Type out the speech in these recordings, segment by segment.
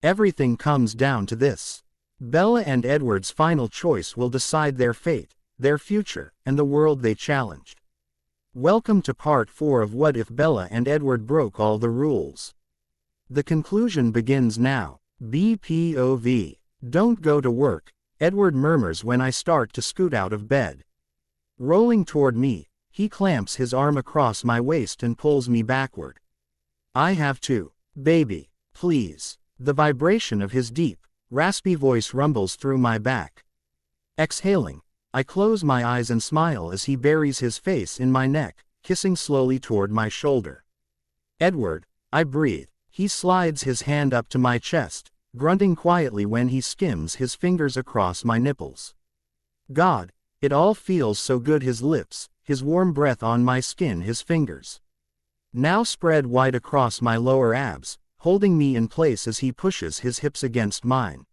Everything comes down to this. Bella and Edward's final choice will decide their fate, their future, and the world they challenged. Welcome to part 4 of What If Bella and Edward Broke All the Rules. The conclusion begins now. BPOV. Don't go to work, Edward murmurs when I start to scoot out of bed. Rolling toward me, he clamps his arm across my waist and pulls me backward. I have to. Baby, please. The vibration of his deep, raspy voice rumbles through my back. Exhaling, I close my eyes and smile as he buries his face in my neck, kissing slowly toward my shoulder. Edward, I breathe. He slides his hand up to my chest, grunting quietly when he skims his fingers across my nipples. God, it all feels so good. His lips, his warm breath on my skin, his fingers now spread wide across my lower abs, holding me in place as he pushes his hips against mine.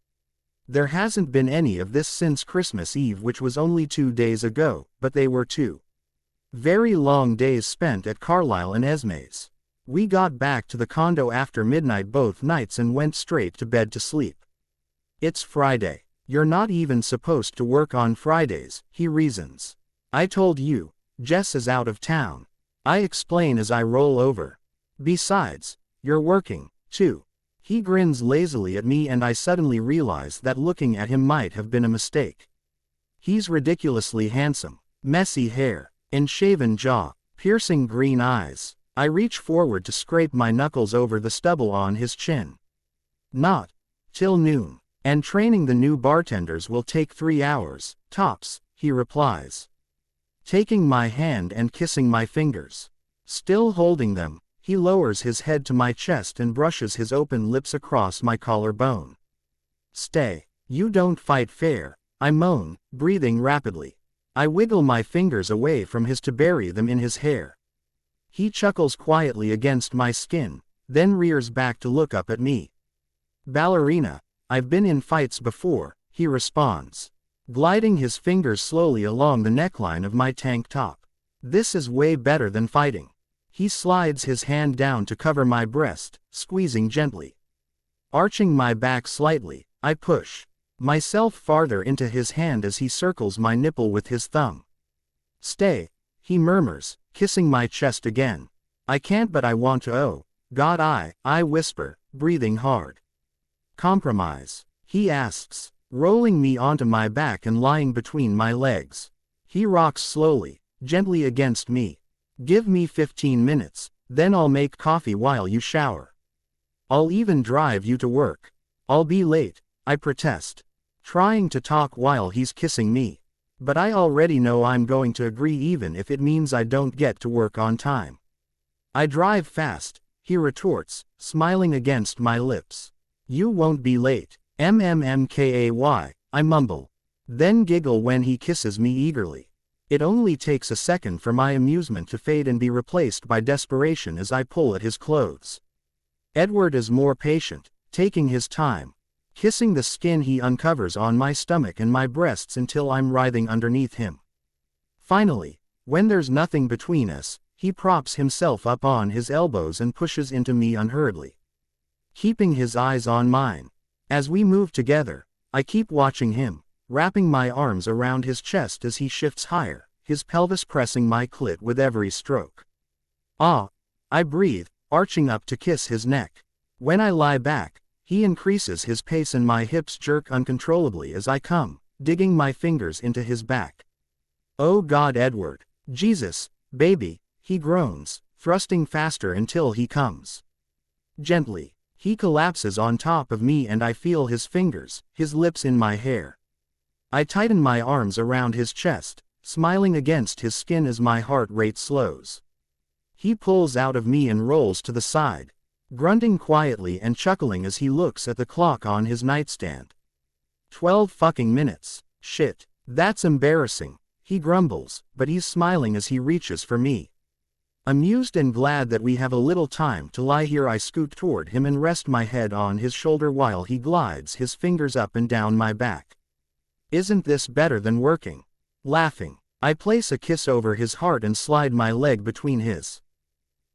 There hasn't been any of this since Christmas Eve, which was only 2 days ago, but they were 2 very long days spent at Carlisle and Renesmee's. We got back to the condo after midnight both nights and went straight to bed to sleep. It's Friday. You're not even supposed to work on Fridays, he reasons. I told you, Jess is out of town. I explain as I roll over. Besides, you're working, too. He grins lazily at me and I suddenly realize that looking at him might have been a mistake. He's ridiculously handsome. Messy hair, unshaven jaw, piercing green eyes. I reach forward to scrape my knuckles over the stubble on his chin. Not till noon, and training the new bartenders will take 3 hours, tops, he replies. Taking my hand and kissing my fingers. Still holding them, he lowers his head to my chest and brushes his open lips across my collarbone. Stay. You don't fight fair, I moan, breathing rapidly. I wiggle my fingers away from his to bury them in his hair. He chuckles quietly against my skin, then rears back to look up at me. Ballerina, I've been in fights before, he responds, gliding his fingers slowly along the neckline of my tank top. This is way better than fighting. He slides his hand down to cover my breast, squeezing gently. Arching my back slightly, I push myself farther into his hand as he circles my nipple with his thumb. Stay, he murmurs, kissing my chest again. I can't but I want to. Oh, God, I whisper, breathing hard. Compromise, he asks, rolling me onto my back and lying between my legs. He rocks slowly, gently against me. Give me 15 minutes, then I'll make coffee while you shower. I'll even drive you to work. I'll be late, I protest, trying to talk while he's kissing me. But I already know I'm going to agree even if it means I don't get to work on time. I drive fast, he retorts, smiling against my lips. You won't be late. MMMKAY, I mumble. Then giggle when he kisses me eagerly. It only takes a second for my amusement to fade and be replaced by desperation as I pull at his clothes. Edward is more patient, taking his time, kissing the skin he uncovers on my stomach and my breasts until I'm writhing underneath him. Finally, when there's nothing between us, he props himself up on his elbows and pushes into me unhurriedly, keeping his eyes on mine. As we move together, I keep watching him, wrapping my arms around his chest as he shifts higher, his pelvis pressing my clit with every stroke. Ah, I breathe, arching up to kiss his neck. When I lie back, he increases his pace and my hips jerk uncontrollably as I come, digging my fingers into his back. Oh God, Edward. Jesus, baby, he groans, thrusting faster until he comes. Gently, he collapses on top of me and I feel his fingers, his lips in my hair. I tighten my arms around his chest, smiling against his skin as my heart rate slows. He pulls out of me and rolls to the side, grunting quietly and chuckling as he looks at the clock on his nightstand. 12 fucking minutes. Shit, that's embarrassing, he grumbles, but he's smiling as he reaches for me. Amused and glad that we have a little time to lie here, I scoot toward him and rest my head on his shoulder while he glides his fingers up and down my back. Isn't this better than working? Laughing, I place a kiss over his heart and slide my leg between his.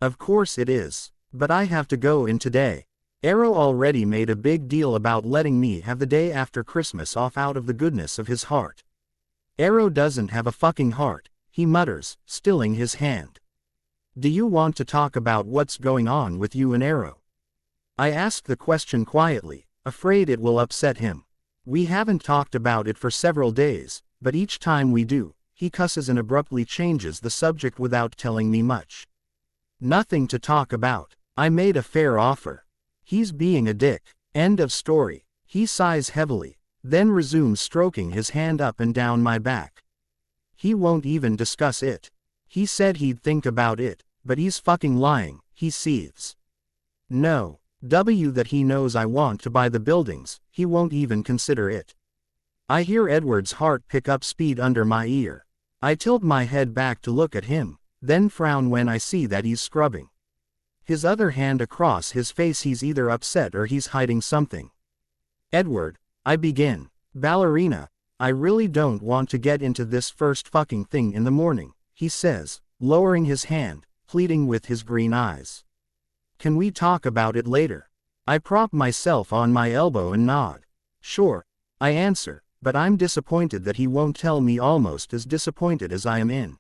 Of course it is, but I have to go in today. Arrow already made a big deal about letting me have the day after Christmas off out of the goodness of his heart. Arrow doesn't have a fucking heart, he mutters, stilling his hand. Do you want to talk about what's going on with you and Arrow? I ask the question quietly, afraid it will upset him. We haven't talked about it for several days, but each time we do, he cusses and abruptly changes the subject without telling me much. Nothing to talk about. I made a fair offer. He's being a dick. End of story. He sighs heavily, then resumes stroking his hand up and down my back. He won't even discuss it. He said he'd think about it, but he's fucking lying, he seethes. No. That he knows I want to buy the buildings, he won't even consider it. I hear Edward's heart pick up speed under my ear. I tilt my head back to look at him, then frown when I see that he's scrubbing his other hand across his face. He's either upset or he's hiding something. Edward, I begin. Ballerina, I really don't want to get into this first fucking thing in the morning, he says, lowering his hand, pleading with his green eyes. Can we talk about it later? I prop myself on my elbow and nod. Sure, I answer, but I'm disappointed that he won't tell me, almost as disappointed as I am in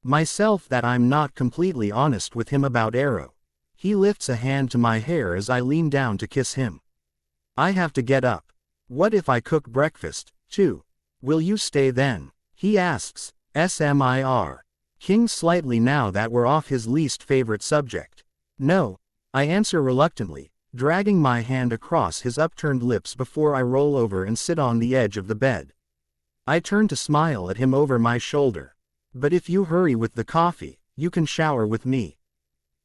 myself that I'm not completely honest with him about Arrow. He lifts a hand to my hair as I lean down to kiss him. I have to get up. What if I cook breakfast, too? Will you stay then? He asks, SMIR. King slightly now that we're off his least favorite subject. No, I answer reluctantly, dragging my hand across his upturned lips before I roll over and sit on the edge of the bed. I turn to smile at him over my shoulder. But if you hurry with the coffee, you can shower with me.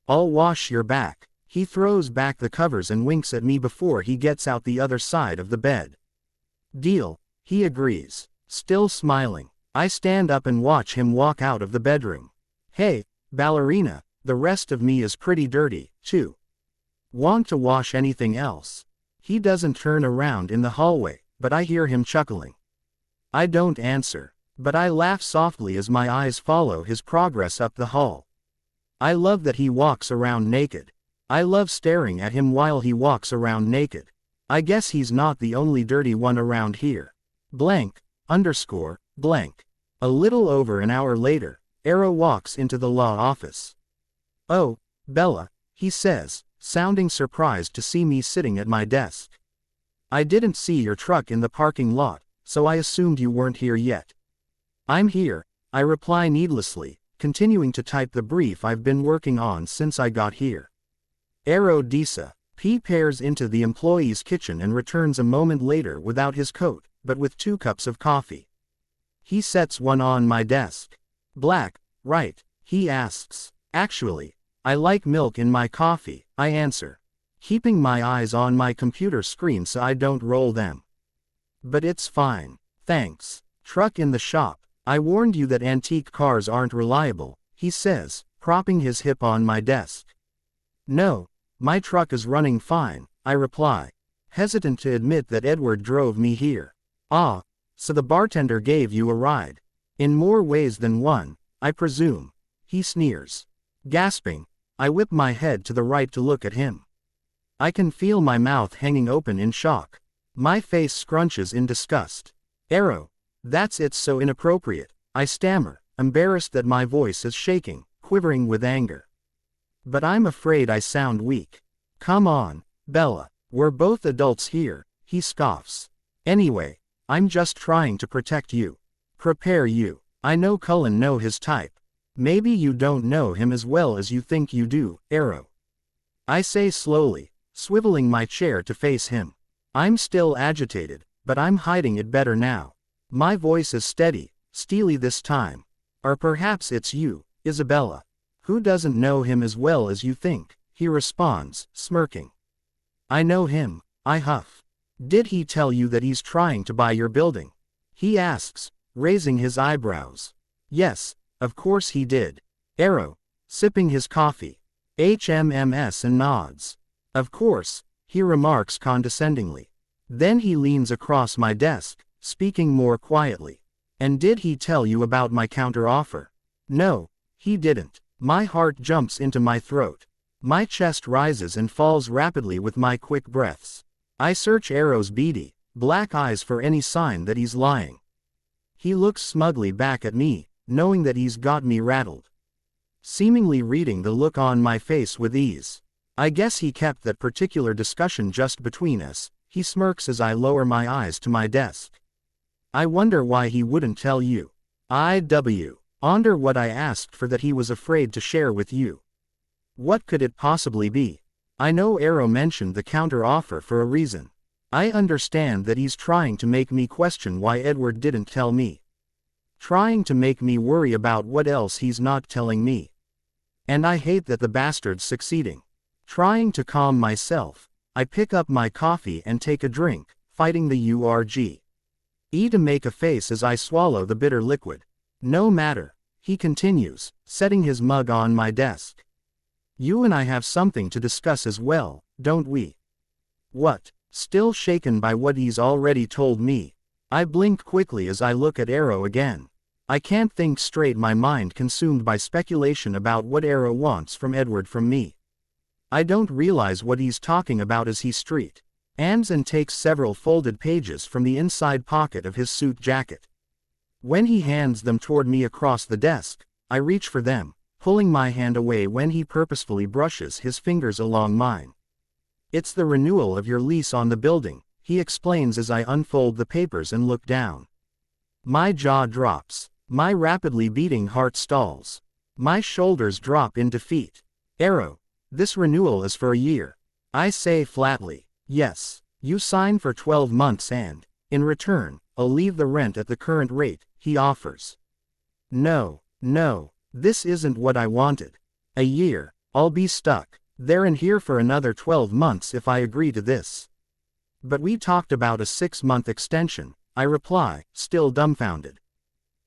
I'll wash your back. He throws back the covers and winks at me before he gets out the other side of the bed. Deal, he agrees. Still smiling, I stand up and watch him walk out of the bedroom. Hey, ballerina, the rest of me is pretty dirty, too. Want to wash anything else? He doesn't turn around in the hallway, but I hear him chuckling. I don't answer, but I laugh softly as my eyes follow his progress up the hall. I love that he walks around naked. I love staring at him while he walks around naked. I guess he's not the only dirty one around here. Blank. A little over an hour later, Arrow walks into the law office. Oh, Bella, he says, sounding surprised to see me sitting at my desk. I didn't see your truck in the parking lot, so I assumed you weren't here yet. I'm here, I reply needlessly, continuing to type the brief I've been working on since I got here. Arrow Disa. He peers into the employee's kitchen and returns a moment later without his coat, but with 2 cups of coffee. He sets one on my desk. Black, right? He asks. Actually, I like milk in my coffee, I answer, keeping my eyes on my computer screen so I don't roll them. But it's fine, thanks. Truck in the shop. I warned you that antique cars aren't reliable, he says, propping his hip on my desk. No, my truck is running fine, I reply, hesitant to admit that Edward drove me here. Ah, so the bartender gave you a ride. In more ways than one, I presume, he sneers. Gasping, I whip my head to the right to look at him. I can feel my mouth hanging open in shock. My face scrunches in disgust. Arrow. It's so inappropriate, I stammer, embarrassed that my voice is shaking, quivering with anger. But I'm afraid I sound weak. Come on, Bella, we're both adults here, he scoffs. Anyway, I'm just trying to protect you. Prepare you. I know Cullen know his type. Maybe you don't know him as well as you think you do, Arrow. I say slowly, swiveling my chair to face him. I'm still agitated, but I'm hiding it better now. My voice is steady, steely this time. Or perhaps it's you, Isabella, who doesn't know him as well as you think, he responds, smirking. I know him, I huff. Did he tell you that he's trying to buy your building? He asks, raising his eyebrows. Yes, of course he did. Arrow, sipping his coffee. HMMS and nods. Of course, he remarks condescendingly. Then he leans across my desk, speaking more quietly. And did he tell you about my counteroffer? No, he didn't. My heart jumps into my throat. My chest rises and falls rapidly with my quick breaths. I search Arrow's beady, black eyes for any sign that he's lying. He looks smugly back at me, knowing that he's got me rattled. Seemingly reading the look on my face with ease. I guess he kept that particular discussion just between us. He smirks as I lower my eyes to my desk. I wonder why he wouldn't tell you. Wonder what I asked for that he was afraid to share with you. What could it possibly be? I know Arrow mentioned the counter offer for a reason. I understand that he's trying to make me question why Edward didn't tell me. Trying to make me worry about what else he's not telling me. And I hate that the bastard's succeeding. Trying to calm myself, I pick up my coffee and take a drink, fighting the urge to make a face as I swallow the bitter liquid. No matter, he continues, setting his mug on my desk. You and I have something to discuss as well, don't we? What? Still shaken by what he's already told me. I blink quickly as I look at Arrow again. I can't think straight, my mind consumed by speculation about what Arrow wants from Edward from me. I don't realize what he's talking about as he hands and takes several folded pages from the inside pocket of his suit jacket. When he hands them toward me across the desk, I reach for them, pulling my hand away when he purposefully brushes his fingers along mine. It's the renewal of your lease on the building, he explains as I unfold the papers and look down. My jaw drops. My rapidly beating heart stalls. My shoulders drop in defeat. Arrow, this renewal is for a year. I say flatly. Yes. You sign for 12 months and, in return, I'll leave the rent at the current rate, he offers. No, this isn't what I wanted. A year, I'll be stuck there and here for another 12 months if I agree to this. But we talked about a 6-month extension, I reply, still dumbfounded.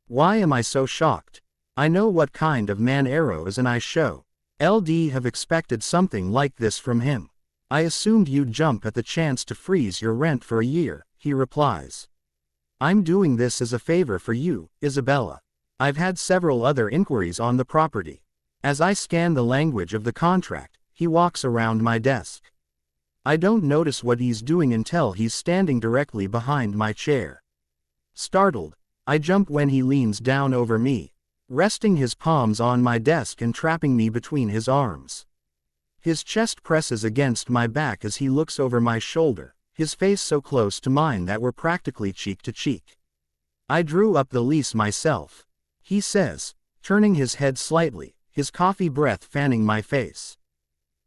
Why am I so shocked? I know what kind of man Arrow is and I have expected something like this from him. I assumed you'd jump at the chance to freeze your rent for a year, he replies. I'm doing this as a favor for you, Isabella. I've had several other inquiries on the property. As I scan the language of the contract, he walks around my desk. I don't notice what he's doing until he's standing directly behind my chair. Startled, I jump when he leans down over me, resting his palms on my desk and trapping me between his arms. His chest presses against my back as he looks over my shoulder, his face so close to mine that we're practically cheek to cheek. I drew up the lease myself, he says, turning his head slightly, his coffee breath fanning my face.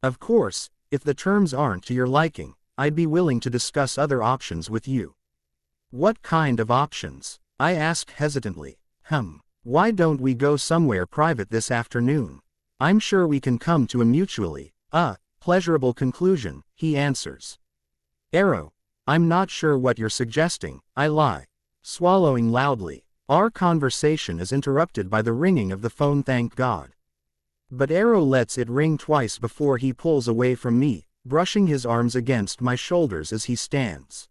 Of course, if the terms aren't to your liking, I'd be willing to discuss other options with you. What kind of options? I asked hesitantly. Why don't we go somewhere private this afternoon? I'm sure we can come to a mutually, pleasurable conclusion, he answers. Arrow, I'm not sure what you're suggesting, I lie, swallowing loudly. Our conversation is interrupted by the ringing of the phone, thank God. But Arrow lets it ring twice before he pulls away from me, brushing his arms against my shoulders as he stands.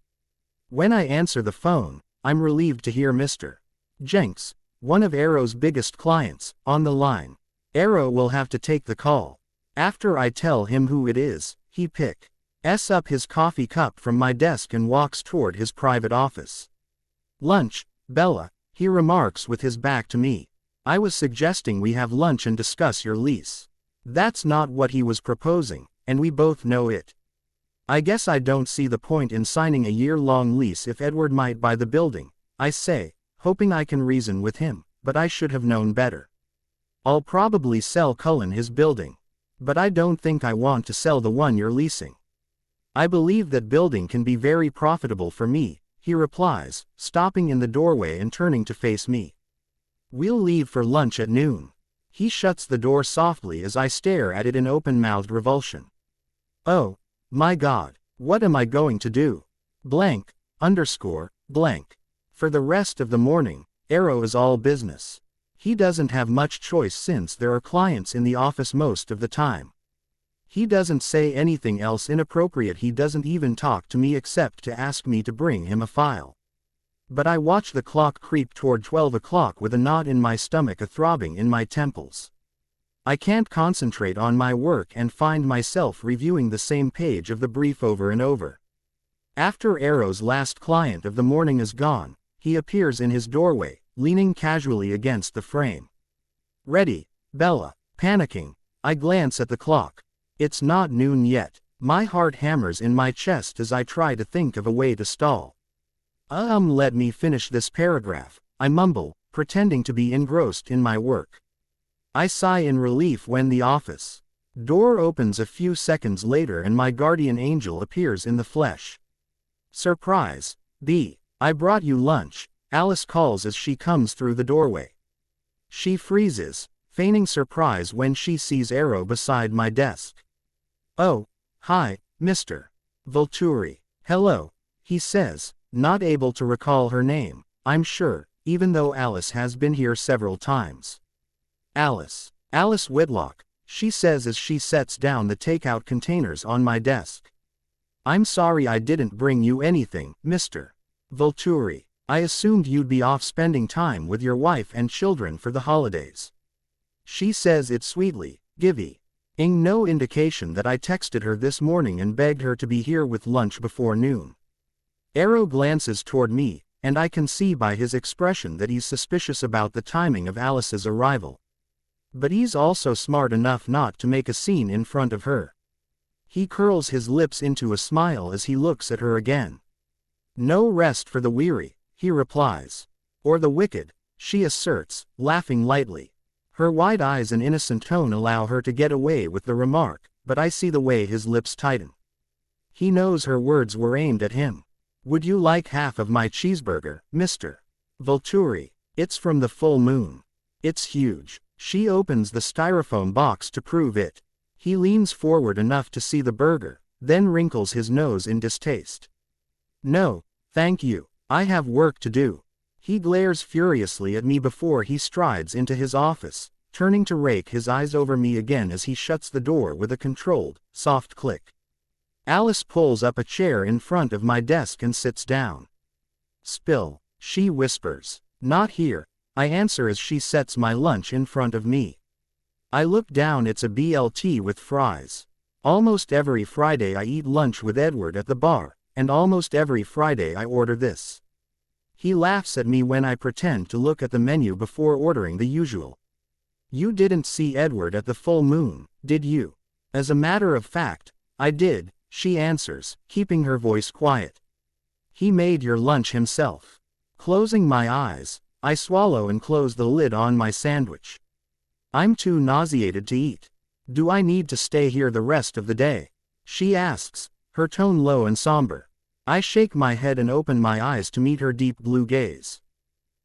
When I answer the phone, I'm relieved to hear Mr. Jenks, one of Arrow's biggest clients, on the line. Arrow will have to take the call. After I tell him who it is, he picks up his coffee cup from my desk and walks toward his private office. Lunch, Bella, he remarks with his back to me. I was suggesting we have lunch and discuss your lease. That's not what he was proposing, and we both know it. I guess I don't see the point in signing a year-long lease if Edward might buy the building, I say, hoping I can reason with him, but I should have known better. I'll probably sell Cullen his building. But I don't think I want to sell the one you're leasing. I believe that building can be very profitable for me, he replies, stopping in the doorway and turning to face me. We'll leave for lunch at noon. He shuts the door softly as I stare at it in open-mouthed revulsion. Oh, my God, what am I going to do? Blank. For the rest of the morning, Arrow is all business. He doesn't have much choice since there are clients in the office most of the time. He doesn't say anything else inappropriate. He doesn't even talk to me except to ask me to bring him a file. But I watch the clock creep toward 12 o'clock with a knot in my stomach, a throbbing in my temples. I can't concentrate on my work and find myself reviewing the same page of the brief over and over. After Arrow's last client of the morning is gone, he appears in his doorway, leaning casually against the frame. "Ready, Bella." Panicking, I glance at the clock. It's not noon yet. My heart hammers in my chest as I try to think of a way to stall. Let me finish this paragraph," I mumble, pretending to be engrossed in my work. I sigh in relief when the office door opens a few seconds later and my guardian angel appears in the flesh. "Surprise, B. I brought you lunch," Alice calls as she comes through the doorway. She freezes, feigning surprise when she sees Arrow beside my desk. "Oh, hi, Mr. Volturi." "Hello," he says, not able to recall her name, I'm sure, even though Alice has been here several times. Alice Whitlock," she says as she sets down the takeout containers on my desk. "I'm sorry I didn't bring you anything, Mr. Volturi. I assumed you'd be off spending time with your wife and children for the holidays." She says it sweetly, giving no indication that I texted her this morning and begged her to be here with lunch before noon. Arrow glances toward me, and I can see by his expression that he's suspicious about the timing of Alice's arrival. But he's also smart enough not to make a scene in front of her. He curls his lips into a smile as he looks at her again. "No rest for the weary," he replies. "Or the wicked," she asserts, laughing lightly. Her wide eyes and innocent tone allow her to get away with the remark, but I see the way his lips tighten. He knows her words were aimed at him. "Would you like half of my cheeseburger, Mr. Volturi? It's from the full moon. It's huge." She opens the styrofoam box to prove it. He leans forward enough to see the burger, then wrinkles his nose in distaste. "No, thank you. I have work to do." He glares furiously at me before he strides into his office, turning to rake his eyes over me again as he shuts the door with a controlled, soft click. Alice pulls up a chair in front of my desk and sits down. "Spill," she whispers. "Not here," I answer as she sets my lunch in front of me. I look down. It's a BLT with fries. Almost every Friday I eat lunch with Edward at the bar, and almost every Friday I order this. He laughs at me when I pretend to look at the menu before ordering the usual. "You didn't see Edward at the full moon, did you?" "As a matter of fact, I did," she answers, keeping her voice quiet. "He made your lunch himself." Closing my eyes, I swallow and close the lid on my sandwich. I'm too nauseated to eat. "Do I need to stay here the rest of the day?" she asks, her tone low and somber. I shake my head and open my eyes to meet her deep blue gaze.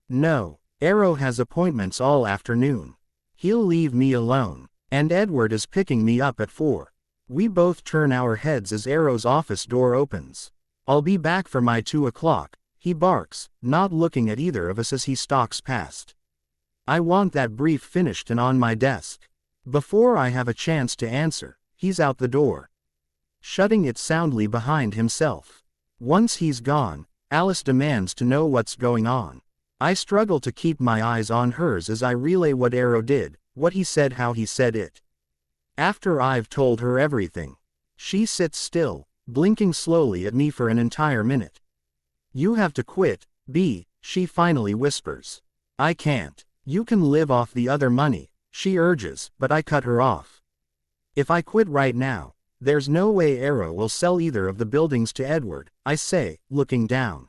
"No, Arrow has appointments all afternoon. He'll leave me alone, and Edward is picking me up at 4. We both turn our heads as Arrow's office door opens. "I'll be back for my 2 o'clock, he barks, not looking at either of us as he stalks past. I want that brief finished and on my desk. Before I have a chance to answer, he's out the door, shutting it soundly behind himself. Once he's gone, Alice demands to know what's going on. I struggle to keep my eyes on hers as I relay what Arrow did, what he said, how he said it. After I've told her everything, she sits still, blinking slowly at me for an entire minute. "You have to quit, B," she finally whispers. "I can't. You can live off the other money," she urges, but I cut her off. "If I quit right now, there's no way Arrow will sell either of the buildings to Edward," I say, looking down.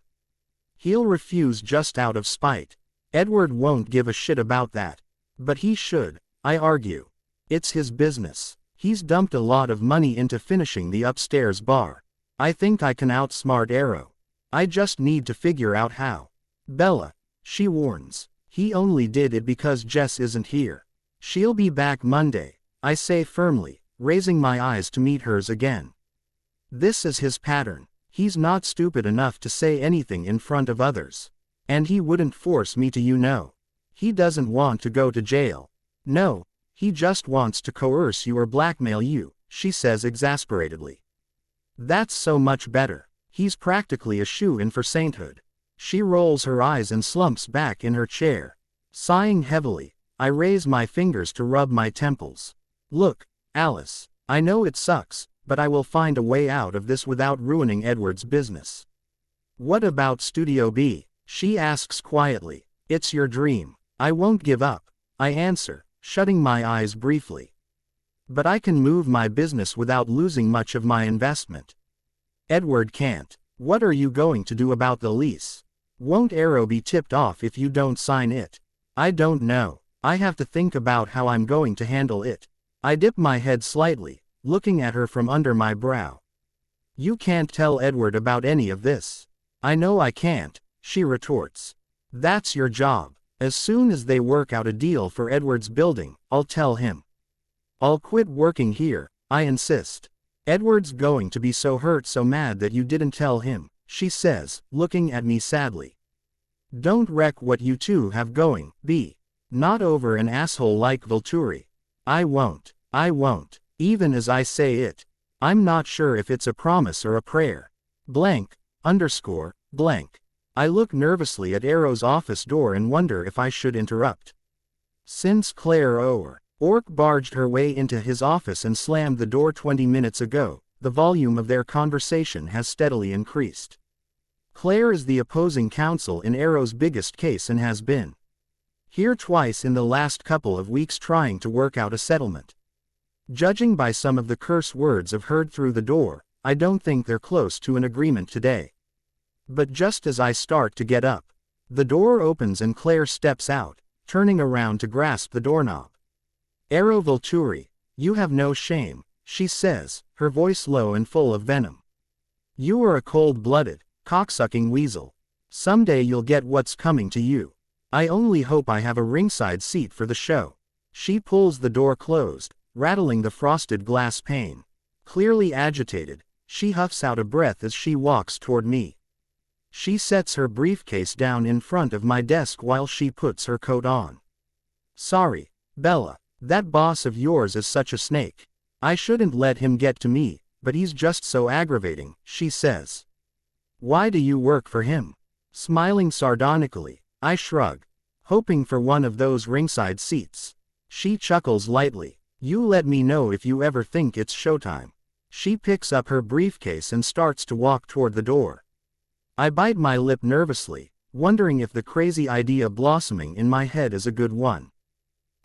"He'll refuse just out of spite. Edward won't give a shit about that. But he should," I argue. "It's his business. He's dumped a lot of money into finishing the upstairs bar. I think I can outsmart Arrow. I just need to figure out how." "Bella," she warns. "He only did it because Jess isn't here. She'll be back Monday," I say firmly, raising my eyes to meet hers again. This is his pattern. He's not stupid enough to say anything in front of others. And he wouldn't force me to. He doesn't want to go to jail. No, he just wants to coerce you or blackmail you, she says exasperatedly. That's so much better. He's practically a shoo-in for sainthood. She rolls her eyes and slumps back in her chair. Sighing heavily, I raise my fingers to rub my temples. Look, Alice, I know it sucks, but I will find a way out of this without ruining Edward's business. What about Studio B? She asks quietly. It's your dream. I won't give up, I answer, shutting my eyes briefly. But I can move my business without losing much of my investment. Edward can't. What are you going to do about the lease? Won't Arrow be tipped off if you don't sign it? I don't know. I have to think about how I'm going to handle it. I dip my head slightly, looking at her from under my brow. You can't tell Edward about any of this. I know I can't, she retorts. That's your job. As soon as they work out a deal for Edward's building, I'll tell him. I'll quit working here, I insist. Edward's going to be so hurt, so mad that you didn't tell him, she says, looking at me sadly. Don't wreck what you two have going, B. Not over an asshole like Volturi. I won't, even as I say it. I'm not sure if it's a promise or a prayer. Blank, underscore, blank. I look nervously at Arrow's office door and wonder if I should interrupt. Since Claire Orc barged her way into his office and slammed the door 20 minutes ago, the volume of their conversation has steadily increased. Claire is the opposing counsel in Arrow's biggest case and has been here twice in the last couple of weeks trying to work out a settlement. Judging by some of the curse words I've heard through the door, I don't think they're close to an agreement today. But just as I start to get up, the door opens and Claire steps out, turning around to grasp the doorknob. Arrow Volturi, you have no shame, she says, her voice low and full of venom. You are a cold-blooded, cocksucking weasel. Someday you'll get what's coming to you. I only hope I have a ringside seat for the show. She pulls the door closed, rattling the frosted glass pane. Clearly agitated, she huffs out a breath as she walks toward me. She sets her briefcase down in front of my desk while she puts her coat on. Sorry, Bella, that boss of yours is such a snake. I shouldn't let him get to me, but he's just so aggravating, she says. Why do you work for him? Smiling sardonically, I shrug, hoping for one of those ringside seats. She chuckles lightly. You let me know if you ever think it's showtime. She picks up her briefcase and starts to walk toward the door. I bite my lip nervously, wondering if the crazy idea blossoming in my head is a good one.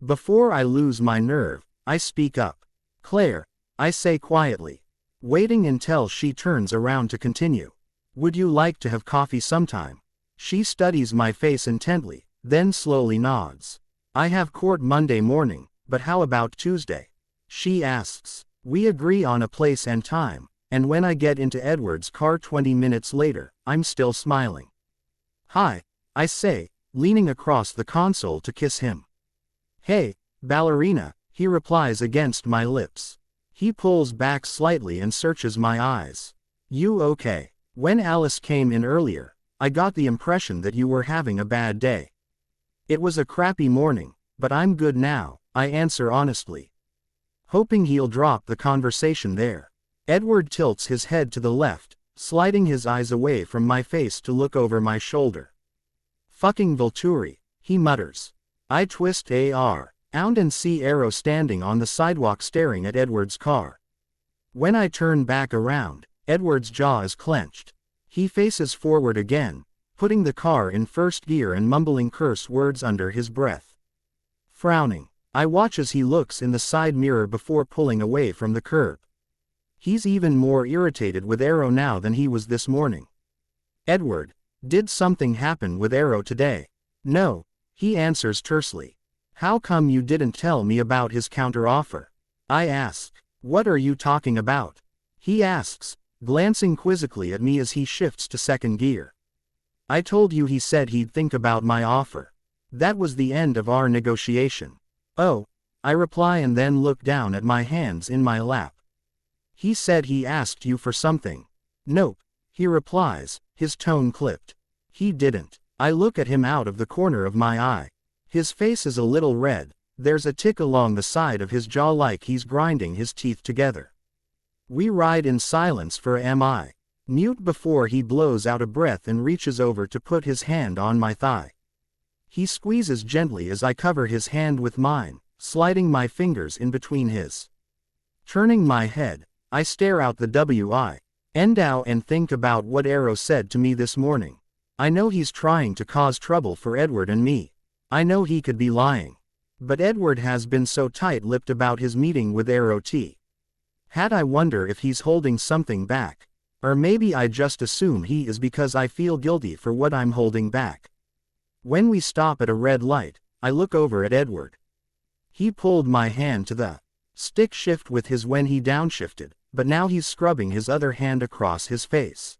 Before I lose my nerve, I speak up. Claire, I say quietly, waiting until she turns around to continue. Would you like to have coffee sometime? She studies my face intently, then slowly nods. I have court Monday morning, but how about Tuesday? She asks. We agree on a place and time, and when I get into Edward's car 20 minutes later, I'm still smiling. Hi, I say, leaning across the console to kiss him. Hey, ballerina, he replies against my lips. He pulls back slightly and searches my eyes. You okay? When Alice came in earlier, I got the impression that you were having a bad day. It was a crappy morning, but I'm good now, I answer honestly. Hoping he'll drop the conversation there. Edward tilts his head to the left, sliding his eyes away from my face to look over my shoulder. Fucking Volturi, he mutters. I twist around and see Arrow standing on the sidewalk staring at Edward's car. When I turn back around, Edward's jaw is clenched. He faces forward again, putting the car in first gear and mumbling curse words under his breath. Frowning, I watch as he looks in the side mirror before pulling away from the curb. He's even more irritated with Arrow now than he was this morning. Edward, did something happen with Arrow today? No, he answers tersely. How come you didn't tell me about his counteroffer? I ask. What are you talking about? He asks, glancing quizzically at me as he shifts to second gear. I told you he said he'd think about my offer. That was the end of our negotiation. Oh, I reply and then look down at my hands in my lap. He said he asked you for something. Nope, he replies, his tone clipped. He didn't. I look at him out of the corner of my eye. His face is a little red, there's a tick along the side of his jaw like he's grinding his teeth together. We ride in silence for mute before he blows out a breath and reaches over to put his hand on my thigh. He squeezes gently as I cover his hand with mine, sliding my fingers in between his. Turning my head, I stare out the window and think about what Arrow said to me this morning. I know he's trying to cause trouble for Edward and me. I know he could be lying. But Edward has been so tight-lipped about his meeting with Arrow T. Had I wonder if he's holding something back. Or maybe I just assume he is because I feel guilty for what I'm holding back. When we stop at a red light, I look over at Edward. He pulled my hand to the stick shift with his when he downshifted, but now he's scrubbing his other hand across his face.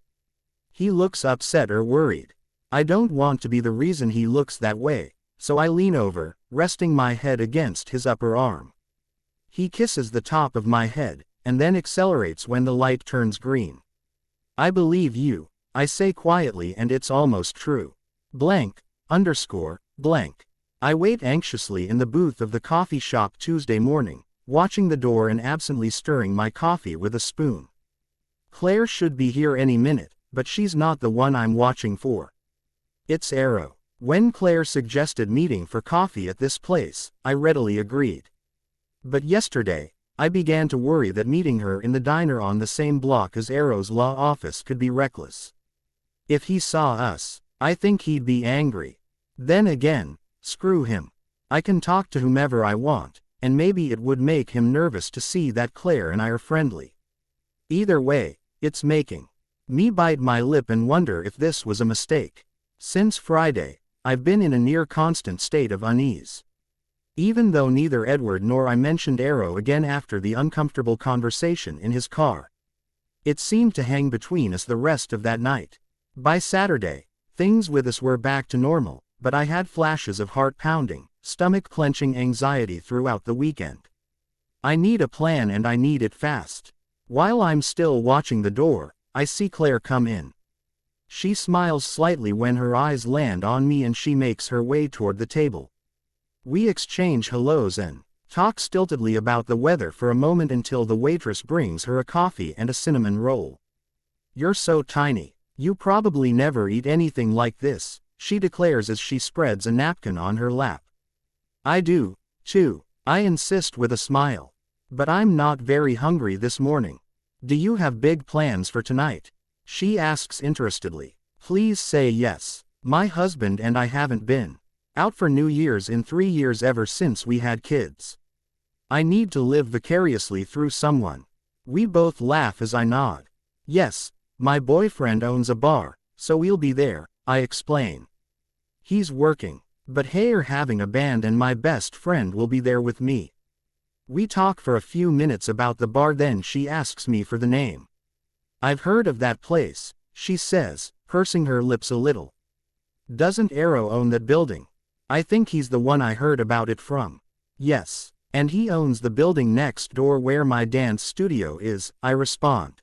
He looks upset or worried. I don't want to be the reason he looks that way, so I lean over, resting my head against his upper arm. He kisses the top of my head, and then accelerates when the light turns green. I believe you, I say quietly, and it's almost true. Blank. I wait anxiously in the booth of the coffee shop Tuesday morning, watching the door and absently stirring my coffee with a spoon. Claire should be here any minute, but she's not the one I'm watching for. It's Arrow. When Claire suggested meeting for coffee at this place, I readily agreed. But yesterday, I began to worry that meeting her in the diner on the same block as Arrow's law office could be reckless. If he saw us, I think he'd be angry. Then again, screw him. I can talk to whomever I want, and maybe it would make him nervous to see that Claire and I are friendly. Either way, it's making me bite my lip and wonder if this was a mistake. Since Friday, I've been in a near constant state of unease. Even though neither Edward nor I mentioned Arrow again after the uncomfortable conversation in his car. It seemed to hang between us the rest of that night. By Saturday, things with us were back to normal, but I had flashes of heart-pounding, stomach-clenching anxiety throughout the weekend. I need a plan and I need it fast. While I'm still watching the door, I see Claire come in. She smiles slightly when her eyes land on me and she makes her way toward the table. We exchange hellos and talk stiltedly about the weather for a moment until the waitress brings her a coffee and a cinnamon roll. "You're so tiny. You probably never eat anything like this," she declares as she spreads a napkin on her lap. "I do, too," I insist with a smile. "But I'm not very hungry this morning. Do you have big plans for tonight?" She asks interestedly. "Please say yes. My husband and I haven't been out for New Year's in 3 years ever since we had kids. I need to live vicariously through someone." We both laugh as I nod. "Yes, my boyfriend owns a bar, so we'll be there," I explain. "He's working, but we're having a band and my best friend will be there with me." We talk for a few minutes about the bar, then she asks me for the name. "I've heard of that place," she says, pursing her lips a little. "Doesn't Arrow own that building?" "I think he's the one I heard about it from." "Yes, and he owns the building next door where my dance studio is," I respond.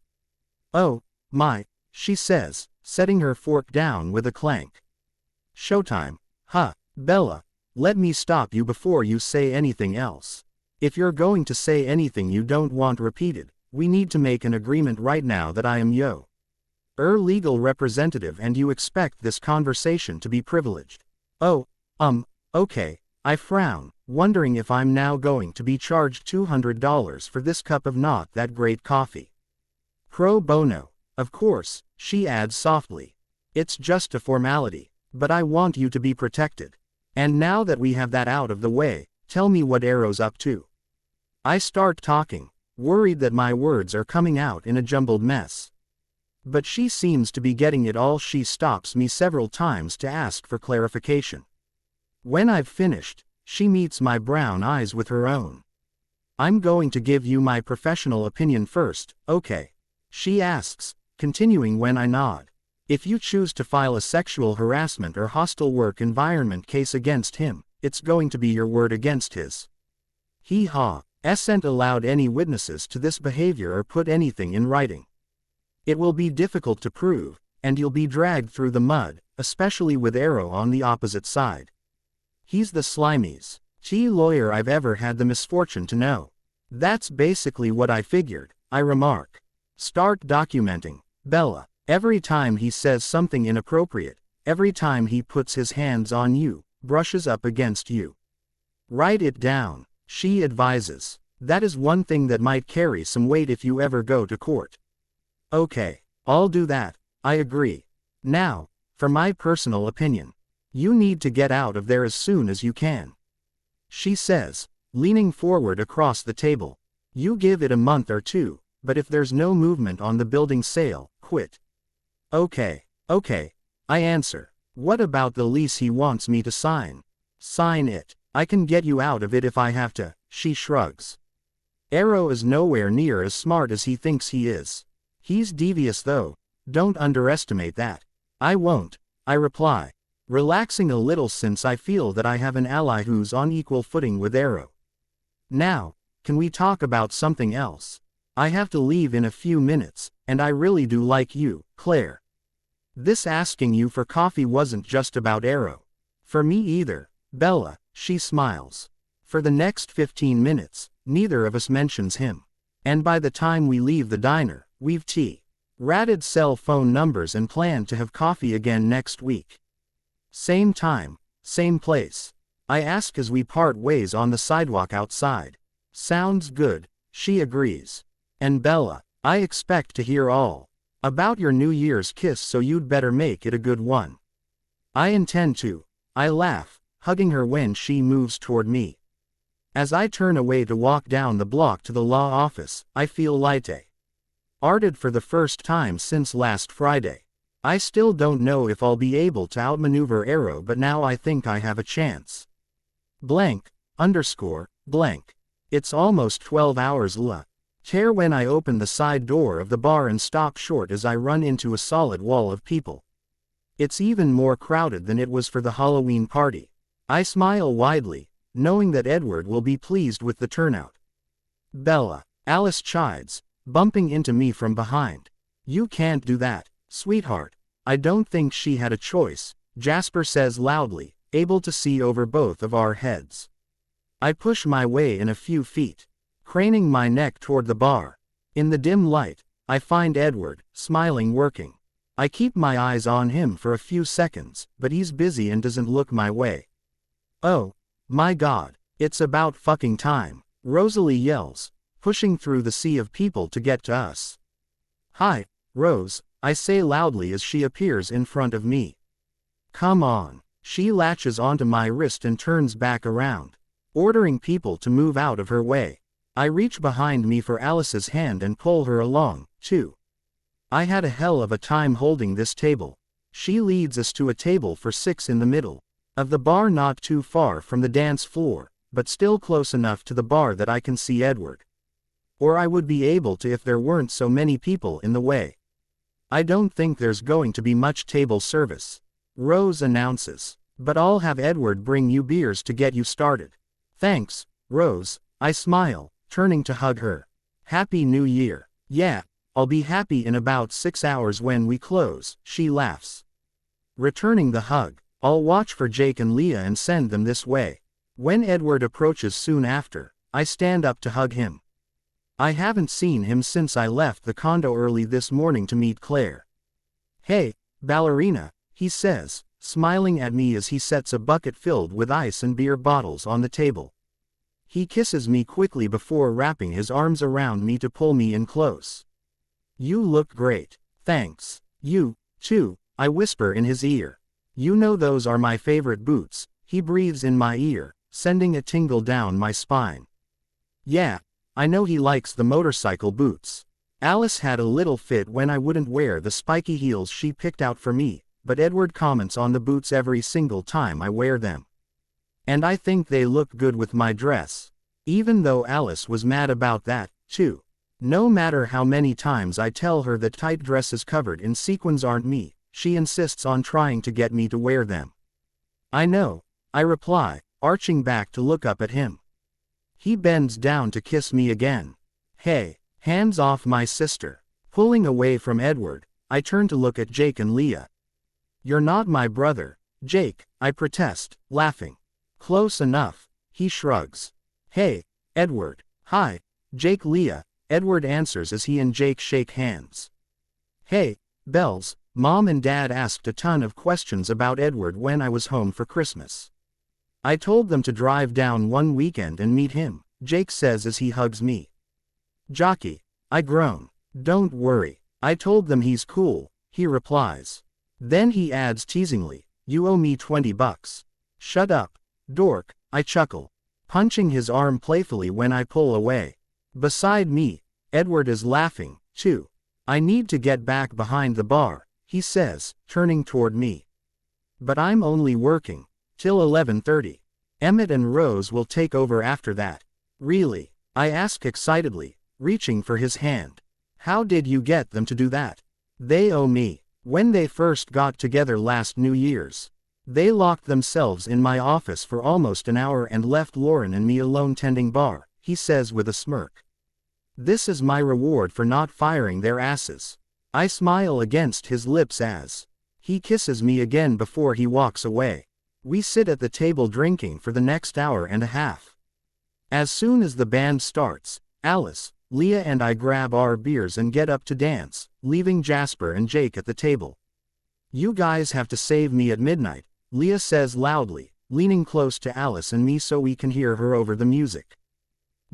"Oh, my," she says, setting her fork down with a clank. "Showtime, huh, Bella, let me stop you before you say anything else. If you're going to say anything you don't want repeated, we need to make an agreement right now that I am your legal representative and you expect this conversation to be privileged." "Oh, okay," I frown, wondering if I'm now going to be charged $200 for this cup of not that great coffee. "Pro bono, of course," she adds softly. "It's just a formality, but I want you to be protected. And now that we have that out of the way, tell me what Arrow's up to." I start talking, worried that my words are coming out in a jumbled mess. But she seems to be getting it all. She stops me several times to ask for clarification. When I've finished, she meets my brown eyes with her own. "I'm going to give you my professional opinion first, okay?" she asks, continuing when I nod. "If you choose to file a sexual harassment or hostile work environment case against him, it's going to be your word against his." Hee-haw. "Hasn't allowed any witnesses to this behavior or put anything in writing. It will be difficult to prove, and you'll be dragged through the mud, especially with Arrow on the opposite side. He's the slimiest lawyer I've ever had the misfortune to know." "That's basically what I figured," I remark. "Start documenting, Bella. Every time he says something inappropriate, every time he puts his hands on you, brushes up against you. Write it down, she advises. That is one thing that might carry some weight if you ever go to court. Okay, I'll do that, I agree. Now, for my personal opinion. You need to get out of there as soon as you can. She says, leaning forward across the table. You give it a month or two, but if there's no movement on the building sale, quit. Okay, I answer. What about the lease he wants me to sign? Sign it. I can get you out of it if I have to, she shrugs. Arrow is nowhere near as smart as he thinks he is. He's devious though, don't underestimate that. I won't, I reply, relaxing a little since I feel that I have an ally who's on equal footing with Arrow. Now, can we talk about something else? I have to leave in a few minutes, and I really do like you, Claire. This asking you for coffee wasn't just about Arrow. For me either, Bella, she smiles. For the next 15 minutes, neither of us mentions him. And by the time we leave the diner, we've ratted cell phone numbers and plan to have coffee again next week. Same time, same place. I ask as we part ways on the sidewalk outside. Sounds good, she agrees. And Bella, I expect to hear all about your New Year's kiss, so you'd better make it a good one. I intend to, I laugh, hugging her when she moves toward me. As I turn away to walk down the block to the law office, I feel light-hearted for the first time since last Friday. I still don't know if I'll be able to outmaneuver Arrow, but now I think I have a chance. Blank. It's almost 12 hours later when I open the side door of the bar and stop short as I run into a solid wall of people. It's even more crowded than it was for the Halloween party. I smile widely, knowing that Edward will be pleased with the turnout. Bella, Alice chides, bumping into me from behind. You can't do that, sweetheart. I don't think she had a choice, Jasper says loudly, able to see over both of our heads. I push my way in a few feet, craning my neck toward the bar. In the dim light, I find Edward, smiling, working. I keep my eyes on him for a few seconds, but he's busy and doesn't look my way. Oh, my God, it's about fucking time, Rosalie yells, pushing through the sea of people to get to us. Hi, Rose, I say loudly as she appears in front of me. Come on. She latches onto my wrist and turns back around, ordering people to move out of her way. I reach behind me for Alice's hand and pull her along, too. I had a hell of a time holding this table. She leads us to a table for 6 in the middle of the bar, not too far from the dance floor, but still close enough to the bar that I can see Edward. Or I would be able to if there weren't so many people in the way. I don't think there's going to be much table service, Rose announces, but I'll have Edward bring you beers to get you started. Thanks, Rose, I smile, turning to hug her. Happy New Year. Yeah, I'll be happy in about 6 hours when we close, she laughs. Returning the hug, I'll watch for Jake and Leah and send them this way. When Edward approaches soon after, I stand up to hug him. I haven't seen him since I left the condo early this morning to meet Claire. Hey, ballerina, he says, smiling at me as he sets a bucket filled with ice and beer bottles on the table. He kisses me quickly before wrapping his arms around me to pull me in close. You look great. Thanks. You, too, I whisper in his ear. You know those are my favorite boots, he breathes in my ear, sending a tingle down my spine. Yeah, I know he likes the motorcycle boots. Alice had a little fit when I wouldn't wear the spiky heels she picked out for me, but Edward comments on the boots every single time I wear them. And I think they look good with my dress. Even though Alice was mad about that, too. No matter how many times I tell her that tight dresses covered in sequins aren't me, she insists on trying to get me to wear them. I know, I reply, arching back to look up at him. He bends down to kiss me again. Hey, hands off my sister. Pulling away from Edward, I turn to look at Jake and Leah. You're not my brother, Jake, I protest, laughing. Close enough, he shrugs. Hey, Edward. Hi, Jake. Leah, Edward answers as he and Jake shake hands. Hey, Bells, Mom and Dad asked a ton of questions about Edward when I was home for Christmas. I told them to drive down one weekend and meet him, Jake says as he hugs me. Jockey, I groan. Don't worry. I told them he's cool, he replies. Then he adds teasingly, you owe me $20. Shut up, dork, I chuckle, punching his arm playfully when I pull away. Beside me, Edward is laughing, too. I need to get back behind the bar, he says, turning toward me. But I'm only working till 11:30. Emmett and Rose will take over after that. Really? I ask excitedly, reaching for his hand. How did you get them to do that? They owe me. When they first got together last New Year's, they locked themselves in my office for almost an hour and left Lauren and me alone tending bar, he says with a smirk. This is my reward for not firing their asses. I smile against his lips as he kisses me again before he walks away. We sit at the table drinking for the next hour and a half. As soon as the band starts, Alice, Leah and I grab our beers and get up to dance, leaving Jasper and Jake at the table. You guys have to save me at midnight, Leah says loudly, leaning close to Alice and me so we can hear her over the music.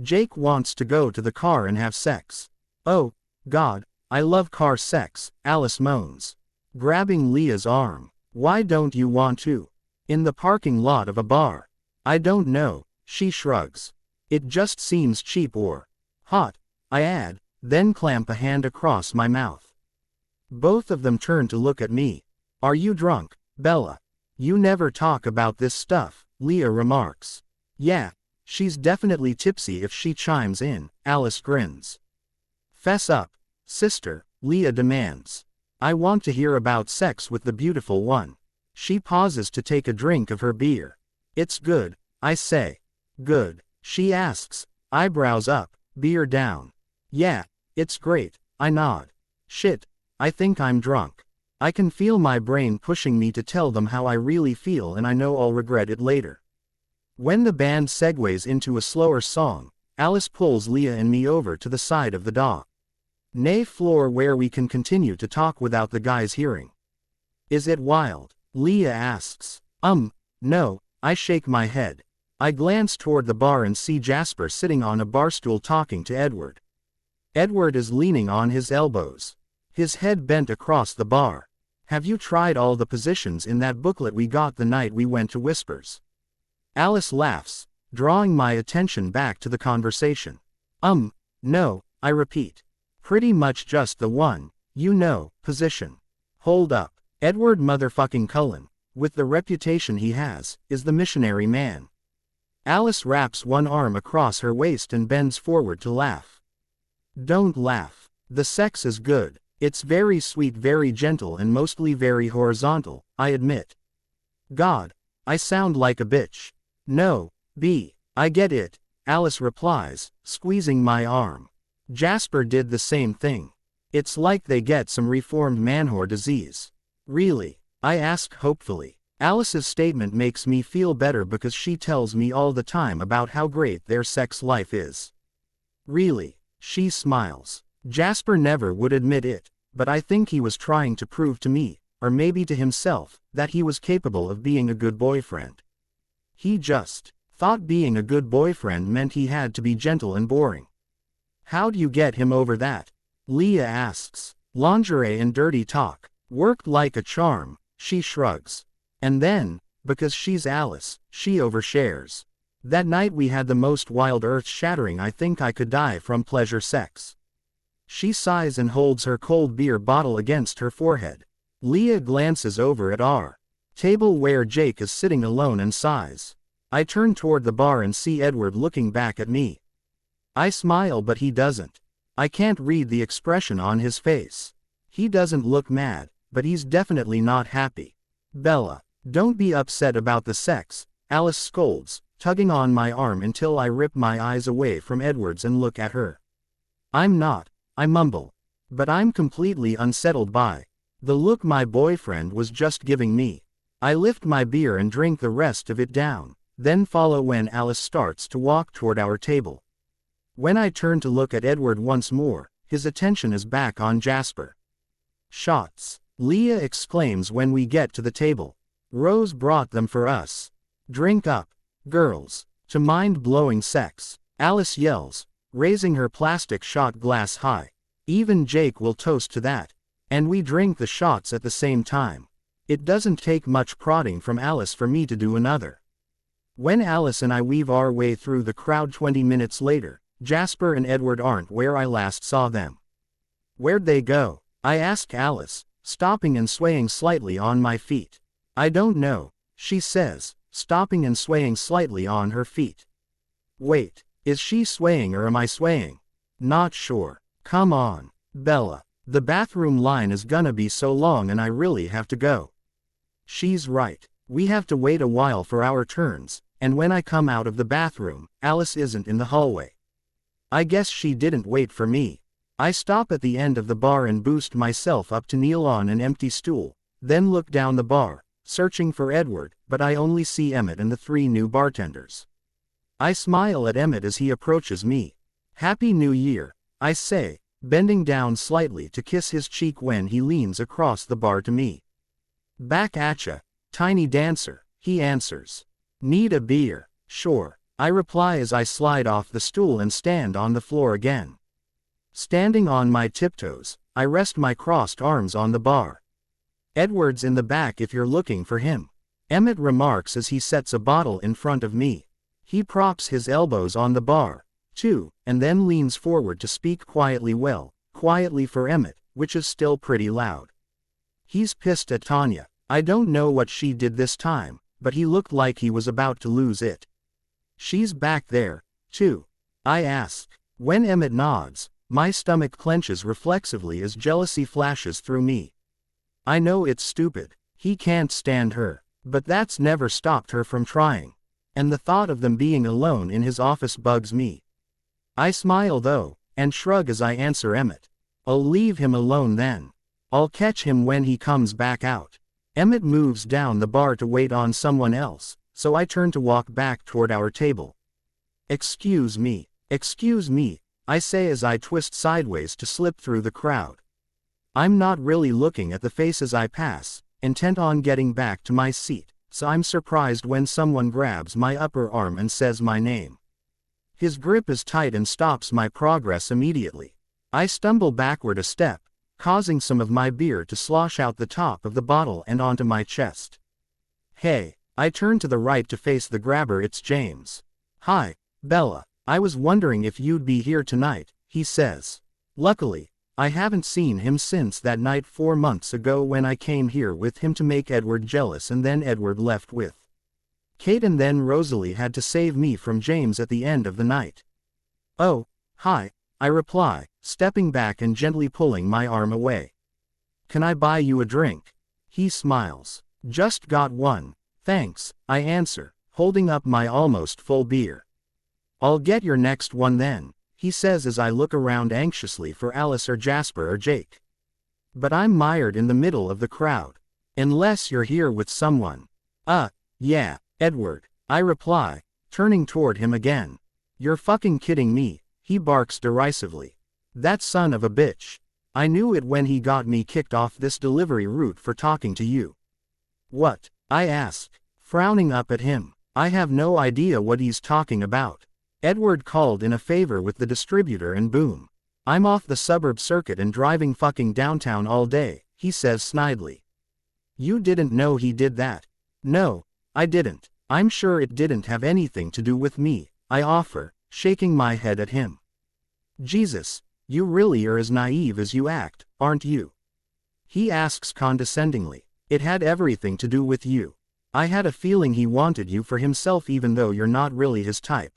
Jake wants to go to the car and have sex. Oh, God, I love car sex, Alice moans, grabbing Leah's arm. Why don't you want to? In the parking lot of a bar. I don't know, she shrugs. It just seems cheap or hot, I add, then clamp a hand across my mouth. Both of them turn to look at me. Are you drunk, Bella? You never talk about this stuff, Leah remarks. Yeah, she's definitely tipsy if she chimes in, Alice grins. Fess up, sister, Leah demands. I want to hear about sex with the beautiful one. She pauses to take a drink of her beer. It's good, I say. Good, she asks, eyebrows up, beer down. Yeah, it's great, I nod. Shit, I think I'm drunk. I can feel my brain pushing me to tell them how I really feel and I know I'll regret it later. When the band segues into a slower song, Alice pulls Leah and me over to the side of the dock. Nay floor where we can continue to talk without the guys hearing. Is it wild? Leah asks. No, I shake my head. I glance toward the bar and see Jasper sitting on a barstool talking to Edward. Edward is leaning on his elbows, his head bent across the bar. Have you tried all the positions in that booklet we got the night we went to Whispers? Alice laughs, drawing my attention back to the conversation. No, I repeat. Pretty much just the one, position. Hold up. Edward motherfucking Cullen, with the reputation he has, is the missionary man. Alice wraps one arm across her waist and bends forward to laugh. Don't laugh. The sex is good. It's very sweet, very gentle and mostly very horizontal, I admit. God, I sound like a bitch. No, B, I get it, Alice replies, squeezing my arm. Jasper did the same thing. It's like they get some reformed man-whore disease. Really? I ask hopefully. Alice's statement makes me feel better because she tells me all the time about how great their sex life is. Really? She smiles. Jasper never would admit it, but I think he was trying to prove to me, or maybe to himself, that he was capable of being a good boyfriend. He just thought being a good boyfriend meant he had to be gentle and boring. How'd you get him over that? Leah asks. Lingerie and dirty talk. Worked like a charm, she shrugs. And then, because she's Alice, she overshares. That night we had the most wild earth-shattering I think I could die from pleasure sex. She sighs and holds her cold beer bottle against her forehead. Leah glances over at our table where Jake is sitting alone and sighs. I turn toward the bar and see Edward looking back at me. I smile but he doesn't. I can't read the expression on his face. He doesn't look mad, but he's definitely not happy. Bella, don't be upset about the sex, Alice scolds, tugging on my arm until I rip my eyes away from Edward's and look at her. I'm not, I mumble. But I'm completely unsettled by the look my boyfriend was just giving me. I lift my beer and drink the rest of it down, then follow when Alice starts to walk toward our table. When I turn to look at Edward once more, his attention is back on Jasper. Shots, Leah exclaims when we get to the table. Rose brought them for us. Drink up, Girls. To mind-blowing sex. Alice yells, raising her plastic shot glass high. Even Jake will toast to that. And we drink the shots at the same time. It doesn't take much prodding from Alice for me to do another. When Alice and I weave our way through the crowd 20 minutes later, Jasper and Edward aren't where I last saw them. Where'd they go? I ask Alice, stopping and swaying slightly on my feet. I don't know, she says, stopping and swaying slightly on her feet. Wait, is she swaying or am I swaying? Not sure. Come on, Bella. The bathroom line is gonna be so long and I really have to go. She's right. We have to wait a while for our turns, and when I come out of the bathroom, Alice isn't in the hallway. I guess she didn't wait for me. I stop at the end of the bar and boost myself up to kneel on an empty stool, then look down the bar, searching for Edward, but I only see Emmett and the 3 new bartenders. I smile at Emmett as he approaches me. Happy New Year, I say, bending down slightly to kiss his cheek when he leans across the bar to me. Back atcha, tiny dancer, he answers. Need a beer? Sure, I reply as I slide off the stool and stand on the floor again. Standing on my tiptoes, I rest my crossed arms on the bar. Edward's in the back if you're looking for him, Emmett remarks as he sets a bottle in front of me. He props his elbows on the bar, too, and then leans forward to speak quietly for Emmett, which is still pretty loud. He's pissed at Tanya. I don't know what she did this time, but he looked like he was about to lose it. She's back there, too, I ask. When Emmett nods, my stomach clenches reflexively as jealousy flashes through me. I know it's stupid, he can't stand her, but that's never stopped her from trying. And the thought of them being alone in his office bugs me. I smile though, and shrug as I answer Emmett. I'll leave him alone then. I'll catch him when he comes back out. Emmett moves down the bar to wait on someone else, so I turn to walk back toward our table. Excuse me, I say as I twist sideways to slip through the crowd. I'm not really looking at the faces I pass, intent on getting back to my seat, so I'm surprised when someone grabs my upper arm and says my name. His grip is tight and stops my progress immediately. I stumble backward a step, causing some of my beer to slosh out the top of the bottle and onto my chest. Hey, I turn to the right to face the grabber. It's James. Hi, Bella, I was wondering if you'd be here tonight, he says. Luckily, I haven't seen him since that night 4 months ago when I came here with him to make Edward jealous and then Edward left with Kate and then Rosalie had to save me from James at the end of the night. Oh, hi, I reply, stepping back and gently pulling my arm away. Can I buy you a drink? He smiles. Just got one, thanks, I answer, holding up my almost full beer. I'll get your next one then, he says as I look around anxiously for Alice or Jasper or Jake. But I'm mired in the middle of the crowd. Unless you're here with someone. Yeah, Edward, I reply, turning toward him again. You're fucking kidding me, he barks derisively. That son of a bitch. I knew it when he got me kicked off this delivery route for talking to you. What? I asked, frowning up at him. I have no idea what he's talking about. Edward called in a favor with the distributor and boom. I'm off the suburb circuit and driving fucking downtown all day, he says snidely. You didn't know he did that? No, I didn't. I'm sure it didn't have anything to do with me, I offer, shaking my head at him. Jesus, you really are as naive as you act, aren't you? He asks condescendingly. It had everything to do with you. I had a feeling he wanted you for himself even though you're not really his type.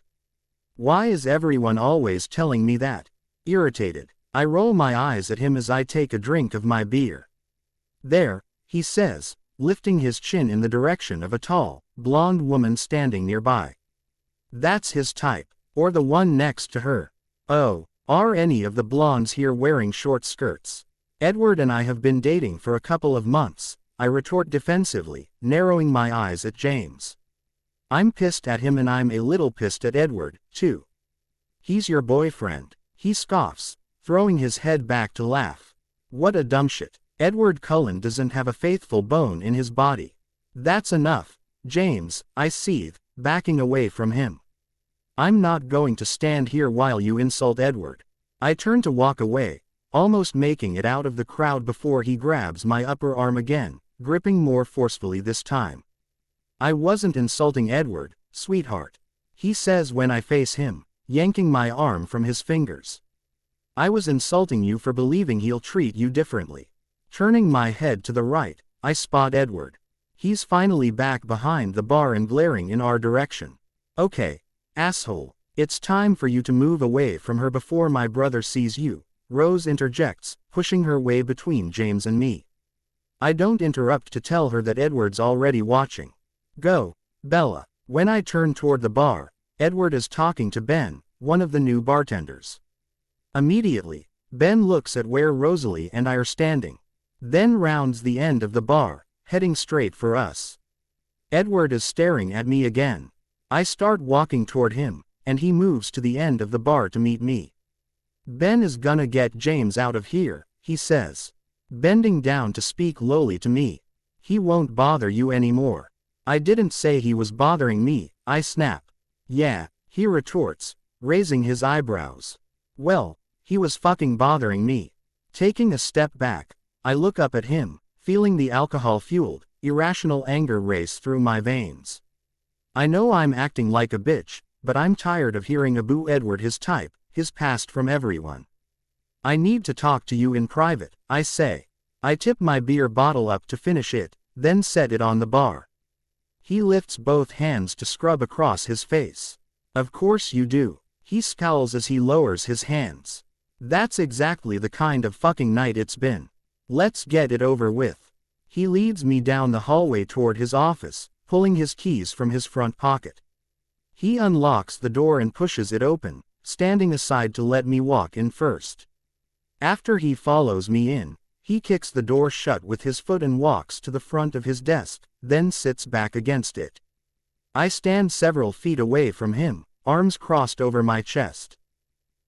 Why is everyone always telling me that? Irritated, I roll my eyes at him as I take a drink of my beer. There, he says, lifting his chin in the direction of a tall, blonde woman standing nearby. That's his type, or the one next to her. Oh, are any of the blondes here wearing short skirts? Edward and I have been dating for a couple of months, I retort defensively, narrowing my eyes at James. I'm pissed at him and I'm a little pissed at Edward, too. He's your boyfriend, he scoffs, throwing his head back to laugh. What a dumb shit. Edward Cullen doesn't have a faithful bone in his body. That's enough, James, I seethe, backing away from him. I'm not going to stand here while you insult Edward. I turn to walk away, almost making it out of the crowd before he grabs my upper arm again, gripping more forcefully this time. I wasn't insulting Edward, sweetheart, he says when I face him, yanking my arm from his fingers. I was insulting you for believing he'll treat you differently. Turning my head to the right, I spot Edward. He's finally back behind the bar and glaring in our direction. Okay, asshole, it's time for you to move away from her before my brother sees you, Rose interjects, pushing her way between James and me. I don't interrupt to tell her that Edward's already watching. Go, Bella. When I turn toward the bar, Edward is talking to Ben, one of the new bartenders. Immediately, Ben looks at where Rosalie and I are standing, then rounds the end of the bar, heading straight for us. Edward is staring at me again. I start walking toward him, and he moves to the end of the bar to meet me. Ben is gonna get James out of here, he says, bending down to speak lowly to me. He won't bother you anymore. I didn't say he was bothering me, I snap. Yeah, he retorts, raising his eyebrows. Well, he was fucking bothering me. Taking a step back, I look up at him, feeling the alcohol-fueled, irrational anger race through my veins. I know I'm acting like a bitch, but I'm tired of hearing about Edward, his type, his past from everyone. I need to talk to you in private, I say. I tip my beer bottle up to finish it, then set it on the bar. He lifts both hands to scrub across his face. Of course you do. He scowls as he lowers his hands. That's exactly the kind of fucking night it's been. Let's get it over with. He leads me down the hallway toward his office, pulling his keys from his front pocket. He unlocks the door and pushes it open, standing aside to let me walk in first. After he follows me in, he kicks the door shut with his foot and walks to the front of his desk, then sits back against it. I stand several feet away from him, arms crossed over my chest.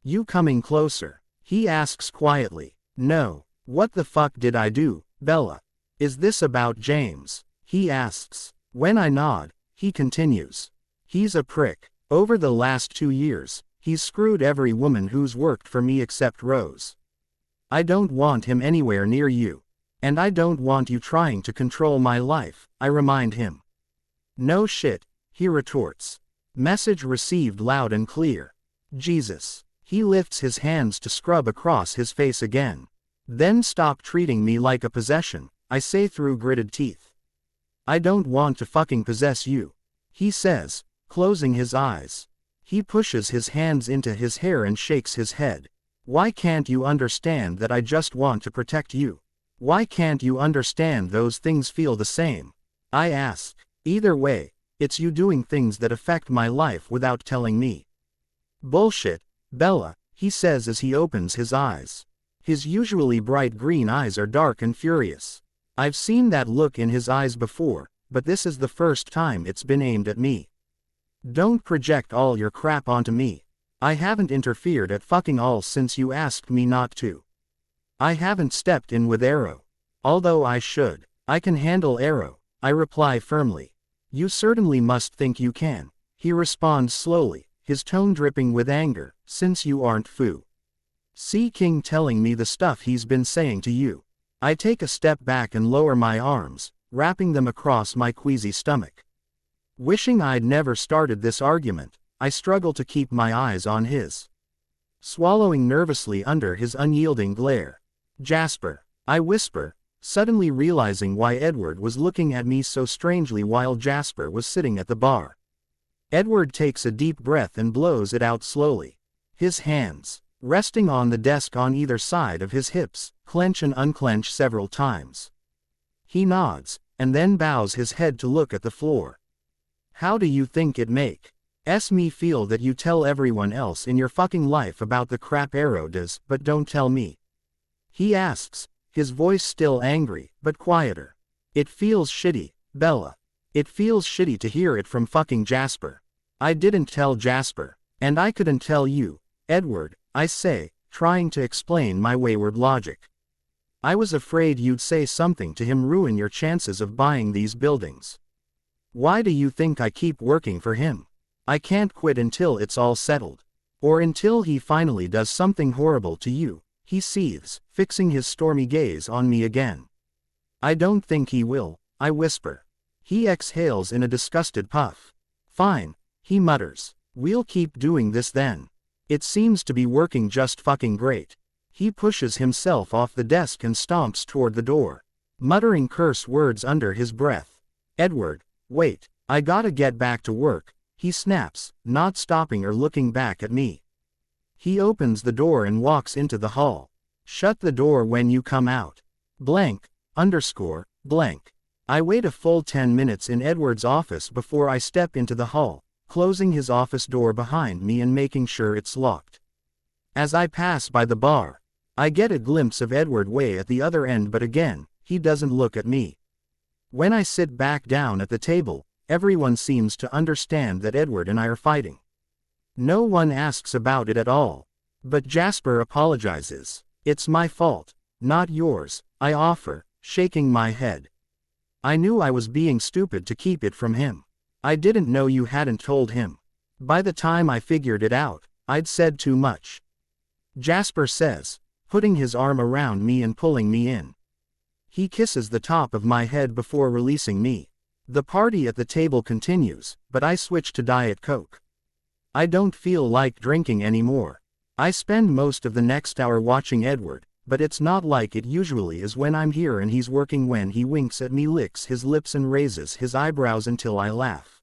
You coming closer? He asks quietly. No. What the fuck did I do, Bella? Is this about James? He asks. When I nod, he continues. He's a prick. Over the last 2 years, he's screwed every woman who's worked for me except Rose. I don't want him anywhere near you. And I don't want you trying to control my life, I remind him. No shit, he retorts. Message received loud and clear. Jesus. He lifts his hands to scrub across his face again. Then stop treating me like a possession, I say through gritted teeth. I don't want to fucking possess you, he says, closing his eyes. He pushes his hands into his hair and shakes his head. Why can't you understand that I just want to protect you? Why can't you understand those things feel the same? I ask. Either way, it's you doing things that affect my life without telling me. Bullshit, Bella, he says as he opens his eyes. His usually bright green eyes are dark and furious. I've seen that look in his eyes before, but this is the first time it's been aimed at me. Don't project all your crap onto me. I haven't interfered at fucking all since you asked me not to. I haven't stepped in with Arrow. Although I should. I can handle Arrow, I reply firmly. You certainly must think you can, he responds slowly, his tone dripping with anger, since you aren't Fu. See King telling me the stuff he's been saying to you. I take a step back and lower my arms, wrapping them across my queasy stomach. Wishing I'd never started this argument, I struggle to keep my eyes on his. Swallowing nervously under his unyielding glare. Jasper, I whisper, suddenly realizing why Edward was looking at me so strangely while Jasper was sitting at the bar. Edward takes a deep breath and blows it out slowly. His hands, resting on the desk on either side of his hips, clench and unclench several times. He nods, and then bows his head to look at the floor. How do you think it makes me feel that you tell everyone else in your fucking life about the crap Arrow does, but don't tell me? He asks, his voice still angry, but quieter. It feels shitty, Bella. It feels shitty to hear it from fucking Jasper. I didn't tell Jasper, and I couldn't tell you, Edward, I say, trying to explain my wayward logic. I was afraid you'd say something to him ruin your chances of buying these buildings. Why do you think I keep working for him? I can't quit until it's all settled. Or until he finally does something horrible to you, he seethes, fixing his stormy gaze on me again. I don't think he will, I whisper. He exhales in a disgusted puff. Fine, he mutters. We'll keep doing this then. It seems to be working just fucking great. He pushes himself off the desk and stomps toward the door, muttering curse words under his breath. Edward, wait, I gotta get back to work, he snaps, not stopping or looking back at me. He opens the door and walks into the hall. Shut the door when you come out. Blank, underscore, blank. I wait a full 10 minutes in Edward's office before I step into the hall, closing his office door behind me and making sure it's locked. As I pass by the bar, I get a glimpse of Edward way at the other end, but again, he doesn't look at me. When I sit back down at the table, everyone seems to understand that Edward and I are fighting. No one asks about it at all. But Jasper apologizes. It's my fault, not yours, I offer, shaking my head. I knew I was being stupid to keep it from him. I didn't know you hadn't told him. By the time I figured it out, I'd said too much. Jasper says, putting his arm around me and pulling me in. He kisses the top of my head before releasing me. The party at the table continues, but I switch to Diet Coke. I don't feel like drinking anymore. I spend most of the next hour watching Edward, but it's not like it usually is when I'm here and he's working. When he winks at me, licks his lips and raises his eyebrows until I laugh.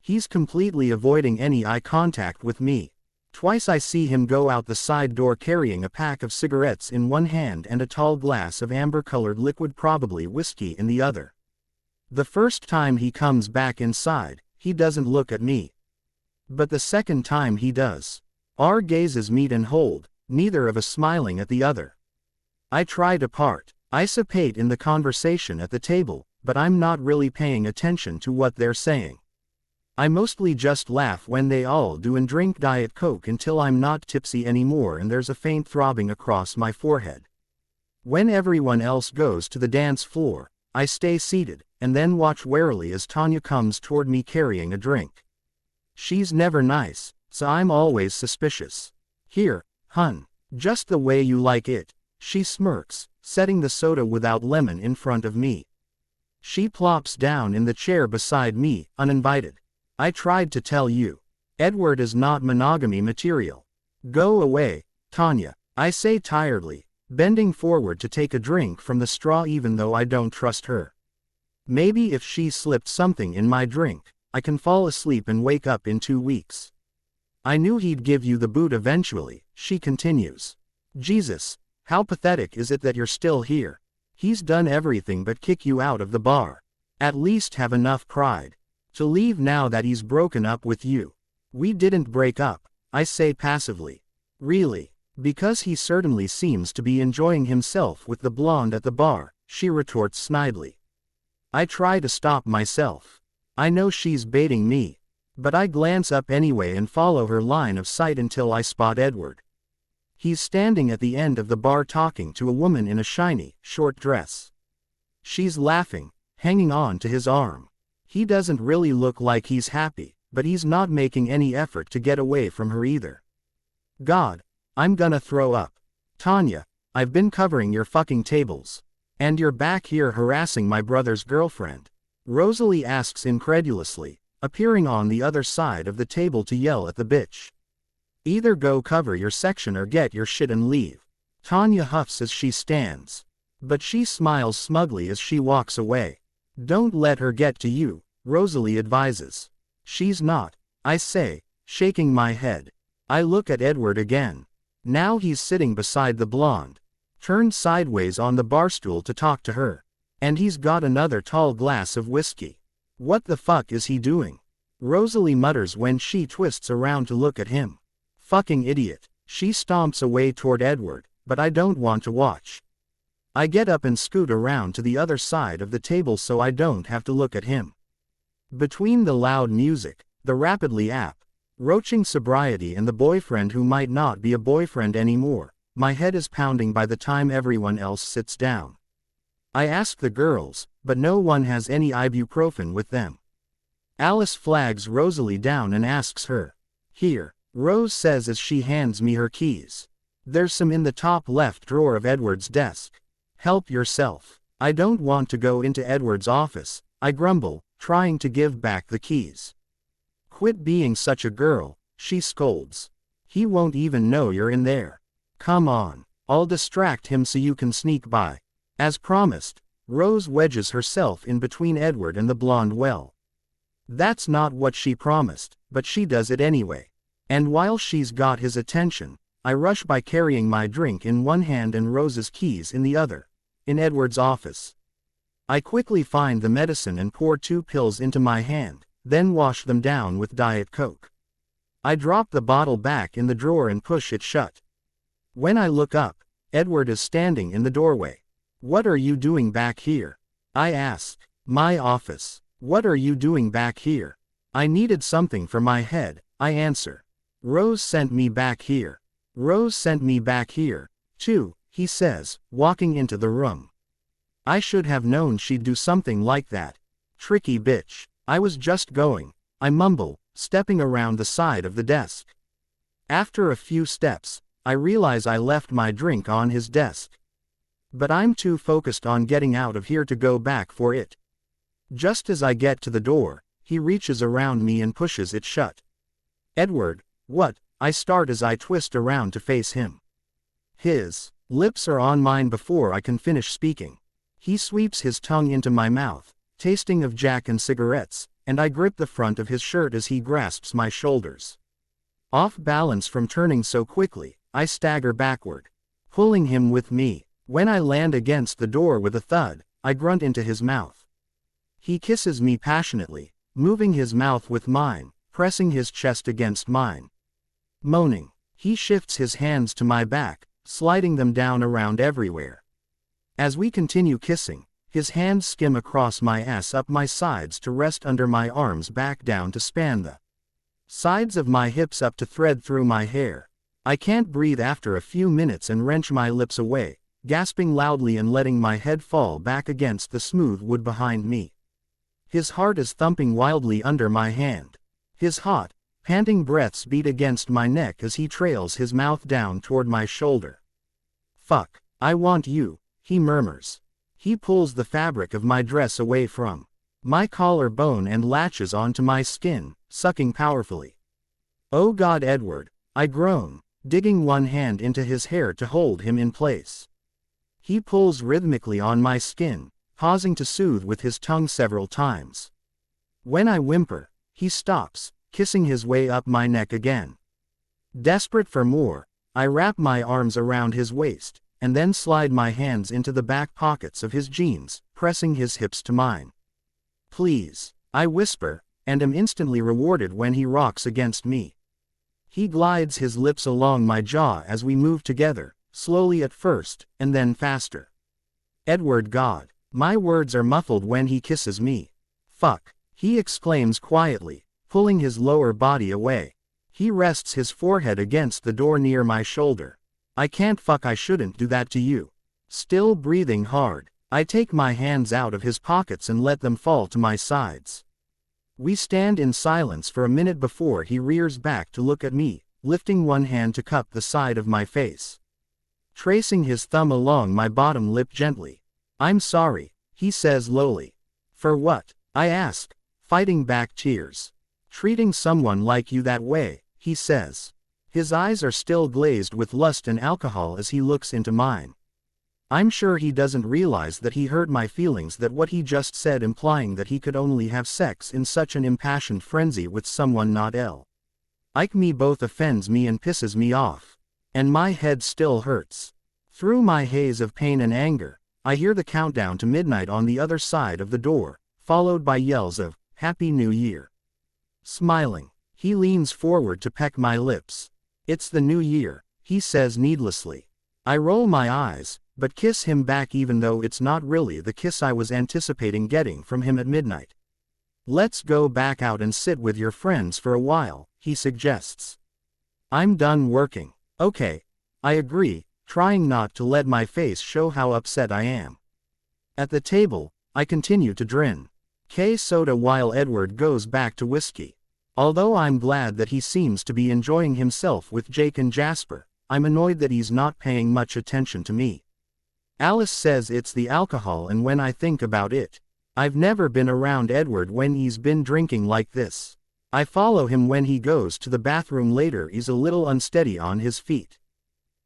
He's completely avoiding any eye contact with me. Twice I see him go out the side door carrying a pack of cigarettes in one hand and a tall glass of amber-colored liquid, probably whiskey, in the other. The first time he comes back inside, he doesn't look at me. But the second time he does. Our gazes meet and hold, neither of us smiling at the other. I try to participate in the conversation at the table, but I'm not really paying attention to what they're saying. I mostly just laugh when they all do and drink Diet Coke until I'm not tipsy anymore and there's a faint throbbing across my forehead. When everyone else goes to the dance floor, I stay seated, and then watch warily as Tanya comes toward me carrying a drink. She's never nice, so I'm always suspicious. Here, hun, just the way you like it, she smirks, setting the soda without lemon in front of me. She plops down in the chair beside me, uninvited. I tried to tell you. Edward is not monogamy material. Go away, Tanya, I say tiredly, bending forward to take a drink from the straw even though I don't trust her. Maybe if she slipped something in my drink, I can fall asleep and wake up in 2 weeks. I knew he'd give you the boot eventually, she continues. Jesus, how pathetic is it that you're still here? He's done everything but kick you out of the bar. At least have enough pride to leave now that he's broken up with you. We didn't break up, I say passively. Really? Because he certainly seems to be enjoying himself with the blonde at the bar, she retorts snidely. I try to stop myself. I know she's baiting me. But I glance up anyway and follow her line of sight until I spot Edward. He's standing at the end of the bar talking to a woman in a shiny, short dress. She's laughing, hanging on to his arm. He doesn't really look like he's happy, but he's not making any effort to get away from her either. God, I'm gonna throw up. Tanya, I've been covering your fucking tables. And you're back here harassing my brother's girlfriend. Rosalie asks incredulously, appearing on the other side of the table to yell at the bitch. Either go cover your section or get your shit and leave. Tanya huffs as she stands. But she smiles smugly as she walks away. Don't let her get to you, Rosalie advises. She's not, I say, shaking my head. I look at Edward again. Now he's sitting beside the blonde, turned sideways on the barstool to talk to her. And he's got another tall glass of whiskey. What the fuck is he doing? Rosalie mutters when she twists around to look at him. Fucking idiot. She stomps away toward Edward, but I don't want to watch. I get up and scoot around to the other side of the table so I don't have to look at him. Between the loud music, the rapidly approaching sobriety and the boyfriend who might not be a boyfriend anymore, my head is pounding by the time everyone else sits down. I ask the girls, but no one has any ibuprofen with them. Alice flags Rosalie down and asks her. Here, Rose says as she hands me her keys. There's some in the top left drawer of Edward's desk. Help yourself. I don't want to go into Edward's office, I grumble, trying to give back the keys. Quit being such a girl, she scolds. He won't even know you're in there. Come on, I'll distract him so you can sneak by. As promised, Rose wedges herself in between Edward and the blonde well. That's not what she promised, but she does it anyway. And while she's got his attention, I rush by carrying my drink in one hand and Rose's keys in the other. In Edward's office. I quickly find the medicine and pour 2 pills into my hand, then wash them down with Diet Coke. I drop the bottle back in the drawer and push it shut. When I look up, Edward is standing in the doorway. What are you doing back here? I ask. My office. What are you doing back here? I needed something for my head, I answer. Rose sent me back here. Rose sent me back here, too, he says, walking into the room. I should have known she'd do something like that. Tricky bitch. I was just going, I mumble, stepping around the side of the desk. After a few steps, I realize I left my drink on his desk. But I'm too focused on getting out of here to go back for it. Just as I get to the door, he reaches around me and pushes it shut. Edward, what? I start as I twist around to face him. His lips are on mine before I can finish speaking. He sweeps his tongue into my mouth, tasting of Jack and cigarettes, and I grip the front of his shirt as he grasps my shoulders. Off balance from turning so quickly, I stagger backward, pulling him with me. When I land against the door with a thud, I grunt into his mouth. He kisses me passionately, moving his mouth with mine, pressing his chest against mine. Moaning, he shifts his hands to my back, sliding them down around everywhere. As we continue kissing, his hands skim across my ass up my sides to rest under my arms back down to span the sides of my hips up to thread through my hair. I can't breathe after a few minutes and wrench my lips away, gasping loudly and letting my head fall back against the smooth wood behind me. His heart is thumping wildly under my hand. His hot, panting breaths beat against my neck as he trails his mouth down toward my shoulder. Fuck, I want you, he murmurs. He pulls the fabric of my dress away from my collarbone and latches onto my skin, sucking powerfully. Oh God, Edward, I groan, digging one hand into his hair to hold him in place. He pulls rhythmically on my skin, pausing to soothe with his tongue several times. When I whimper, he stops, kissing his way up my neck again. Desperate for more, I wrap my arms around his waist, and then slide my hands into the back pockets of his jeans, pressing his hips to mine. Please, I whisper, and am instantly rewarded when he rocks against me. He glides his lips along my jaw as we move together, slowly at first, and then faster. Edward, God. My words are muffled when he kisses me. Fuck, he exclaims quietly, pulling his lower body away. He rests his forehead against the door near my shoulder. I can't fuck, I shouldn't do that to you. Still breathing hard, I take my hands out of his pockets and let them fall to my sides. We stand in silence for a minute before he rears back to look at me, lifting one hand to cup the side of my face. Tracing his thumb along my bottom lip gently. I'm sorry, he says lowly. For what? I ask, fighting back tears. Treating someone like you that way, he says. His eyes are still glazed with lust and alcohol as he looks into mine. I'm sure he doesn't realize that he hurt my feelings, that what he just said implying that he could only have sex in such an impassioned frenzy with someone not like me both offends me and pisses me off. And my head still hurts. Through my haze of pain and anger, I hear the countdown to midnight on the other side of the door, followed by yells of, Happy New Year. Smiling, he leans forward to peck my lips. It's the new year, he says needlessly. I roll my eyes, but kiss him back even though it's not really the kiss I was anticipating getting from him at midnight. Let's go back out and sit with your friends for a while, he suggests. I'm done working. Okay, I agree, trying not to let my face show how upset I am. At the table, I continue to grin. K soda while Edward goes back to whiskey. Although I'm glad that he seems to be enjoying himself with Jake and Jasper, I'm annoyed that he's not paying much attention to me. Alice says it's the alcohol, and when I think about it, I've never been around Edward when he's been drinking like this. I follow him when he goes to the bathroom later. He's a little unsteady on his feet.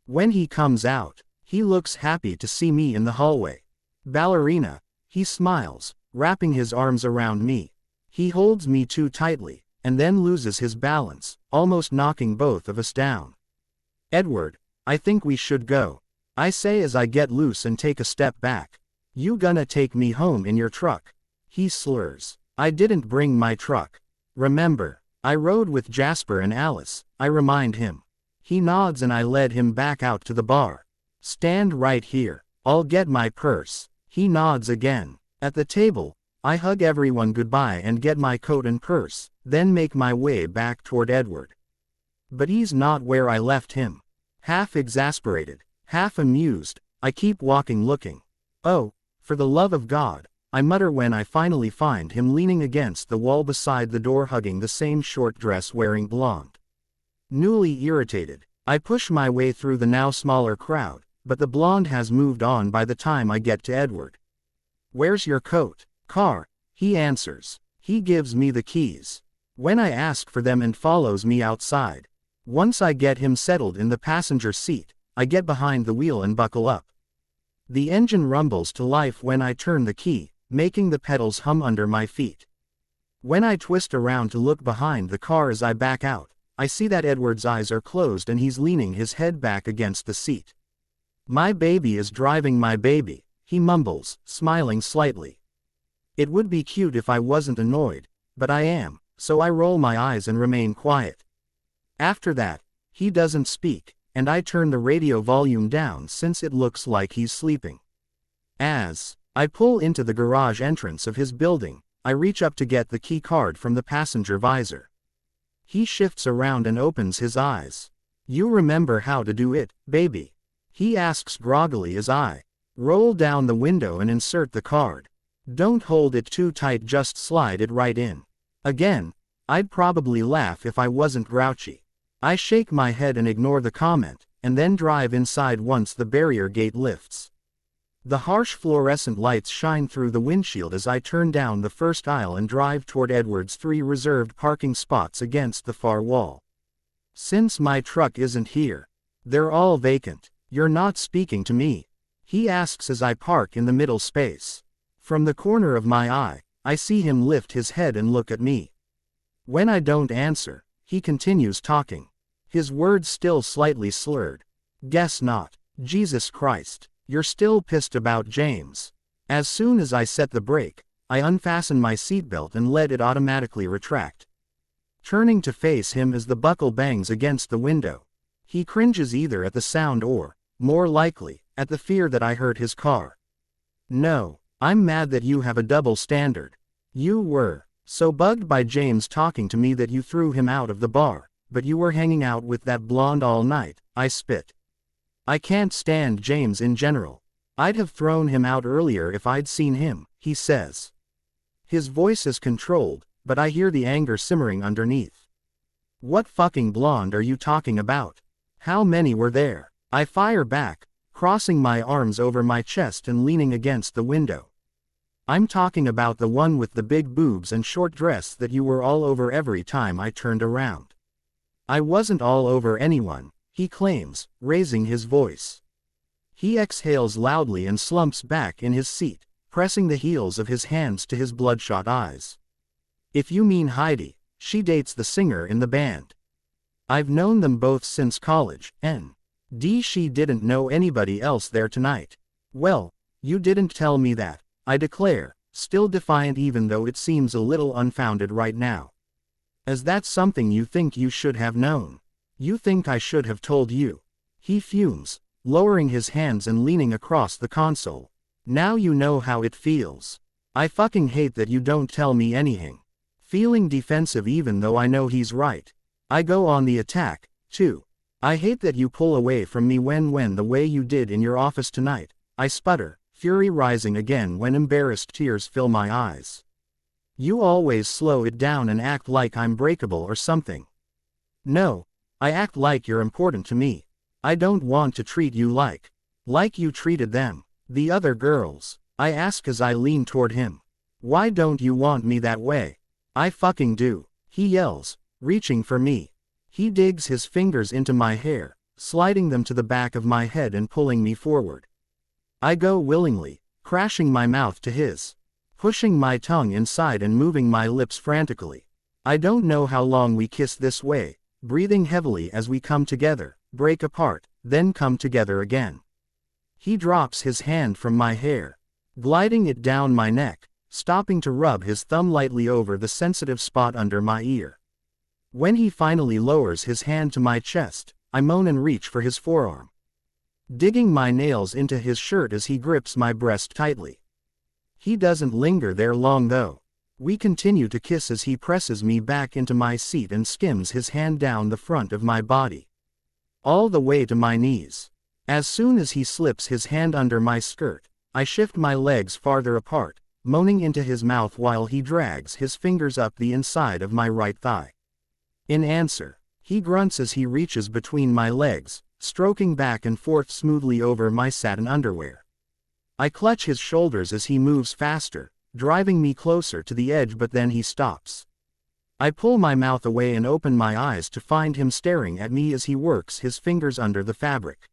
When he comes out, he looks happy to see me in the hallway. Ballerina, he smiles, wrapping his arms around me. He holds me too tightly, and then loses his balance, almost knocking both of us down. Edward, I think we should go, I say as I get loose and take a step back. You gonna take me home in your truck? He slurs. I didn't bring my truck. Remember, I rode with Jasper and Alice, I remind him. He nods and I led him back out to the bar. Stand right here, I'll get my purse. He nods again. At the table, I hug everyone goodbye and get my coat and purse, then make my way back toward Edward. But he's not where I left him. Half exasperated, half amused, I keep walking looking. Oh, for the love of God, I mutter when I finally find him leaning against the wall beside the door hugging the same short dress wearing blonde. Newly irritated, I push my way through the now smaller crowd, but the blonde has moved on by the time I get to Edward. Where's your coat? Car, he answers. He gives me the keys. When I ask for them and follows me outside. Once I get him settled in the passenger seat, I get behind the wheel and buckle up. The engine rumbles to life when I turn the key, making the pedals hum under my feet. When I twist around to look behind the car as I back out, I see that Edward's eyes are closed and he's leaning his head back against the seat. My baby is driving my baby, he mumbles, smiling slightly. It would be cute if I wasn't annoyed, but I am, so I roll my eyes and remain quiet. After that, he doesn't speak, and I turn the radio volume down since it looks like he's sleeping. As I pull into the garage entrance of his building, I reach up to get the key card from the passenger visor. He shifts around and opens his eyes. You remember how to do it, baby? He asks groggily as I roll down the window and insert the card. Don't hold it too tight, just slide it right in. Again, I'd probably laugh if I wasn't grouchy. I shake my head and ignore the comment, and then drive inside once the barrier gate lifts. The harsh fluorescent lights shine through the windshield as I turn down the first aisle and drive toward Edward's 3 reserved parking spots against the far wall. Since my truck isn't here, they're all vacant. You're not speaking to me? He asks as I park in the middle space. From the corner of my eye, I see him lift his head and look at me. When I don't answer, he continues talking. His words still slightly slurred. Guess not. Jesus Christ, you're still pissed about James. As soon as I set the brake, I unfasten my seatbelt and let it automatically retract. Turning to face him as the buckle bangs against the window. He cringes either at the sound or, more likely, at the fear that I hurt his car. No, I'm mad that you have a double standard. You were so bugged by James talking to me that you threw him out of the bar, but you were hanging out with that blonde all night, I spit. I can't stand James in general. I'd have thrown him out earlier if I'd seen him, he says. His voice is controlled, but I hear the anger simmering underneath. What fucking blonde are you talking about? How many were there? I fire back, crossing my arms over my chest and leaning against the window. I'm talking about the one with the big boobs and short dress that you were all over every time I turned around. I wasn't all over anyone, he claims, raising his voice. He exhales loudly and slumps back in his seat, pressing the heels of his hands to his bloodshot eyes. If you mean Heidi, she dates the singer in the band. I've known them both since college, she didn't know anybody else there tonight. Well, you didn't tell me that, I declare, still defiant even though it seems a little unfounded right now. Is that something you think you should have known? You think I should have told you? He fumes, lowering his hands and leaning across the console. Now you know how it feels. I fucking hate that you don't tell me anything. Feeling defensive even though I know he's right. I go on the attack, too. I hate that you pull away from me when the way you did in your office tonight, I sputter, fury rising again when embarrassed tears fill my eyes. You always slow it down and act like I'm breakable or something. No, I act like you're important to me. I don't want to treat you like you treated them, the other girls. I ask as I lean toward him. Why don't you want me that way? I fucking do, he yells, reaching for me. He digs his fingers into my hair, sliding them to the back of my head and pulling me forward. I go willingly, crashing my mouth to his, pushing my tongue inside and moving my lips frantically. I don't know how long we kiss this way, breathing heavily as we come together, break apart, then come together again. He drops his hand from my hair, gliding it down my neck, stopping to rub his thumb lightly over the sensitive spot under my ear. When he finally lowers his hand to my chest, I moan and reach for his forearm, digging my nails into his shirt as he grips my breast tightly. He doesn't linger there long though. We continue to kiss as he presses me back into my seat and skims his hand down the front of my body, all the way to my knees. As soon as he slips his hand under my skirt, I shift my legs farther apart, moaning into his mouth while he drags his fingers up the inside of my right thigh. In answer, he grunts as he reaches between my legs, stroking back and forth smoothly over my satin underwear. I clutch his shoulders as he moves faster, driving me closer to the edge, but then he stops. I pull my mouth away and open my eyes to find him staring at me as he works his fingers under the fabric.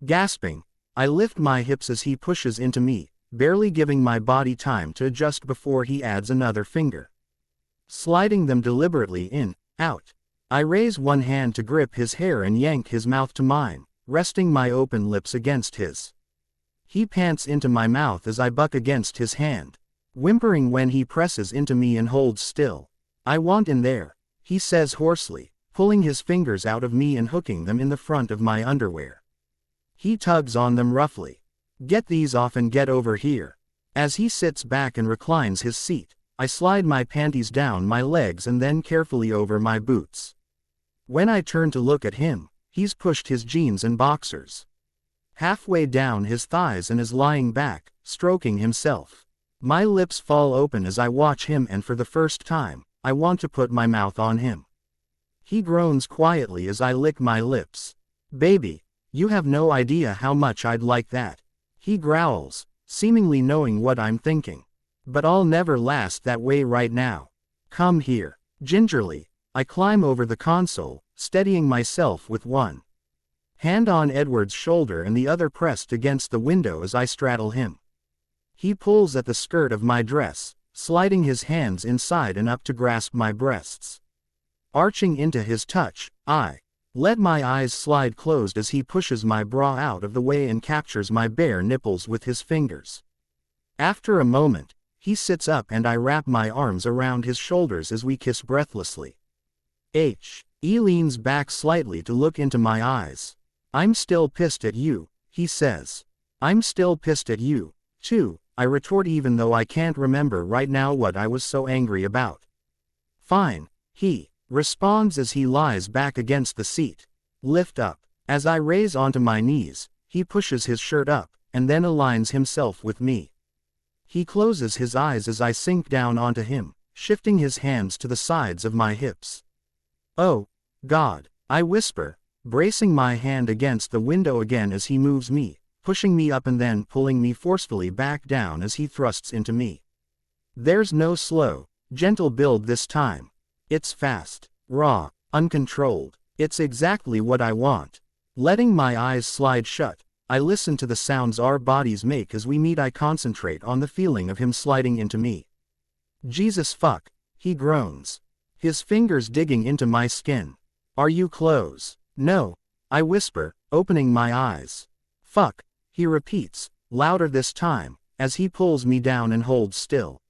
Gasping, I lift my hips as he pushes into me, barely giving my body time to adjust before he adds another finger, sliding them deliberately in, out. I raise one hand to grip his hair and yank his mouth to mine, resting my open lips against his. He pants into my mouth as I buck against his hand, whimpering when he presses into me and holds still. I want in there, he says hoarsely, pulling his fingers out of me and hooking them in the front of my underwear. He tugs on them roughly. Get these off and get over here. As he sits back and reclines his seat, I slide my panties down my legs and then carefully over my boots. When I turn to look at him, he's pushed his jeans and boxers halfway down his thighs and is lying back, stroking himself. My lips fall open as I watch him, and for the first time, I want to put my mouth on him. He groans quietly as I lick my lips. Baby, you have no idea how much I'd like that. He growls, seemingly knowing what I'm thinking. But I'll never last that way right now. Come here. Gingerly, I climb over the console, steadying myself with one hand on Edward's shoulder and the other pressed against the window as I straddle him. He pulls at the skirt of my dress, sliding his hands inside and up to grasp my breasts. Arching into his touch, I let my eyes slide closed as he pushes my bra out of the way and captures my bare nipples with his fingers. After a moment, he sits up and I wrap my arms around his shoulders as we kiss breathlessly. He leans back slightly to look into my eyes. I'm still pissed at you, he says. I'm still pissed at you, too, I retort, even though I can't remember right now what I was so angry about. Fine, he responds as he lies back against the seat. Lift up. As I raise onto my knees, he pushes his shirt up, and then aligns himself with me. He closes his eyes as I sink down onto him, shifting his hands to the sides of my hips. Oh, God, I whisper, bracing my hand against the window again as he moves me, pushing me up and then pulling me forcefully back down as he thrusts into me. There's no slow, gentle build this time. It's fast, raw, uncontrolled. It's exactly what I want. Letting my eyes slide shut, I listen to the sounds our bodies make as we meet. I concentrate on the feeling of him sliding into me. Jesus fuck, he groans, his fingers digging into my skin. Are you close? No, I whisper, opening my eyes. Fuck, he repeats, louder this time, as he pulls me down and holds still.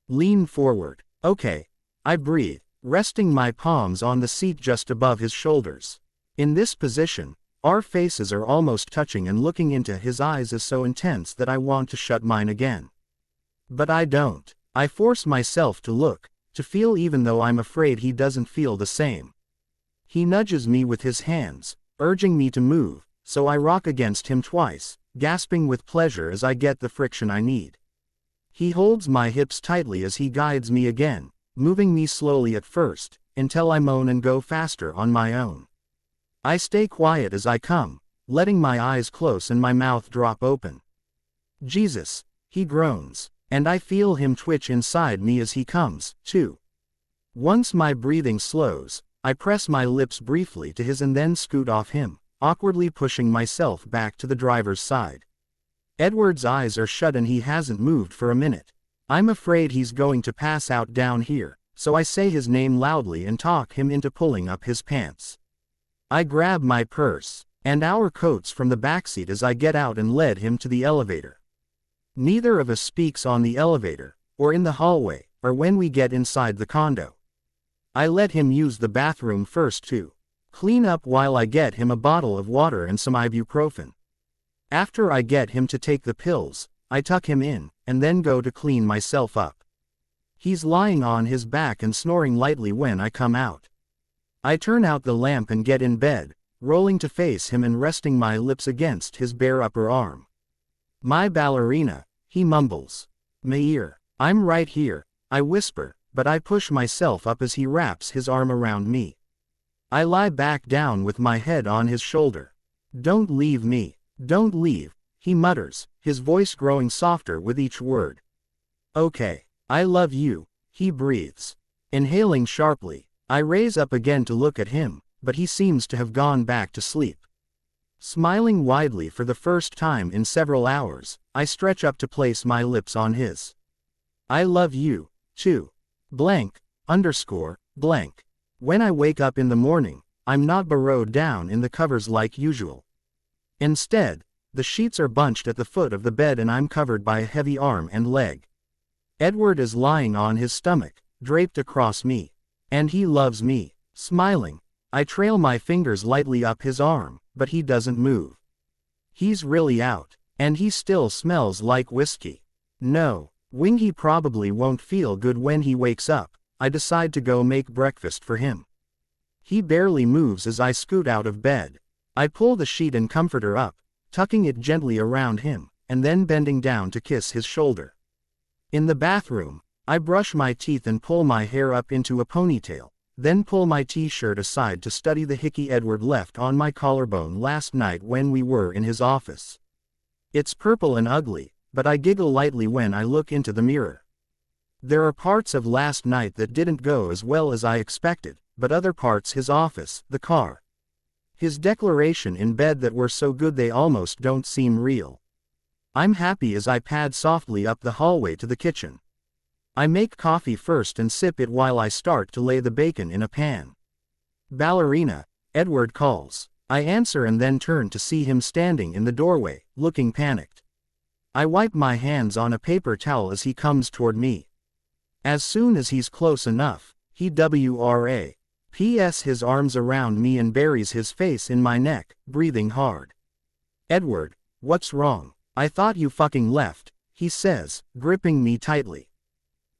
Lean forward. Okay, I breathe, resting my palms on the seat just above his shoulders. In this position, our faces are almost touching, and looking into his eyes is so intense that I want to shut mine again. But I don't. I force myself to look, to feel, even though I'm afraid he doesn't feel the same. He nudges me with his hands, urging me to move, so I rock against him twice, gasping with pleasure as I get the friction I need. He holds my hips tightly as he guides me again, moving me slowly at first, until I moan and go faster on my own. I stay quiet as I come, letting my eyes close and my mouth drop open. Jesus, he groans, and I feel him twitch inside me as he comes, too. Once my breathing slows, I press my lips briefly to his and then scoot off him, awkwardly pushing myself back to the driver's side. Edward's eyes are shut and he hasn't moved for a minute. I'm afraid he's going to pass out down here, so I say his name loudly and talk him into pulling up his pants. I grab my purse and our coats from the backseat as I get out and lead him to the elevator. Neither of us speaks on the elevator, or in the hallway, or when we get inside the condo. I let him use the bathroom first to clean up while I get him a bottle of water and some ibuprofen. After I get him to take the pills, I tuck him in, and then go to clean myself up. He's lying on his back and snoring lightly when I come out. I turn out the lamp and get in bed, rolling to face him and resting my lips against his bare upper arm. My ballerina, he mumbles. Meir, I'm right here, I whisper, but I push myself up as he wraps his arm around me. I lie back down with my head on his shoulder. Don't leave me. Don't leave, he mutters, his voice growing softer with each word. Okay, I love you, he breathes. Inhaling sharply, I raise up again to look at him, but he seems to have gone back to sleep. Smiling widely for the first time in several hours, I stretch up to place my lips on his. I love you, too. Blank, blank. When I wake up in the morning, I'm not burrowed down in the covers like usual. Instead, the sheets are bunched at the foot of the bed and I'm covered by a heavy arm and leg. Edward is lying on his stomach, draped across me. And he loves me. Smiling, I trail my fingers lightly up his arm, but he doesn't move. He's really out, and he still smells like whiskey. No, Wingy probably won't feel good when he wakes up. I decide to go make breakfast for him. He barely moves as I scoot out of bed. I pull the sheet and comforter up, tucking it gently around him, and then bending down to kiss his shoulder. In the bathroom, I brush my teeth and pull my hair up into a ponytail, then pull my t-shirt aside to study the hickey Edward left on my collarbone last night when we were in his office. It's purple and ugly, but I giggle lightly when I look into the mirror. There are parts of last night that didn't go as well as I expected, but other parts, his office, the car, his declaration in bed, that were so good they almost don't seem real. I'm happy as I pad softly up the hallway to the kitchen. I make coffee first and sip it while I start to lay the bacon in a pan. Ballerina, Edward calls. I answer and then turn to see him standing in the doorway, looking panicked. I wipe my hands on a paper towel as he comes toward me. As soon as he's close enough, he WRAPs his arms around me and buries his face in my neck, breathing hard. Edward, what's wrong? I thought you fucking left, he says, gripping me tightly.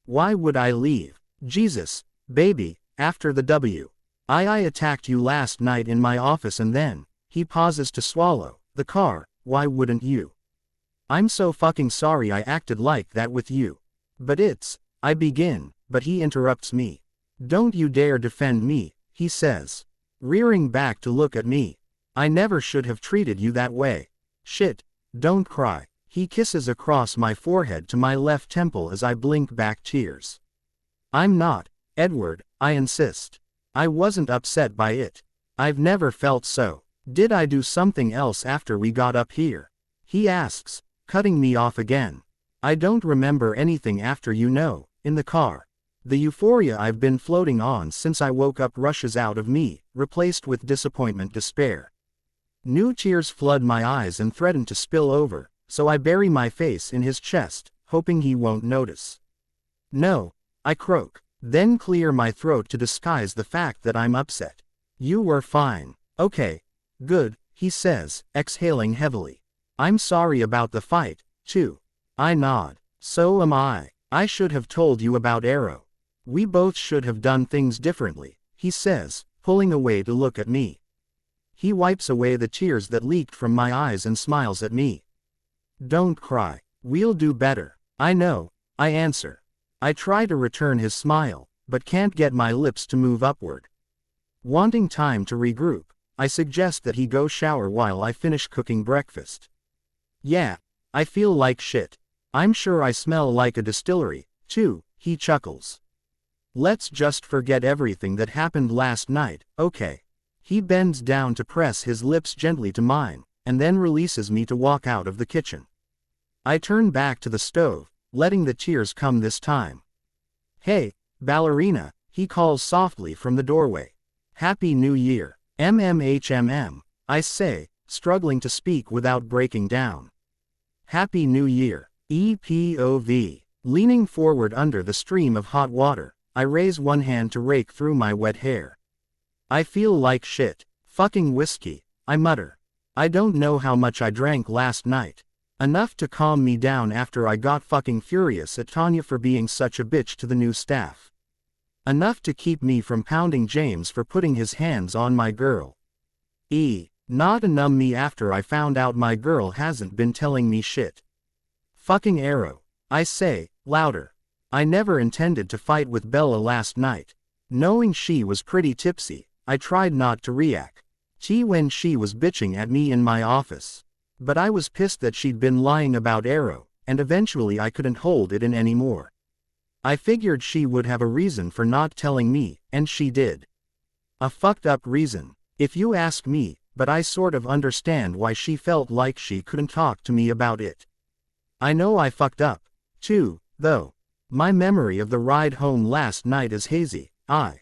Why would I leave? Jesus, baby, after the I attacked you last night in my office and then, he pauses to swallow, the car, why wouldn't you? I'm so fucking sorry I acted like that with you. But I begin, but he interrupts me. Don't you dare defend me, he says, rearing back to look at me. I never should have treated you that way. Shit, don't cry. He kisses across my forehead to my left temple as I blink back tears. I'm not, Edward, I insist. I wasn't upset by it. I've never felt so. Did I do something else after we got up here? He asks, cutting me off again. I don't remember anything after, in the car. The euphoria I've been floating on since I woke up rushes out of me, replaced with disappointment, despair. New tears flood my eyes and threaten to spill over, so I bury my face in his chest, hoping he won't notice. No, I croak, then clear my throat to disguise the fact that I'm upset. You were fine. Okay, good, he says, exhaling heavily. I'm sorry about the fight, too. I nod. So am I. I should have told you about Arrow. We both should have done things differently, he says, pulling away to look at me. He wipes away the tears that leaked from my eyes and smiles at me. Don't cry. We'll do better. I know, I answer. I try to return his smile, but can't get my lips to move upward. Wanting time to regroup, I suggest that he go shower while I finish cooking breakfast. Yeah, I feel like shit. I'm sure I smell like a distillery, too, he chuckles. Let's just forget everything that happened last night, okay? He bends down to press his lips gently to mine, and then releases me to walk out of the kitchen. I turn back to the stove, letting the tears come this time. Hey, ballerina, he calls softly from the doorway. Happy New Year. MMHMM, I say, struggling to speak without breaking down. Happy New Year. EPOV. Leaning forward under the stream of hot water, I raise one hand to rake through my wet hair. I feel like shit. Fucking whiskey, I mutter. I don't know how much I drank last night. Enough to calm me down after I got fucking furious at Tanya for being such a bitch to the new staff. Enough to keep me from pounding James for putting his hands on my girl. Not enough me after I found out my girl hasn't been telling me shit. Fucking arrow, I say, louder. I never intended to fight with Bella last night. Knowing she was pretty tipsy, I tried not to react. When she was bitching at me in my office. But I was pissed that she'd been lying about Arrow, and eventually I couldn't hold it in anymore. I figured she would have a reason for not telling me, and she did. A fucked up reason, if you ask me, but I sort of understand why she felt like she couldn't talk to me about it. I know I fucked up, too, though. My memory of the ride home last night is hazy. I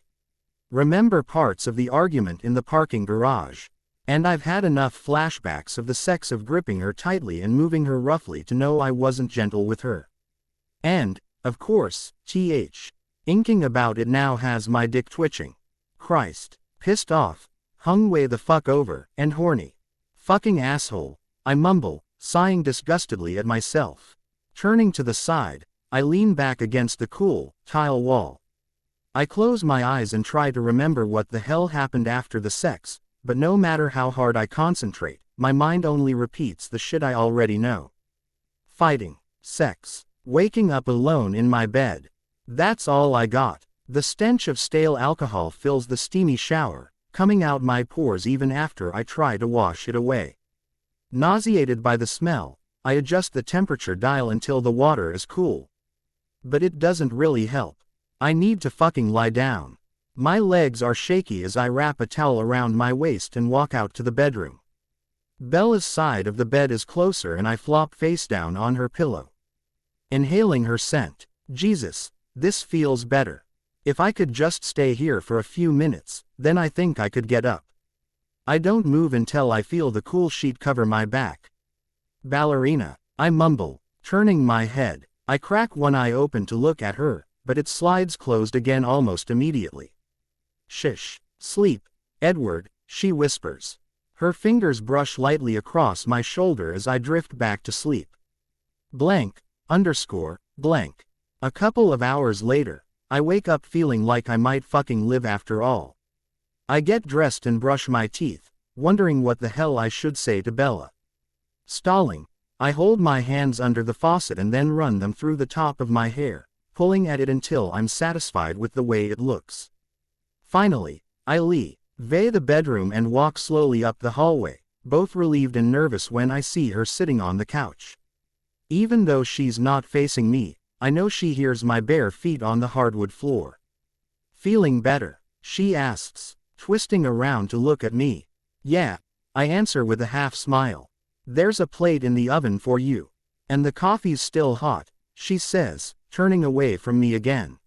remember parts of the argument in the parking garage. And I've had enough flashbacks of the sex of gripping her tightly and moving her roughly to know I wasn't gentle with her. And, of course, inking about it now has my dick twitching. Christ, pissed off, hung way the fuck over, and horny. Fucking asshole, I mumble, sighing disgustedly at myself. Turning to the side, I lean back against the cool, tile wall. I close my eyes and try to remember what the hell happened after the sex. But no matter how hard I concentrate, my mind only repeats the shit I already know. Fighting, sex, waking up alone in my bed. That's all I got. The stench of stale alcohol fills the steamy shower, coming out my pores even after I try to wash it away. Nauseated by the smell, I adjust the temperature dial until the water is cool. But it doesn't really help. I need to fucking lie down. My legs are shaky as I wrap a towel around my waist and walk out to the bedroom. Bella's side of the bed is closer and I flop face down on her pillow. Inhaling her scent. Jesus, this feels better. If I could just stay here for a few minutes, then I think I could get up. I don't move until I feel the cool sheet cover my back. Ballerina, I mumble, turning my head. I crack one eye open to look at her, but it slides closed again almost immediately. Shish, sleep, Edward, she whispers. Her fingers brush lightly across my shoulder as I drift back to sleep. Blank. A couple of hours later, I wake up feeling like I might fucking live after all. I get dressed and brush my teeth, wondering what the hell I should say to Bella. Stalling, I hold my hands under the faucet and then run them through the top of my hair, pulling at it until I'm satisfied with the way it looks. Finally, I leave the bedroom and walk slowly up the hallway, both relieved and nervous when I see her sitting on the couch. Even though she's not facing me, I know she hears my bare feet on the hardwood floor. Feeling better? She asks, twisting around to look at me. Yeah, I answer with a half smile. There's a plate in the oven for you. And the coffee's still hot, she says, turning away from me again.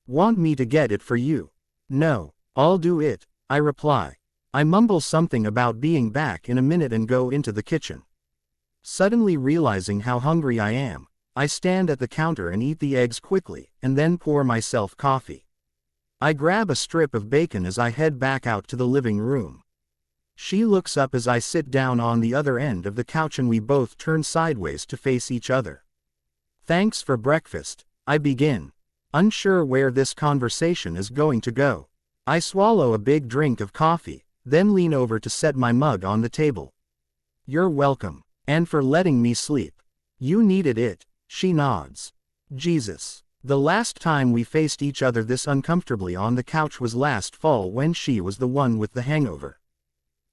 Want me to get it for you? No, I'll do it, I reply. I mumble something about being back in a minute and go into the kitchen. Suddenly realizing how hungry I am, I stand at the counter and eat the eggs quickly, and then pour myself coffee. I grab a strip of bacon as I head back out to the living room. She looks up as I sit down on the other end of the couch and we both turn sideways to face each other. Thanks for breakfast, I begin. Unsure where this conversation is going to go. I swallow a big drink of coffee, then lean over to set my mug on the table. You're welcome, and for letting me sleep. You needed it, she nods. Jesus. The last time we faced each other this uncomfortably on the couch was last fall when she was the one with the hangover.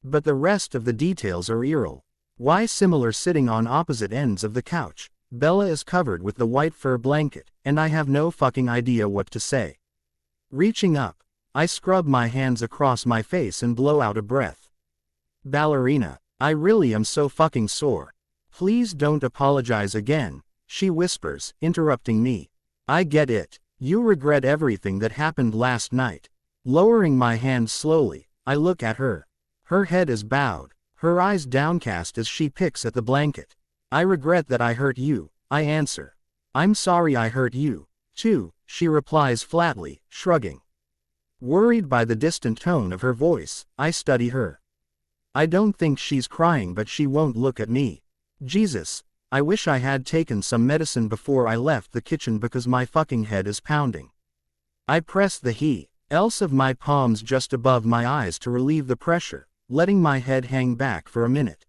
But the rest of the details are eerie. Why similar sitting on opposite ends of the couch, Bella is covered with the white fur blanket, and I have no fucking idea what to say. Reaching up, I scrub my hands across my face and blow out a breath. Ballerina, I really am so fucking sore. Please don't apologize again, she whispers, interrupting me. I get it. You regret everything that happened last night. Lowering my hand slowly, I look at her. Her head is bowed, her eyes downcast as she picks at the blanket. I regret that I hurt you, I answer. I'm sorry I hurt you, too, she replies flatly, shrugging. Worried by the distant tone of her voice, I study her. I don't think she's crying, but she won't look at me. Jesus, I wish I had taken some medicine before I left the kitchen because my fucking head is pounding. I press the he-else of my palms just above my eyes to relieve the pressure, letting my head hang back for a minute.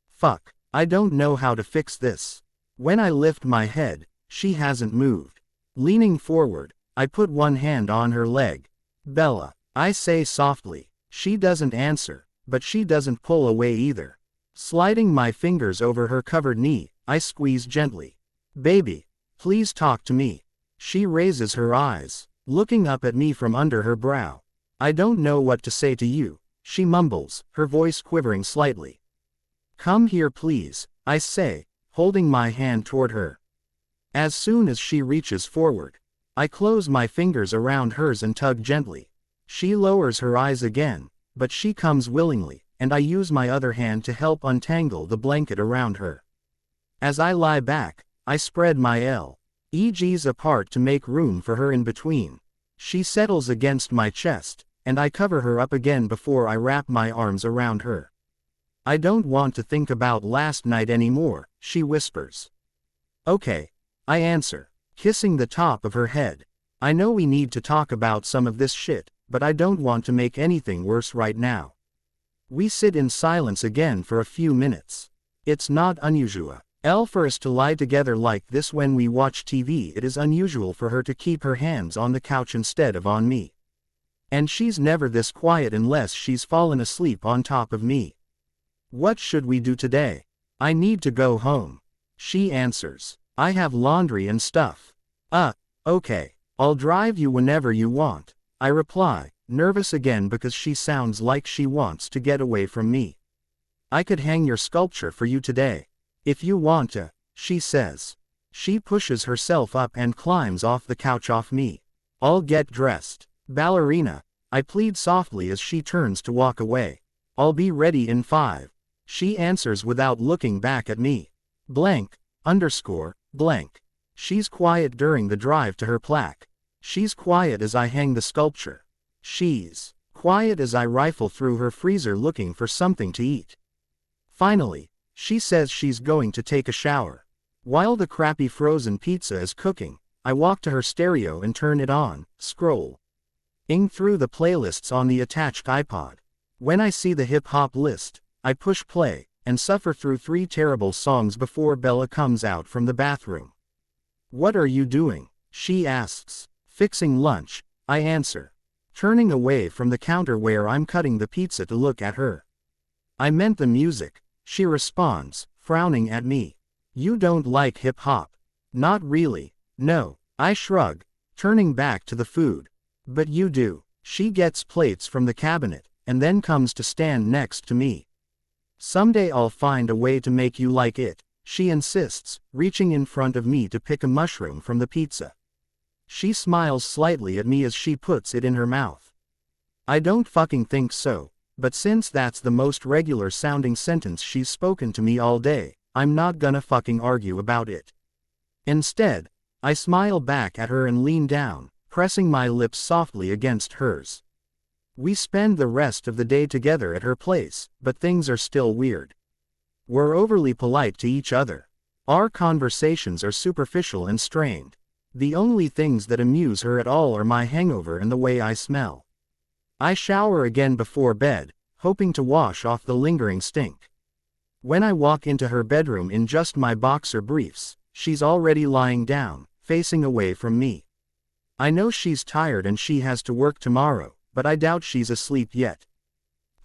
Fuck, I don't know how to fix this. When I lift my head, she hasn't moved. Leaning forward, I put one hand on her leg. Bella, I say softly. She doesn't answer, but she doesn't pull away either. Sliding my fingers over her covered knee, I squeeze gently. Baby, please talk to me. She raises her eyes, looking up at me from under her brow. I don't know what to say to you, she mumbles, her voice quivering slightly. Come here please, I say, holding my hand toward her. As soon as she reaches forward, I close my fingers around hers and tug gently. She lowers her eyes again, but she comes willingly, and I use my other hand to help untangle the blanket around her. As I lie back, I spread my legs apart to make room for her in between. She settles against my chest, and I cover her up again before I wrap my arms around her. I don't want to think about last night anymore, she whispers. Okay, I answer, kissing the top of her head. I know we need to talk about some of this shit, but I don't want to make anything worse right now. We sit in silence again for a few minutes. It's not unusual for us to lie together like this when we watch TV. It is unusual for her to keep her hands on the couch instead of on me. And she's never this quiet unless she's fallen asleep on top of me. What should we do today? I need to go home. She answers. I have laundry and stuff. Okay. I'll drive you whenever you want, I reply, nervous again because she sounds like she wants to get away from me. I could hang your sculpture for you today. If you want to, she says. She pushes herself up and climbs off the couch off me. I'll get dressed. Ballerina, I plead softly as she turns to walk away. I'll be ready in 5. She answers without looking back at me. Blank. She's quiet during the drive to her plaque. She's quiet as I hang the sculpture. She's quiet as I rifle through her freezer looking for something to eat. Finally, she says she's going to take a shower. While the crappy frozen pizza is cooking, I walk to her stereo and turn it on, scrolling through the playlists on the attached iPod. When I see the hip-hop list, I push play, and suffer through 3 terrible songs before Bella comes out from the bathroom. What are you doing? She asks. Fixing lunch, I answer. Turning away from the counter where I'm cutting the pizza to look at her. I meant the music, she responds, frowning at me. You don't like hip-hop? Not really, no, I shrug, turning back to the food. But you do. She gets plates from the cabinet, and then comes to stand next to me. Someday I'll find a way to make you like it, she insists, reaching in front of me to pick a mushroom from the pizza. She smiles slightly at me as she puts it in her mouth. I don't fucking think so, but since that's the most regular sounding sentence she's spoken to me all day, I'm not gonna fucking argue about it. Instead, I smile back at her and lean down, pressing my lips softly against hers. We spend the rest of the day together at her place, but things are still weird. We're overly polite to each other. Our conversations are superficial and strained. The only things that amuse her at all are my hangover and the way I smell. I shower again before bed, hoping to wash off the lingering stink. When I walk into her bedroom in just my boxer briefs, she's already lying down, facing away from me. I know she's tired and she has to work tomorrow, but I doubt she's asleep yet.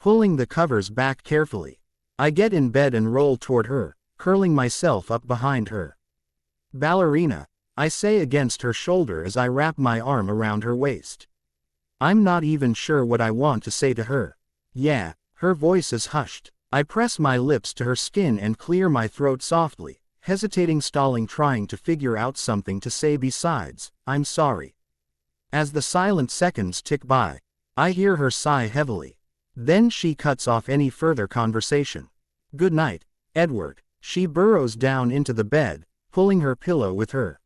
Pulling the covers back carefully, I get in bed and roll toward her, curling myself up behind her. "Ballerina," I say against her shoulder as I wrap my arm around her waist. I'm not even sure what I want to say to her. "Yeah." Her voice is hushed. I press my lips to her skin and clear my throat softly, hesitating, stalling, trying to figure out something to say besides, "I'm sorry." As the silent seconds tick by, I hear her sigh heavily. Then she cuts off any further conversation. "Good night, Edward." She burrows down into the bed, pulling her pillow with her.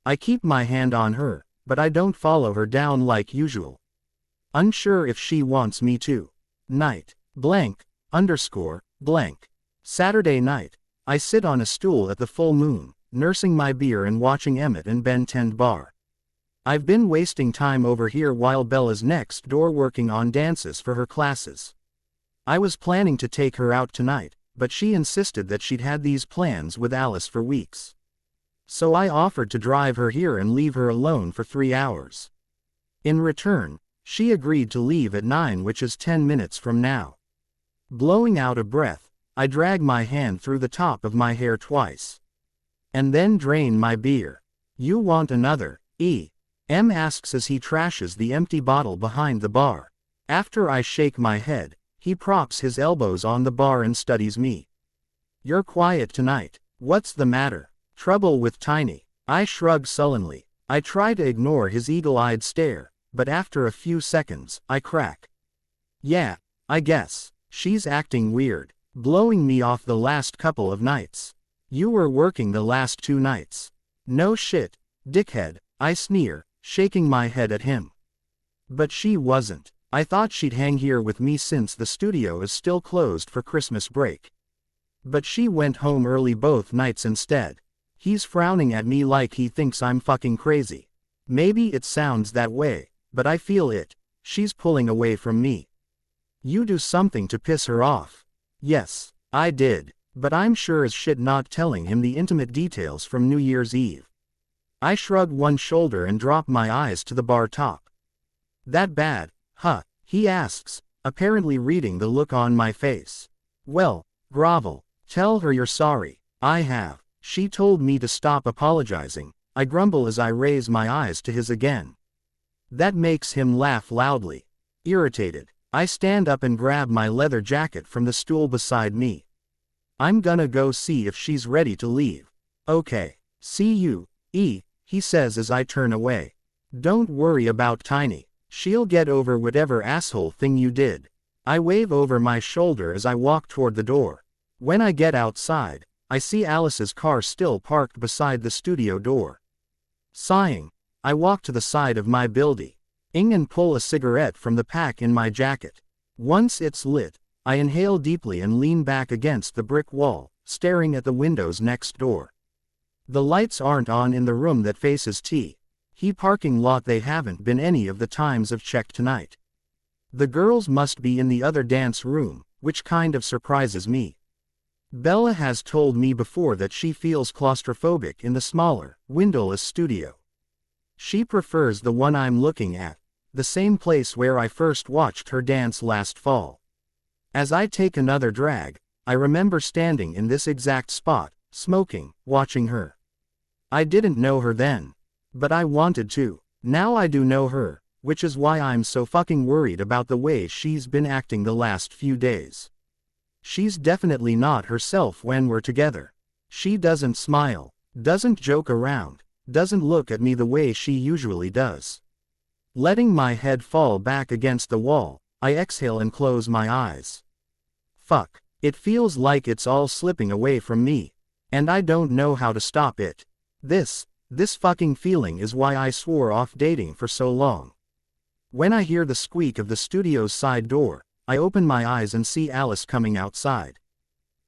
I keep my hand on her, but I don't follow her down like usual. Unsure if she wants me to. Night. Blank. _ blank. Saturday night. I sit on a stool at the full moon, nursing my beer and watching Emmett and Ben tend bar. I've been wasting time over here while Bella's next door working on dances for her classes. I was planning to take her out tonight, but she insisted that she'd had these plans with Alice for weeks. So I offered to drive her here and leave her alone for 3 hours. In return, she agreed to leave at 9, which is 10 minutes from now. Blowing out a breath, I drag my hand through the top of my hair twice. And then drain my beer. "You want another, M asks as he trashes the empty bottle behind the bar. After I shake my head, he props his elbows on the bar and studies me. "You're quiet tonight. What's the matter? Trouble with Tiny?" I shrug sullenly. I try to ignore his eagle-eyed stare, but after a few seconds, I crack. "Yeah, I guess. She's acting weird, blowing me off the last couple of nights." "You were working the last 2 nights." "No shit, dickhead," I sneer, shaking my head at him. "But she wasn't. I thought she'd hang here with me since the studio is still closed for Christmas break. But she went home early both nights instead." He's frowning at me like he thinks I'm fucking crazy. Maybe it sounds that way, but I feel it. She's pulling away from me. "You do something to piss her off." "Yes, I did, but I'm sure as shit not telling him the intimate details from New Year's Eve." I shrug one shoulder and drop my eyes to the bar top. "That bad, huh?" he asks, apparently reading the look on my face. "Well, grovel. Tell her you're sorry." "I have. She told me to stop apologizing," I grumble as I raise my eyes to his again. That makes him laugh loudly. Irritated, I stand up and grab my leather jacket from the stool beside me. "I'm gonna go see if she's ready to leave." "Okay. See you, he says as I turn away. "Don't worry about Tiny. She'll get over whatever asshole thing you did." I wave over my shoulder as I walk toward the door. When I get outside, I see Alice's car still parked beside the studio door. Sighing, I walk to the side of my building and pull a cigarette from the pack in my jacket. Once it's lit, I inhale deeply and lean back against the brick wall, staring at the windows next door. The lights aren't on in the room that faces T parking lot. They haven't been any of the times I've checked tonight. The girls must be in the other dance room, which kind of surprises me. Bella has told me before that she feels claustrophobic in the smaller, windowless studio. She prefers the one I'm looking at, the same place where I first watched her dance last fall. As I take another drag, I remember standing in this exact spot, smoking, watching her. I didn't know her then. But I wanted to. Now I do know her, which is why I'm so fucking worried about the way she's been acting the last few days. She's definitely not herself when we're together. She doesn't smile, doesn't joke around, doesn't look at me the way she usually does. Letting my head fall back against the wall, I exhale and close my eyes. Fuck, it feels like it's all slipping away from me, and I don't know how to stop it. This fucking feeling is why I swore off dating for so long. When I hear the squeak of the studio's side door, I open my eyes and see Alice coming outside.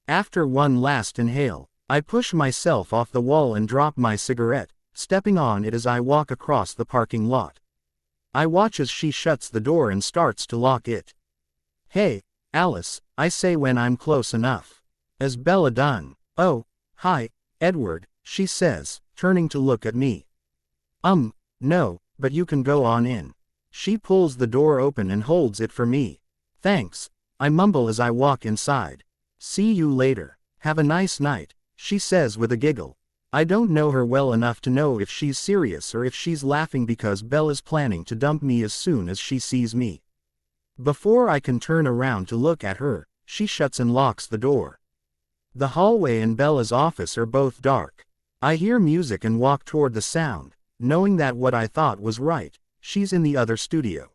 After one last inhale, I push myself off the wall and drop my cigarette, stepping on it as I walk across the parking lot. I watch as she shuts the door and starts to lock it. "Hey, Alice," I say when I'm close enough. "Is Bella done?" "Oh, hi, Edward," she says, turning to look at me. No, but you can go on in. She pulls the door open and holds it for me. Thanks, I mumble as I walk inside. See you later. Have a nice night, she says with a giggle. I don't know her well enough to know if she's serious or if she's laughing because Bella's planning to dump me as soon as she sees me. Before I can turn around to look at her, she shuts and locks the door. The hallway and Bella's office are both dark. I hear music and walk toward the sound, knowing that what I thought was right, she's in the other studio.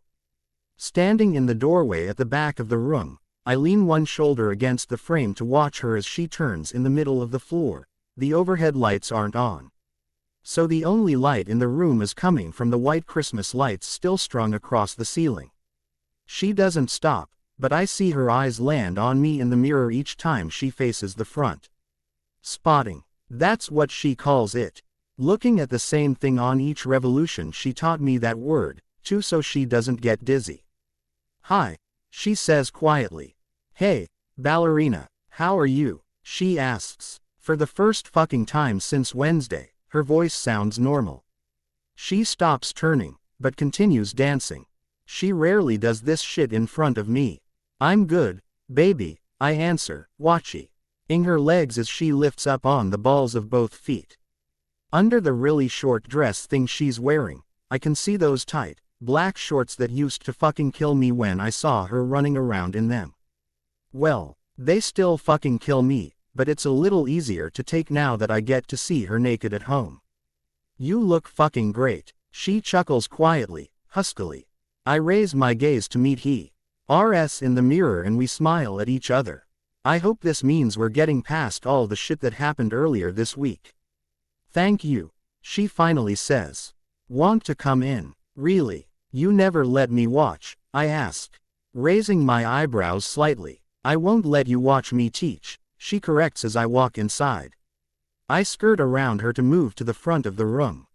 Standing in the doorway at the back of the room, I lean one shoulder against the frame to watch her as she turns in the middle of the floor. The overhead lights aren't on. So the only light in the room is coming from the white Christmas lights still strung across the ceiling. She doesn't stop, but I see her eyes land on me in the mirror each time she faces the front. Spotting. That's what she calls it. Looking at the same thing on each revolution. She taught me that word, too, so she doesn't get dizzy. Hi, she says quietly. Hey, ballerina, how are you? She asks. For the first fucking time since Wednesday, her voice sounds normal. She stops turning, but continues dancing. She rarely does this shit in front of me. I'm good, baby, I answer, watching her legs as she lifts up on the balls of both feet. Under the really short dress thing she's wearing, I can see those tight, black shorts that used to fucking kill me when I saw her running around in them. Well, they still fucking kill me, but it's a little easier to take now that I get to see her naked at home. You look fucking great, she chuckles quietly, huskily. I raise my gaze to meet hers in the mirror and we smile at each other. I hope this means we're getting past all the shit that happened earlier this week. Thank you, she finally says. Want to come in? Really? You never let me watch, I ask. Raising my eyebrows slightly. I won't let you watch me teach, she corrects as I walk inside. I skirt around her to move to the front of the room.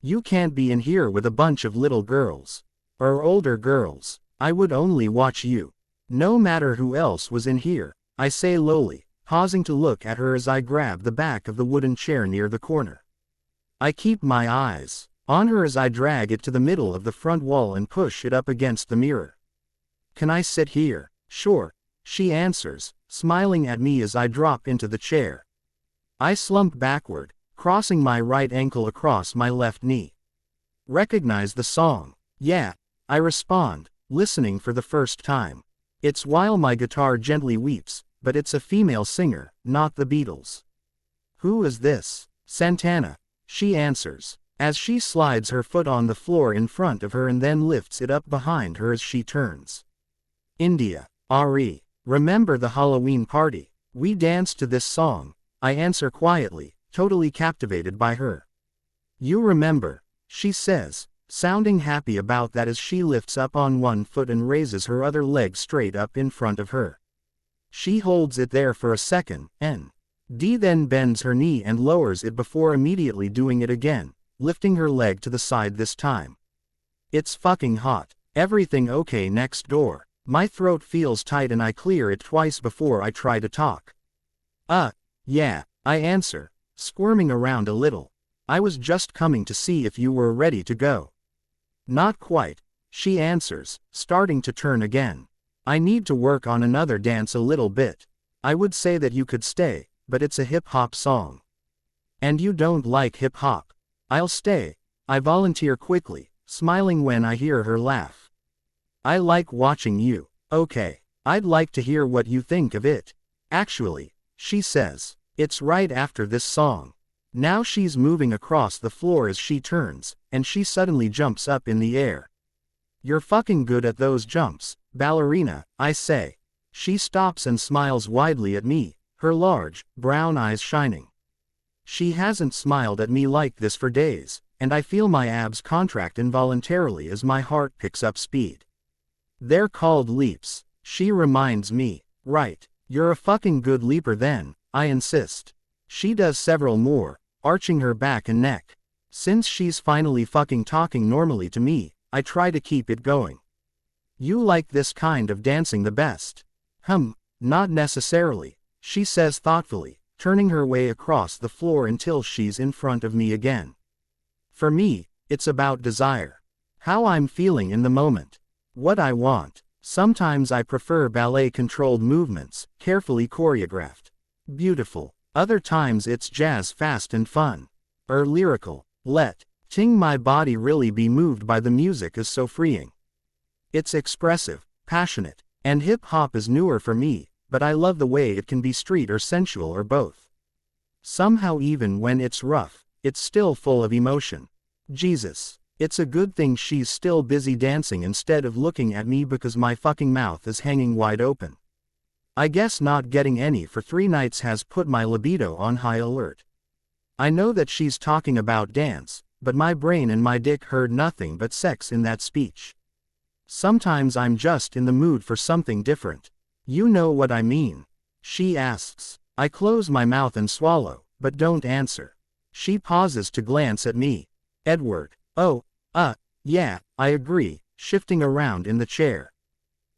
You can't be in here with a bunch of little girls. Or older girls. I would only watch you. No matter who else was in here, I say lowly, pausing to look at her as I grab the back of the wooden chair near the corner. I keep my eyes on her as I drag it to the middle of the front wall and push it up against the mirror. Can I sit here? Sure, she answers, smiling at me as I drop into the chair. I slump backward, crossing my right ankle across my left knee. Recognize the song? Yeah, I respond, listening for the first time. It's While My Guitar Gently Weeps, but it's a female singer, not the Beatles. Who is this? Santana, she answers, as she slides her foot on the floor in front of her and then lifts it up behind her as she turns. India, Ari, remember the Halloween party? We danced to this song, I answer quietly, totally captivated by her. You remember, she says, sounding happy about that as she lifts up on one foot and raises her other leg straight up in front of her. She holds it there for a second, and then bends her knee and lowers it before immediately doing it again, lifting her leg to the side this time. It's fucking hot. Everything okay next door? My throat feels tight and I clear it twice before I try to talk. Yeah, I answer, squirming around a little. I was just coming to see if you were ready to go. Not quite, she answers, starting to turn again. I need to work on another dance a little bit. I would say that you could stay, but it's a hip-hop song. And you don't like hip-hop. I'll stay, I volunteer quickly, smiling when I hear her laugh. I like watching you. Okay, I'd like to hear what you think of it. Actually, she says, it's right after this song. Now she's moving across the floor as she turns, and she suddenly jumps up in the air. You're fucking good at those jumps, ballerina, I say. She stops and smiles widely at me, her large, brown eyes shining. She hasn't smiled at me like this for days, and I feel my abs contract involuntarily as my heart picks up speed. They're called leaps, she reminds me. Right, you're a fucking good leaper then, I insist. She does several more, arching her back and neck. Since she's finally fucking talking normally to me, I try to keep it going. You like this kind of dancing the best? Not necessarily, she says thoughtfully, turning her way across the floor until she's in front of me again. For me, It's about desire. How I'm feeling in the moment. What I want. Sometimes I prefer ballet-controlled movements, carefully choreographed. Beautiful. Other times it's jazz fast and fun. Or lyrical. Letting my body really be moved by the music is so freeing. It's expressive, passionate, and hip-hop is newer for me, but I love the way it can be street or sensual or both. Somehow even when it's rough, it's still full of emotion. Jesus. It's a good thing she's still busy dancing instead of looking at me because my fucking mouth is hanging wide open. I guess not getting any for 3 nights has put my libido on high alert. I know that she's talking about dance, but my brain and my dick heard nothing but sex in that speech. Sometimes I'm just in the mood for something different. You know what I mean? She asks. I close my mouth and swallow, but don't answer. She pauses to glance at me. Edward. Oh, yeah, I agree, shifting around in the chair.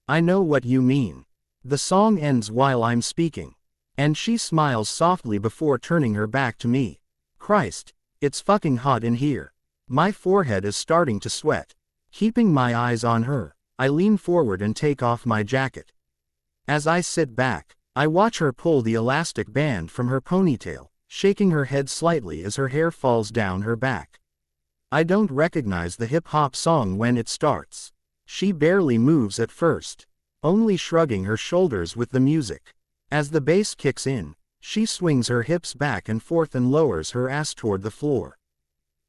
I know what you mean. The song ends while I'm speaking. And she smiles softly before turning her back to me. Christ, it's fucking hot in here. My forehead is starting to sweat. Keeping my eyes on her, I lean forward and take off my jacket. As I sit back, I watch her pull the elastic band from her ponytail, shaking her head slightly as her hair falls down her back. I don't recognize the hip-hop song when it starts. She barely moves at first, only shrugging her shoulders with the music. As the bass kicks in, she swings her hips back and forth and lowers her ass toward the floor.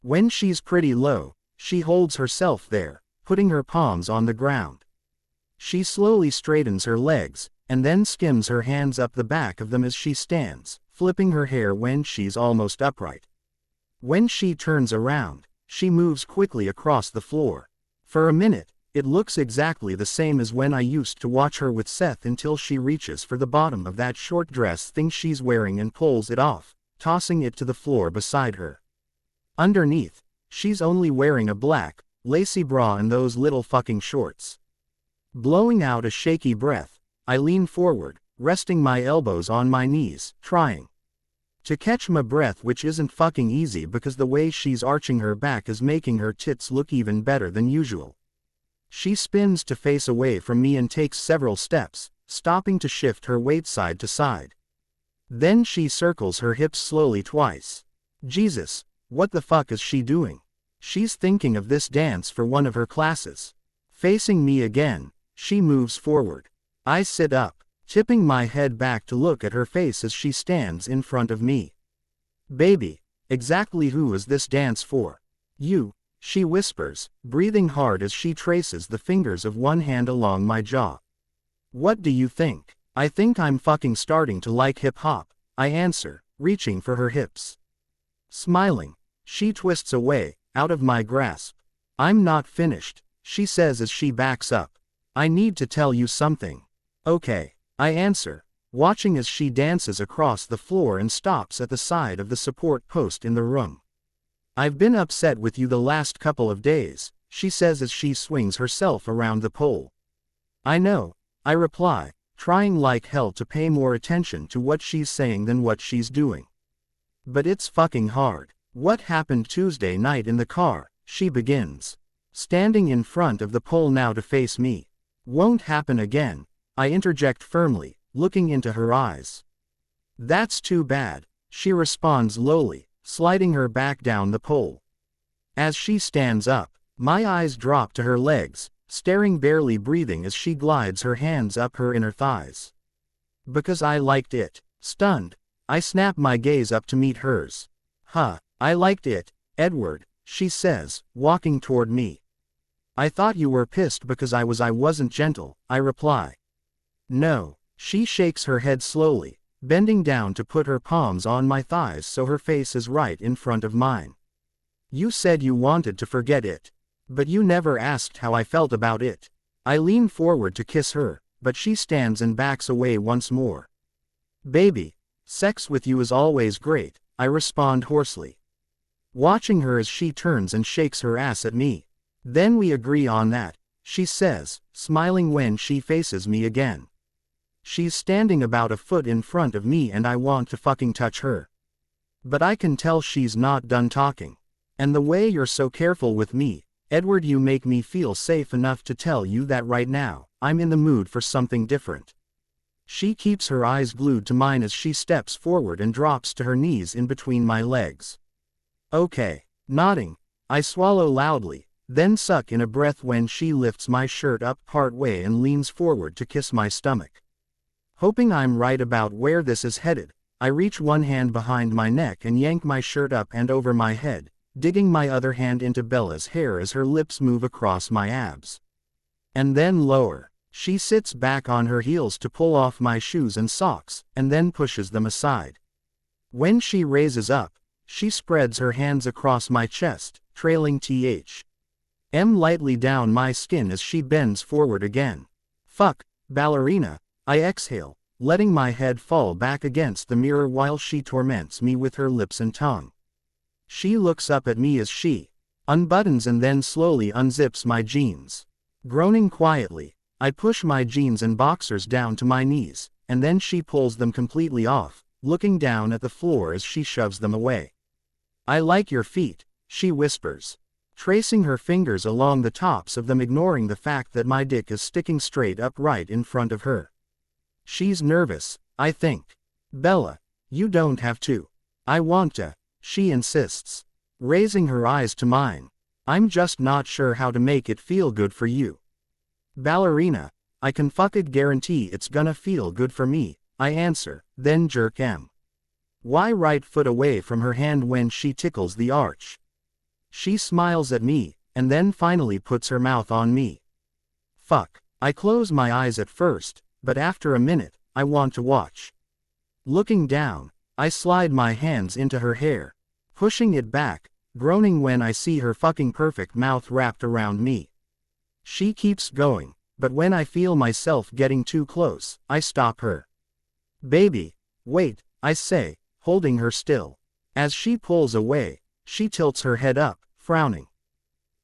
When she's pretty low, she holds herself there, putting her palms on the ground. She slowly straightens her legs, and then skims her hands up the back of them as she stands, flipping her hair when she's almost upright. When she turns around, she moves quickly across the floor. For a minute, it looks exactly the same as when I used to watch her with Seth until she reaches for the bottom of that short dress thing she's wearing and pulls it off, tossing it to the floor beside her. Underneath, she's only wearing a black, lacy bra and those little fucking shorts. Blowing out a shaky breath, I lean forward, resting my elbows on my knees, trying to catch my breath, which isn't fucking easy because the way she's arching her back is making her tits look even better than usual. She spins to face away from me and takes several steps, stopping to shift her weight side to side. Then she circles her hips slowly twice. Jesus, what the fuck is she doing? She's thinking of this dance for one of her classes. Facing me again, she moves forward. I sit up, tipping my head back to look at her face as she stands in front of me. Baby, exactly who is this dance for? You, she whispers, breathing hard as she traces the fingers of one hand along my jaw. What do you think? I think I'm fucking starting to like hip-hop, I answer, reaching for her hips. Smiling, she twists away, out of my grasp. I'm not finished, she says as she backs up. I need to tell you something. Okay, I answer, watching as she dances across the floor and stops at the side of the support post in the room. I've been upset with you the last couple of days, she says as she swings herself around the pole. I know, I reply, trying like hell to pay more attention to what she's saying than what she's doing. But it's fucking hard. What happened Tuesday night in the car, she begins, standing in front of the pole now to face me. Won't happen again, I interject firmly, looking into her eyes. That's too bad, she responds lowly, sliding her back down the pole. As she stands up, my eyes drop to her legs, staring, barely breathing as she glides her hands up her inner thighs. Because I liked it. Stunned, I snap my gaze up to meet hers. I liked it, Edward, she says, walking toward me. I thought you were pissed because I wasn't gentle, I reply. No, she shakes her head slowly, bending down to put her palms on my thighs so her face is right in front of mine. You said you wanted to forget it. But you never asked how I felt about it. I lean forward to kiss her, but she stands and backs away once more. Baby, sex with you is always great, I respond hoarsely. Watching her as she turns and shakes her ass at me. Then we agree on that, she says, smiling when she faces me again. She's standing about a foot in front of me and I want to fucking touch her. But I can tell she's not done talking. And the way you're so careful with me, Edward, you make me feel safe enough to tell you that right now, I'm in the mood for something different. She keeps her eyes glued to mine as she steps forward and drops to her knees in between my legs. Okay. Nodding, I swallow loudly, then suck in a breath when she lifts my shirt up part way and leans forward to kiss my stomach. Hoping I'm right about where this is headed, I reach one hand behind my neck and yank my shirt up and over my head, digging my other hand into Bella's hair as her lips move across my abs. And then lower. She sits back on her heels to pull off my shoes and socks, and then pushes them aside. When she raises up, she spreads her hands across my chest, trailing lightly down my skin as she bends forward again. Fuck, ballerina, I exhale, letting my head fall back against the mirror while she torments me with her lips and tongue. She looks up at me as she unbuttons and then slowly unzips my jeans. Groaning quietly, I push my jeans and boxers down to my knees, and then she pulls them completely off, looking down at the floor as she shoves them away. I like your feet, she whispers, tracing her fingers along the tops of them, ignoring the fact that my dick is sticking straight up right in front of her. She's nervous, I think. Bella, you don't have to. I want to, she insists, raising her eyes to mine. I'm just not sure how to make it feel good for you. Ballerina, I can fucking guarantee it's gonna feel good for me, I answer, then jerk my right foot away from her hand when she tickles the arch. She smiles at me, and then finally puts her mouth on me. Fuck, I close my eyes at first, but after a minute, I want to watch. Looking down, I slide my hands into her hair, pushing it back, groaning when I see her fucking perfect mouth wrapped around me. She keeps going, but when I feel myself getting too close, I stop her. Baby, wait, I say, holding her still. As she pulls away, she tilts her head up, frowning.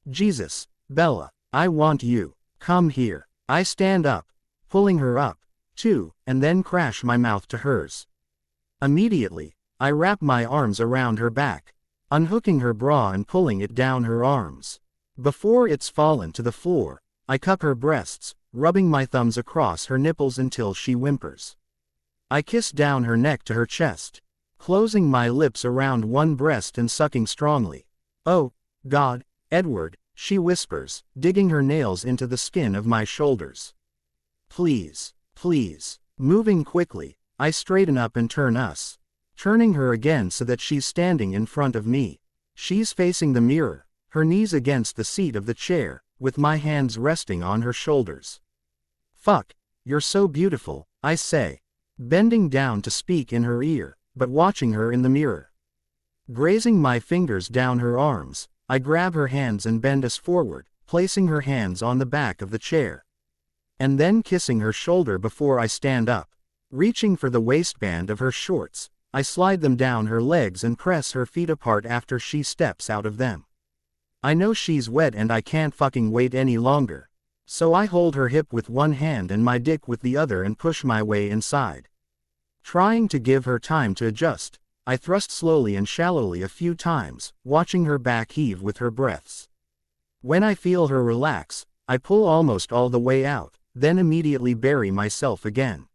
Jesus, Bella, I want you. Come here. I stand up, pulling her up, too, and then crash my mouth to hers. Immediately, I wrap my arms around her back, unhooking her bra and pulling it down her arms. Before it's fallen to the floor, I cup her breasts, rubbing my thumbs across her nipples until she whimpers. I kiss down her neck to her chest, closing my lips around one breast and sucking strongly. Oh, God, Edward, she whispers, digging her nails into the skin of my shoulders. Please, please. Moving quickly, I straighten up and turning her again so that she's standing in front of me. She's facing the mirror, her knees against the seat of the chair, with my hands resting on her shoulders. Fuck, you're so beautiful, I say, bending down to speak in her ear, but watching her in the mirror. Grazing my fingers down her arms, I grab her hands and bend us forward, placing her hands on the back of the chair. And then kissing her shoulder before I stand up. Reaching for the waistband of her shorts, I slide them down her legs and press her feet apart after she steps out of them. I know she's wet and I can't fucking wait any longer. So I hold her hip with one hand and my dick with the other and push my way inside. Trying to give her time to adjust, I thrust slowly and shallowly a few times, watching her back heave with her breaths. When I feel her relax, I pull almost all the way out, then immediately bury myself again.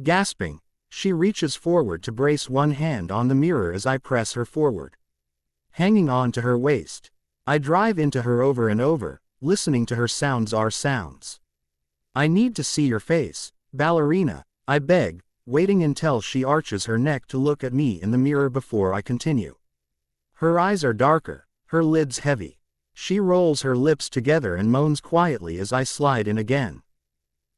Gasping, she reaches forward to brace one hand on the mirror as I press her forward. Hanging on to her waist, I drive into her over and over, listening to her sounds. I need to see your face, ballerina, I beg, waiting until she arches her neck to look at me in the mirror before I continue. Her eyes are darker, her lids heavy. She rolls her lips together and moans quietly as I slide in again.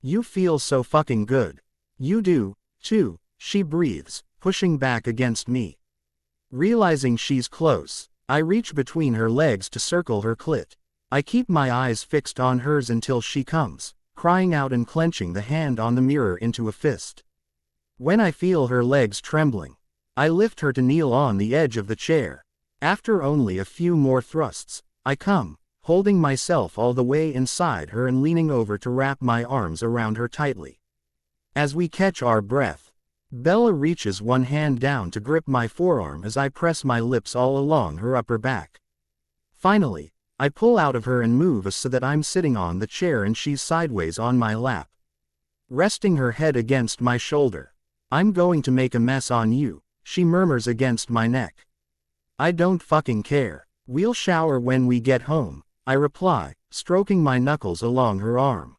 You feel so fucking good. You do, too, she breathes, pushing back against me. Realizing she's close, I reach between her legs to circle her clit. I keep my eyes fixed on hers until she comes, crying out and clenching the hand on the mirror into a fist. When I feel her legs trembling, I lift her to kneel on the edge of the chair. After only a few more thrusts, I come, holding myself all the way inside her and leaning over to wrap my arms around her tightly. As we catch our breath, Bella reaches one hand down to grip my forearm as I press my lips all along her upper back. Finally, I pull out of her and move us so that I'm sitting on the chair and she's sideways on my lap, resting her head against my shoulder. I'm going to make a mess on you, she murmurs against my neck. I don't fucking care. We'll shower when we get home, I reply, stroking my knuckles along her arm.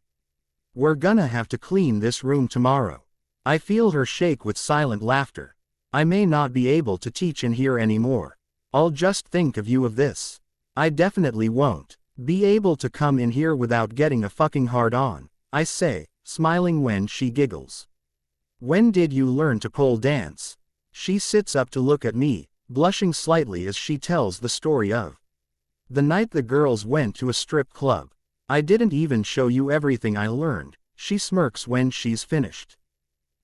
We're gonna have to clean this room tomorrow. I feel her shake with silent laughter. I may not be able to teach in here anymore. I'll just think of you of this. I definitely won't be able to come in here without getting a fucking hard on, I say, smiling when she giggles. When did you learn to pole dance? She sits up to look at me, blushing slightly as she tells the story of the night the girls went to a strip club. I didn't even show you everything I learned, she smirks when she's finished.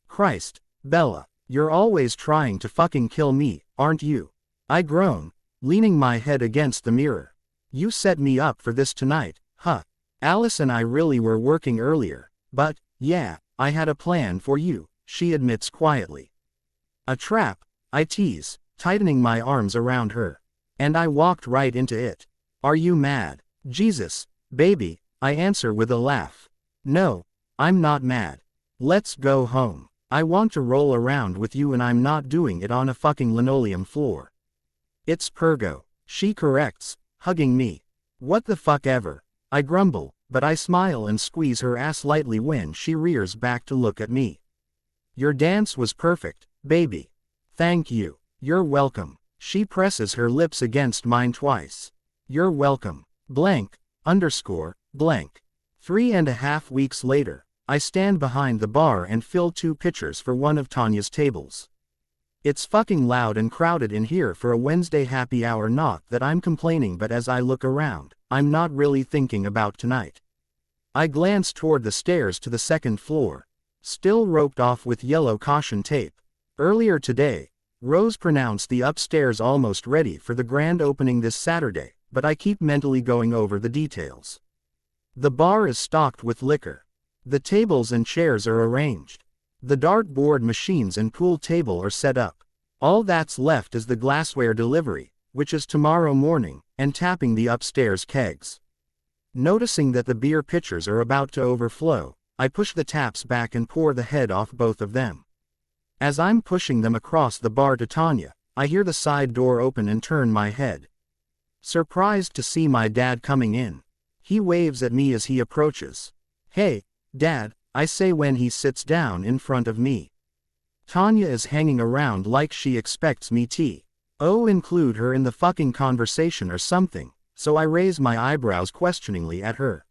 Christ, Bella, you're always trying to fucking kill me, aren't you? I groan, leaning my head against the mirror. You set me up for this tonight, huh? Alice and I really were working earlier, but, yeah, I had a plan for you, she admits quietly. A trap, I tease, tightening my arms around her. And I walked right into it. Are you mad? Jesus, baby, I answer with a laugh. No, I'm not mad. Let's go home. I want to roll around with you and I'm not doing it on a fucking linoleum floor. It's Pergo, she corrects, hugging me. What the fuck ever, I grumble, but I smile and squeeze her ass lightly when she rears back to look at me. Your dance was perfect, baby. Thank you. You're welcome. She presses her lips against mine twice. You're welcome. Blank, blank. 3.5 weeks later, I stand behind the bar and fill 2 pitchers for one of Tanya's tables. It's fucking loud and crowded in here for a Wednesday happy hour, not that I'm complaining, but as I look around, I'm not really thinking about tonight. I glance toward the stairs to the 2nd floor, still roped off with yellow caution tape. Earlier today, Rose pronounced the upstairs almost ready for the grand opening this Saturday, but I keep mentally going over the details. The bar is stocked with liquor. The tables and chairs are arranged. The dartboard machines and pool table are set up. All that's left is the glassware delivery, which is tomorrow morning, and tapping the upstairs kegs. Noticing that the beer pitchers are about to overflow, I push the taps back and pour the head off both of them. As I'm pushing them across the bar to Tanya, I hear the side door open and turn my head. Surprised to see my dad coming in. He waves at me as he approaches. Hey, Dad, I say when he sits down in front of me. Tanya is hanging around like she expects me to include her in the fucking conversation or something, so I raise my eyebrows questioningly at her.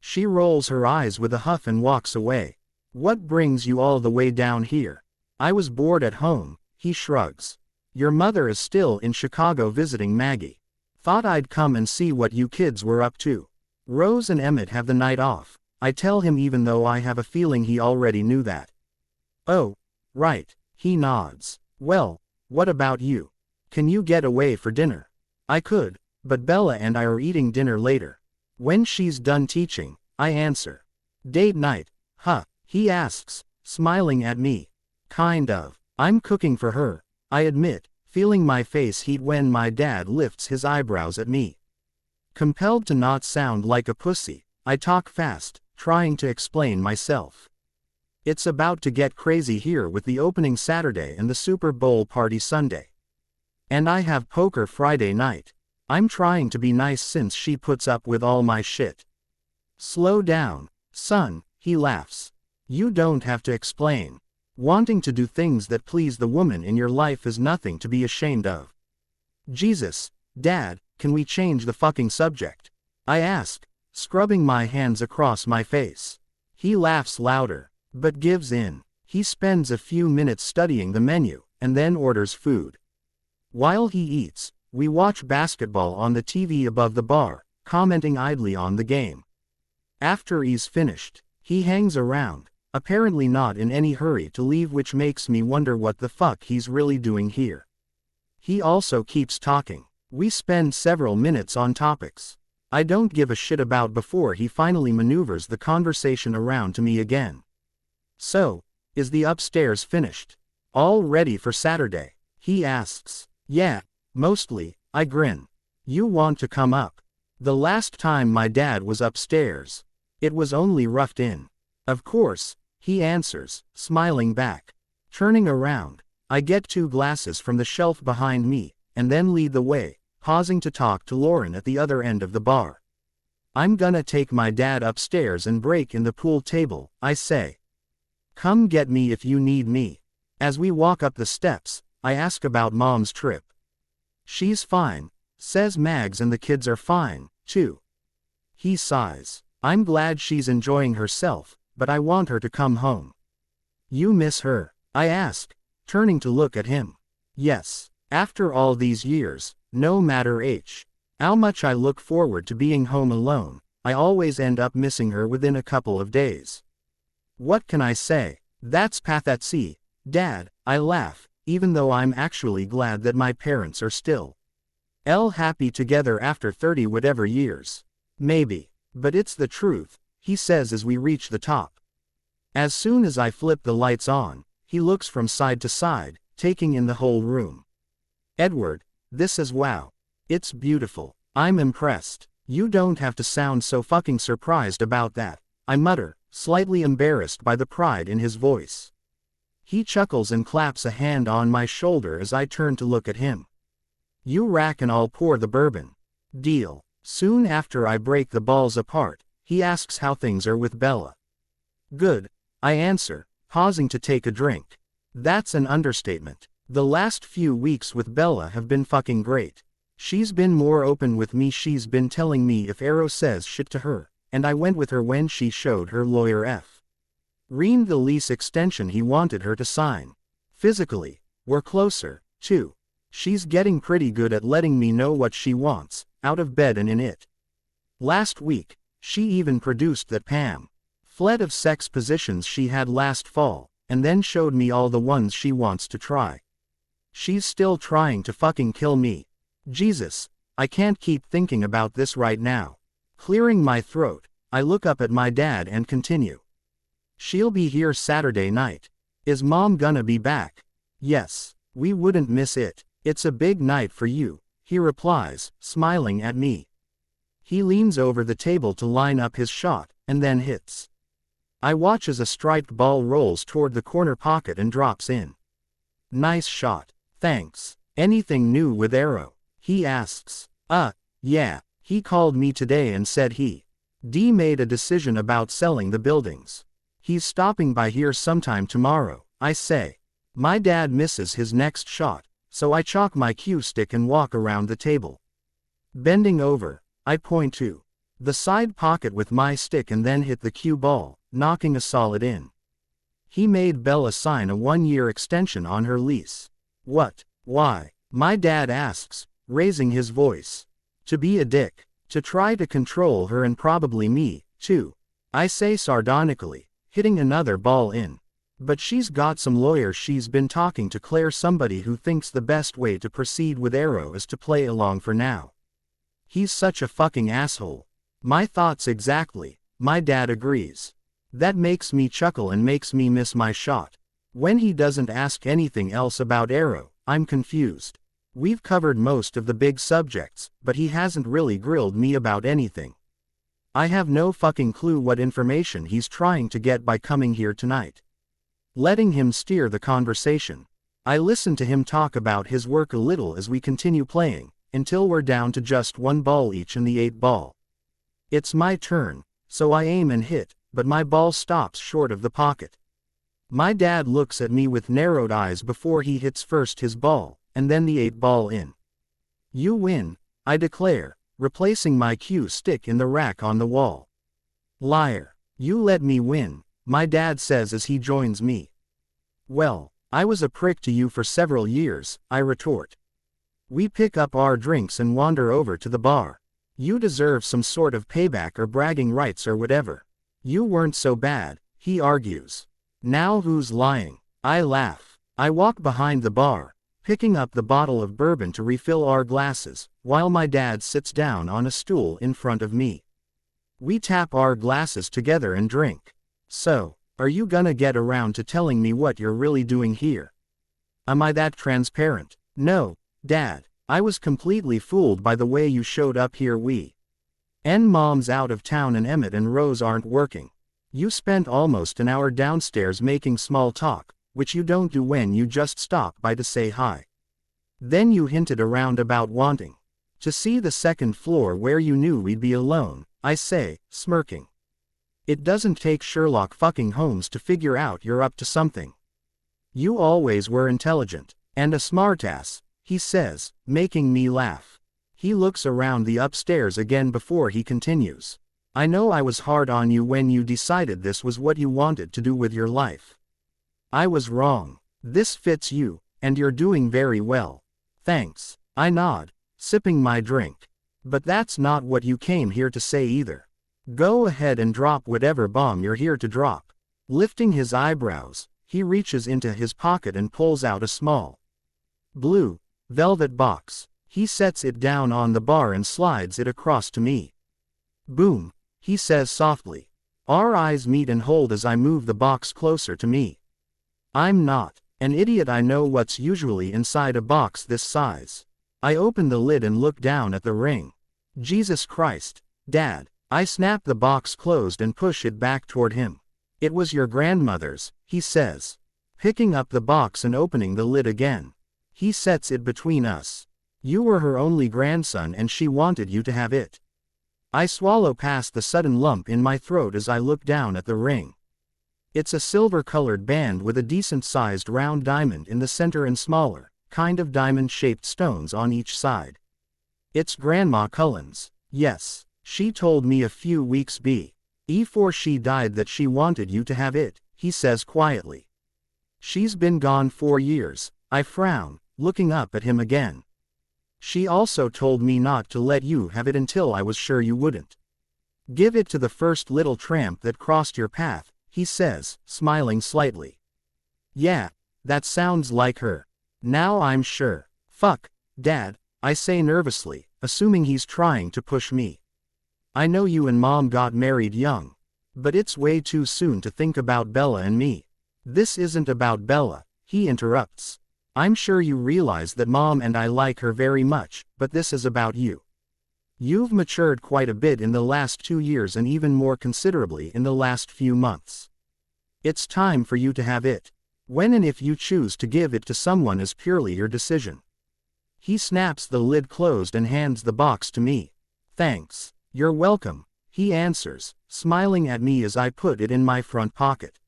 She rolls her eyes with a huff and walks away. What brings you all the way down here? I was bored at home, he shrugs. Your mother is still in Chicago visiting Maggie. Thought I'd come and see what you kids were up to. Rose and Emmett have the night off, I tell him, even though I have a feeling he already knew that. Oh, right, he nods. Well, what about you? Can you get away for dinner? I could, but Bella and I are eating dinner later. When she's done teaching, I answer. Date night, huh? He asks, smiling at me. Kind of. I'm cooking for her, I admit, feeling my face heat when my dad lifts his eyebrows at me. Compelled to not sound like a pussy, I talk fast, trying to explain myself. It's about to get crazy here with the opening Saturday and the Super Bowl party Sunday. And I have poker Friday night. I'm trying to be nice since she puts up with all my shit. Slow down, son, he laughs. You don't have to explain. Wanting to do things that please the woman in your life is nothing to be ashamed of. Jesus, Dad, can we change the fucking subject? I ask, scrubbing my hands across my face. He laughs louder, but gives in. He spends a few minutes studying the menu, and then orders food. While he eats, we watch basketball on the TV above the bar, commenting idly on the game. After he's finished, he hangs around, apparently not in any hurry to leave, which makes me wonder what the fuck he's really doing here. He also keeps talking. We spend several minutes on topics I don't give a shit about before he finally maneuvers the conversation around to me again. So, is the upstairs finished? All ready for Saturday? He asks. Yeah, mostly, I grin. You want to come up? The last time my dad was upstairs. It was only roughed in. Of course, he answers, smiling back. Turning around, I get 2 glasses from the shelf behind me, and then lead the way, pausing to talk to Lauren at the other end of the bar. I'm gonna take my dad upstairs and break in the pool table, I say. Come get me if you need me. As we walk up the steps, I ask about Mom's trip. She's fine, says Mags, and the kids are fine, too. He sighs. I'm glad she's enjoying herself, but I want her to come home. You miss her? I ask, turning to look at him. Yes, after all these years, no matter how much I look forward to being home alone, I always end up missing her within a couple of days. What can I say? That's pathetic, Dad, I laugh, even though I'm actually glad that my parents are still happy together after 30 whatever years. Maybe, but it's the truth, he says as we reach the top. As soon as I flip the lights on, he looks from side to side, taking in the whole room. Edward, this is wow. It's beautiful. I'm impressed. You don't have to sound so fucking surprised about that, I mutter, slightly embarrassed by the pride in his voice. He chuckles and claps a hand on my shoulder as I turn to look at him. You rack and I'll pour the bourbon. Deal. Soon after I break the balls apart, he asks how things are with Bella. Good, I answer, pausing to take a drink. That's an understatement. The last few weeks with Bella have been fucking great. She's been more open with me. She's been telling me if Arrow says shit to her, and I went with her when she showed her lawyer Reen the lease extension he wanted her to sign. Physically, we're closer, too. She's getting pretty good at letting me know what she wants, out of bed and in it. Last week, she even produced that Pam fled of sex positions she had last fall, and then showed me all the ones she wants to try. She's still trying to fucking kill me. Jesus, I can't keep thinking about this right now. Clearing my throat, I look up at my dad and continue. She'll be here Saturday night. Is Mom gonna be back? Yes, we wouldn't miss it. It's a big night for you, he replies, smiling at me. He leans over the table to line up his shot, and then hits. I watch as a striped ball rolls toward the corner pocket and drops in. Nice shot. Thanks. Anything new with Arrow? He asks. Yeah, he called me today and said he made a decision about selling the buildings. He's stopping by here sometime tomorrow, I say. My dad misses his next shot, so I chalk my cue stick and walk around the table. Bending over, I point to the side pocket with my stick and then hit the cue ball, knocking a solid in. He made Bella sign a 1-year extension on her lease. What? Why? My dad asks, raising his voice. To be a dick. To try to control her and probably me, too. I say sardonically, hitting another ball in. But she's got some lawyers. She's been talking to Claire, somebody who thinks the best way to proceed with Arrow is to play along for now. He's such a fucking asshole. My thoughts exactly, my dad agrees. That makes me chuckle and makes me miss my shot. When he doesn't ask anything else about Arrow, I'm confused. We've covered most of the big subjects, but he hasn't really grilled me about anything. I have no fucking clue what information he's trying to get by coming here tonight. Letting him steer the conversation. I listen to him talk about his work a little as we continue playing, until we're down to just 1 ball each in the 8 ball. It's my turn, so I aim and hit, but my ball stops short of the pocket. My dad looks at me with narrowed eyes before he hits first his ball, and then the 8 ball in. You win, I declare, replacing my cue stick in the rack on the wall. Liar. You let me win, my dad says as he joins me. Well, I was a prick to you for several years, I retort. We pick up our drinks and wander over to the bar. You deserve some sort of payback or bragging rights or whatever. You weren't so bad, he argues. Now who's lying? I laugh. I walk behind the bar, picking up the bottle of bourbon to refill our glasses, while my dad sits down on a stool in front of me. We tap our glasses together and drink. So, are you gonna get around to telling me what you're really doing here? Am I that transparent? No, Dad, I was completely fooled by the way you showed up here. Mom's out of town and Emmett and Rose aren't working. You spent almost an hour downstairs making small talk, which you don't do when you just stop by to say hi. Then you hinted around about wanting to see the second floor where you knew we'd be alone, I say, smirking. It doesn't take Sherlock fucking Holmes to figure out you're up to something. You always were intelligent, and a smartass, he says, making me laugh. He looks around the upstairs again before he continues. I know I was hard on you when you decided this was what you wanted to do with your life. I was wrong. This fits you, and you're doing very well. Thanks. I nod, sipping my drink. But that's not what you came here to say either. Go ahead and drop whatever bomb you're here to drop. Lifting his eyebrows, he reaches into his pocket and pulls out a small blue velvet box. He sets it down on the bar and slides it across to me. Boom, he says softly. Our eyes meet and hold as I move the box closer to me. I'm not an idiot. I know what's usually inside a box this size. I open the lid and look down at the ring. Jesus Christ, Dad. I snap the box closed and push it back toward him. It was your grandmother's, he says. Picking up the box and opening the lid again. He sets it between us. You were her only grandson and she wanted you to have it. I swallow past the sudden lump in my throat as I look down at the ring. It's a silver-colored band with a decent-sized round diamond in the center and smaller, kind of diamond-shaped stones on each side. It's Grandma Cullen's. Yes, she told me a few weeks before she died that she wanted you to have it, he says quietly. She's been gone 4 years. I frown, looking up at him again. She also told me not to let you have it until I was sure you wouldn't. Give it to the first little tramp that crossed your path, he says, smiling slightly. Yeah, that sounds like her. Now I'm sure. Fuck, Dad, I say nervously, assuming he's trying to push me. I know you and Mom got married young. But it's way too soon to think about Bella and me. This isn't about Bella, he interrupts. I'm sure you realize that Mom and I like her very much, but this is about you. You've matured quite a bit in the last 2 years and even more considerably in the last few months. It's time for you to have it. When and if you choose to give it to someone is purely your decision. He snaps the lid closed and hands the box to me. Thanks. You're welcome, he answers, smiling at me as I put it in my front pocket.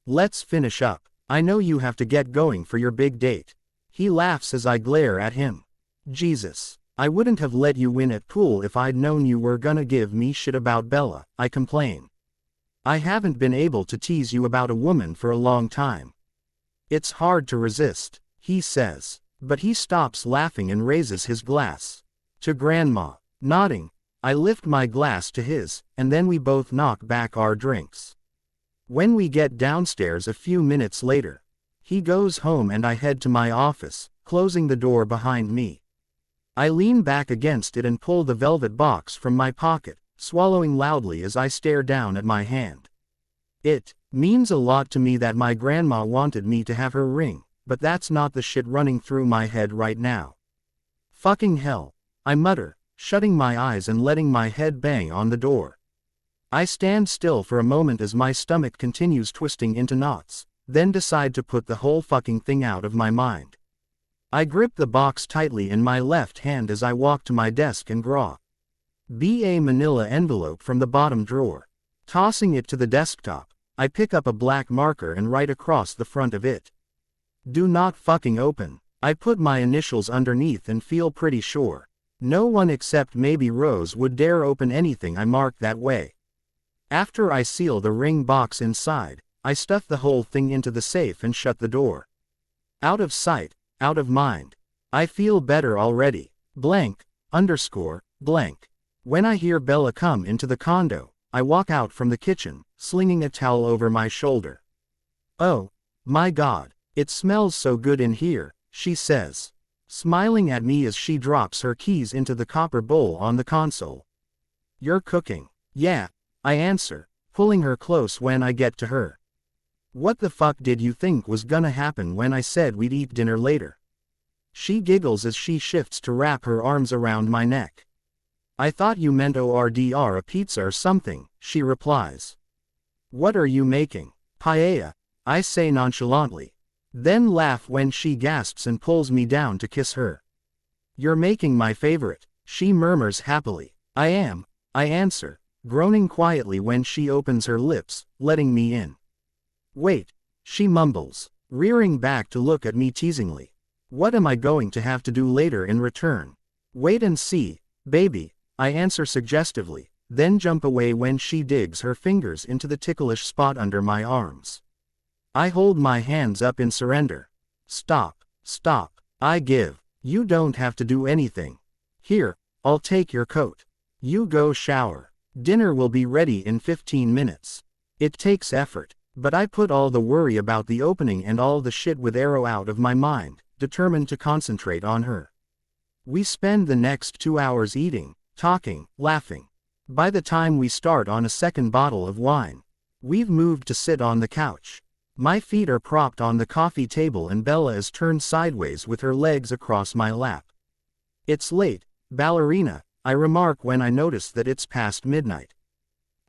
Let's finish up. I know you have to get going for your big date. He laughs as I glare at him. Jesus, I wouldn't have let you win at pool if I'd known you were gonna give me shit about Bella, I complain. I haven't been able to tease you about a woman for a long time. It's hard to resist, he says, but he stops laughing and raises his glass. To Grandma. Nodding, I lift my glass to his, and then we both knock back our drinks. When we get downstairs a few minutes later, he goes home and I head to my office, closing the door behind me. I lean back against it and pull the velvet box from my pocket, swallowing loudly as I stare down at my hand. It means a lot to me that my grandma wanted me to have her ring, but that's not the shit running through my head right now. Fucking hell, I mutter, shutting my eyes and letting my head bang on the door. I stand still for a moment as my stomach continues twisting into knots, then decide to put the whole fucking thing out of my mind. I grip the box tightly in my left hand as I walk to my desk and grab a manila envelope from the bottom drawer. Tossing it to the desktop, I pick up a black marker and write across the front of it. Do not fucking open. I put my initials underneath and feel pretty sure no one except maybe Rose would dare open anything I marked that way. After I seal the ring box inside, I stuff the whole thing into the safe and shut the door. Out of sight, out of mind. I feel better already. Blank. When I hear Bella come into the condo, I walk out from the kitchen, slinging a towel over my shoulder. Oh, my God, it smells so good in here, she says, smiling at me as she drops her keys into the copper bowl on the console. You're cooking. Yeah, I answer, pulling her close when I get to her. What the fuck did you think was gonna happen when I said we'd eat dinner later? She giggles as she shifts to wrap her arms around my neck. I thought you meant ordr a pizza or something, she replies. What are you making? Paella, I say nonchalantly. Then laugh when she gasps and pulls me down to kiss her. You're making my favorite, she murmurs happily. I am, I answer, groaning quietly when she opens her lips, letting me in. Wait, she mumbles, rearing back to look at me teasingly. What am I going to have to do later in return? Wait and see, baby, I answer suggestively, then jump away when she digs her fingers into the ticklish spot under my arms. I hold my hands up in surrender. Stop, stop, I give. You don't have to do anything. Here, I'll take your coat. You go shower. Dinner will be ready in 15 minutes. It takes effort, but I put all the worry about the opening and all the shit with Arrow out of my mind, determined to concentrate on her. We spend the next 2 hours eating, talking, laughing. By the time we start on a second bottle of wine, we've moved to sit on the couch. My feet are propped on the coffee table and Bella is turned sideways with her legs across my lap. It's late, ballerina, I remark when I notice that it's past midnight.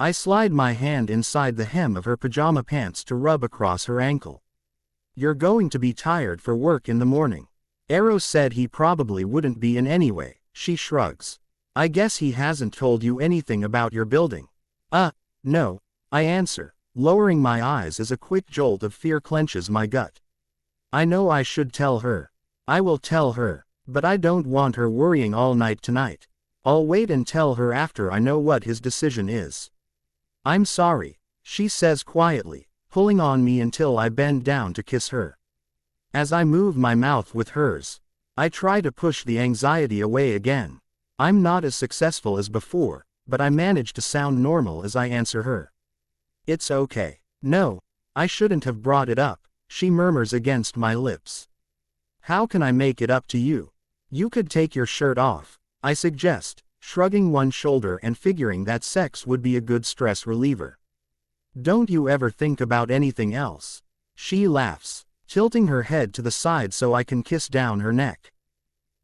I slide my hand inside the hem of her pajama pants to rub across her ankle. You're going to be tired for work in the morning. Arrow said he probably wouldn't be in anyway, she shrugs. I guess he hasn't told you anything about your building. No, I answer, lowering my eyes as a quick jolt of fear clenches my gut. I know I should tell her. I will tell her, but I don't want her worrying all night tonight. I'll wait and tell her after I know what his decision is. I'm sorry, she says quietly, pulling on me until I bend down to kiss her. As I move my mouth with hers, I try to push the anxiety away again. I'm not as successful as before, but I manage to sound normal as I answer her. It's okay. No, I shouldn't have brought it up, she murmurs against my lips. How can I make it up to you? You could take your shirt off, I suggest, shrugging one shoulder and figuring that sex would be a good stress reliever. Don't you ever think about anything else? She laughs, tilting her head to the side so I can kiss down her neck.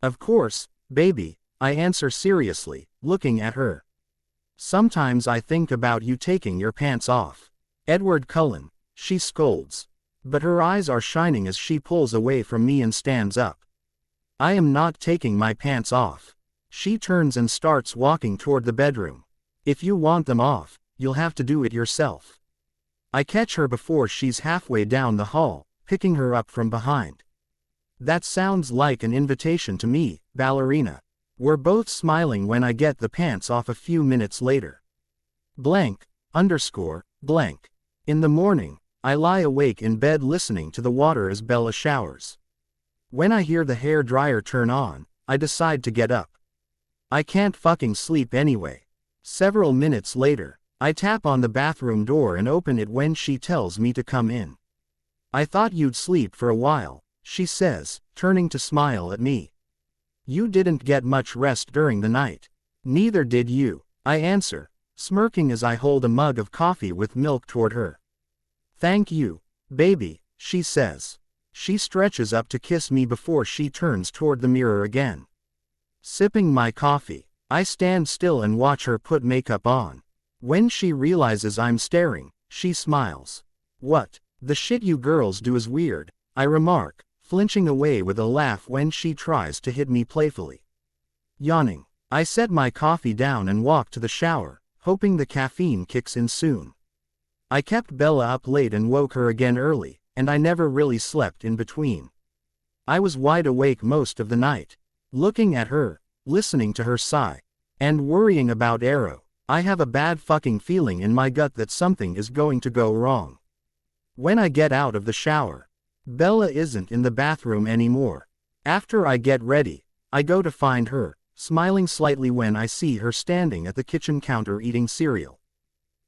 Of course, baby, I answer seriously, looking at her. Sometimes I think about you taking your pants off. Edward Cullen, she scolds. But her eyes are shining as she pulls away from me and stands up. I am not taking my pants off. She turns and starts walking toward the bedroom. If you want them off, you'll have to do it yourself. I catch her before she's halfway down the hall, picking her up from behind. That sounds like an invitation to me, ballerina. We're both smiling when I get the pants off a few minutes later. Blank. In the morning, I lie awake in bed listening to the water as Bella showers. When I hear the hair dryer turn on, I decide to get up. I can't fucking sleep anyway. Several minutes later, I tap on the bathroom door and open it when she tells me to come in. I thought you'd sleep for a while, she says, turning to smile at me. You didn't get much rest during the night. Neither did you, I answer, smirking as I hold a mug of coffee with milk toward her. Thank you, baby, she says. She stretches up to kiss me before she turns toward the mirror again. Sipping my coffee, I stand still and watch her put makeup on. When she realizes I'm staring, she smiles. What? The shit you girls do is weird, I remark, flinching away with a laugh when she tries to hit me playfully. Yawning, I set my coffee down and walk to the shower, hoping the caffeine kicks in soon. I kept Bella up late and woke her again early, and I never really slept in between. I was wide awake most of the night, looking at her, listening to her sigh, and worrying about Arrow. I have a bad fucking feeling in my gut that something is going to go wrong. When I get out of the shower, Bella isn't in the bathroom anymore. After I get ready, I go to find her, smiling slightly when I see her standing at the kitchen counter eating cereal.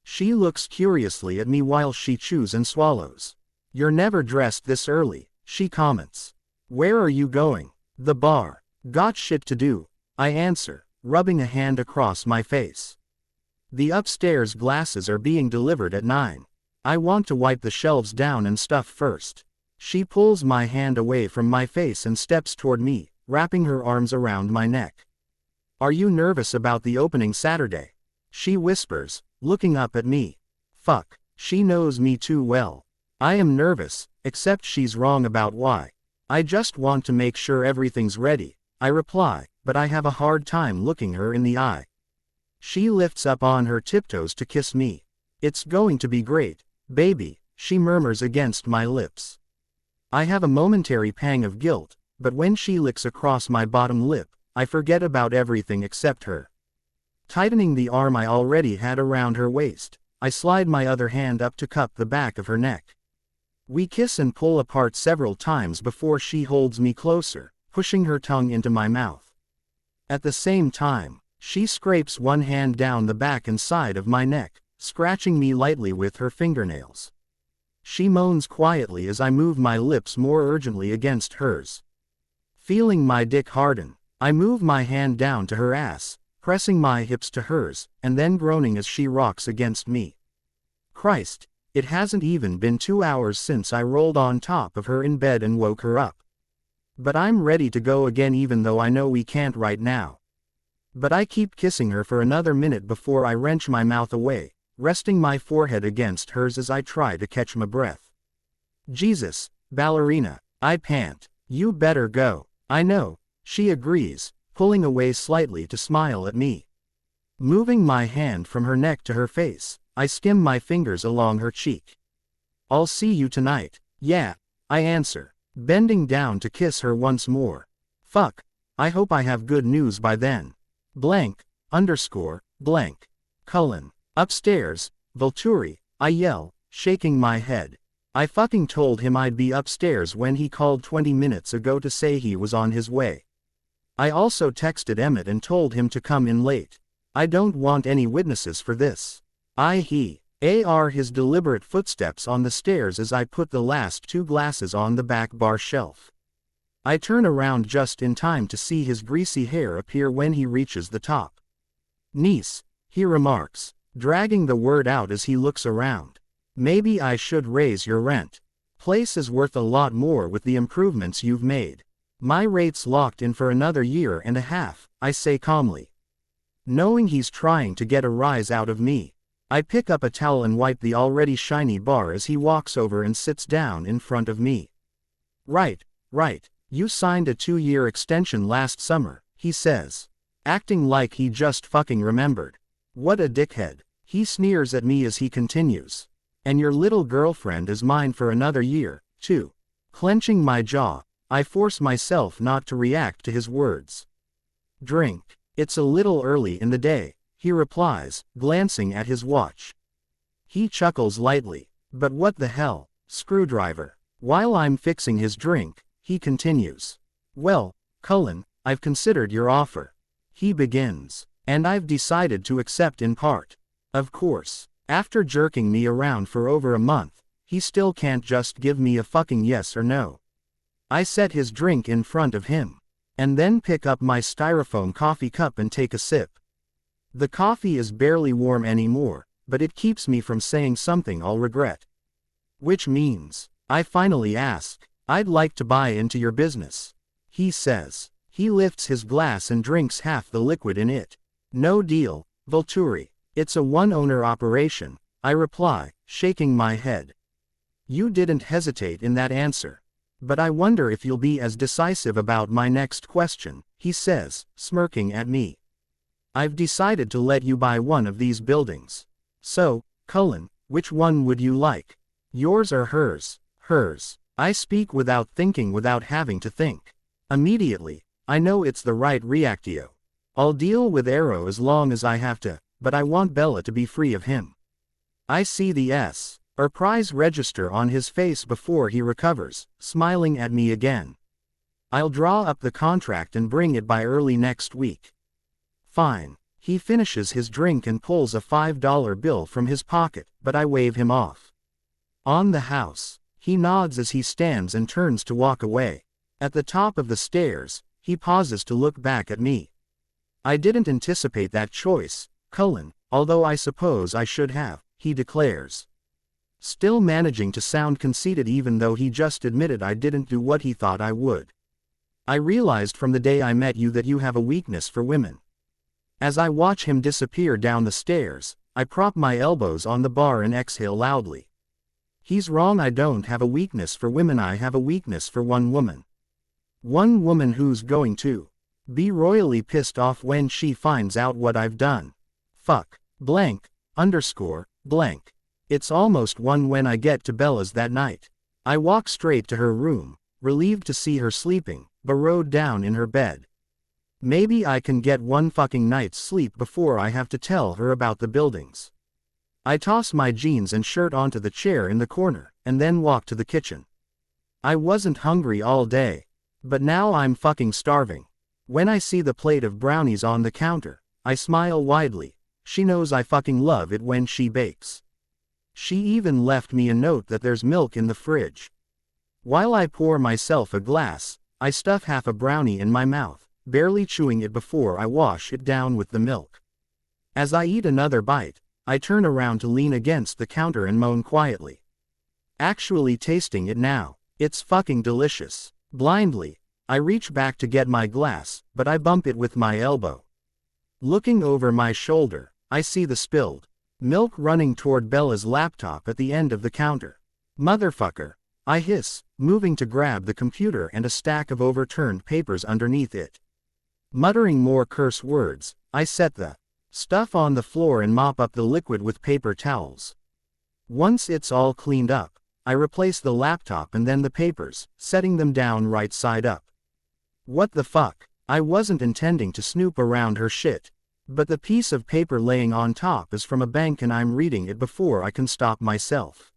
She looks curiously at me while she chews and swallows. You're never dressed this early, she comments. Where are you going? The bar. Got shit to do, I answer, rubbing a hand across my face. The upstairs glasses are being delivered at 9. I want to wipe the shelves down and stuff first. She pulls my hand away from my face and steps toward me, wrapping her arms around my neck. Are you nervous about the opening Saturday? She whispers, looking up at me. Fuck, she knows me too well. I am nervous, except she's wrong about why. I just want to make sure everything's ready, I reply, but I have a hard time looking her in the eye. She lifts up on her tiptoes to kiss me. It's going to be great, baby, she murmurs against my lips. I have a momentary pang of guilt, but when she licks across my bottom lip, I forget about everything except her. Tightening the arm I already had around her waist, I slide my other hand up to cup the back of her neck. We kiss and pull apart several times before she holds me closer, pushing her tongue into my mouth. At the same time, she scrapes one hand down the back and side of my neck, scratching me lightly with her fingernails. She moans quietly as I move my lips more urgently against hers. Feeling my dick harden, I move my hand down to her ass, pressing my hips to hers, and then groaning as she rocks against me. Christ, it hasn't even been 2 hours since I rolled on top of her in bed and woke her up. But I'm ready to go again even though I know we can't right now. But I keep kissing her for another minute before I wrench my mouth away, resting my forehead against hers as I try to catch my breath. Jesus, ballerina, I pant. You better go. I know, she agrees, pulling away slightly to smile at me. Moving my hand from her neck to her face, I skim my fingers along her cheek. I'll see you tonight. Yeah, I answer, bending down to kiss her once more. Fuck, I hope I have good news by then. Blank, _ blank. Cullen. Upstairs, Volturi, I yell, shaking my head. I fucking told him I'd be upstairs when he called 20 minutes ago to say he was on his way. I also texted Emmett and told him to come in late. I don't want any witnesses for this. He are his deliberate footsteps on the stairs as I put the last 2 glasses on the back bar shelf. I turn around just in time to see his greasy hair appear when he reaches the top. Niece, he remarks, dragging the word out as he looks around. Maybe I should raise your rent. Place is worth a lot more with the improvements you've made. My rate's locked in for another 1.5 years, I say calmly. Knowing he's trying to get a rise out of me, I pick up a towel and wipe the already shiny bar as he walks over and sits down in front of me. Right, you signed a 2-year extension last summer, he says, acting like he just fucking remembered. What a dickhead. He sneers at me as he continues. And your little girlfriend is mine for another year, too. Clenching my jaw, I force myself not to react to his words. Drink. It's a little early in the day, he replies, glancing at his watch. He chuckles lightly. But what the hell, screwdriver. While I'm fixing his drink, he continues. Well, Cullen, I've considered your offer. He begins. And I've decided to accept in part. Of course, after jerking me around for over a month, he still can't just give me a fucking yes or no. I set his drink in front of him. And then pick up my styrofoam coffee cup and take a sip. The coffee is barely warm anymore, but it keeps me from saying something I'll regret. Which means, I finally ask, I'd like to buy into your business. He says. He lifts his glass and drinks half the liquid in it. No deal, Volturi. It's a one-owner operation, I reply, shaking my head. You didn't hesitate in that answer. But I wonder if you'll be as decisive about my next question, he says, smirking at me. I've decided to let you buy one of these buildings. So, Cullen, which one would you like? Yours or hers? Hers. I speak without thinking, without having to think. Immediately, I know it's the right reactio. I'll deal with Arrow as long as I have to, but I want Bella to be free of him. I see the surprise register on his face before he recovers, smiling at me again. I'll draw up the contract and bring it by early next week. Fine. He finishes his drink and pulls a $5 bill from his pocket, but I wave him off. On the house, he nods as he stands and turns to walk away. At the top of the stairs, he pauses to look back at me. I didn't anticipate that choice, Cullen, although I suppose I should have, he declares. still managing to sound conceited even though he just admitted I didn't do what he thought I would. I realized from the day I met you that you have a weakness for women. As I watch him disappear down the stairs, I prop my elbows on the bar and exhale loudly. He's wrong, I don't have a weakness for women, I have a weakness for one woman. One woman who's going to be royally pissed off when she finds out what I've done. Fuck. Blank. Underscore. Blank. It's almost 1 when I get to Bella's that night. I walk straight to her room, relieved to see her sleeping, burrowed down in her bed. Maybe I can get one fucking night's sleep before I have to tell her about the buildings. I toss my jeans and shirt onto the chair in the corner, and then walk to the kitchen. I wasn't hungry all day, but now I'm fucking starving. When I see the plate of brownies on the counter, I smile widely. She knows I fucking love it when she bakes. She even left me a note that there's milk in the fridge. While I pour myself a glass, I stuff half a brownie in my mouth, barely chewing it before I wash it down with the milk. As I eat another bite, I turn around to lean against the counter and moan quietly. Actually tasting it now, it's fucking delicious. Blindly, I reach back to get my glass, but I bump it with my elbow. Looking over my shoulder, I see the spilled milk running toward Bella's laptop at the end of the counter. Motherfucker, I hiss, moving to grab the computer and a stack of overturned papers underneath it. Muttering more curse words, I set the stuff on the floor and mop up the liquid with paper towels. Once it's all cleaned up, I replace the laptop and then the papers, setting them down right side up. What the fuck? I wasn't intending to snoop around her shit, but the piece of paper laying on top is from a bank and I'm reading it before I can stop myself.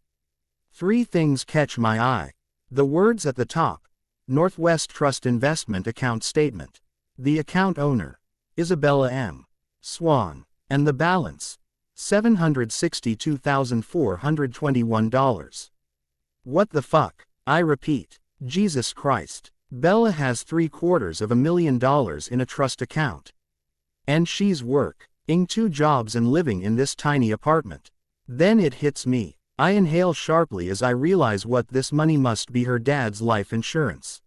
3 things catch my eye. The words at the top: Northwest Trust Investment Account Statement. The account owner: Isabella M. Swan. And the balance: $762,421. What the fuck? I repeat. Jesus Christ. Bella has $750,000 in a trust account. And she's working 2 jobs and living in this tiny apartment. Then it hits me. I inhale sharply as I realize what this money must be: her dad's life insurance.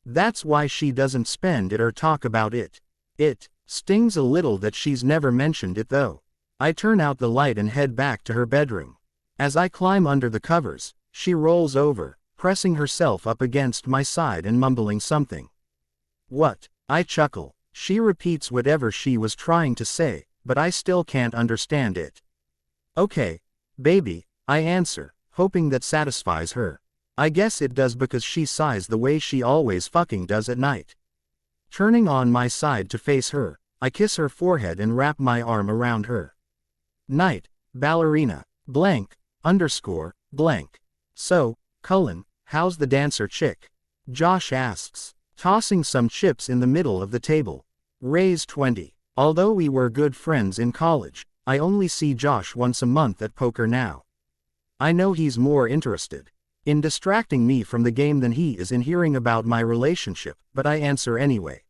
That's why she doesn't spend it or talk about it. It stings a little that she's never mentioned it though. I turn out the light and head back to her bedroom. As I climb under the covers, she rolls over, pressing herself up against my side and mumbling something. What? I chuckle. She repeats whatever she was trying to say, but I still can't understand it. Okay, baby, I answer, hoping that satisfies her. I guess it does because she sighs the way she always fucking does at night. Turning on my side to face her, I kiss her forehead and wrap my arm around her. Night, ballerina, blank, underscore, blank. So, Cullen, how's the dancer chick? Josh asks, tossing some chips in the middle of the table. Raise 20. Although we were good friends in college, I only see Josh once a month at poker now. I know he's more interested in distracting me from the game than he is in hearing about my relationship, but I answer anyway.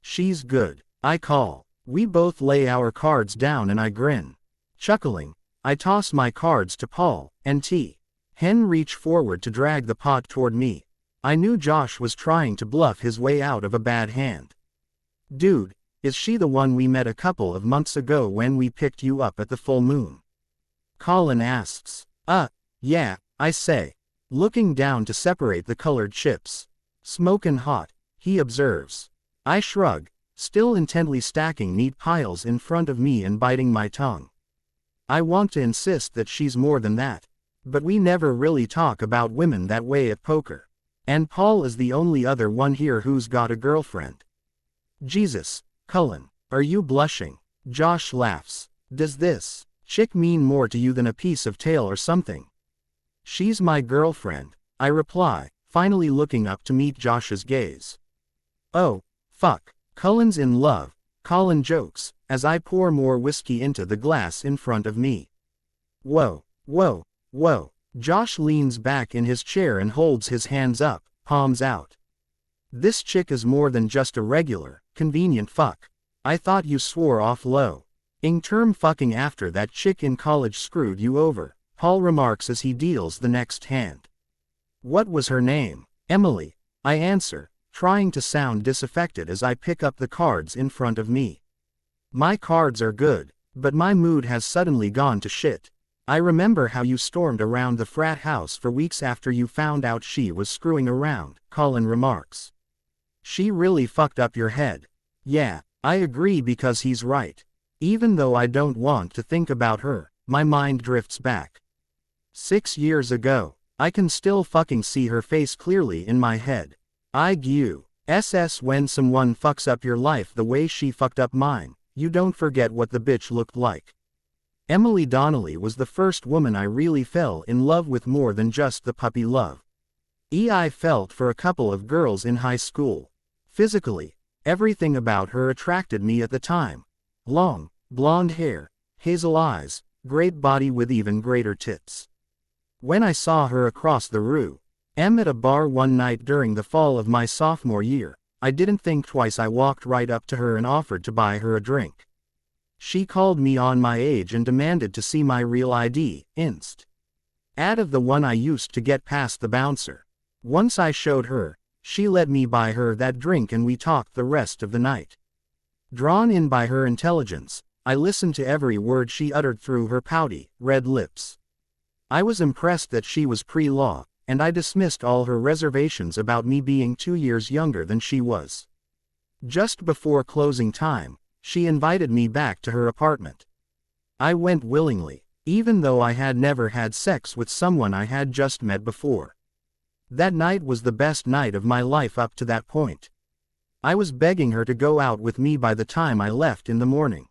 She's good, I call. We both lay our cards down and I grin. Chuckling, I toss my cards to Paul and T. Hen reach forward to drag the pot toward me. I knew Josh was trying to bluff his way out of a bad hand. Dude, is she the one we met a couple of months ago when we picked you up at the full moon? Colin asks. Yeah, I say, looking down to separate the colored chips. Smokin' hot, he observes. I shrug, still intently stacking neat piles in front of me and biting my tongue. I want to insist that she's more than that, but we never really talk about women that way at poker. And Paul is the only other one here who's got a girlfriend. Jesus, Cullen, are you blushing? Josh laughs. Does this chick mean more to you than a piece of tail or something? She's my girlfriend, I reply, finally looking up to meet Josh's gaze. Oh, fuck, Cullen's in love, Colin jokes, as I pour more whiskey into the glass in front of me. Whoa, whoa, whoa. Josh leans back in his chair and holds his hands up, palms out. This chick is more than just a regular, convenient fuck. I thought you swore off low. Ing term fucking after that chick in college screwed you over, Paul remarks as he deals the next hand. What was her name? Emily, I answer, trying to sound disaffected as I pick up the cards in front of me. My cards are good, but my mood has suddenly gone to shit. I remember how you stormed around the frat house for weeks after you found out she was screwing around, Colin remarks. She really fucked up your head. Yeah, I agree because he's right. Even though I don't want to think about her, my mind drifts back. 6 years ago, I can still fucking see her face clearly in my head. IGU. When someone fucks up your life the way she fucked up mine, you don't forget what the bitch looked like. Emily Donnelly was the first woman I really fell in love with more than just the puppy love. I felt for a couple of girls in high school. Physically, everything about her attracted me at the time. Long, blonde hair, hazel eyes, great body with even greater tits. When I saw her across the rue, at a bar one night during the fall of my sophomore year, I didn't think twice. I walked right up to her and offered to buy her a drink. She called me on my age and demanded to see my real ID, inst. Ad of the one I used to get past the bouncer. Once I showed her, she let me buy her that drink and we talked the rest of the night. Drawn in by her intelligence, I listened to every word she uttered through her pouty, red lips. I was impressed that she was pre-law, and I dismissed all her reservations about me being 2 years younger than she was. Just before closing time, she invited me back to her apartment. I went willingly, even though I had never had sex with someone I had just met before. That night was the best night of my life up to that point. I was begging her to go out with me by the time I left in the morning.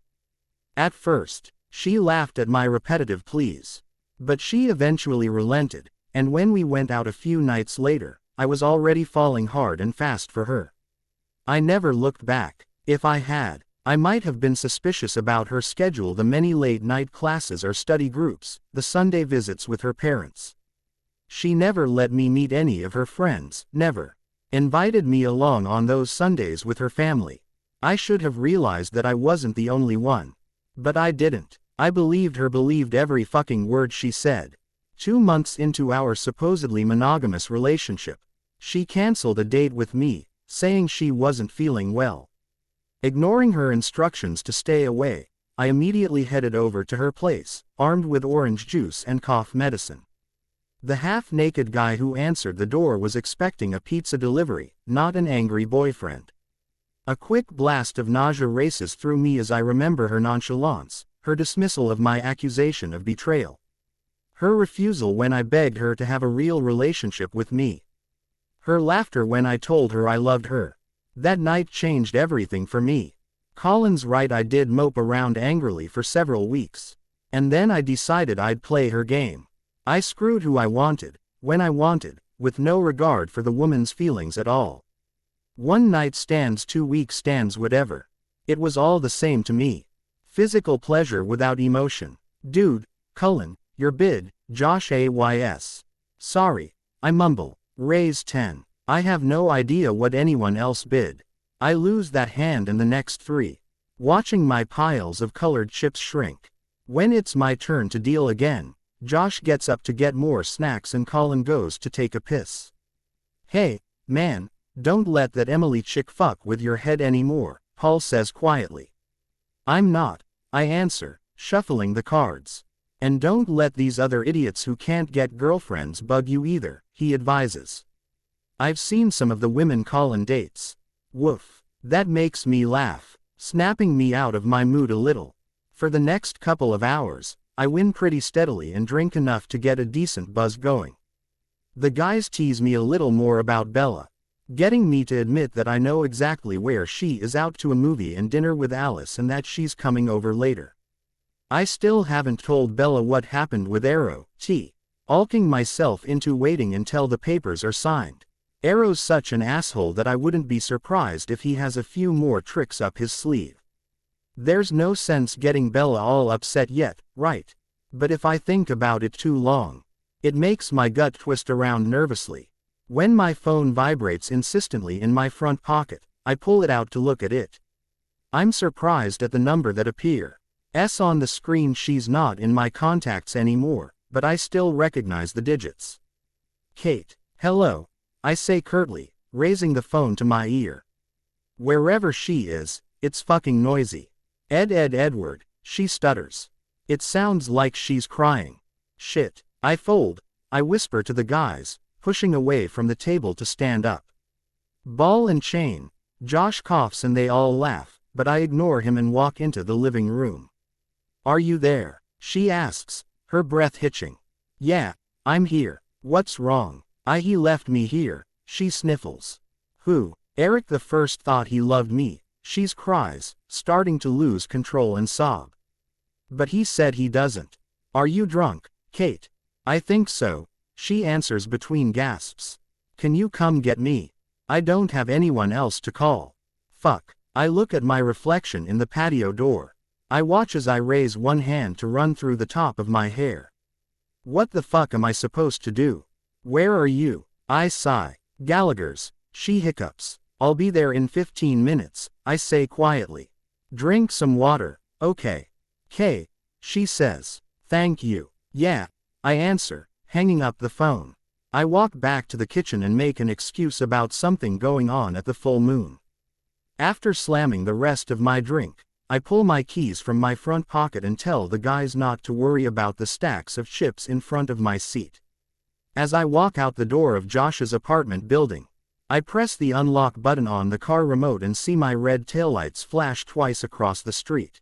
At first, she laughed at my repetitive pleas. But she eventually relented, and when we went out a few nights later, I was already falling hard and fast for her. I never looked back. If I had, I might have been suspicious about her schedule, the many late-night classes or study groups, the Sunday visits with her parents. She never let me meet any of her friends, never invited me along on those Sundays with her family. I should have realized that I wasn't the only one. But I didn't. I believed her, believed every fucking word she said. 2 months into our supposedly monogamous relationship, she canceled a date with me, saying she wasn't feeling well. Ignoring her instructions to stay away, I immediately headed over to her place, armed with orange juice and cough medicine. The half-naked guy who answered the door was expecting a pizza delivery, not an angry boyfriend. A quick blast of nausea races through me as I remember her nonchalance, her dismissal of my accusation of betrayal. Her refusal when I begged her to have a real relationship with me. Her laughter when I told her I loved her. That night changed everything for me. Colin's right, I did mope around angrily for several weeks. And then I decided I'd play her game. I screwed who I wanted, when I wanted, with no regard for the woman's feelings at all. 1 night stands, 2 week stands, whatever. It was all the same to me. Physical pleasure without emotion. Dude, Cullen, your bid, Josh AYS. Sorry, I mumble. Raise 10. I have no idea what anyone else bid. I lose that hand and the next 3. Watching my piles of colored chips shrink. When it's my turn to deal again, Josh gets up to get more snacks and Colin goes to take a piss. Hey, man, don't let that Emily chick fuck with your head anymore, Paul says quietly. I'm not, I answer, shuffling the cards. And don't let these other idiots who can't get girlfriends bug you either, he advises. I've seen some of the women Colin dates. Woof. That makes me laugh, snapping me out of my mood a little. For the next couple of hours, I win pretty steadily and drink enough to get a decent buzz going. The guys tease me a little more about Bella, getting me to admit that I know exactly where she is, out to a movie and dinner with Alice, and that she's coming over later. I still haven't told Bella what happened with Arrow, ulking myself into waiting until the papers are signed. Arrow's such an asshole that I wouldn't be surprised if he has a few more tricks up his sleeve. There's no sense getting Bella all upset yet, right? But if I think about it too long, it makes my gut twist around nervously. When my phone vibrates insistently in my front pocket, I pull it out to look at it. I'm surprised at the number that appears on the screen. She's not in my contacts anymore, but I still recognize the digits. Kate. Hello. I say curtly, raising the phone to my ear. Wherever she is, it's fucking noisy. Edward, she stutters. It sounds like she's crying. Shit. I whisper to the guys, pushing away from the table to stand up. Ball and chain. Josh coughs and they all laugh, but I ignore him and walk into the living room. Are you there? She asks, her breath hitching. Yeah, I'm here. What's wrong? He left me here, she sniffles. Who? Eric the first thought he loved me, she cries, starting to lose control and sob. But he said he doesn't. Are you drunk, Kate? I think so, she answers between gasps. Can you come get me? I don't have anyone else to call. Fuck. I look at my reflection in the patio door. I watch as I raise one hand to run through the top of my hair. What the fuck am I supposed to do? Where are you? I sigh. Gallagher's, she hiccups. I'll be there in 15 minutes, I say quietly. Drink some water, okay. Kay, she says. Thank you. Yeah, I answer, hanging up the phone. I walk back to the kitchen and make an excuse about something going on at the full moon. After slamming the rest of my drink, I pull my keys from my front pocket and tell the guys not to worry about the stacks of chips in front of my seat. As I walk out the door of Josh's apartment building, I press the unlock button on the car remote and see my red taillights flash twice across the street.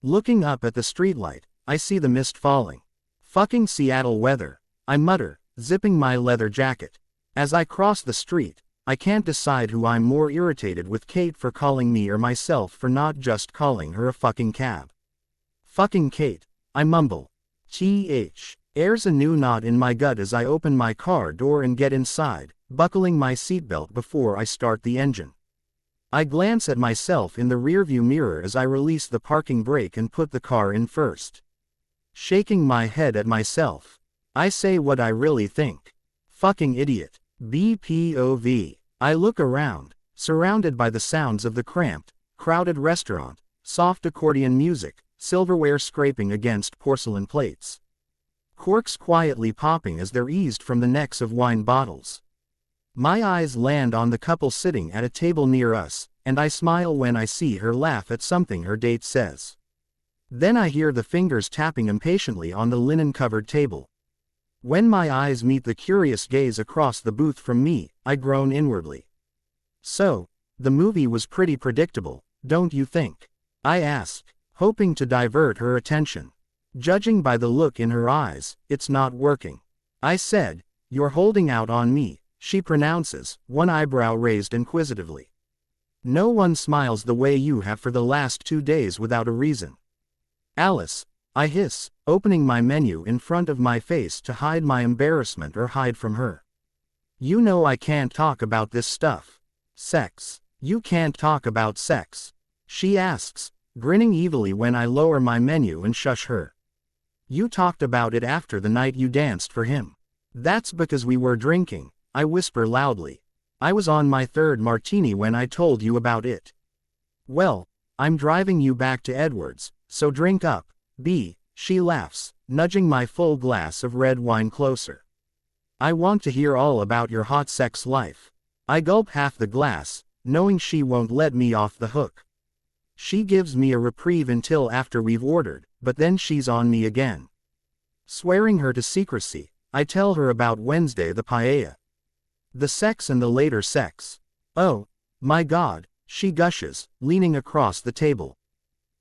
Looking up at the streetlight, I see the mist falling. Fucking Seattle weather, I mutter, zipping my leather jacket. As I cross the street, I can't decide who I'm more irritated with, Kate for calling me or myself for not just calling her a fucking cab. Fucking Kate, I mumble. There's a new knot in my gut as I open my car door and get inside, buckling my seatbelt before I start the engine. I glance at myself in the rearview mirror as I release the parking brake and put the car in first. Shaking my head at myself, I say what I really think. Fucking idiot. BPOV. I look around, surrounded by the sounds of the cramped, crowded restaurant, soft accordion music, silverware scraping against porcelain plates. Corks quietly popping as they're eased from the necks of wine bottles. My eyes land on the couple sitting at a table near us, and I smile when I see her laugh at something her date says. Then I hear the fingers tapping impatiently on the linen-covered table. When my eyes meet the curious gaze across the booth from me, I groan inwardly. So, the movie was pretty predictable, don't you think? I ask, hoping to divert her attention. Judging by the look in her eyes, it's not working. I said, you're holding out on me, she pronounces, one eyebrow raised inquisitively. No one smiles the way you have for the last 2 days without a reason. Alice, I hiss, opening my menu in front of my face to hide my embarrassment or hide from her. You know I can't talk about this stuff. Sex. You can't talk about sex. She asks, grinning evilly when I lower my menu and shush her. You talked about it after the night you danced for him. That's because we were drinking, I whisper loudly. I was on my 3rd martini when I told you about it. Well, I'm driving you back to Edward's, so drink up. She laughs, nudging my full glass of red wine closer. I want to hear all about your hot sex life. I gulp half the glass, knowing she won't let me off the hook. She gives me a reprieve until after we've ordered, but then she's on me again. Swearing her to secrecy, I tell her about Wednesday the paella. The sex and the later sex. Oh, my God, she gushes, leaning across the table.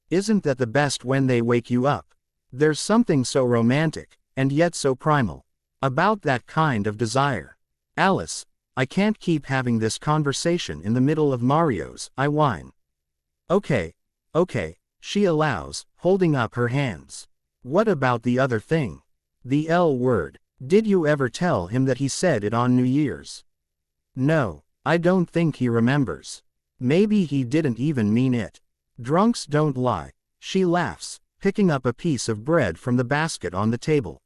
Isn't that the best when they wake you up? There's something so romantic, and yet so primal, about that kind of desire. Alice, I can't keep having this conversation in the middle of Mario's, I whine. Okay, she allows, holding up her hands. What about the other thing? The L word. Did you ever tell him that he said it on New Year's? No, I don't think he remembers. Maybe he didn't even mean it. Drunks don't lie, she laughs, picking up a piece of bread from the basket on the table.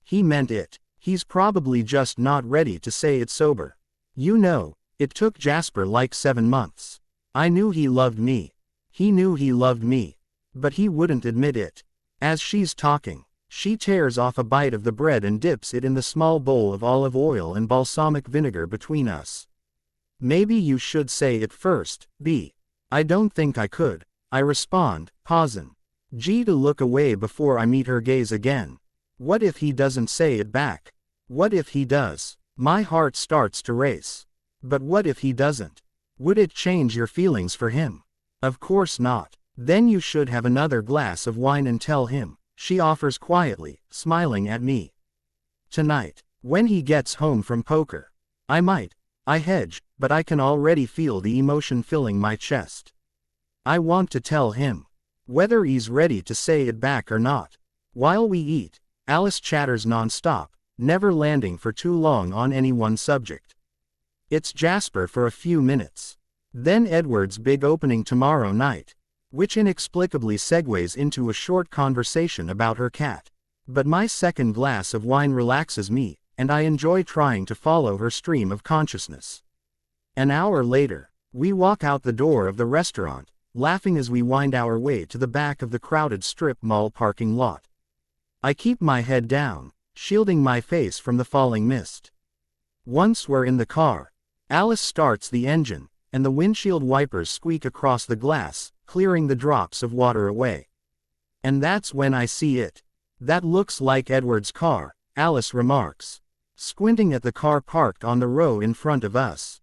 He meant it. He's probably just not ready to say it sober. You know, it took Jasper like 7 months. I knew he loved me. He knew he loved me. But he wouldn't admit it. As she's talking, She tears off a bite of the bread and dips it in the small bowl of olive oil and balsamic vinegar between us. Maybe you should say it first, B. I don't think I could, I respond, pausing. G to look away before I meet her gaze again. What if he doesn't say it back? What if he does? My heart starts to race. But what if he doesn't? Would it change your feelings for him? Of course not. Then you should have another glass of wine and tell him, she offers quietly, smiling at me. Tonight, when he gets home from poker. I might. I hedge, but I can already feel the emotion filling my chest. I want to tell him. Whether he's ready to say it back or not. While we eat, Alice chatters non-stop, never landing for too long on any one subject. It's Jasper for a few minutes. Then Edward's big opening tomorrow night, which inexplicably segues into a short conversation about her cat. But my second glass of wine relaxes me, and I enjoy trying to follow her stream of consciousness. An hour later, we walk out the door of the restaurant, laughing as we wind our way to the back of the crowded strip mall parking lot. I keep my head down, shielding my face from the falling mist. Once we're in the car, Alice starts the engine, and the windshield wipers squeak across the glass, clearing the drops of water away. And that's when I see it. That looks like Edward's car, Alice remarks, squinting at the car parked on the row in front of us.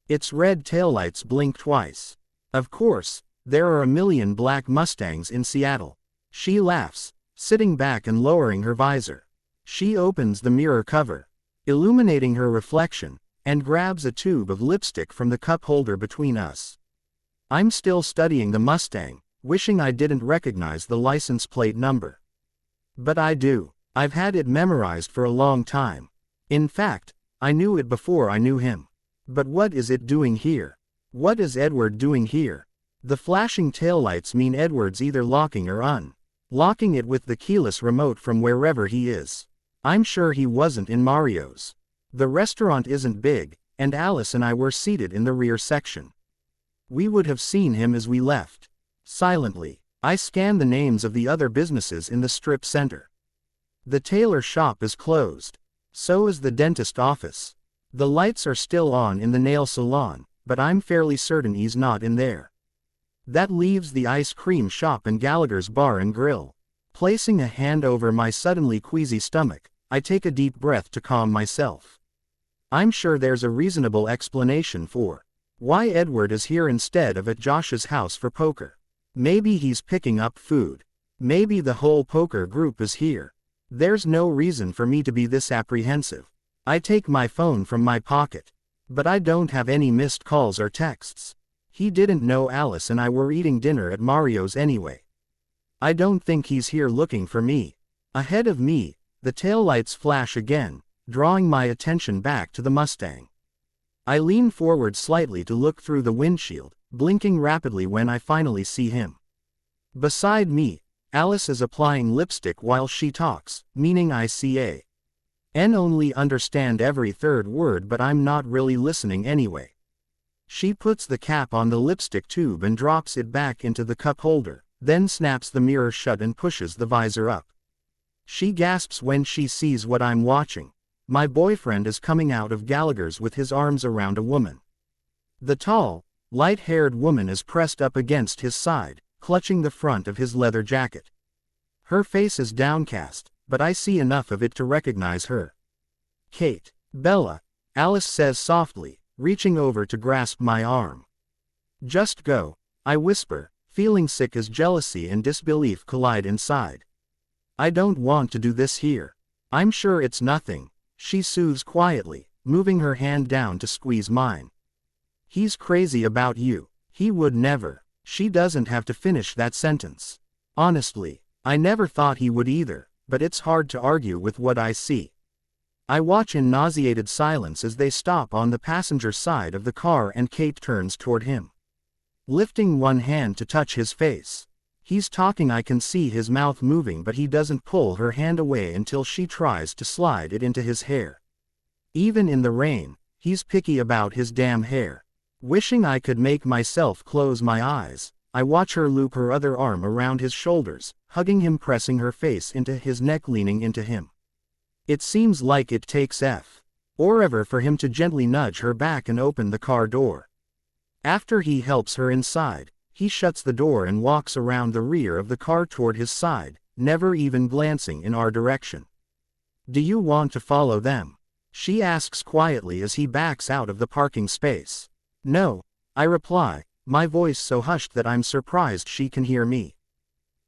Its red taillights blink twice. Of course, there are a million black Mustangs in Seattle. She laughs, sitting back and lowering her visor. She opens the mirror cover, illuminating her reflection, and grabs a tube of lipstick from the cup holder between us. I'm still studying the Mustang, wishing I didn't recognize the license plate number. But I do. I've had it memorized for a long time. In fact, I knew it before I knew him. But what is it doing here? What is Edward doing here? The flashing taillights mean Edward's either locking or unlocking it with the keyless remote from wherever he is. I'm sure he wasn't in Mario's. The restaurant isn't big, and Alice and I were seated in the rear section. We would have seen him as we left. Silently, I scan the names of the other businesses in the strip center. The tailor shop is closed. So is the dentist office. The lights are still on in the nail salon, but I'm fairly certain he's not in there. That leaves the ice cream shop and Gallagher's Bar and Grill. Placing a hand over my suddenly queasy stomach, I take a deep breath to calm myself. I'm sure there's a reasonable explanation for why Edward is here instead of at Josh's house for poker. Maybe he's picking up food. Maybe the whole poker group is here. There's no reason for me to be this apprehensive. I take my phone from my pocket. But I don't have any missed calls or texts. He didn't know Alice and I were eating dinner at Mario's anyway. I don't think he's here looking for me. Ahead of me, the taillights flash again, drawing my attention back to the Mustang. I lean forward slightly to look through the windshield, blinking rapidly when I finally see him. Beside me, Alice is applying lipstick while she talks, meaning I see a and only understand every third word, but I'm not really listening anyway. She puts the cap on the lipstick tube and drops it back into the cup holder, then snaps the mirror shut and pushes the visor up. She gasps when she sees what I'm watching. My boyfriend is coming out of Gallagher's with his arms around a woman. The tall, light-haired woman is pressed up against his side, clutching the front of his leather jacket. Her face is downcast, but I see enough of it to recognize her. Kate. Bella, Alice says softly, reaching over to grasp my arm. Just go, I whisper, feeling sick as jealousy and disbelief collide inside. I don't want to do this here. I'm sure it's nothing, she soothes quietly, moving her hand down to squeeze mine. He's crazy about you. He would never. She doesn't have to finish that sentence. Honestly, I never thought he would either, but it's hard to argue with what I see. I watch in nauseated silence as they stop on the passenger side of the car and Kate turns toward him, lifting one hand to touch his face. He's talking, I can see his mouth moving, but he doesn't pull her hand away until she tries to slide it into his hair. Even in the rain, he's picky about his damn hair. Wishing I could make myself close my eyes, I watch her loop her other arm around his shoulders, hugging him, pressing her face into his neck, leaning into him. It seems like it takes forever for him to gently nudge her back and open the car door. After he helps her inside, he shuts the door and walks around the rear of the car toward his side, never even glancing in our direction. "Do you want to follow them?" she asks quietly as he backs out of the parking space. "No," I reply, my voice so hushed that I'm surprised she can hear me.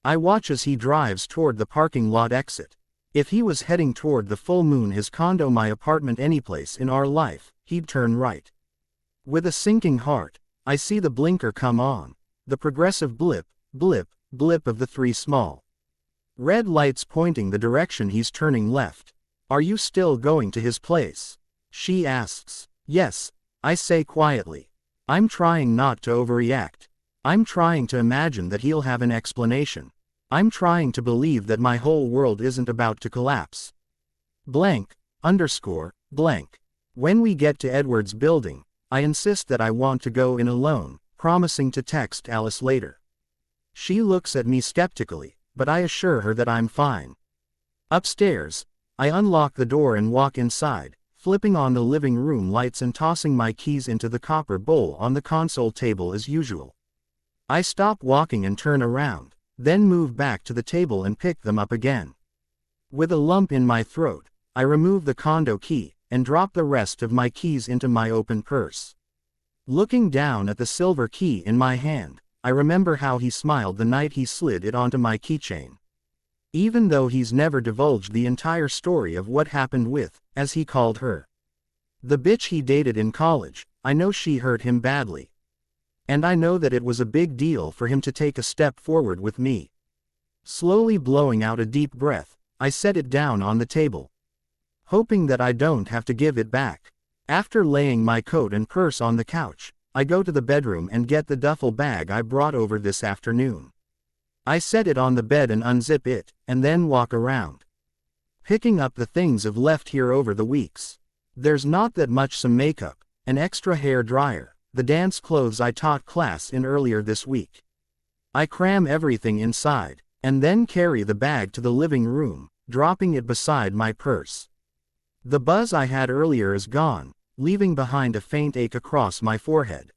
I watch as he drives toward the parking lot exit. If he was heading toward the full moon, his condo, my apartment, anyplace in our life, he'd turn right. With a sinking heart, I see the blinker come on, the progressive blip, blip, blip of the 3 small red lights pointing the direction he's turning left. "Are you still going to his place?" she asks. "Yes," I say quietly. I'm trying not to overreact. I'm trying to imagine that he'll have an explanation. I'm trying to believe that my whole world isn't about to collapse. Blank, underscore, blank. When we get to Edward's building, I insist that I want to go in alone, promising to text Alice later. She looks at me skeptically, but I assure her that I'm fine. Upstairs, I unlock the door and walk inside, flipping on the living room lights and tossing my keys into the copper bowl on the console table as usual. I stop walking and turn around, then move back to the table and pick them up again. With a lump in my throat, I remove the condo key, and drop the rest of my keys into my open purse. Looking down at the silver key in my hand, I remember how he smiled the night he slid it onto my keychain. Even though he's never divulged the entire story of what happened with, as he called her, the bitch he dated in college, I know she hurt him badly. And I know that it was a big deal for him to take a step forward with me. Slowly blowing out a deep breath, I set it down on the table, hoping that I don't have to give it back. After laying my coat and purse on the couch, I go to the bedroom and get the duffel bag I brought over this afternoon. I set it on the bed and unzip it, and then walk around, picking up the things I've left here over the weeks. There's not that much: some makeup, an extra hair dryer, the dance clothes I taught class in earlier this week. I cram everything inside, and then carry the bag to the living room, dropping it beside my purse. The buzz I had earlier is gone, leaving behind a faint ache across my forehead.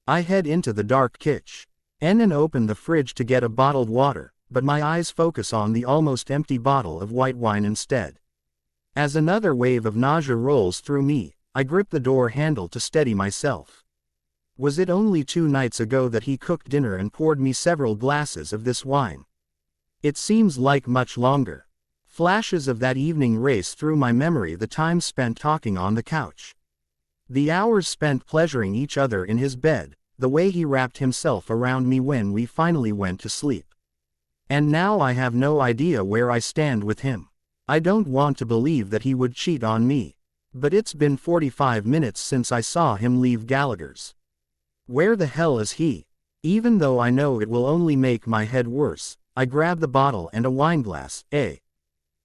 I head into the dark kitchen and open the fridge to get a bottled water, but my eyes focus on the almost empty bottle of white wine instead. As another wave of nausea rolls through me, I grip the door handle to steady myself. Was it only 2 nights ago that he cooked dinner and poured me several glasses of this wine? It seems like much longer. Flashes of that evening race through my memory: the time spent talking on the couch, the hours spent pleasuring each other in his bed, the way he wrapped himself around me when we finally went to sleep. And now I have no idea where I stand with him. I don't want to believe that he would cheat on me. But it's been 45 minutes since I saw him leave Gallagher's. Where the hell is he? Even though I know it will only make my head worse, I grab the bottle and a wineglass,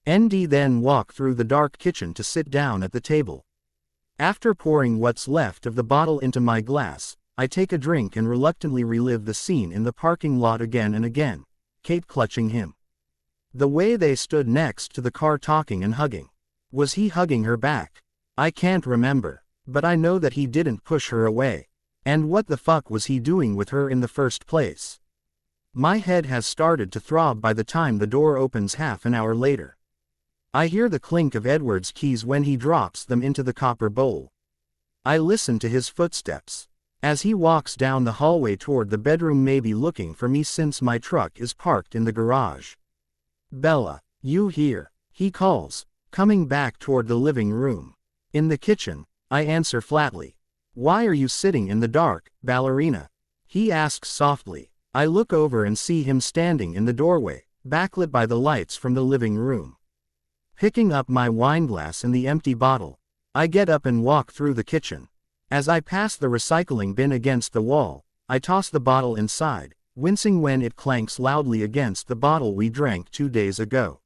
and then walk through the dark kitchen to sit down at the table. After pouring what's left of the bottle into my glass, I take a drink and reluctantly relive the scene in the parking lot again and again, Kate clutching him. The way they stood next to the car talking and hugging. Was he hugging her back? I can't remember, but I know that he didn't push her away. And what the fuck was he doing with her in the first place? My head has started to throb by the time the door opens half an hour later. I hear the clink of Edward's keys when he drops them into the copper bowl. I listen to his footsteps as he walks down the hallway toward the bedroom, maybe looking for me since my truck is parked in the garage. "Bella, you here?" he calls, coming back toward the living room. "In the kitchen," I answer flatly. "Why are you sitting in the dark, ballerina?" he asks softly. I look over and see him standing in the doorway, backlit by the lights from the living room. Picking up my wineglass and the empty bottle, I get up and walk through the kitchen. As I pass the recycling bin against the wall, I toss the bottle inside, wincing when it clanks loudly against the bottle we drank 2 days ago.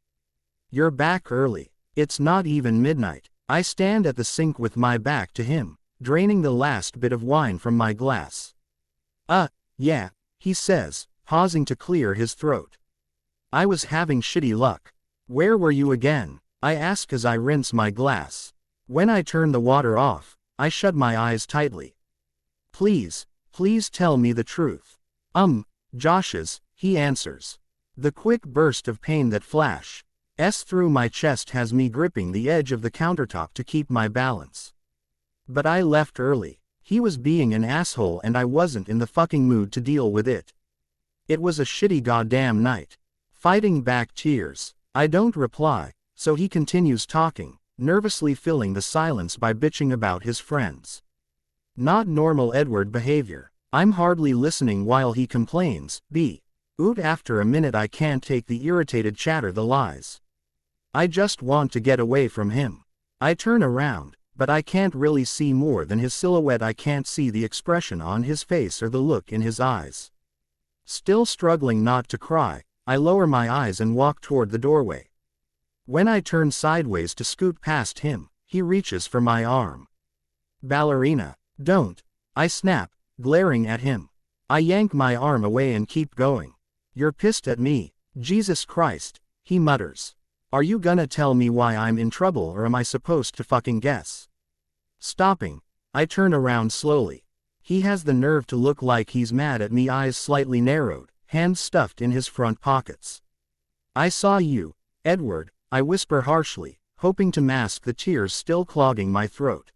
"You're back early. It's not even midnight." I stand at the sink with my back to him, draining the last bit of wine from my glass. Yeah," he says, pausing to clear his throat. I was having shitty luck. Where were you again? I ask as I rinse my glass. When I turn the water off, I shut my eyes tightly. Please tell me the truth. Josh's, he answers. The quick burst of pain that flashes through my chest has me gripping the edge of the countertop to keep my balance. But I left early. He was being an asshole and I wasn't in the fucking mood to deal with it. It was a shitty goddamn night. Fighting back tears. I don't reply, so he continues talking, nervously filling the silence by bitching about his friends. Not normal Edward behavior. I'm hardly listening while he complains, after a minute I can't take the irritated chatter, the lies. I just want to get away from him. I turn around, but I can't really see more than his silhouette. I can't see the expression on his face or the look in his eyes. Still struggling not to cry, I lower my eyes and walk toward the doorway. When I turn sideways to scoot past him, he reaches for my arm. Ballerina, don't, I snap, glaring at him. I yank my arm away and keep going. You're pissed at me, Jesus Christ, he mutters. Are you gonna tell me why I'm in trouble or am I supposed to fucking guess? Stopping, I turn around slowly. He has the nerve to look like he's mad at me, eyes slightly narrowed, hands stuffed in his front pockets. I saw you, Edward, I whisper harshly, hoping to mask the tears still clogging my throat.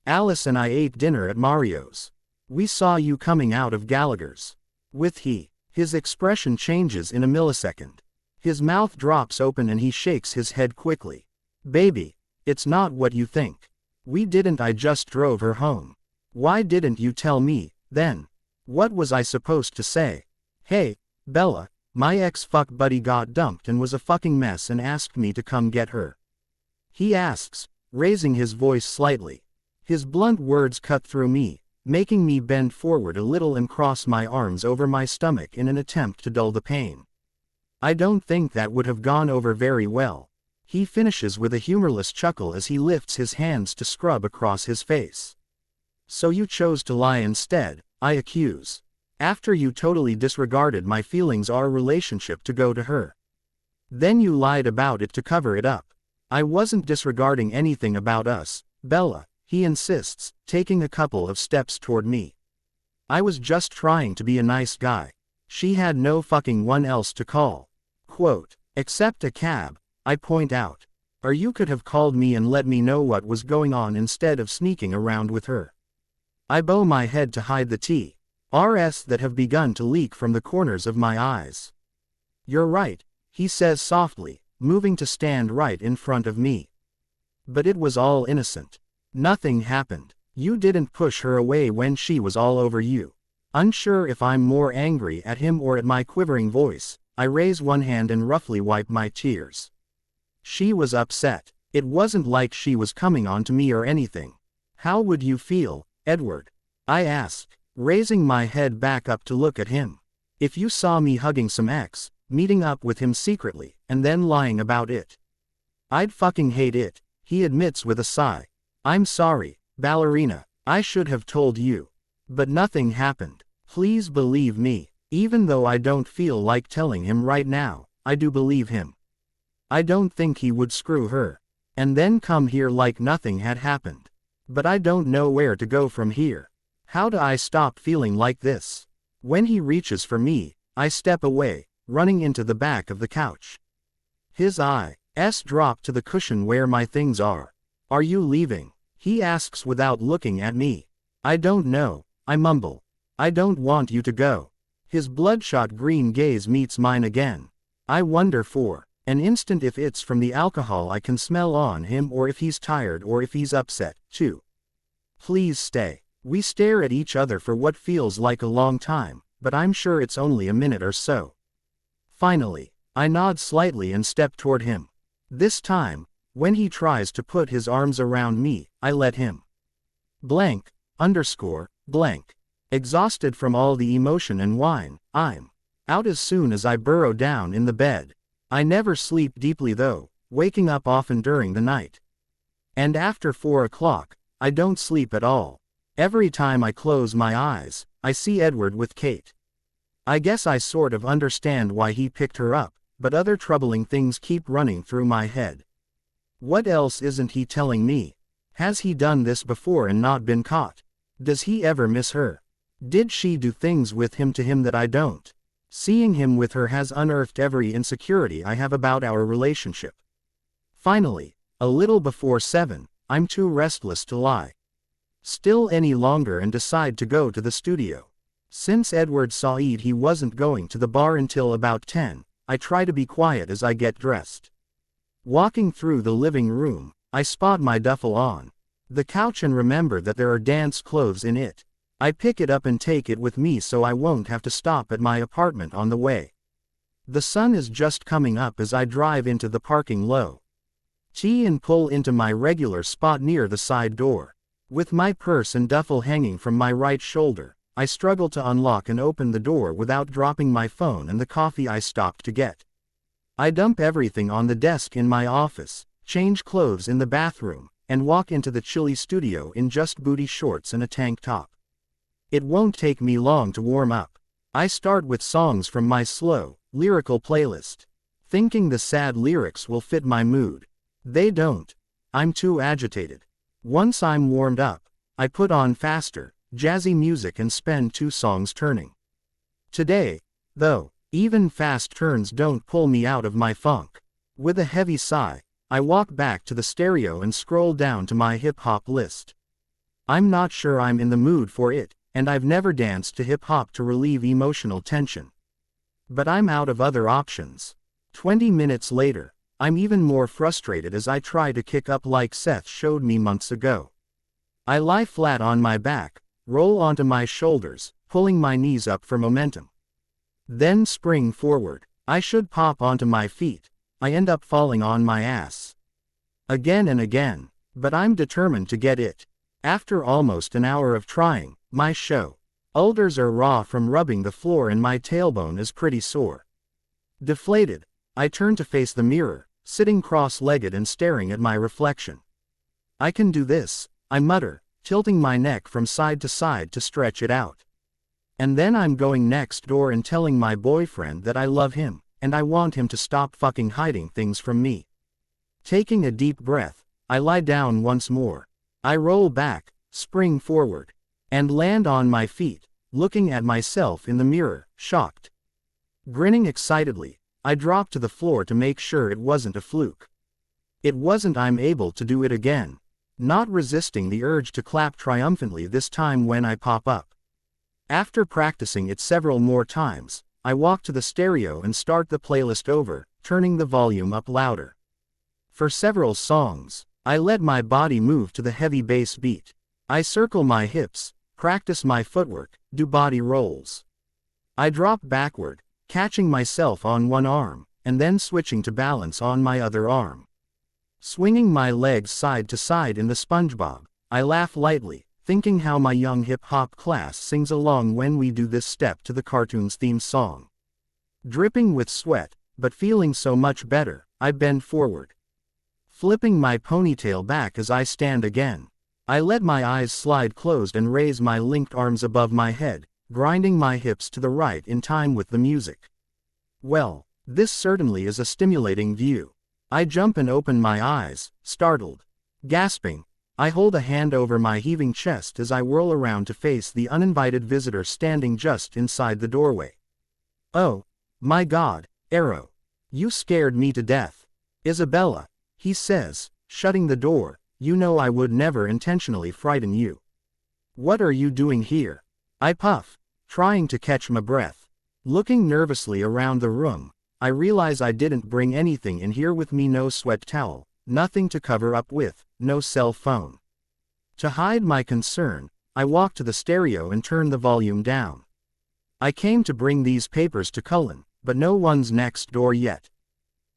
Alice and I ate dinner at Mario's. We saw you coming out of Gallagher's. With he. His expression changes in a millisecond. His mouth drops open and he shakes his head quickly. Baby, it's not what you think. We didn't. I just drove her home. Why didn't you tell me, then? What was I supposed to say? Hey, Bella, my ex-fuck buddy got dumped and was a fucking mess and asked me to come get her. He asks, raising his voice slightly. His blunt words cut through me, making me bend forward a little and cross my arms over my stomach in an attempt to dull the pain. I don't think that would have gone over very well. He finishes with a humorless chuckle as he lifts his hands to scrub across his face. So you chose to lie instead, I accuse. After you totally disregarded my feelings, our relationship, to go to her. Then you lied about it to cover it up. I wasn't disregarding anything about us, Bella, he insists, taking a couple of steps toward me. I was just trying to be a nice guy. She had no fucking one else to call. Quote, except a cab, I point out. Or you could have called me and let me know what was going on instead of sneaking around with her. I bow my head to hide the tears that have begun to leak from the corners of my eyes. You're right, he says softly, moving to stand right in front of me. But it was all innocent. Nothing happened. You didn't push her away when she was all over you. Unsure if I'm more angry at him or at my quivering voice, I raise one hand and roughly wipe my tears. She was upset. It wasn't like she was coming on to me or anything. How would you feel, Edward? I asked, raising my head back up to look at him. If you saw me hugging some ex, meeting up with him secretly, and then lying about it. I'd fucking hate it, he admits with a sigh. I'm sorry, Ballerina, I should have told you. But nothing happened. Please believe me. Even though I don't feel like telling him right now, I do believe him. I don't think he would screw her. And then come here like nothing had happened. But I don't know where to go from here. How do I stop feeling like this? When he reaches for me, I step away, running into the back of the couch. His eyes drop to the cushion where my things are. Are you leaving? He asks without looking at me. I don't know, I mumble. I don't want you to go. His bloodshot green gaze meets mine again. I wonder for an instant if it's from the alcohol I can smell on him or if he's tired or if he's upset, too. Please stay. We stare at each other for what feels like a long time, but I'm sure it's only a minute or so. Finally, I nod slightly and step toward him. This time, when he tries to put his arms around me, I let him. Blank. Exhausted from all the emotion and wine, I'm out as soon as I burrow down in the bed. I never sleep deeply though, waking up often during the night. And after 4 o'clock, I don't sleep at all. Every time I close my eyes, I see Edward with Kate. I guess I sort of understand why he picked her up, but other troubling things keep running through my head. What else isn't he telling me? Has he done this before and not been caught? Does he ever miss her? Did she do things with him to him that I don't? Seeing him with her has unearthed every insecurity I have about our relationship. Finally, a little before 7, I'm too restless to lie still any longer and decide to go to the studio. Since Edward saw he wasn't going to the bar until about 10, I try to be quiet as I get dressed. Walking through the living room, I spot my duffel on the couch and remember that there are dance clothes in it. I pick it up and take it with me so I won't have to stop at my apartment on the way. The sun is just coming up as I drive into the parking lot and pull into my regular spot near the side door. With my purse and duffel hanging from my right shoulder, I struggle to unlock and open the door without dropping my phone and the coffee I stopped to get. I dump everything on the desk in my office, change clothes in the bathroom, and walk into the chilly studio in just booty shorts and a tank top. It won't take me long to warm up. I start with songs from my slow, lyrical playlist, thinking the sad lyrics will fit my mood. They don't. I'm too agitated. Once I'm warmed up, I put on faster, jazzy music and spend 2 songs turning. Today, though, even fast turns don't pull me out of my funk. With a heavy sigh, I walk back to the stereo and scroll down to my hip-hop list. I'm not sure I'm in the mood for it, and I've never danced to hip-hop to relieve emotional tension. But I'm out of other options. 20 minutes later, I'm even more frustrated as I try to kick up like Seth showed me months ago. I lie flat on my back, roll onto my shoulders, pulling my knees up for momentum. Then spring forward. I should pop onto my feet. I end up falling on my ass. Again and again, but I'm determined to get it. After almost an hour of trying, my shoulders are raw from rubbing the floor and my tailbone is pretty sore. Deflated, I turn to face the mirror, sitting cross-legged and staring at my reflection. I can do this, I mutter, tilting my neck from side to side to stretch it out. And then I'm going next door and telling my boyfriend that I love him, and I want him to stop fucking hiding things from me. Taking a deep breath, I lie down once more. I roll back, spring forward, and land on my feet, looking at myself in the mirror, shocked. Grinning excitedly, I drop to the floor to make sure it wasn't a fluke. It wasn't. I'm able to do it again, not resisting the urge to clap triumphantly this time when I pop up. After practicing it several more times, I walk to the stereo and start the playlist over, turning the volume up louder. For several songs, I let my body move to the heavy bass beat. I circle my hips, practice my footwork, do body rolls. I drop backward, catching myself on one arm, and then switching to balance on my other arm. Swinging my legs side to side in the SpongeBob, I laugh lightly, thinking how my young hip-hop class sings along when we do this step to the cartoon's theme song. Dripping with sweat, but feeling so much better, I bend forward, flipping my ponytail back as I stand again. I let my eyes slide closed and raise my linked arms above my head, grinding my hips to the right in time with the music. Well, this certainly is a stimulating view. I jump and open my eyes, startled. Gasping, I hold a hand over my heaving chest as I whirl around to face the uninvited visitor standing just inside the doorway. "Oh, my God, Arrow. You scared me to death." "Isabella," he says, shutting the door, "you know I would never intentionally frighten you. What are you doing here?" I puff, trying to catch my breath. Looking nervously around the room, I realize I didn't bring anything in here with me. No sweat towel, nothing to cover up with, no cell phone. To hide my concern, I walk to the stereo and turn the volume down. "I came to bring these papers to Cullen, but no one's next door yet.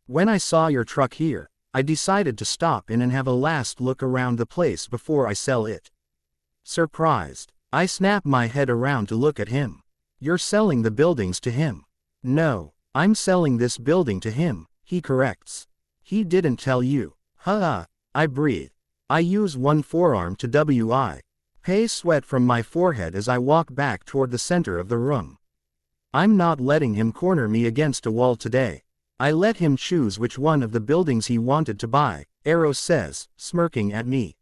When I saw your truck here, I decided to stop in and have a last look around the place before I sell it." Surprised, I snap my head around to look at him. "You're selling the buildings to him?" "No, I'm selling this building to him," he corrects. "He didn't tell you." I breathe. I use one forearm to pay sweat from my forehead as I walk back toward the center of the room. I'm not letting him corner me against a wall today. I let him choose which one of the buildings he wanted to buy, Eros says, smirking at me.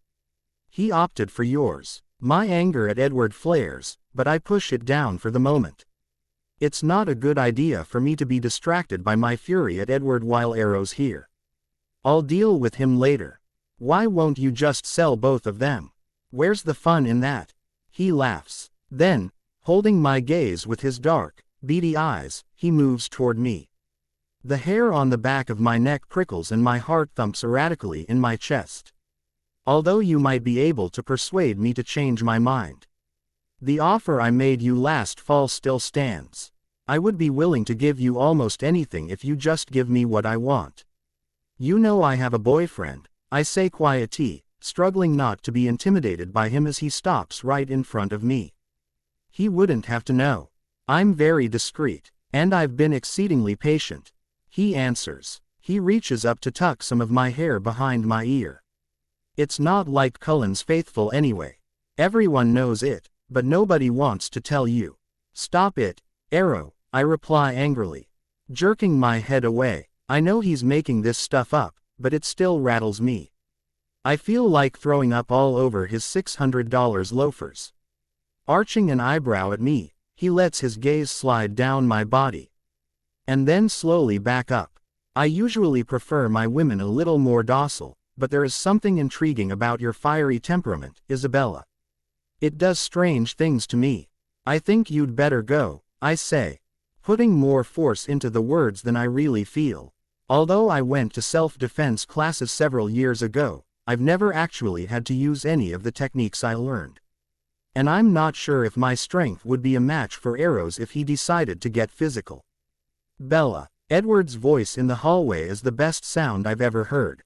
He opted for yours. My anger at Edward flares, but I push it down for the moment. It's not a good idea for me to be distracted by my fury at Edward while Eros here. I'll deal with him later. Why won't you just sell both of them? Where's the fun in that? He laughs. Then, holding my gaze with his dark, beady eyes, he moves toward me. The hair on the back of my neck prickles and my heart thumps erratically in my chest. Although you might be able to persuade me to change my mind. The offer I made you last fall still stands. I would be willing to give you almost anything if you just give me what I want. You know I have a boyfriend, I say quietly, struggling not to be intimidated by him as he stops right in front of me. He wouldn't have to know. I'm very discreet, and I've been exceedingly patient. He answers. He reaches up to tuck some of my hair behind my ear. It's not like Cullen's faithful anyway. Everyone knows it, but nobody wants to tell you. Stop it, Arrow, I reply angrily. Jerking my head away. I know he's making this stuff up, but it still rattles me. I feel like throwing up all over his $600 loafers. Arching an eyebrow at me, he lets his gaze slide down my body. And then slowly back up. I usually prefer my women a little more docile, but there is something intriguing about your fiery temperament, Isabella. It does strange things to me. I think you'd better go, I say, putting more force into the words than I really feel. Although I went to self-defense classes several years ago, I've never actually had to use any of the techniques I learned. And I'm not sure if my strength would be a match for Arrow's if he decided to get physical. Bella, Edward's voice in the hallway is the best sound I've ever heard.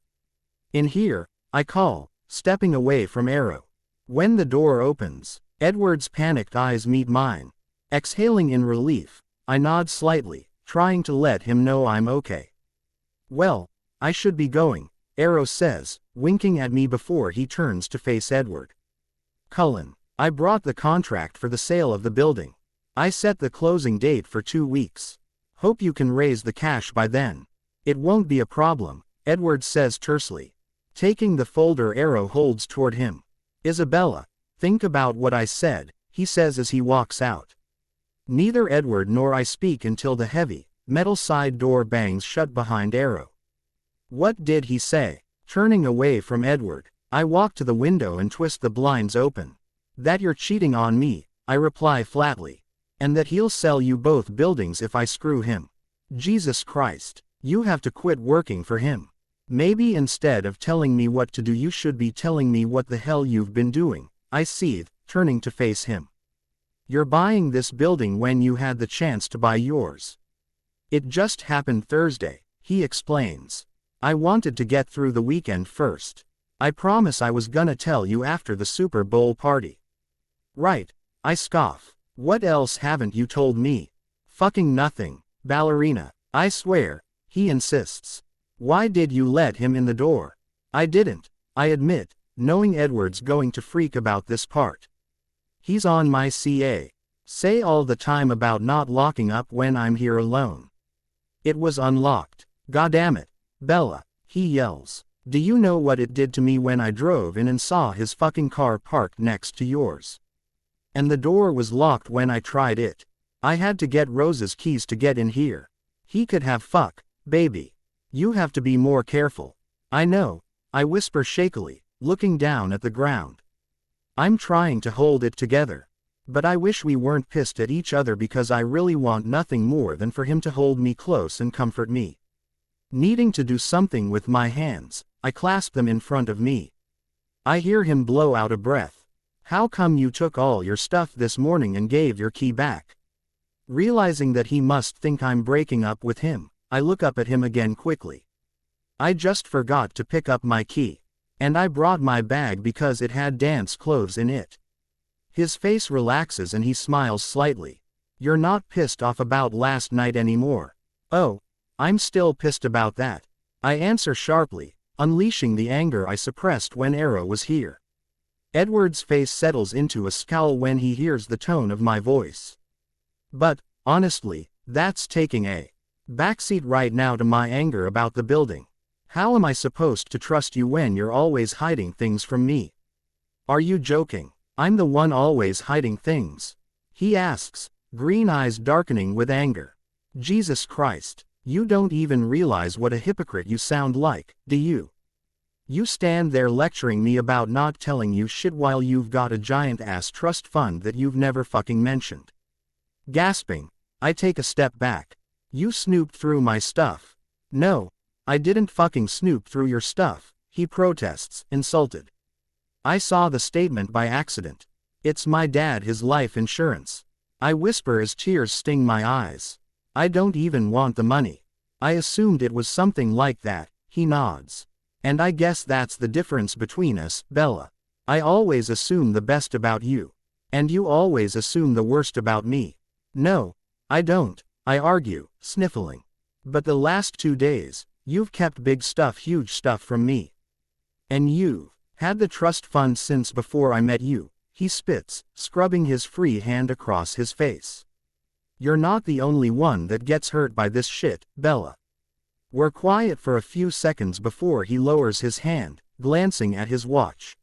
In here, I call, stepping away from Arrow. When the door opens, Edward's panicked eyes meet mine. Exhaling in relief, I nod slightly, trying to let him know I'm okay. Well, I should be going, Arrow says, winking at me before he turns to face Edward. Cullen, I brought the contract for the sale of the building. I set the closing date for 2 weeks. Hope you can raise the cash by then. It won't be a problem, Edward says tersely, taking the folder Arrow holds toward him. Isabella, think about what I said, he says as he walks out. Neither Edward nor I speak until the heavy, metal side door bangs shut behind Arrow. What did he say? Turning away from Edward, I walk to the window and twist the blinds open. That you're cheating on me, I reply flatly. And that he'll sell you both buildings if I screw him. Jesus Christ, you have to quit working for him. Maybe instead of telling me what to do you should be telling me what the hell you've been doing, I seethe, turning to face him. You're buying this building when you had the chance to buy yours. It just happened Thursday, he explains. I wanted to get through the weekend first. I promise I was gonna tell you after the Super Bowl party. Right, I scoff. What else haven't you told me? Fucking nothing, ballerina, I swear, he insists. Why did you let him in the door? I didn't, I admit, knowing Edward's going to freak about this part. He's on my CA. Say all the time about not locking up when I'm here alone. It was unlocked. Goddamn it, Bella, he yells. Do you know what it did to me when I drove in and saw his fucking car parked next to yours? And the door was locked when I tried it. I had to get Rose's keys to get in here. He could have fuck, baby. You have to be more careful. I know, I whisper shakily, looking down at the ground. I'm trying to hold it together. But I wish we weren't pissed at each other because I really want nothing more than for him to hold me close and comfort me. Needing to do something with my hands, I clasp them in front of me. I hear him blow out a breath. How come you took all your stuff this morning and gave your key back? Realizing that he must think I'm breaking up with him, I look up at him again quickly. I just forgot to pick up my key. And I brought my bag because it had dance clothes in it. His face relaxes and he smiles slightly. You're not pissed off about last night anymore. Oh, I'm still pissed about that. I answer sharply, unleashing the anger I suppressed when Arrow was here. Edward's face settles into a scowl when he hears the tone of my voice. But, Honestly, that's taking a backseat right now to my anger about the building. How am I supposed to trust you when you're always hiding things from me? Are you joking? I'm the one always hiding things. He asks, green eyes darkening with anger. Jesus Christ, you don't even realize what a hypocrite you sound like, do you? You stand there lecturing me about not telling you shit while you've got a giant ass trust fund that you've never fucking mentioned. Gasping, I take a step back. You snooped through my stuff. No, I didn't fucking snoop through your stuff, he protests, insulted. I saw the statement by accident. It's my dad, his life insurance. I whisper as tears sting my eyes. I don't even want the money. I assumed it was something like that, he nods. And I guess that's the difference between us, Bella. I always assume the best about you. And you always assume the worst about me. No, I don't, I argue, sniffling. But the last 2 days, you've kept big stuff, huge stuff from me. And you've had the trust fund since before I met you, he spits, scrubbing his free hand across his face. You're not the only one that gets hurt by this shit, Bella. We're quiet for a few seconds before he lowers his hand, glancing at his watch.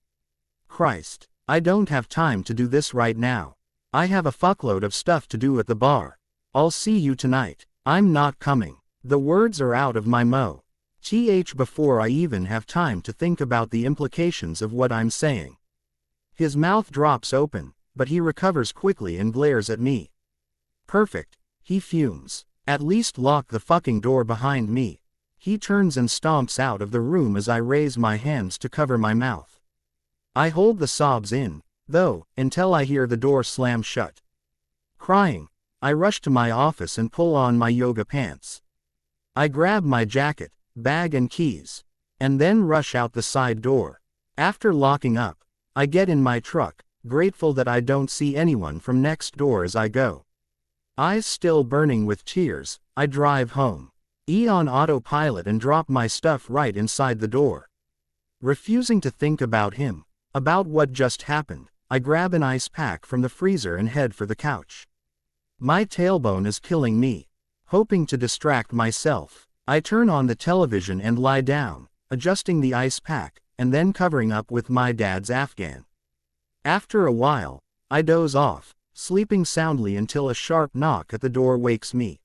Christ, I don't have time to do this right now. I have a fuckload of stuff to do at the bar. I'll see you tonight. I'm not coming. The words are out of my mouth before I even have time to think about the implications of what I'm saying. His mouth drops open, but he recovers quickly and glares at me. Perfect, he fumes. At least lock the fucking door behind me. He turns and stomps out of the room as I raise my hands to cover my mouth. I hold the sobs in, though, until I hear the door slam shut. Crying, I rush to my office and pull on my yoga pants. I grab my jacket, bag and keys, and then rush out the side door. After locking up, I get in my truck, grateful that I don't see anyone from next door as I go. Eyes still burning with tears, I drive home. On autopilot and drop my stuff right inside the door. Refusing to think about him, about what just happened, I grab an ice pack from the freezer and head for the couch. My tailbone is killing me. Hoping to distract myself, I turn on the television and lie down, adjusting the ice pack, and then covering up with my dad's Afghan. After a while, I doze off, sleeping soundly until a sharp knock at the door wakes me.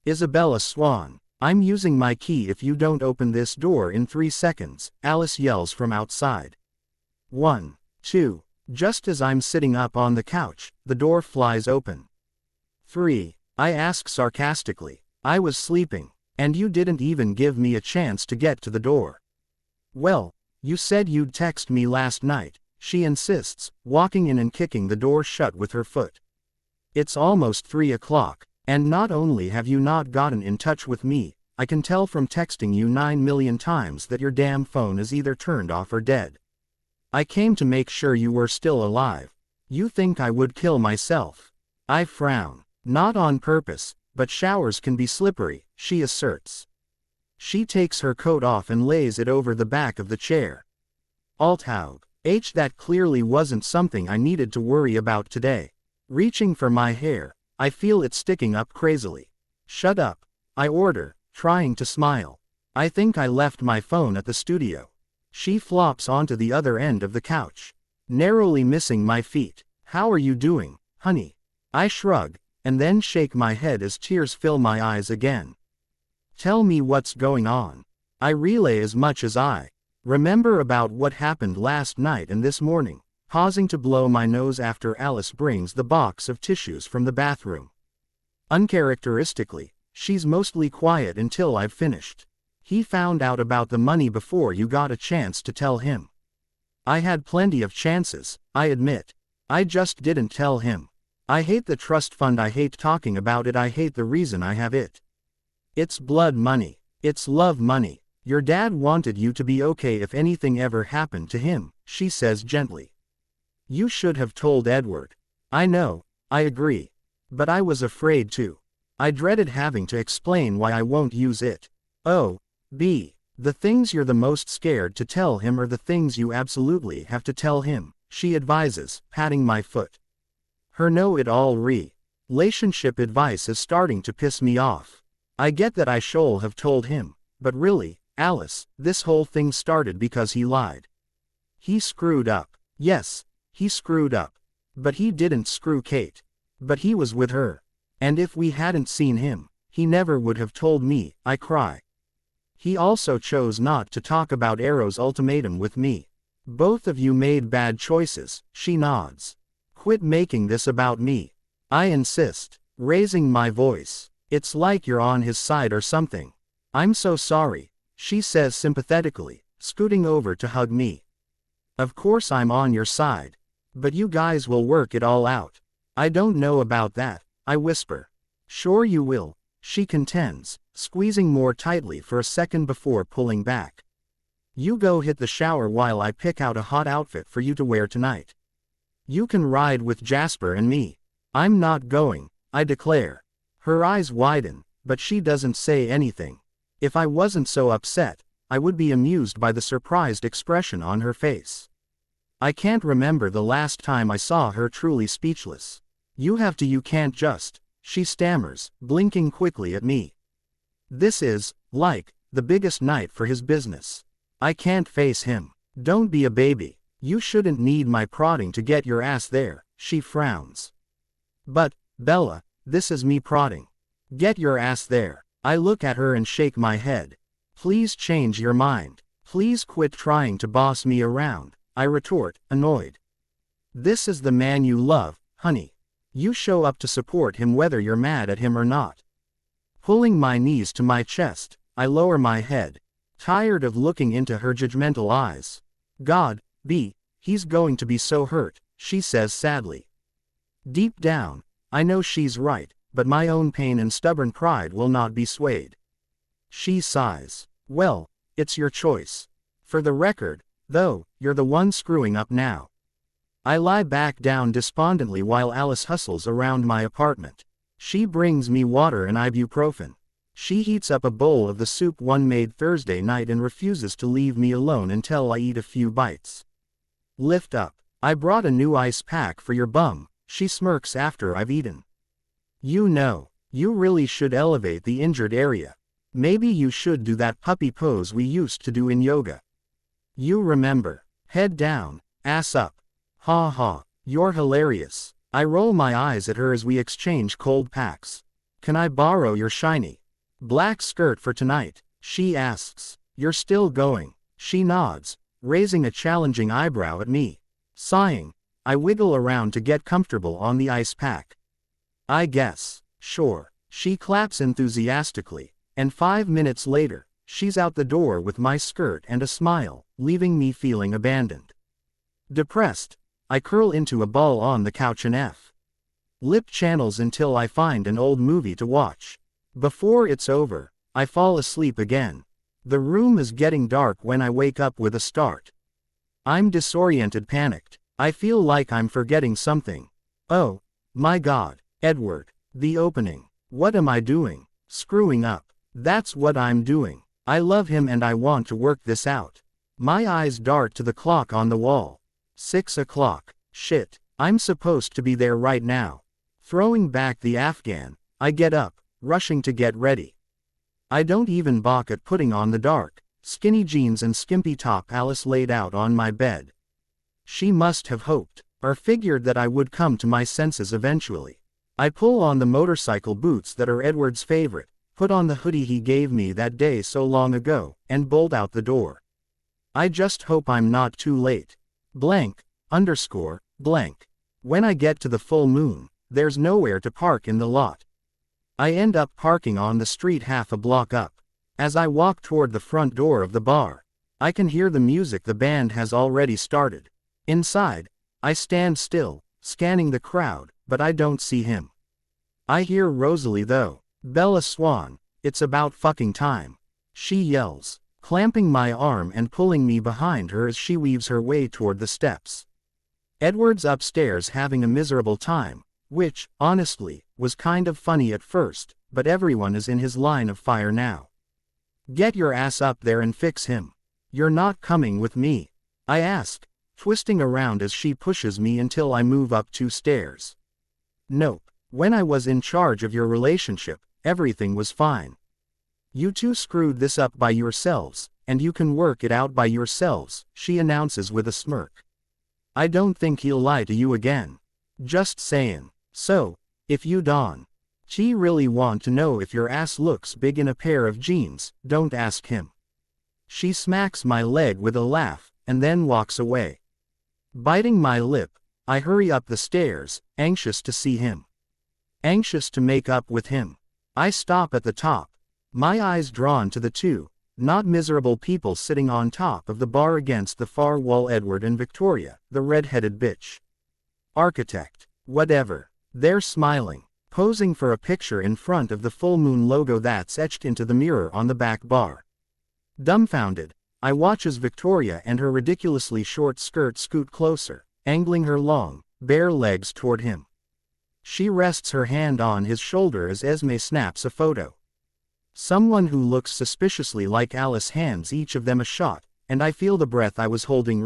Isabella Swan, I'm using my key if you don't open this door in 3 seconds, Alice yells from outside. 1, 2, just as I'm sitting up on the couch, the door flies open. 3, I ask sarcastically. I was sleeping, and you didn't even give me a chance to get to the door. Well, you said you'd text me last night, she insists, walking in and kicking the door shut with her foot. It's almost 3 o'clock, and not only have you not gotten in touch with me, I can tell from texting you 9 million times that your damn phone is either turned off or dead. I came to make sure you were still alive. You think I would kill myself? I frown. Not on purpose, but showers can be slippery, she asserts. She takes her coat off and lays it over the back of the chair. Althaug. That clearly wasn't something I needed to worry about today. Reaching for my hair, I feel it sticking up crazily. Shut up, I order, trying to smile. I think I left my phone at the studio. She flops onto the other end of the couch, narrowly missing my feet. How are you doing, honey? I shrug, and then shake my head as tears fill my eyes again. Tell me what's going on. I relay as much as I remember about what happened last night and this morning, pausing to blow my nose after Alice brings the box of tissues from the bathroom. Uncharacteristically, she's mostly quiet until I've finished. He found out about the money before you got a chance to tell him. I had plenty of chances, I admit. I just didn't tell him. I hate the trust fund, I hate talking about it, I hate the reason I have it. It's blood money. It's love money. Your dad wanted you to be okay if anything ever happened to him, she says gently. You should have told Edward. I know, I agree. But I was afraid to. I dreaded having to explain why I won't use it. Oh, B. The things you're the most scared to tell him are the things you absolutely have to tell him, she advises, patting my foot. Her know-it-all Relationship advice is starting to piss me off. I get that I should have told him, but really, Alice, this whole thing started because he lied. He screwed up. Yes, he screwed up. But he didn't screw Kate. But he was with her. And if we hadn't seen him, he never would have told me. I cry. He also chose not to talk about Arrow's ultimatum with me. Both of you made bad choices, she nods. Quit making this about me. I insist, raising my voice. It's like you're on his side or something. I'm so sorry, she says sympathetically, scooting over to hug me. Of course I'm on your side. But you guys will work it all out. I don't know about that, I whisper. Sure you will, she contends, squeezing more tightly for a second before pulling back. You go hit the shower while I pick out a hot outfit for you to wear tonight. You can ride with Jasper and me. I'm not going, I declare. Her eyes widen, but she doesn't say anything. If I wasn't so upset, I would be amused by the surprised expression on her face. I can't remember the last time I saw her truly speechless. You can't just, she stammers, blinking quickly at me. This is, like, the biggest night for his business. I can't face him. Don't be a baby. You shouldn't need my prodding to get your ass there, she frowns. But, Bella, this is me prodding. Get your ass there. I look at her and shake my head. Please change your mind. Please quit trying to boss me around, I retort, annoyed. This is the man you love, honey. You show up to support him whether you're mad at him or not. Pulling my knees to my chest, I lower my head, tired of looking into her judgmental eyes. God, he's going to be so hurt, she says sadly. Deep down, I know she's right, but my own pain and stubborn pride will not be swayed. She sighs. Well, it's your choice. For the record, though, you're the one screwing up now. I lie back down despondently while Alice hustles around my apartment. She brings me water and ibuprofen. She heats up a bowl of the soup one made Thursday night and refuses to leave me alone until I eat a few bites. Lift up. I brought a new ice pack for your bum, she smirks after I've eaten. You know, you really should elevate the injured area. Maybe you should do that puppy pose we used to do in yoga. You remember. Head down, ass up. Ha ha, you're hilarious. I roll my eyes at her as we exchange cold packs. Can I borrow your shiny black skirt for tonight? She asks. You're still going. She nods, raising a challenging eyebrow at me. Sighing, I wiggle around to get comfortable on the ice pack. I guess. Sure. She claps enthusiastically, and 5 minutes later, she's out the door with my skirt and a smile, leaving me feeling abandoned. Depressed, I curl into a ball on the couch and lip channels until I find an old movie to watch. Before it's over, I fall asleep again. The room is getting dark when I wake up with a start. I'm disoriented, panicked. I feel like I'm forgetting something. Oh, my God, Edward. The opening. What am I doing? Screwing up. That's what I'm doing. I love him and I want to work this out. My eyes dart to the clock on the wall. 6 o'clock. Shit, I'm supposed to be there right now. Throwing back the Afghan, I get up, rushing to get ready. I don't even balk at putting on the dark, skinny jeans and skimpy top Alice laid out on my bed. She must have hoped, or figured that I would come to my senses eventually. I pull on the motorcycle boots that are Edward's favorite, put on the hoodie he gave me that day so long ago, and bolt out the door. I just hope I'm not too late. Blank. When I get to the full moon, there's nowhere to park in the lot. I end up parking on the street half a block up. As I walk toward the front door of the bar, I can hear the music the band has already started. Inside, I stand still, scanning the crowd, but I don't see him. I hear Rosalie though. Bella Swan, it's about fucking time. She yells, clamping my arm and pulling me behind her as she weaves her way toward the steps. Edward's upstairs having a miserable time, which, honestly, was kind of funny at first, but everyone is in his line of fire now. Get your ass up there and fix him. You're not coming with me, I ask, twisting around as she pushes me until I move up 2 stairs. Nope. When I was in charge of your relationship, everything was fine. You two screwed this up by yourselves, and you can work it out by yourselves, she announces with a smirk. I don't think he'll lie to you again. Just saying. So, if you really want to know if your ass looks big in a pair of jeans, don't ask him. She smacks my leg with a laugh, and then walks away. Biting my lip, I hurry up the stairs, anxious to see him. Anxious to make up with him. I stop at the top, my eyes drawn to the two, not miserable people sitting on top of the bar against the far wall. Edward and Victoria, the red-headed bitch. Architect. Whatever. They're smiling, posing for a picture in front of the full moon logo that's etched into the mirror on the back bar. Dumbfounded, I watch as Victoria and her ridiculously short skirt scoot closer, angling her long, bare legs toward him. She rests her hand on his shoulder as Esme snaps a photo. Someone who looks suspiciously like Alice hands each of them a shot, and I feel the breath I was holding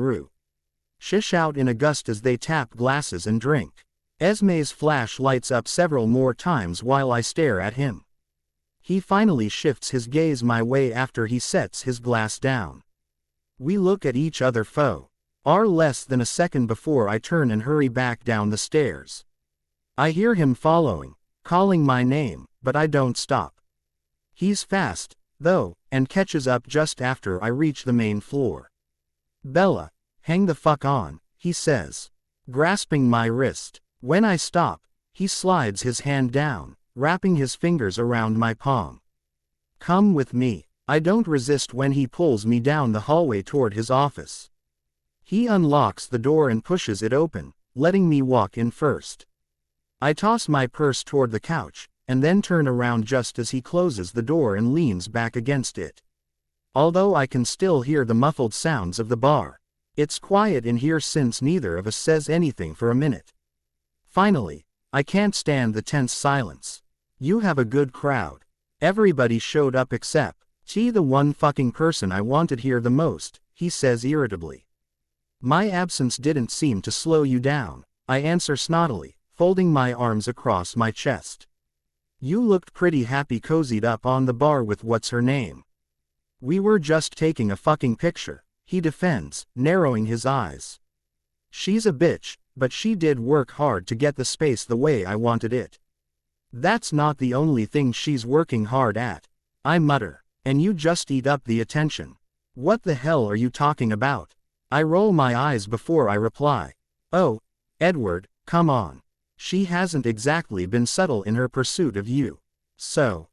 shish out in a gust as they tap glasses and drink. Esme's flash lights up several more times while I stare at him. He finally shifts his gaze my way after he sets his glass down. We look at each other less than a second before I turn and hurry back down the stairs. I hear him following, calling my name, but I don't stop. He's fast, though, and catches up just after I reach the main floor. Bella, hang the fuck on, he says, grasping my wrist. When I stop, he slides his hand down, wrapping his fingers around my palm. Come with me. I don't resist when he pulls me down the hallway toward his office. He unlocks the door and pushes it open, letting me walk in first. I toss my purse toward the couch, and then turn around just as he closes the door and leans back against it. Although I can still hear the muffled sounds of the bar. It's quiet in here since neither of us says anything for a minute. Finally, I can't stand the tense silence. You have a good crowd. Everybody showed up except the one fucking person I wanted here the most, he says irritably. My absence didn't seem to slow you down, I answer snottily, folding my arms across my chest. You looked pretty happy cozied up on the bar with what's her name. We were just taking a fucking picture, he defends, narrowing his eyes. She's a bitch, but she did work hard to get the space the way I wanted it. That's not the only thing she's working hard at, I mutter, and you just eat up the attention. What the hell are you talking about? I roll my eyes before I reply. Oh, Edward, come on. She hasn't exactly been subtle in her pursuit of you. So,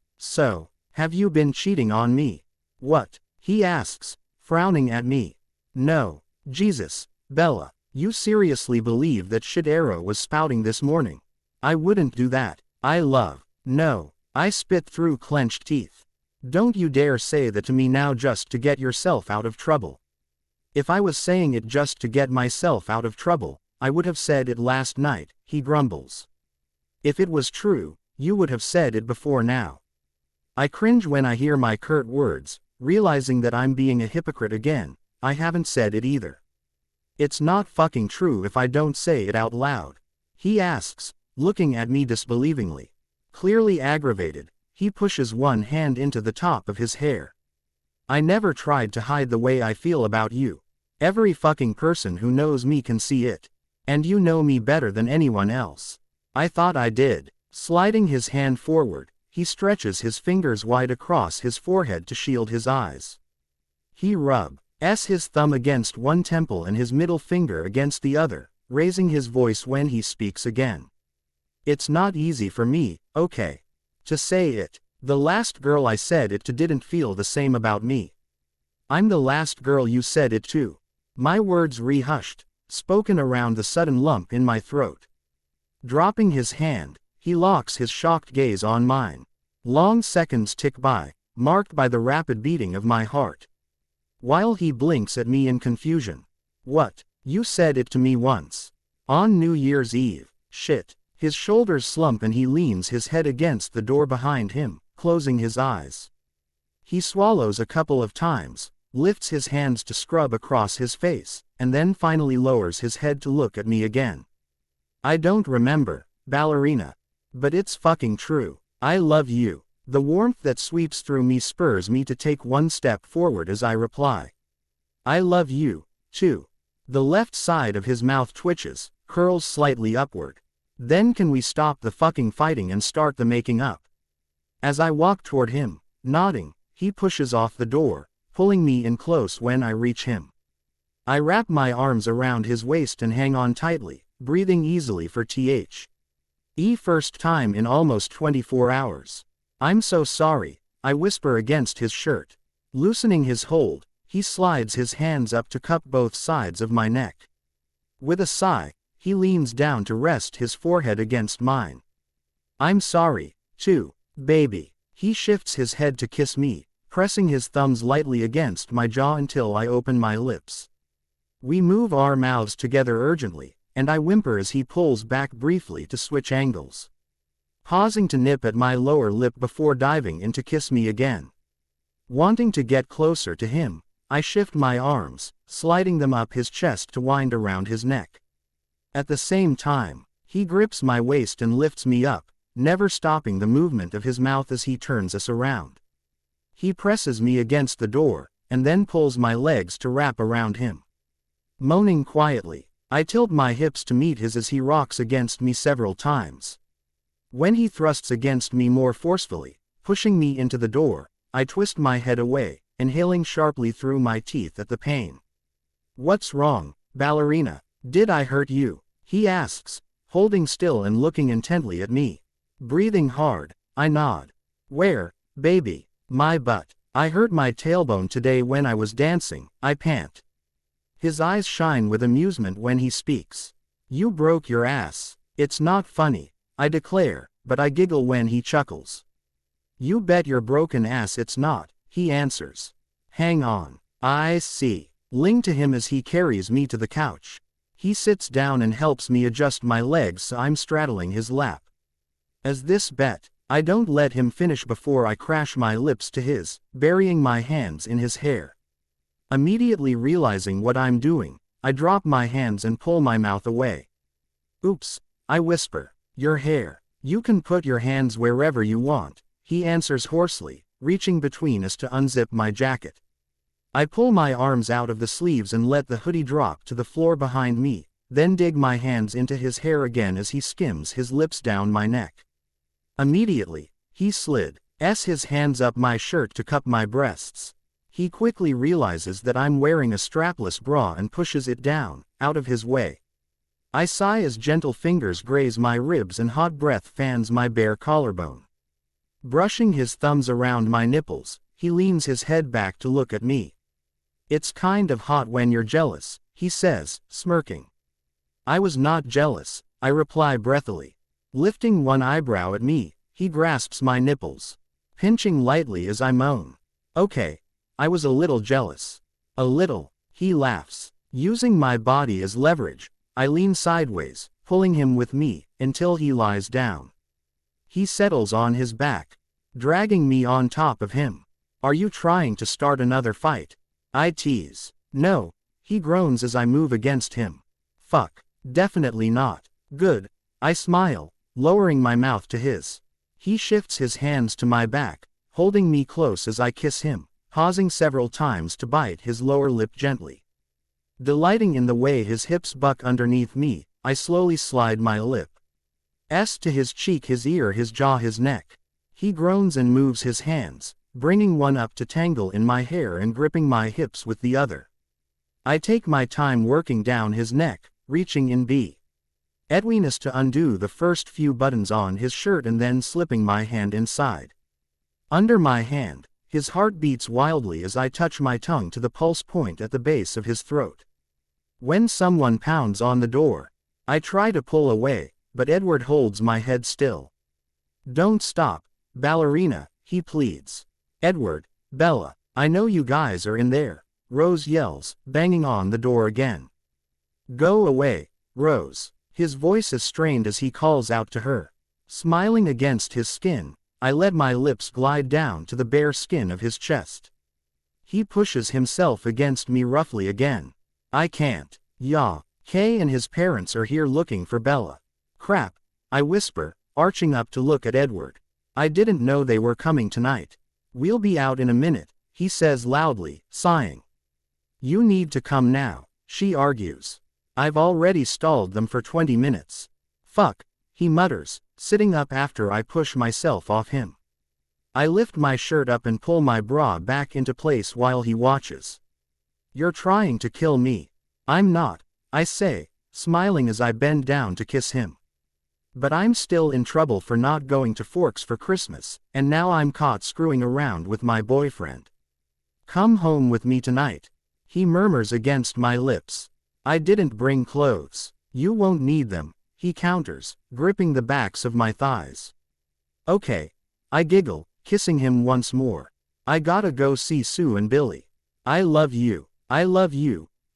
have you been cheating on me? What? He asks, frowning at me. No. Jesus, Bella, you seriously believe that shit Arrow was spouting this morning? I wouldn't do that. No. I spit through clenched teeth. Don't you dare say that to me now just to get yourself out of trouble. If I was saying it just to get myself out of trouble, I would have said it last night, he grumbles. If it was true, you would have said it before now. I cringe when I hear my curt words, realizing that I'm being a hypocrite again. I haven't said it either. It's not fucking true if I don't say it out loud, he asks, looking at me disbelievingly. Clearly aggravated, he pushes one hand into the top of his hair. I never tried to hide the way I feel about you. Every fucking person who knows me can see it. And you know me better than anyone else. I thought I did. Sliding his hand forward, he stretches his fingers wide across his forehead to shield his eyes. He rubs his thumb against one temple and his middle finger against the other, raising his voice when he speaks again. It's not easy for me, okay, to say it. The last girl I said it to didn't feel the same about me. I'm the last girl you said it to. My words re-hushed, spoken around the sudden lump in my throat. Dropping his hand, he locks his shocked gaze on mine. Long seconds tick by, marked by the rapid beating of my heart. While he blinks at me in confusion. What? You said it to me once. On New Year's Eve. Shit. His shoulders slump and he leans his head against the door behind him, closing his eyes. He swallows a couple of times, lifts his hands to scrub across his face, and then finally lowers his head to look at me again. I don't remember, ballerina. But it's fucking true. I love you. The warmth that sweeps through me spurs me to take one step forward as I reply. I love you, too. The left side of his mouth twitches, curls slightly upward. Then can we stop the fucking fighting and start the making up? As I walk toward him, nodding, he pushes off the door, pulling me in close when I reach him. I wrap my arms around his waist and hang on tightly, breathing easily for first time in almost 24 hours. I'm so sorry, I whisper against his shirt. Loosening his hold, he slides his hands up to cup both sides of my neck. With a sigh, he leans down to rest his forehead against mine. I'm sorry, too, baby. He shifts his head to kiss me, pressing his thumbs lightly against my jaw until I open my lips. We move our mouths together urgently, and I whimper as he pulls back briefly to switch angles. Pausing to nip at my lower lip before diving in to kiss me again. Wanting to get closer to him, I shift my arms, sliding them up his chest to wind around his neck. At the same time, he grips my waist and lifts me up, never stopping the movement of his mouth as he turns us around. He presses me against the door, and then pulls my legs to wrap around him. Moaning quietly, I tilt my hips to meet his as he rocks against me several times. When he thrusts against me more forcefully, pushing me into the door, I twist my head away, inhaling sharply through my teeth at the pain. What's wrong, ballerina? Did I hurt you? He asks, holding still and looking intently at me. Breathing hard, I nod. Where, baby? My butt. I hurt my tailbone today when I was dancing, I pant. His eyes shine with amusement when he speaks. You broke your ass. It's not funny, I declare, but I giggle when he chuckles. You bet your broken ass it's not, he answers. Hang on. I see. Ling to him as he carries me to the couch. He sits down and helps me adjust my legs so I'm straddling his lap. As this bet, I don't let him finish before I crash my lips to his, burying my hands in his hair. Immediately realizing what I'm doing, I drop my hands and pull my mouth away. Oops, I whisper. Your hair. You can put your hands wherever you want, he answers hoarsely, reaching between us to unzip my jacket. I pull my arms out of the sleeves and let the hoodie drop to the floor behind me, then dig my hands into his hair again as he skims his lips down my neck. Immediately, he slides his hands up my shirt to cup my breasts. He quickly realizes that I'm wearing a strapless bra and pushes it down, out of his way. I sigh as gentle fingers graze my ribs and hot breath fans my bare collarbone. Brushing his thumbs around my nipples, he leans his head back to look at me. It's kind of hot when you're jealous, he says, smirking. I was not jealous, I reply breathily. Lifting one eyebrow at me, he grasps my nipples, pinching lightly as I moan. Okay, I was a little jealous. A little, he laughs. Using my body as leverage, I lean sideways, pulling him with me, until he lies down. He settles on his back, dragging me on top of him. Are you trying to start another fight? I tease. No, he groans as I move against him. Fuck, definitely not. Good, I smile, lowering my mouth to his. He shifts his hands to my back, holding me close as I kiss him, pausing several times to bite his lower lip gently. Delighting in the way his hips buck underneath me, I slowly slide my lips to his cheek, his ear, his jaw, his neck. He groans and moves his hands, bringing one up to tangle in my hair and gripping my hips with the other. I take my time working down his neck, reaching in between to undo the first few buttons on his shirt and then slipping my hand inside. Under my hand, his heart beats wildly as I touch my tongue to the pulse point at the base of his throat. When someone pounds on the door, I try to pull away, but Edward holds my head still. Don't stop, ballerina, he pleads. Edward, Bella, I know you guys are in there, Rose yells, banging on the door again. Go away, Rose. His voice is strained as he calls out to her. Smiling against his skin, I let my lips glide down to the bare skin of his chest. He pushes himself against me roughly again. I can't. Yeah, Kay and his parents are here looking for Bella. Crap, I whisper, arching up to look at Edward. I didn't know they were coming tonight. We'll be out in a minute, he says loudly, sighing. You need to come now, she argues. I've already stalled them for 20 minutes. Fuck, he mutters, sitting up after I push myself off him. I lift my shirt up and pull my bra back into place while he watches. You're trying to kill me. I'm not, I say, smiling as I bend down to kiss him. But I'm still in trouble for not going to Forks for Christmas, and now I'm caught screwing around with my boyfriend. Come home with me tonight, he murmurs against my lips. I didn't bring clothes. You won't need them, he counters, gripping the backs of my thighs. Okay, I giggle, kissing him once more. I gotta go see Sue and Billy. I love you,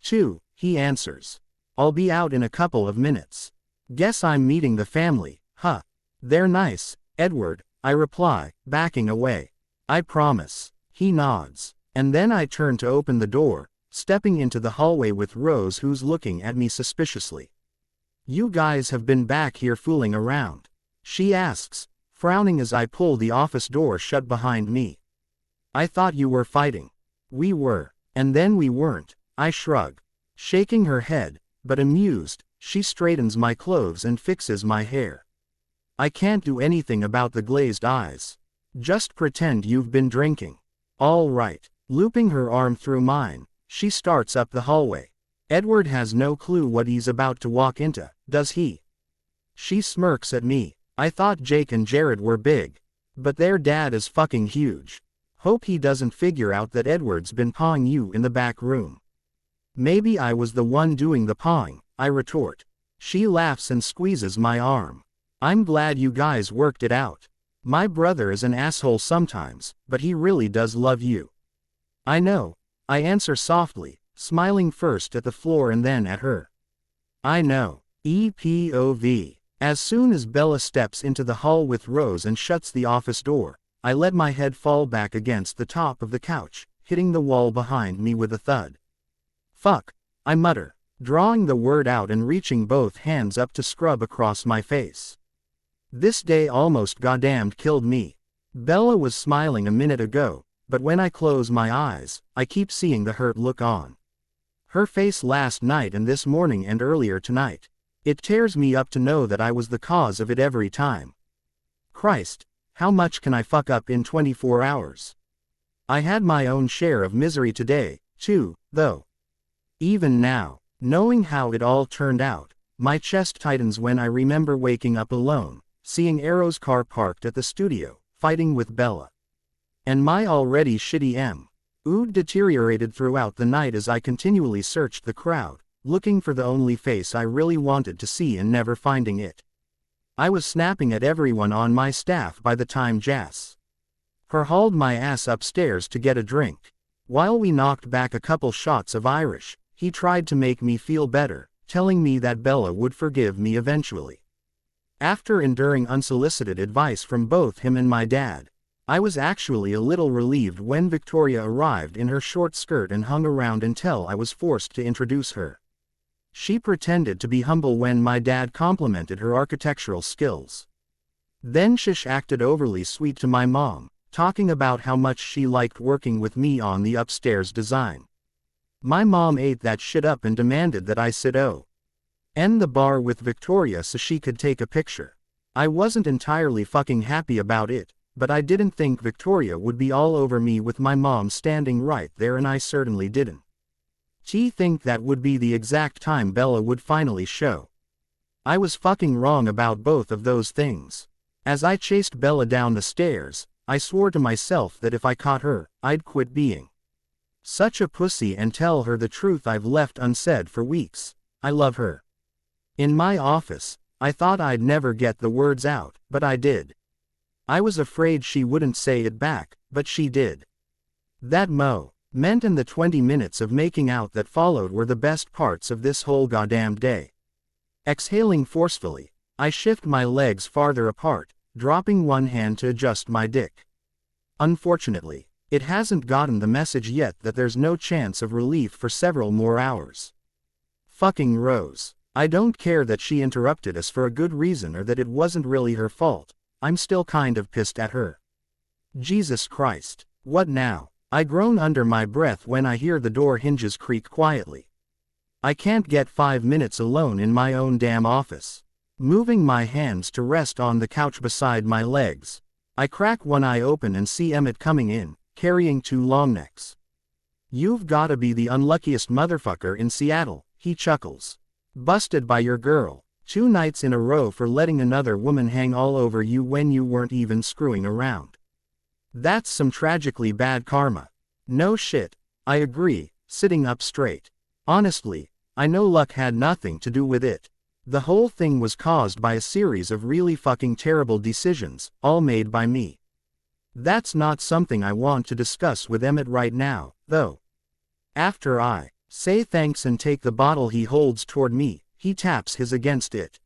too, he answers. I'll be out in a couple of minutes. Guess I'm meeting the family, huh? They're nice, Edward, I reply, backing away. I promise, he nods. And then I turn to open the door, stepping into the hallway with Rose, who's looking at me suspiciously. You guys have been back here fooling around, she asks, frowning as I pull the office door shut behind me. I thought you were fighting. We were, and then we weren't, I shrug. Shaking her head, but amused, she straightens my clothes and fixes my hair. I can't do anything about the glazed eyes. Just pretend you've been drinking. All right. Looping her arm through mine, she starts up the hallway. Edward has no clue what he's about to walk into, does he? She smirks at me. I thought Jake and Jared were big. But their dad is fucking huge. Hope he doesn't figure out that Edward's been pawing you in the back room. Maybe I was the one doing the pawing, I retort. She laughs and squeezes my arm. I'm glad you guys worked it out. My brother is an asshole sometimes, but he really does love you. I know, I answer softly, smiling first at the floor and then at her. I know. EPOV. As soon as Bella steps into the hall with Rose and shuts the office door, I let my head fall back against the top of the couch, hitting the wall behind me with a thud. Fuck, I mutter, drawing the word out and reaching both hands up to scrub across my face. This day almost goddamned killed me. Bella was smiling a minute ago, but when I close my eyes, I keep seeing the hurt look on her face last night and this morning and earlier tonight. It tears me up to know that I was the cause of it every time. Christ, how much can I fuck up in 24 hours? I had my own share of misery today, too, though. Even now, knowing how it all turned out, my chest tightens when I remember waking up alone, seeing Arrow's car parked at the studio, fighting with Bella. And my already shitty mood deteriorated throughout the night as I continually searched the crowd, looking for the only face I really wanted to see and never finding it. I was snapping at everyone on my staff by the time Jas hauled my ass upstairs to get a drink. While we knocked back a couple shots of Irish, he tried to make me feel better, telling me that Bella would forgive me eventually. After enduring unsolicited advice from both him and my dad, I was actually a little relieved when Victoria arrived in her short skirt and hung around until I was forced to introduce her. She pretended to be humble when my dad complimented her architectural skills. Then Shish acted overly sweet to my mom, talking about how much she liked working with me on the upstairs design. My mom ate that shit up and demanded that I sit in the bar with Victoria so she could take a picture. I wasn't entirely fucking happy about it, but I didn't think Victoria would be all over me with my mom standing right there, and I certainly didn't. She think that would be the exact time Bella would finally show. I was fucking wrong about both of those things. As I chased Bella down the stairs, I swore to myself that if I caught her, I'd quit being such a pussy and tell her the truth I've left unsaid for weeks. I love her. In my office, I thought I'd never get the words out, but I did. I was afraid she wouldn't say it back, but she did. That meant and the 20 minutes of making out that followed were the best parts of this whole goddamn day. Exhaling forcefully, I shift my legs farther apart, dropping one hand to adjust my dick. Unfortunately, it hasn't gotten the message yet that there's no chance of relief for several more hours. Fucking Rose. I don't care that she interrupted us for a good reason or that it wasn't really her fault. I'm still kind of pissed at her. Jesus Christ. What now? I groan under my breath when I hear the door hinges creak quietly. I can't get 5 minutes alone in my own damn office. Moving my hands to rest on the couch beside my legs, I crack one eye open and see Emmett coming in, carrying 2 longnecks. You've gotta be the unluckiest motherfucker in Seattle, he chuckles. Busted by your girl, 2 nights in a row for letting another woman hang all over you when you weren't even screwing around. That's some tragically bad karma. No shit, I agree, sitting up straight. Honestly, I know luck had nothing to do with it. The whole thing was caused by a series of really fucking terrible decisions, all made by me. That's not something I want to discuss with Emmett right now, though. After I say thanks and take the bottle he holds toward me, he taps his against it.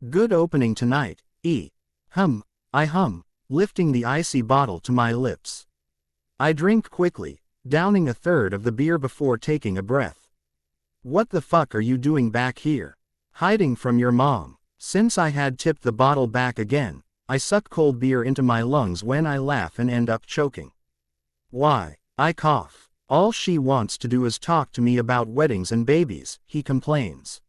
Good opening tonight, I hum, lifting the icy bottle to my lips. I drink quickly, downing a third of the beer before taking a breath. What the fuck are you doing back here? Hiding from your mom. Since I had tipped the bottle back again, I suck cold beer into my lungs when I laugh and end up choking. Why? I cough. All she wants to do is talk to me about weddings and babies, he complains.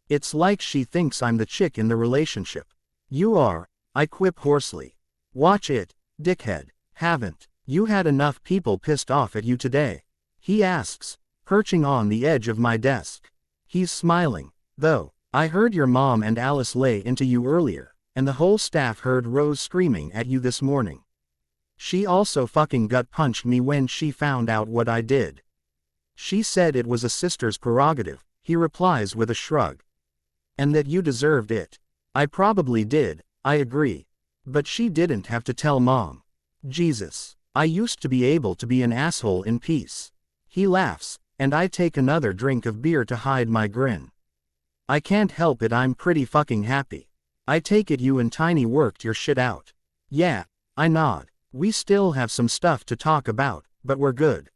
It's like she thinks I'm the chick in the relationship. You are, I quip hoarsely. Watch it, dickhead. Haven't you had enough people pissed off at you today? He asks, perching on the edge of my desk. He's smiling, though. I heard your mom and Alice lay into you earlier, and the whole staff heard Rose screaming at you this morning. She also fucking gut punched me when she found out what I did. She said it was a sister's prerogative, he replies with a shrug. And that you deserved it. I probably did, I agree. But she didn't have to tell mom. Jesus, I used to be able to be an asshole in peace. He laughs, and I take another drink of beer to hide my grin. I can't help it, I'm pretty fucking happy. I take it you and Tiny worked your shit out. Yeah, I nod. We still have some stuff to talk about, but we're good.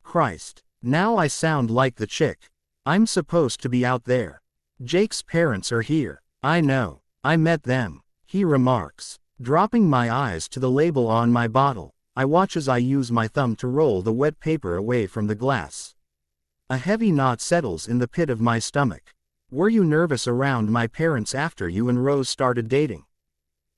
Christ, now I sound like the chick. I'm supposed to be out there. Jake's parents are here. I know. I met them, he remarks. Dropping my eyes to the label on my bottle, I watch as I use my thumb to roll the wet paper away from the glass. A heavy knot settles in the pit of my stomach. Were you nervous around my parents after you and Rose started dating?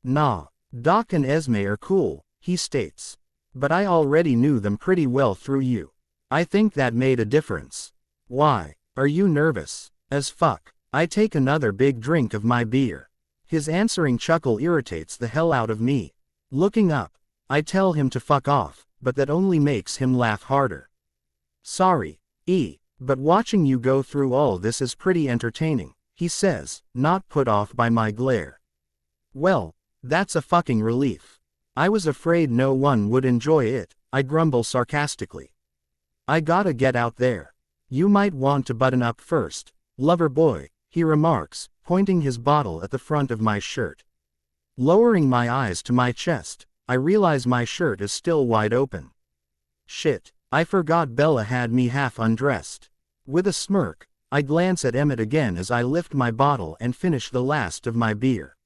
Nah, Doc and Esme are cool, he states. But I already knew them pretty well through you. I think that made a difference. Why, are you nervous? As fuck. I take another big drink of my beer. His answering chuckle irritates the hell out of me. Looking up, I tell him to fuck off, but that only makes him laugh harder. Sorry, but watching you go through all this is pretty entertaining, he says, not put off by my glare. Well, that's a fucking relief. I was afraid no one would enjoy it, I grumble sarcastically. I gotta get out there. You might want to button up first, lover boy, he remarks, pointing his bottle at the front of my shirt. Lowering my eyes to my chest, I realize my shirt is still wide open. Shit, I forgot Bella had me half undressed. With a smirk, I glance at Emmett again as I lift my bottle and finish the last of my beer.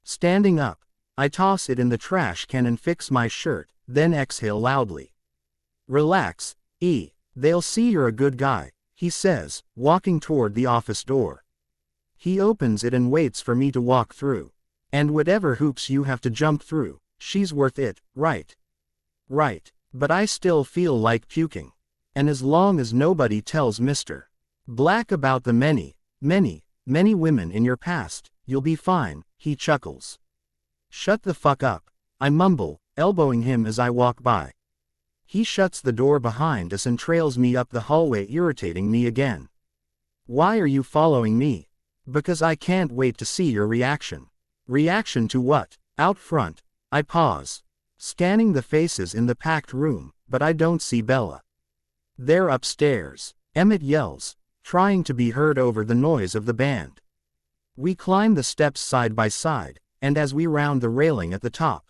Standing up, I toss it in the trash can and fix my shirt, then exhale loudly. Relax, they'll see you're a good guy, he says, walking toward the office door. He opens it and waits for me to walk through. And whatever hoops you have to jump through, she's worth it, right? Right, but I still feel like puking. And as long as nobody tells Mr. Black about the many women in your past, you'll be fine, he chuckles. Shut the fuck up, I mumble, elbowing him as I walk by. He shuts the door behind us and trails me up the hallway, irritating me again. Why are you following me? Because I can't wait to see your reaction. Reaction to what? Out front, I pause, scanning the faces in the packed room, but I don't see Bella. They're upstairs, Emmett yells, trying to be heard over the noise of the band. We climb the steps side by side, and as we round the railing at the top,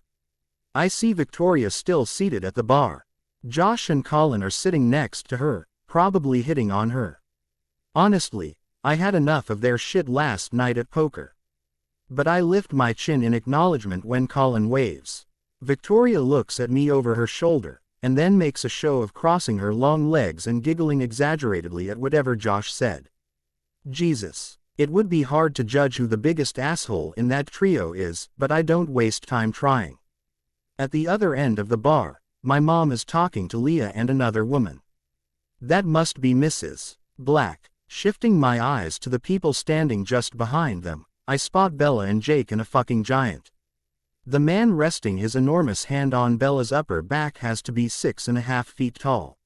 I see Victoria still seated at the bar. Josh and Colin are sitting next to her, probably hitting on her. Honestly, I had enough of their shit last night at poker. But I lift my chin in acknowledgement when Colin waves. Victoria looks at me over her shoulder, and then makes a show of crossing her long legs and giggling exaggeratedly at whatever Josh said. Jesus. It would be hard to judge who the biggest asshole in that trio is, but I don't waste time trying. At the other end of the bar, my mom is talking to Leah and another woman. That must be Mrs. Black. Shifting my eyes to the people standing just behind them, I spot Bella and Jake and a fucking giant. The man resting his enormous hand on Bella's upper back has to be 6.5 feet tall.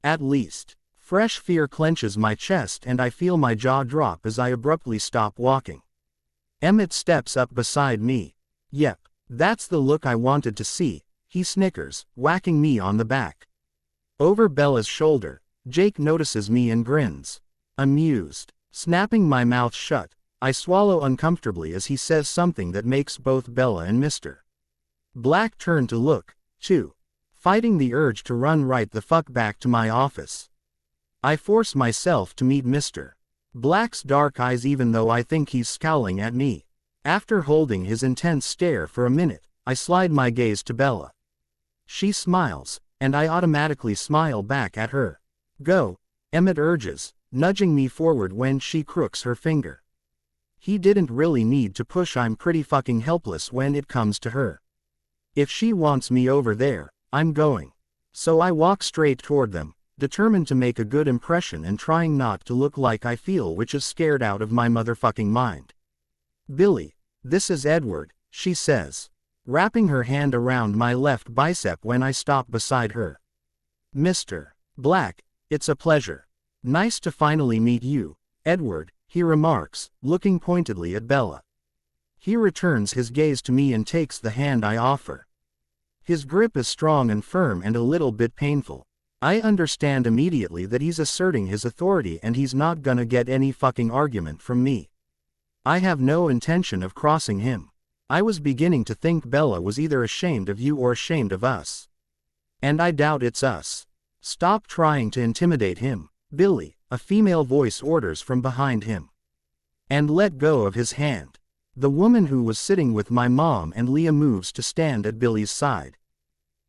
At least. Fresh fear clenches my chest and I feel my jaw drop as I abruptly stop walking. Emmett steps up beside me. Yep, that's the look I wanted to see, he snickers, whacking me on the back. Over Bella's shoulder, Jake notices me and grins. Amused. Snapping my mouth shut, I swallow uncomfortably as he says something that makes both Bella and Mr. Black turn to look, too, fighting the urge to run right the fuck back to my office. I force myself to meet Mr. Black's dark eyes even though I think he's scowling at me. After holding his intense stare for a minute, I slide my gaze to Bella. She smiles, and I automatically smile back at her. Go, Emmett urges, nudging me forward when she crooks her finger. He didn't really need to push. I'm pretty fucking helpless when it comes to her. If she wants me over there, I'm going. So I walk straight toward them, determined to make a good impression and trying not to look like I feel which is scared out of my motherfucking mind. Billy, this is Edward, she says, wrapping her hand around my left bicep when I stop beside her. Mr. Black, it's a pleasure. Nice to finally meet you, Edward, he remarks, looking pointedly at Bella. He returns his gaze to me and takes the hand I offer. His grip is strong and firm and a little bit painful. I understand immediately that he's asserting his authority and he's not gonna get any fucking argument from me. I have no intention of crossing him. I was beginning to think Bella was either ashamed of you or ashamed of us. And I doubt it's us. Stop trying to intimidate him, Billy, a female voice orders from behind him. And let go of his hand. The woman who was sitting with my mom and Leah moves to stand at Billy's side.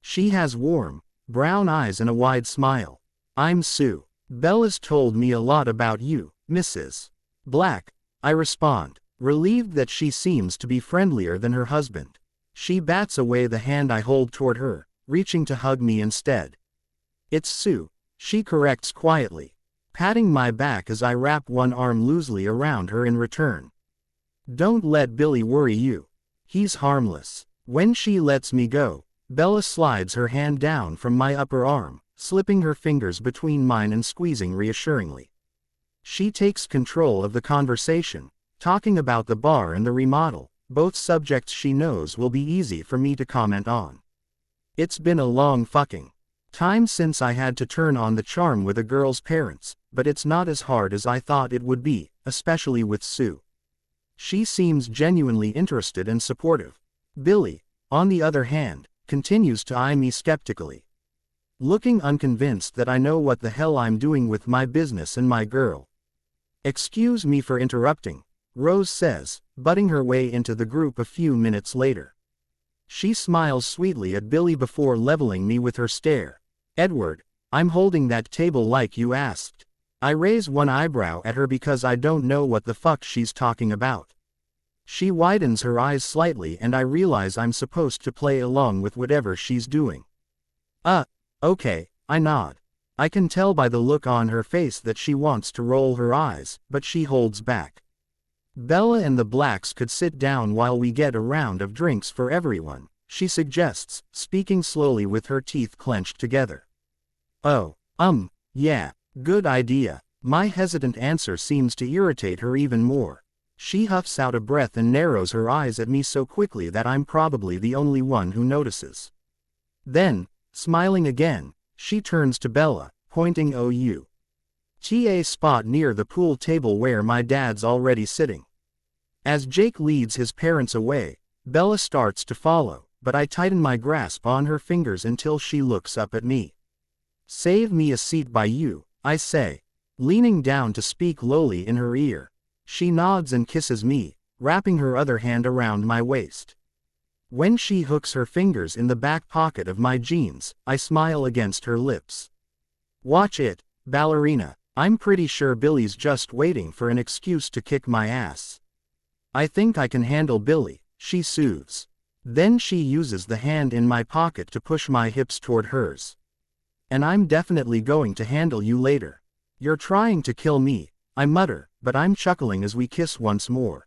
She has warm, brown eyes and a wide smile. I'm Sue. Bella's told me a lot about you, Mrs. Black, I respond, relieved that she seems to be friendlier than her husband. She bats away the hand I hold toward her, reaching to hug me instead. It's Sue, she corrects quietly, patting my back as I wrap one arm loosely around her in return. Don't let Billy worry you. He's harmless. When she lets me go, Bella slides her hand down from my upper arm, slipping her fingers between mine and squeezing reassuringly. She takes control of the conversation, talking about the bar and the remodel, both subjects she knows will be easy for me to comment on. It's been a long fucking time since I had to turn on the charm with a girl's parents, but it's not as hard as I thought it would be, especially with Sue. She seems genuinely interested and supportive. Billy, on the other hand, continues to eye me skeptically. Looking unconvinced that I know what the hell I'm doing with my business and my girl. Excuse me for interrupting, Rose says, butting her way into the group a few minutes later. She smiles sweetly at Billy before leveling me with her stare. Edward, I'm holding that table like you asked. I raise one eyebrow at her because I don't know what the fuck she's talking about. She widens her eyes slightly and I realize I'm supposed to play along with whatever she's doing. Okay, I nod. I can tell by the look on her face that she wants to roll her eyes, but she holds back. Bella and the Blacks could sit down while we get a round of drinks for everyone, she suggests, speaking slowly with her teeth clenched together. Oh, yeah, good idea. My hesitant answer seems to irritate her even more. She huffs out a breath and narrows her eyes at me so quickly that I'm probably the only one who notices. Then, smiling again, she turns to Bella, pointing to a spot near the pool table where my dad's already sitting. As Jake leads his parents away, Bella starts to follow, but I tighten my grasp on her fingers until she looks up at me. Save me a seat by you, I say. leaning down to speak lowly in her ear. She nods and kisses me, wrapping her other hand around my waist. When she hooks her fingers in the back pocket of my jeans, I smile against her lips. Watch it, ballerina. I'm pretty sure Billy's just waiting for an excuse to kick my ass. I think I can handle Billy, she soothes. Then she uses the hand in my pocket to push my hips toward hers. And I'm definitely going to handle you later. You're trying to kill me, I mutter, but I'm chuckling as we kiss once more.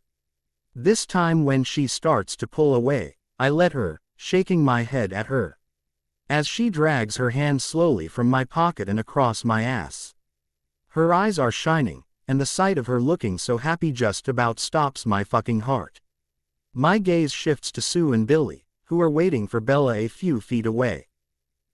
This time when she starts to pull away, I let her, shaking my head at her. As she drags her hand slowly from my pocket and across my ass. Her eyes are shining, and the sight of her looking so happy just about stops my fucking heart. My gaze shifts to Sue and Billy, who are waiting for Bella a few feet away.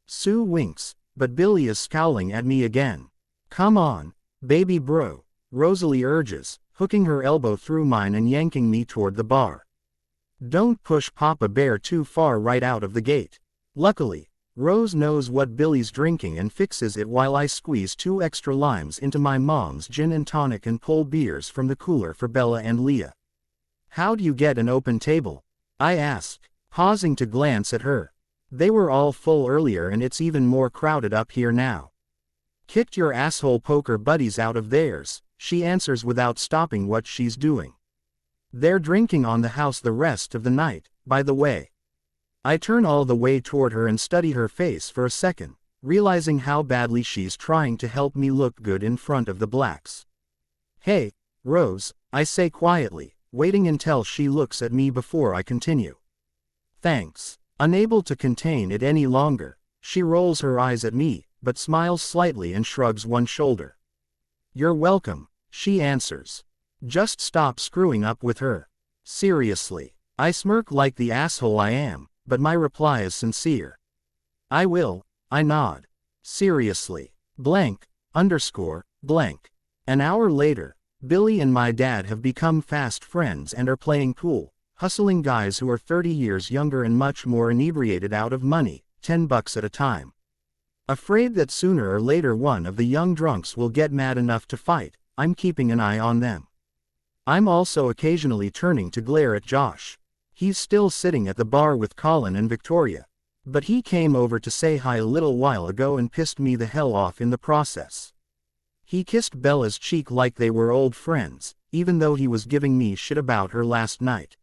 Sue winks, but Billy is scowling at me again. Come on, baby bro, Rosalie urges, hooking her elbow through mine and yanking me toward the bar. Don't push Papa Bear too far right out of the gate. Luckily, Rose knows what Billy's drinking and fixes it while I squeeze 2 extra limes into my mom's gin and tonic and pull beers from the cooler for Bella and Leah. How'd you get an open table? I asked, pausing to glance at her. They were all full earlier and it's even more crowded up here now. Kicked your asshole poker buddies out of theirs, she answers without stopping what she's doing. They're drinking on the house the rest of the night, by the way. I turn all the way toward her and study her face for a second, realizing how badly she's trying to help me look good in front of the blacks. Hey, Rose, I say quietly, waiting until she looks at me before I continue. Thanks. Unable to contain it any longer, she rolls her eyes at me, but smiles slightly and shrugs one shoulder. You're welcome, she answers. Just stop screwing up with her. Seriously. I smirk like the asshole I am, but my reply is sincere. I will, I nod. Seriously. Blank, blank. An hour later, Billy and my dad have become fast friends and are playing pool, hustling guys who are 30 years younger and much more inebriated out of money, $10 at a time. Afraid that sooner or later one of the young drunks will get mad enough to fight, I'm keeping an eye on them. I'm also occasionally turning to glare at Josh. He's still sitting at the bar with Colin and Victoria. But he came over to say hi a little while ago and pissed me the hell off in the process. He kissed Bella's cheek like they were old friends, even though he was giving me shit about her last night.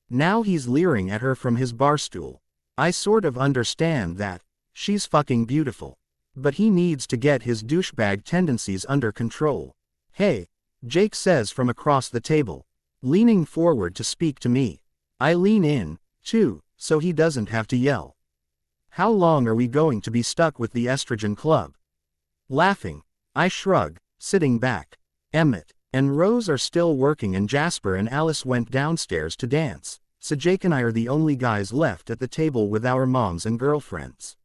Now he's leering at her from his barstool. I sort of understand that. She's fucking beautiful. But he needs to get his douchebag tendencies under control. Hey, Jake says from across the table, leaning forward to speak to me. I lean in, too, so he doesn't have to yell. How long are we going to be stuck with the estrogen club? Laughing, I shrug, sitting back. Emmett and Rose are still working and Jasper and Alice went downstairs to dance, so Jake and I are the only guys left at the table with our moms and girlfriends.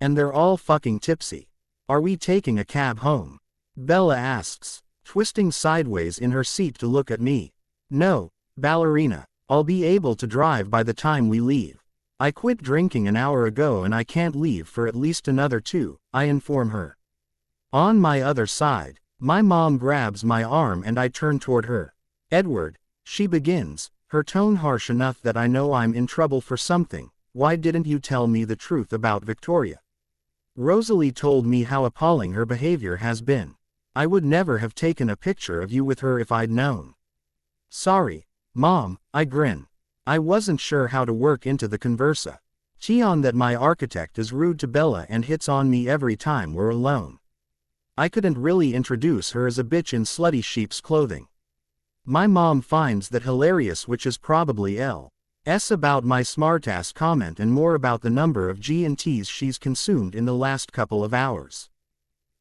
And they're all fucking tipsy. Are we taking a cab home? Bella asks, twisting sideways in her seat to look at me. No, ballerina, I'll be able to drive by the time we leave. I quit drinking an hour ago and I can't leave for at least another 2, I inform her. On my other side, my mom grabs my arm and I turn toward her. Edward, she begins, her tone harsh enough that I know I'm in trouble for something. Why didn't you tell me the truth about Victoria? Rosalie told me how appalling her behavior has been. I would never have taken a picture of you with her if I'd known. Sorry, Mom, I grin. I wasn't sure how to work into the conversa. On that my architect is rude to Bella and hits on me every time we're alone. I couldn't really introduce her as a bitch in slutty sheep's clothing. My mom finds that hilarious, which is probably L's about my smartass comment and more about the number of G&Ts she's consumed in the last couple of hours.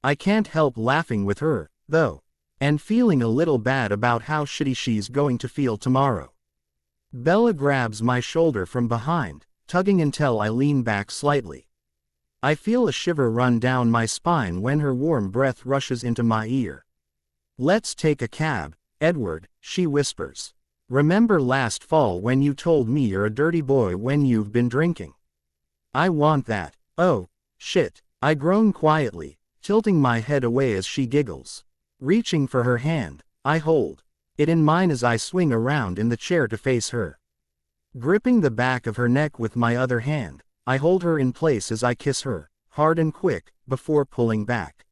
I can't help laughing with her, though, and feeling a little bad about how shitty she's going to feel tomorrow. Bella grabs my shoulder from behind, tugging until I lean back slightly. I feel a shiver run down my spine when her warm breath rushes into my ear. Let's take a cab, Edward, she whispers. Remember last fall when you told me you're a dirty boy when you've been drinking? I want that. Oh, shit, I groan quietly, tilting my head away as she giggles. Reaching for her hand, I hold it in mine as I swing around in the chair to face her. Gripping the back of her neck with my other hand, I hold her in place as I kiss her, hard and quick, before pulling back.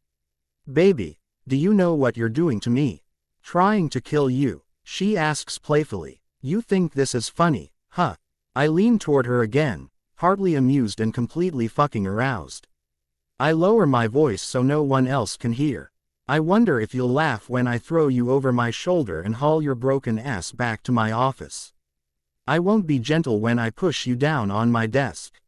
Baby, do you know what you're doing to me? Trying to kill you, she asks playfully. You think this is funny, huh? I lean toward her again, hardly amused and completely fucking aroused. I lower my voice so no one else can hear. I wonder if you'll laugh when I throw you over my shoulder and haul your broken ass back to my office. I won't be gentle when I push you down on my desk.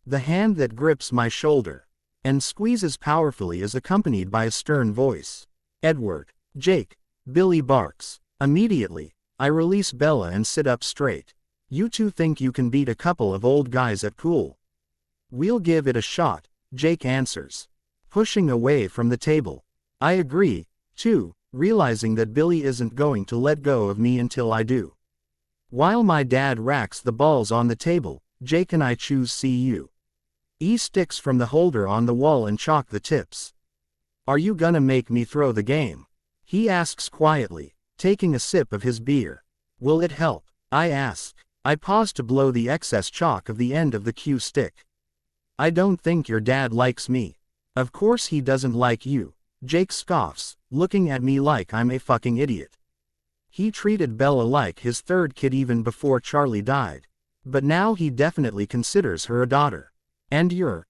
The hand that grips my shoulder and squeezes powerfully is accompanied by a stern voice. Edward, Jake, Billy barks. Immediately, I release Bella and sit up straight. You two think you can beat a couple of old guys at pool? We'll give it a shot, Jake answers, pushing away from the table. I agree, too, realizing that Billy isn't going to let go of me until I do. While my dad racks the balls on the table, Jake and I choose CU. Sticks from the holder on the wall and chalk the tips. Are you gonna make me throw the game? He asks quietly, taking a sip of his beer. Will it help? I ask. I pause to blow the excess chalk of the end of the cue stick. I don't think your dad likes me. Of course he doesn't like you, Jake scoffs, looking at me like I'm a fucking idiot. He treated Bella like his third kid even before Charlie died. But now he definitely considers her a daughter. And you're,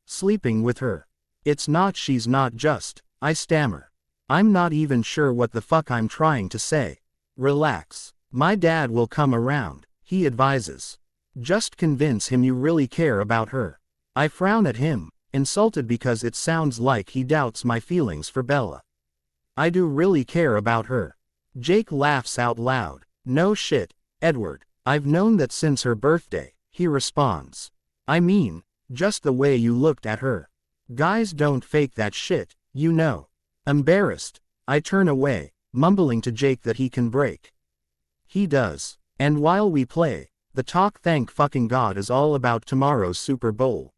sleeping with her. It's not, she's not just, I stammer. I'm not even sure what the fuck I'm trying to say. Relax. My dad will come around, he advises. Just convince him you really care about her. I frown at him, insulted because it sounds like he doubts my feelings for Bella. I do really care about her. Jake laughs out loud. No shit, Edward. I've known that since her birthday, he responds. I mean, just the way you looked at her. Guys don't fake that shit, you know. Embarrassed, I turn away, mumbling to Jake that he can break. He does. And while we play, the talk, thank fucking God, is all about tomorrow's Super Bowl.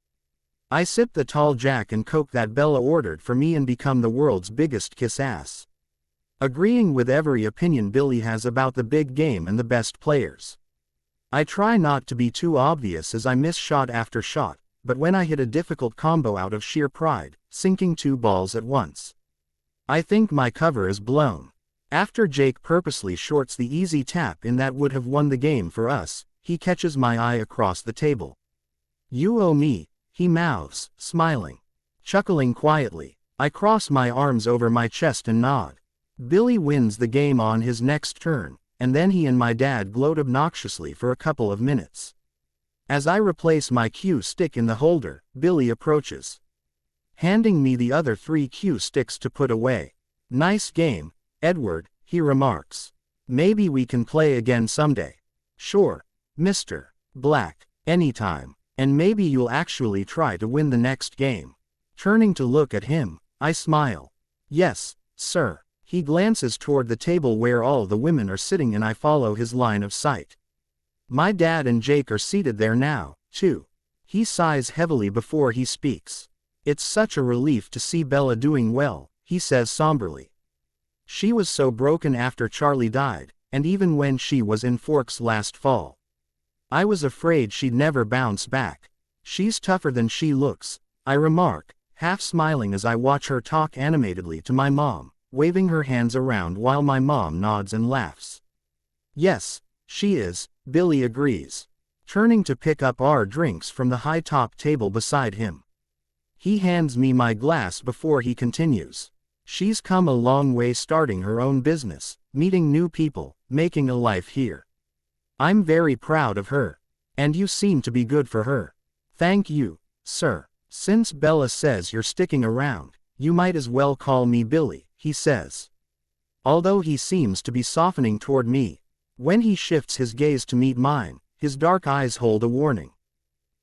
I sip the tall Jack and Coke that Bella ordered for me and become the world's biggest kiss ass. Agreeing with every opinion Billy has about the big game and the best players. I try not to be too obvious as I miss shot after shot, but when I hit a difficult combo out of sheer pride, sinking 2 balls at once. I think my cover is blown. After Jake purposely shorts the easy tap in that would have won the game for us, he catches my eye across the table. You owe me, he mouths, smiling. Chuckling quietly, I cross my arms over my chest and nod. Billy wins the game on his next turn, and then he and my dad gloat obnoxiously for a couple of minutes. As I replace my cue stick in the holder, Billy approaches, handing me the other 3 cue sticks to put away. Nice game, Edward, he remarks. Maybe we can play again someday. Sure, Mr. Black, anytime, and maybe you'll actually try to win the next game. Turning to look at him, I smile. Yes, sir. He glances toward the table where all the women are sitting and I follow his line of sight. My dad and Jake are seated there now, too. He sighs heavily before he speaks. It's such a relief to see Bella doing well, he says somberly. She was so broken after Charlie died, and even when she was in Forks last fall. I was afraid she'd never bounce back. She's tougher than she looks, I remark, half smiling as I watch her talk animatedly to my mom, waving her hands around while my mom nods and laughs. Yes, she is, Billy agrees, turning to pick up our drinks from the high-top table beside him. He hands me my glass before he continues. She's come a long way starting her own business, meeting new people, making a life here. I'm very proud of her. And you seem to be good for her. Thank you, sir. Since Bella says you're sticking around, you might as well call me Billy, he says. Although he seems to be softening toward me. When he shifts his gaze to meet mine, his dark eyes hold a warning.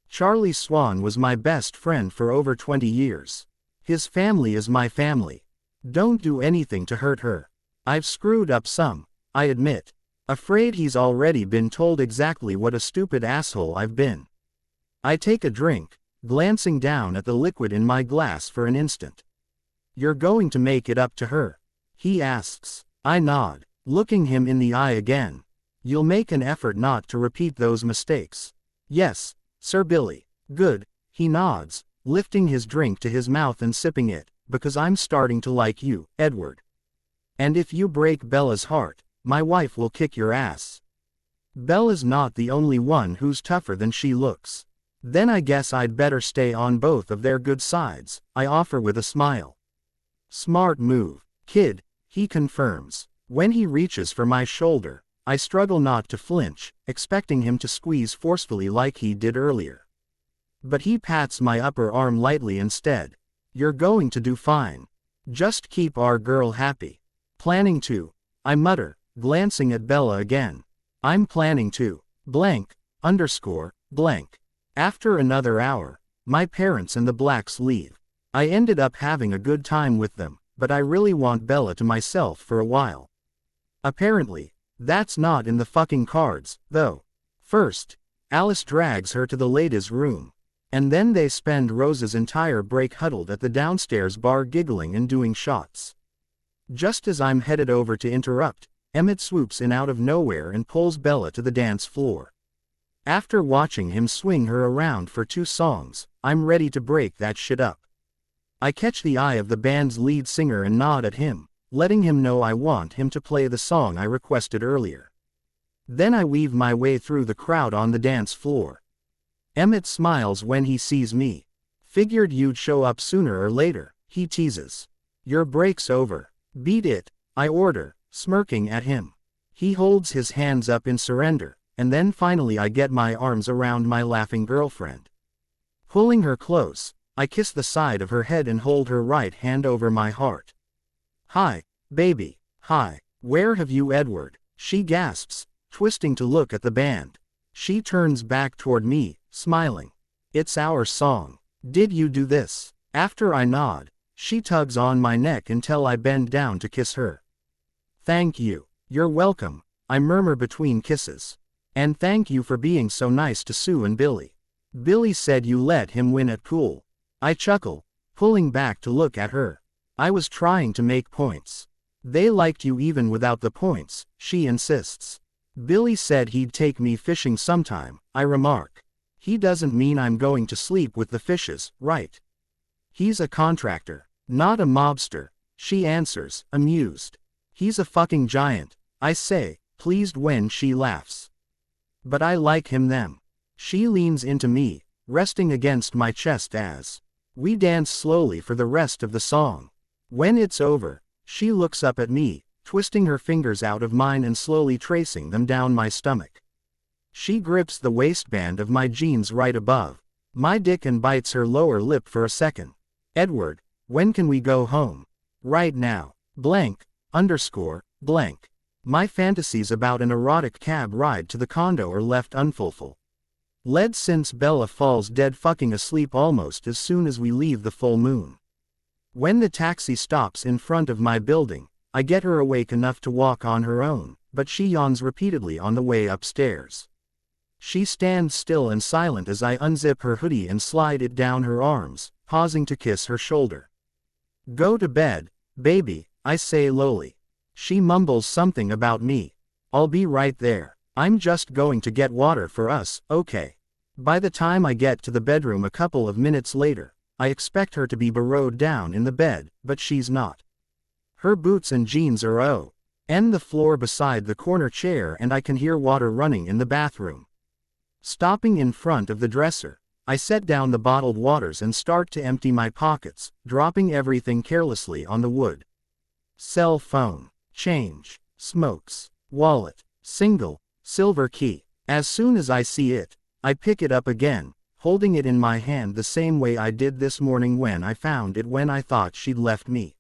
Charlie Swan was my best friend for over 20 years. His family is my family. Don't do anything to hurt her. I've screwed up some, I admit. Afraid he's already been told exactly what a stupid asshole I've been. I take a drink, glancing down at the liquid in my glass for an instant. You're going to make it up to her? He asks. I nod, looking him in the eye again. You'll make an effort not to repeat those mistakes. Yes, Sir Billy. Good, he nods, lifting his drink to his mouth and sipping it, because I'm starting to like you, Edward. And if you break Bella's heart, my wife will kick your ass. Bella's not the only one who's tougher than she looks. Then I guess I'd better stay on both of their good sides, I offer with a smile. Smart move, kid, he confirms. When he reaches for my shoulder, I struggle not to flinch, expecting him to squeeze forcefully like he did earlier. But he pats my upper arm lightly instead. You're going to do fine. Just keep our girl happy. Planning to, I mutter, glancing at Bella again. I'm planning to, blank, blank. After another hour, my parents and the Blacks leave. I ended up having a good time with them, but I really want Bella to myself for a while. Apparently, that's not in the fucking cards, though. First, Alice drags her to the ladies' room. And then they spend Rose's entire break huddled at the downstairs bar giggling and doing shots. Just as I'm headed over to interrupt, Emmett swoops in out of nowhere and pulls Bella to the dance floor. After watching him swing her around for 2 songs, I'm ready to break that shit up. I catch the eye of the band's lead singer and nod at him, letting him know I want him to play the song I requested earlier. Then I weave my way through the crowd on the dance floor. Emmett smiles when he sees me. Figured you'd show up sooner or later, he teases. Your break's over. Beat it, I order, smirking at him. He holds his hands up in surrender, and then finally I get my arms around my laughing girlfriend. Pulling her close, I kiss the side of her head and hold her right hand over my heart. Hi, baby, hi, where have you Edward? She gasps, twisting to look at the band. She turns back toward me, smiling. It's our song. Did you do this? After I nod, she tugs on my neck until I bend down to kiss her. Thank you. You're welcome, I murmur between kisses. And thank you for being so nice to Sue and Billy. Billy said you let him win at pool. I chuckle, pulling back to look at her. I was trying to make points. They liked you even without the points, she insists. Billy said he'd take me fishing sometime, I remark. He doesn't mean I'm going to sleep with the fishes, right? He's a contractor, not a mobster, she answers, amused. He's a fucking giant, I say, pleased when she laughs. But I like him them. She leans into me, resting against my chest as we dance slowly for the rest of the song. When it's over, she looks up at me, twisting her fingers out of mine and slowly tracing them down my stomach. She grips the waistband of my jeans right above my dick and bites her lower lip for a second. Edward, when can we go home? Right now. Blank. My fantasies about an erotic cab ride to the condo are left unfulfilled. Led since Bella falls dead fucking asleep almost as soon as we leave the full moon. When the taxi stops in front of my building, I get her awake enough to walk on her own, but she yawns repeatedly on the way upstairs. She stands still and silent as I unzip her hoodie and slide it down her arms, pausing to kiss her shoulder. Go to bed, baby, I say lowly. She mumbles something about me. I'll be right there. I'm just going to get water for us, okay? By the time I get to the bedroom a couple of minutes later, I expect her to be burrowed down in the bed, but she's not. Her boots and jeans are on the floor beside the corner chair and I can hear water running in the bathroom. Stopping in front of the dresser, I set down the bottled waters and start to empty my pockets, dropping everything carelessly on the wood. Cell phone, change, smokes, wallet, single, silver key. As soon as I see it, I pick it up again, holding it in my hand the same way I did this morning when I found it when I thought she'd left me.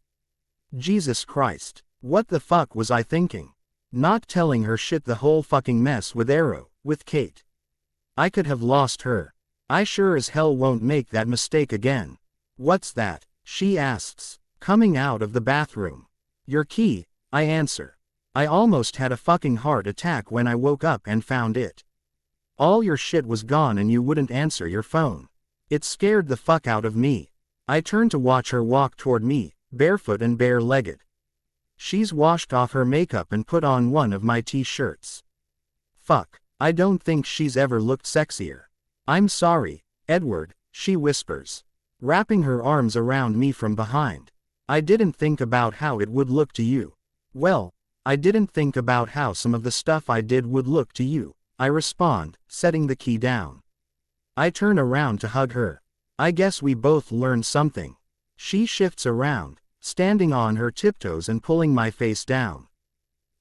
Jesus Christ, what the fuck was I thinking? Not telling her shit the whole fucking mess with Kate. I could have lost her. I sure as hell won't make that mistake again. What's that? She asks, coming out of the bathroom. Your key, I answer. I almost had a fucking heart attack when I woke up and found it. All your shit was gone and you wouldn't answer your phone. It scared the fuck out of me. I turned to watch her walk toward me, barefoot and bare-legged. She's washed off her makeup and put on one of my t-shirts. Fuck, I don't think she's ever looked sexier. I'm sorry, Edward, she whispers, wrapping her arms around me from behind. I didn't think about how it would look to you. Well, I didn't think about how some of the stuff I did would look to you, I respond, setting the key down. I turn around to hug her. I guess we both learned something. She shifts around, standing on her tiptoes and pulling my face down.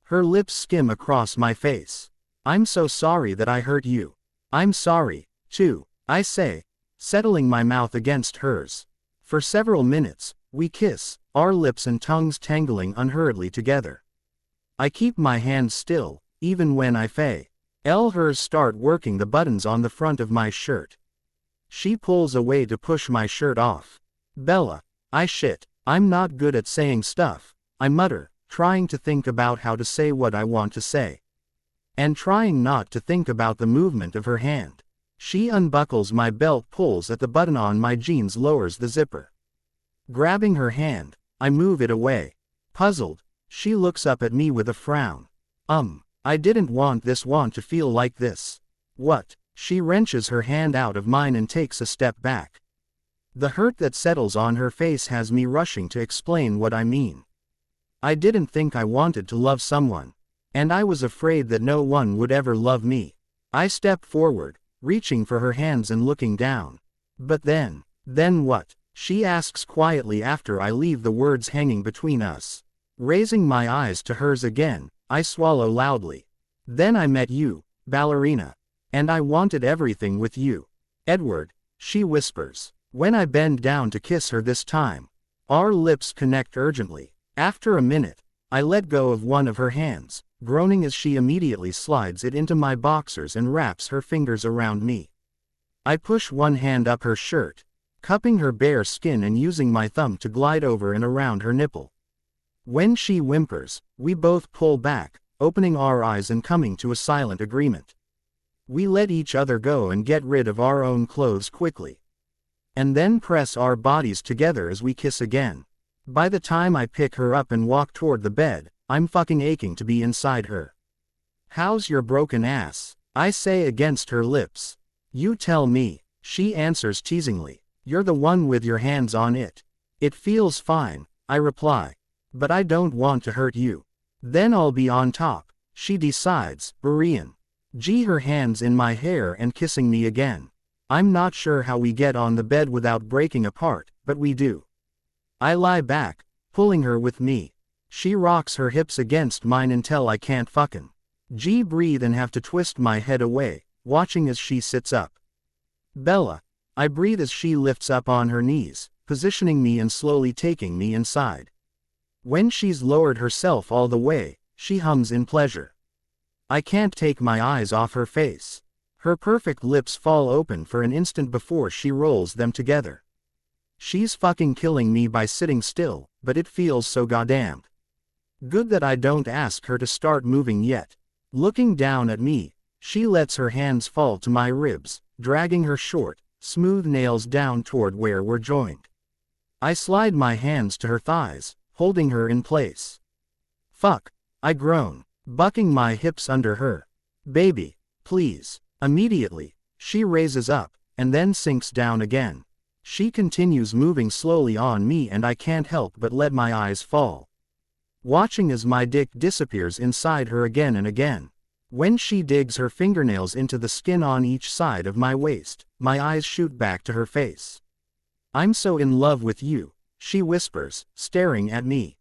Her lips skim across my face. I'm so sorry that I hurt you. I'm sorry, too, I say, settling my mouth against hers. For several minutes, we kiss, our lips and tongues tangling unhurriedly together. I keep my hands still, even when I hers start working the buttons on the front of my shirt. She pulls away to push my shirt off. Bella, I'm not good at saying stuff, I mutter, trying to think about how to say what I want to say. And trying not to think about the movement of her hand. She unbuckles my belt, pulls at the button on my jeans, lowers the zipper. Grabbing her hand, I move it away. Puzzled, she looks up at me with a frown. I didn't want to feel like this. What? She wrenches her hand out of mine and takes a step back. The hurt that settles on her face has me rushing to explain what I mean. I didn't think I wanted to love someone. And I was afraid that no one would ever love me. I step forward, reaching for her hands and looking down. But then what? She asks quietly after I leave the words hanging between us. Raising my eyes to hers again, I swallow loudly. Then I met you, ballerina. And I wanted everything with you. Edward, she whispers. When I bend down to kiss her this time, our lips connect urgently. After a minute, I let go of one of her hands, groaning as she immediately slides it into my boxers and wraps her fingers around me. I push one hand up her shirt, cupping her bare skin and using my thumb to glide over and around her nipple. When she whimpers, we both pull back, opening our eyes and coming to a silent agreement. We let each other go and get rid of our own clothes quickly. And then press our bodies together as we kiss again. By the time I pick her up and walk toward the bed, I'm fucking aching to be inside her. How's your broken ass? I say against her lips. You tell me, she answers teasingly. You're the one with your hands on it. It feels fine, I reply. But I don't want to hurt you. Then I'll be on top, she decides, Brian. Her hands in my hair and kissing me again. I'm not sure how we get on the bed without breaking apart, but we do. I lie back, pulling her with me. She rocks her hips against mine until I can't fucking breathe and have to twist my head away, watching as she sits up. Bella, I breathe as she lifts up on her knees, positioning me and slowly taking me inside. When she's lowered herself all the way, she hums in pleasure. I can't take my eyes off her face. Her perfect lips fall open for an instant before she rolls them together. She's fucking killing me by sitting still, but it feels so goddamned good that I don't ask her to start moving yet. Looking down at me, she lets her hands fall to my ribs, dragging her short, smooth nails down toward where we're joined. I slide my hands to her thighs, holding her in place. Fuck, I groan, bucking my hips under her. Baby, please. Immediately, she raises up, and then sinks down again. She continues moving slowly on me and I can't help but let my eyes fall, watching as my dick disappears inside her again and again. When she digs her fingernails into the skin on each side of my waist, my eyes shoot back to her face. I'm so in love with you, she whispers, staring at me.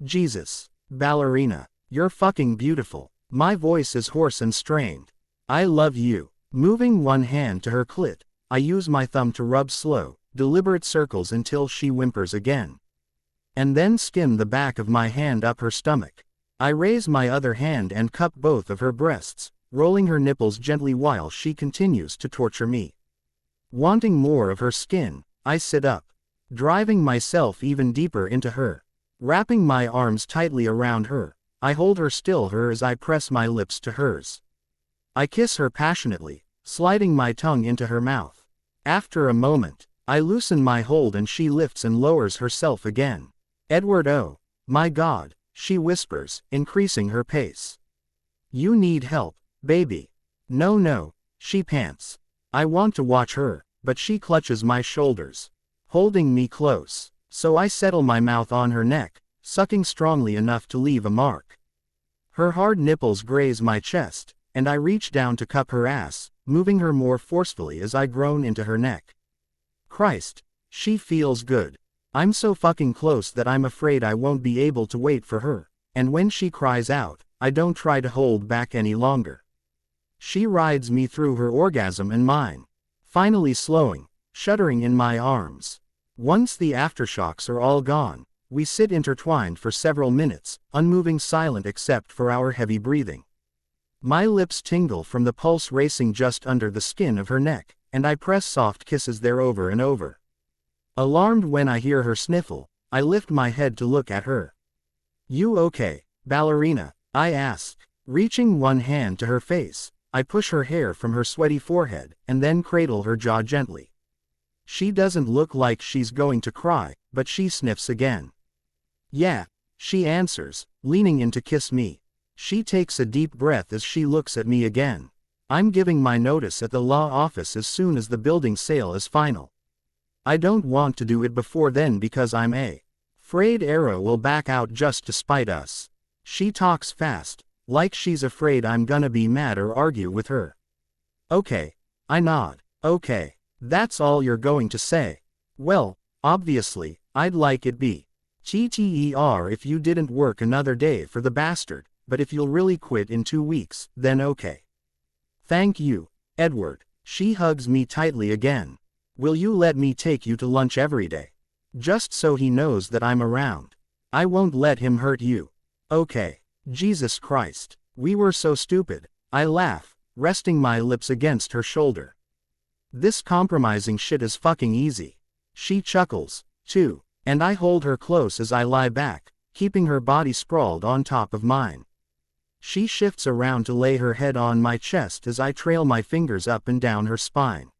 Jesus, ballerina, you're fucking beautiful. My voice is hoarse and strained. I love you. Moving one hand to her clit, I use my thumb to rub slow, deliberate circles until she whimpers again. And then skim the back of my hand up her stomach. I raise my other hand and cup both of her breasts, rolling her nipples gently while she continues to torture me. Wanting more of her skin, I sit up, driving myself even deeper into her. Wrapping my arms tightly around her, I hold her still as I press my lips to hers. I kiss her passionately, sliding my tongue into her mouth. After a moment, I loosen my hold and she lifts and lowers herself again. Edward, oh, my God, she whispers, increasing her pace. You need help, baby. No, no, she pants. I want to watch her, but she clutches my shoulders, holding me close. So I settle my mouth on her neck, sucking strongly enough to leave a mark. Her hard nipples graze my chest, and I reach down to cup her ass, moving her more forcefully as I groan into her neck. Christ, she feels good. I'm so fucking close that I'm afraid I won't be able to wait for her, and when she cries out, I don't try to hold back any longer. She rides me through her orgasm and mine, finally slowing, shuddering in my arms. Once the aftershocks are all gone, we sit intertwined for several minutes, unmoving, silent except for our heavy breathing. My lips tingle from the pulse racing just under the skin of her neck, and I press soft kisses there over and over. Alarmed when I hear her sniffle, I lift my head to look at her. You okay, ballerina? I ask. Reaching one hand to her face, I push her hair from her sweaty forehead, and then cradle her jaw gently. She doesn't look like she's going to cry, but she sniffs again. Yeah, she answers, leaning in to kiss me. She takes a deep breath as she looks at me again. I'm giving my notice at the law office as soon as the building sale is final. I don't want to do it before then because I'm afraid Arrow will back out just to spite us. She talks fast, like she's afraid I'm gonna be mad or argue with her. Okay, I nod. Okay, that's all you're going to say. Well, obviously, I'd like it be TTER if you didn't work another day for the bastard, but if you'll really quit in 2 weeks, then okay. Thank you, Edward. She hugs me tightly again. Will you let me take you to lunch every day? Just so he knows that I'm around. I won't let him hurt you. Okay. Jesus Christ. We were so stupid. I laugh, resting my lips against her shoulder. This compromising shit is fucking easy. She chuckles, too, and I hold her close as I lie back, keeping her body sprawled on top of mine. She shifts around to lay her head on my chest as I trail my fingers up and down her spine.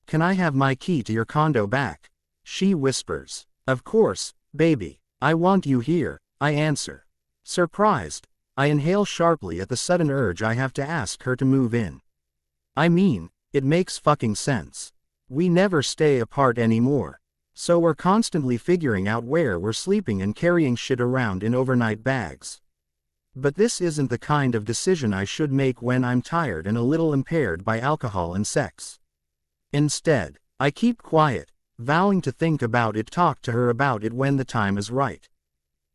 Can I have my key to your condo back? She whispers. Of course, baby. I want you here, I answer. Surprised, I inhale sharply at the sudden urge I have to ask her to move in. I mean, it makes fucking sense. We never stay apart anymore. So we're constantly figuring out where we're sleeping and carrying shit around in overnight bags. But this isn't the kind of decision I should make when I'm tired and a little impaired by alcohol and sex. Instead, I keep quiet, vowing to think about it, talk to her about it when the time is right.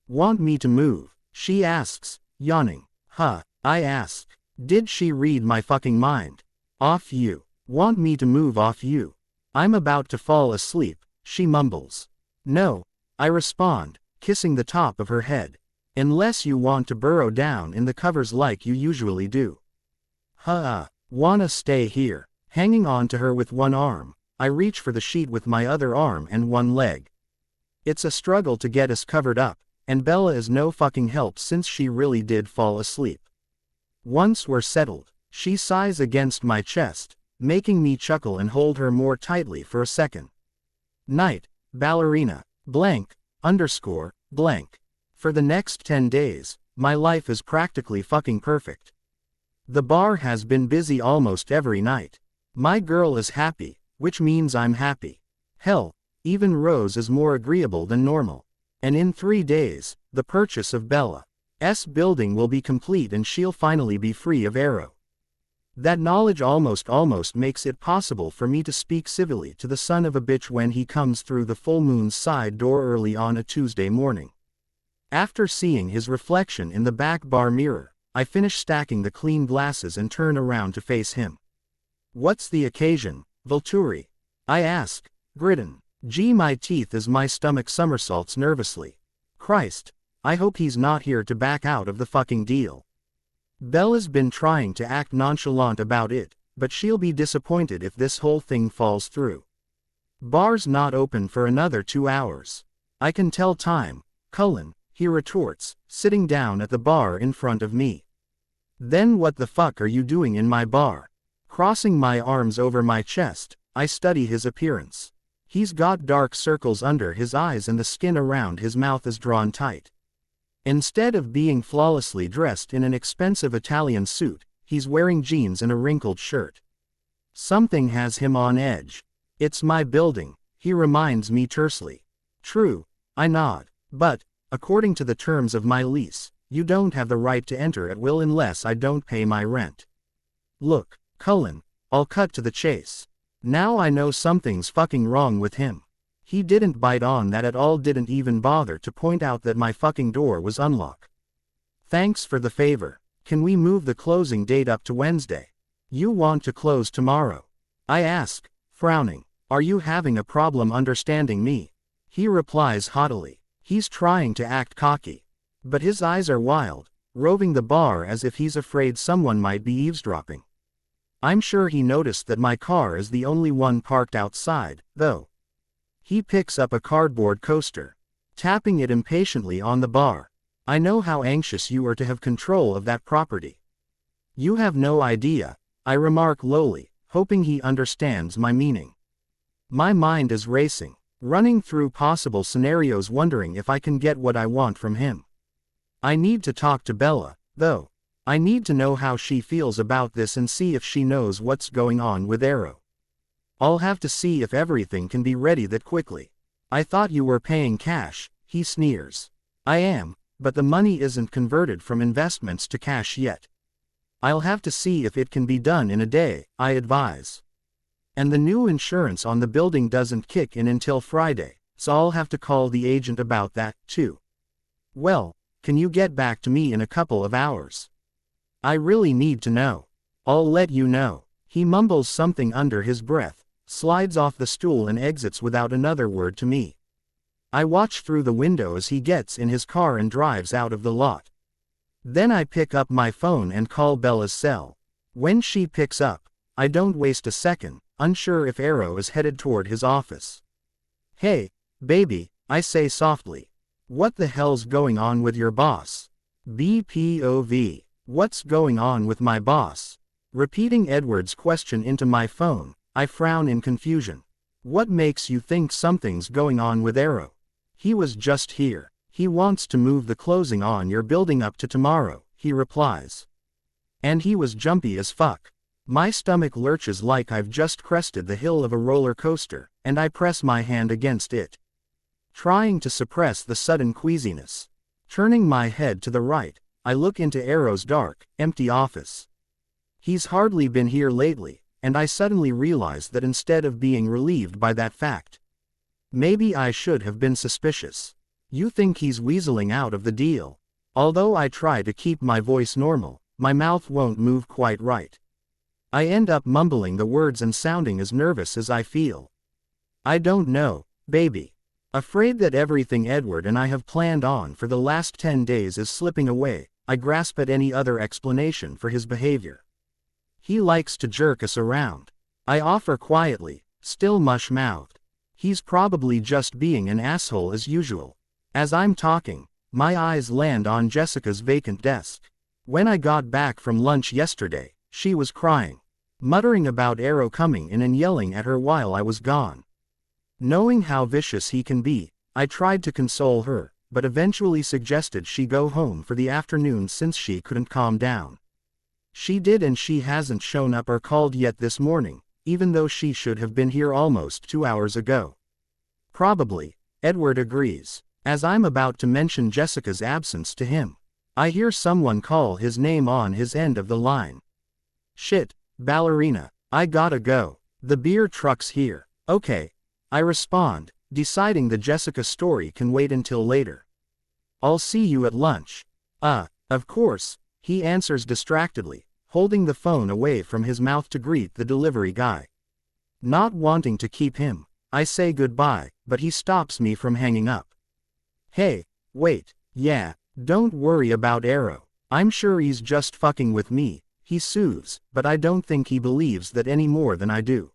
Want me to move? She asks, yawning. Huh, I ask. Did she read my fucking mind? Off you. Want me to move off you? I'm about to fall asleep, she mumbles. No, I respond, kissing the top of her head. Unless you want to burrow down in the covers like you usually do. Wanna stay here. Hanging on to her with one arm, I reach for the sheet with my other arm and one leg. It's a struggle to get us covered up, and Bella is no fucking help since she really did fall asleep. Once we're settled, she sighs against my chest, making me chuckle and hold her more tightly for a second. Night, ballerina, blank, underscore, blank. For the next 10 days, my life is practically fucking perfect. The bar has been busy almost every night. My girl is happy, which means I'm happy. Hell, even Rose is more agreeable than normal. And in 3 days, the purchase of Bella's building will be complete and she'll finally be free of Arrow. That knowledge almost makes it possible for me to speak civilly to the son of a bitch when he comes through the full moon's side door early on a Tuesday morning. After seeing his reflection in the back bar mirror, I finish stacking the clean glasses and turn around to face him. What's the occasion, Volturi? I ask, gritting. Gee, my teeth as my stomach somersaults nervously. Christ, I hope he's not here to back out of the fucking deal. Bella's been trying to act nonchalant about it, but she'll be disappointed if this whole thing falls through. Bar's not open for another 2 hours. I can tell time, Cullen, he retorts, sitting down at the bar in front of me. Then what the fuck are you doing in my bar? Crossing my arms over my chest, I study his appearance. He's got dark circles under his eyes and the skin around his mouth is drawn tight. Instead of being flawlessly dressed in an expensive Italian suit, he's wearing jeans and a wrinkled shirt. Something has him on edge. It's my building, he reminds me tersely. True, I nod. But, according to the terms of my lease, you don't have the right to enter at will unless I don't pay my rent. Look, Cullen, I'll cut to the chase. Now I know something's fucking wrong with him. He didn't bite on that at all, didn't even bother to point out that my fucking door was unlocked. Thanks for the favor. Can we move the closing date up to Wednesday? You want to close tomorrow? I ask, frowning. Are you having a problem understanding me? He replies haughtily. He's trying to act cocky. But his eyes are wild, roving the bar as if he's afraid someone might be eavesdropping. I'm sure he noticed that my car is the only one parked outside, though. He picks up a cardboard coaster, tapping it impatiently on the bar. I know how anxious you are to have control of that property. You have no idea, I remark lowly, hoping he understands my meaning. My mind is racing, running through possible scenarios, wondering if I can get what I want from him. I need to talk to Bella, though. I need to know how she feels about this and see if she knows what's going on with Arrow. I'll have to see if everything can be ready that quickly. I thought you were paying cash, he sneers. I am, but the money isn't converted from investments to cash yet. I'll have to see if it can be done in a day, I advise. And the new insurance on the building doesn't kick in until Friday, so I'll have to call the agent about that, too. Well, can you get back to me in a couple of hours? I really need to know. I'll let you know. He mumbles something under his breath, slides off the stool and exits without another word to me. I watch through the window as he gets in his car and drives out of the lot. Then I pick up my phone and call Bella's cell. When she picks up, I don't waste a second, unsure if Arrow is headed toward his office. Hey, baby, I say softly. What the hell's going on with your boss? BPOV. What's going on with my boss? Repeating Edward's question into my phone, I frown in confusion. What makes you think something's going on with Arrow? He was just here. He wants to move the closing on your building up to tomorrow, he replies. And he was jumpy as fuck. My stomach lurches like I've just crested the hill of a roller coaster, and I press my hand against it, trying to suppress the sudden queasiness. Turning my head to the right, I look into Arrow's dark, empty office. He's hardly been here lately, and I suddenly realize that instead of being relieved by that fact, maybe I should have been suspicious. You think he's weaseling out of the deal? Although I try to keep my voice normal, my mouth won't move quite right. I end up mumbling the words and sounding as nervous as I feel. I don't know, baby. Afraid that everything Edward and I have planned on for the last 10 days is slipping away, I grasp at any other explanation for his behavior. He likes to jerk us around. I offer quietly, still mush-mouthed. He's probably just being an asshole as usual. As I'm talking, my eyes land on Jessica's vacant desk. When I got back from lunch yesterday, she was crying, muttering about Arrow coming in and yelling at her while I was gone. Knowing how vicious he can be, I tried to console her, but eventually suggested she go home for the afternoon since she couldn't calm down. She did, and she hasn't shown up or called yet this morning, even though she should have been here almost 2 hours ago. Probably, Edward agrees. As I'm about to mention Jessica's absence to him, I hear someone call his name on his end of the line. Shit, ballerina, I gotta go. The beer truck's here. Okay, I respond, deciding the Jessica story can wait until later. I'll see you at lunch. Of course, he answers distractedly, holding the phone away from his mouth to greet the delivery guy. Not wanting to keep him, I say goodbye, but he stops me from hanging up. Hey, wait, yeah, don't worry about Arrow. I'm sure he's just fucking with me, he soothes, but I don't think he believes that any more than I do.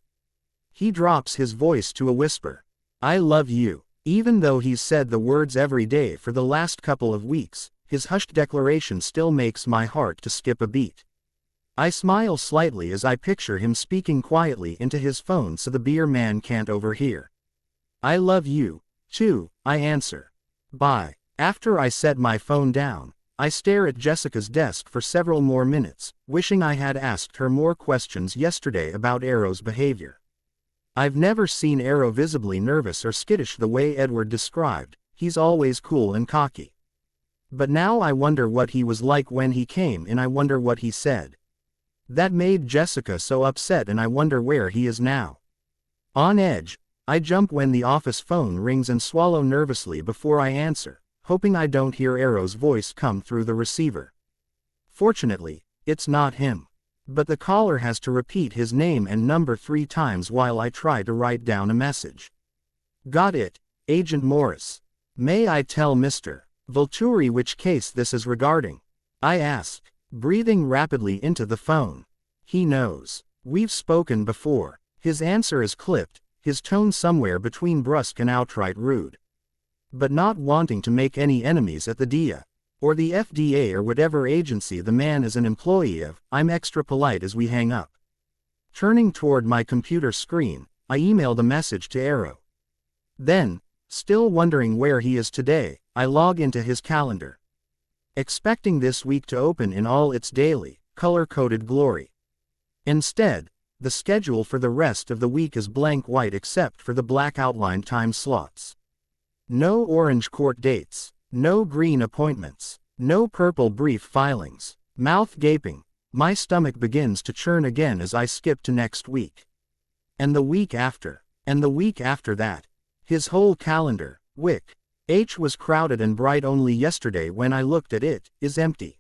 He drops his voice to a whisper. I love you. Even though he's said the words every day for the last couple of weeks, his hushed declaration still makes my heart to skip a beat. I smile slightly as I picture him speaking quietly into his phone so the beer man can't overhear. I love you, too, I answer. Bye. After I set my phone down, I stare at Jessica's desk for several more minutes, wishing I had asked her more questions yesterday about Arrow's behavior. I've never seen Arrow visibly nervous or skittish the way Edward described. He's always cool and cocky. But now I wonder what he was like when he came in. I wonder what he said. That made Jessica so upset, and I wonder where he is now. On edge, I jump when the office phone rings and swallow nervously before I answer, hoping I don't hear Arrow's voice come through the receiver. Fortunately, it's not him. But the caller has to repeat his name and number 3 times while I try to write down a message. Got it, Agent Morris. May I tell Mr. Volturi which case this is regarding? I ask, breathing rapidly into the phone. He knows. We've spoken before. His answer is clipped, his tone somewhere between brusque and outright rude. But not wanting to make any enemies at the DEA, or the FDA or whatever agency the man is an employee of, I'm extra polite as we hang up. Turning toward my computer screen, I emailed a message to Arrow. Then, still wondering where he is today, I log into his calendar, expecting this week to open in all its daily, color-coded glory. Instead, the schedule for the rest of the week is blank white except for the black outline time slots. No orange court dates, no green appointments, no purple brief filings. Mouth gaping, my stomach begins to churn again as I skip to next week. And the week after, and the week after that. His whole calendar, H was crowded and bright only yesterday when I looked at it, is empty.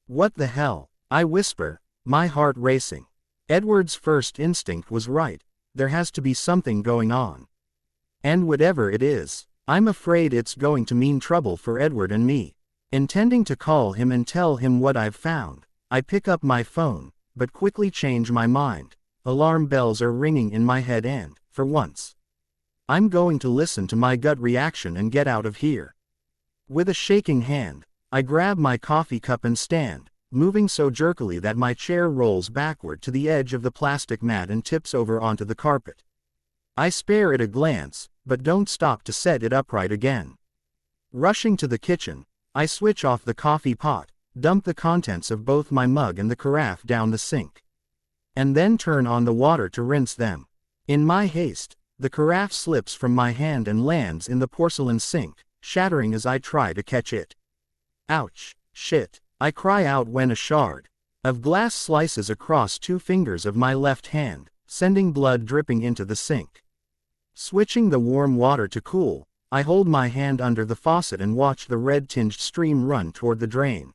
What the hell? I whisper, my heart racing. Edward's first instinct was right, there has to be something going on. And whatever it is, I'm afraid it's going to mean trouble for Edward and me. Intending to call him and tell him what I've found, I pick up my phone, but quickly change my mind. Alarm bells are ringing in my head and, for once, I'm going to listen to my gut reaction and get out of here. With a shaking hand, I grab my coffee cup and stand, moving so jerkily that my chair rolls backward to the edge of the plastic mat and tips over onto the carpet. I spare it a glance, but don't stop to set it upright again. Rushing to the kitchen, I switch off the coffee pot, dump the contents of both my mug and the carafe down the sink, and then turn on the water to rinse them. In my haste, the carafe slips from my hand and lands in the porcelain sink, shattering as I try to catch it. Ouch, shit, I cry out when a shard of glass slices across 2 fingers of my left hand, sending blood dripping into the sink. Switching the warm water to cool, I hold my hand under the faucet and watch the red-tinged stream run toward the drain.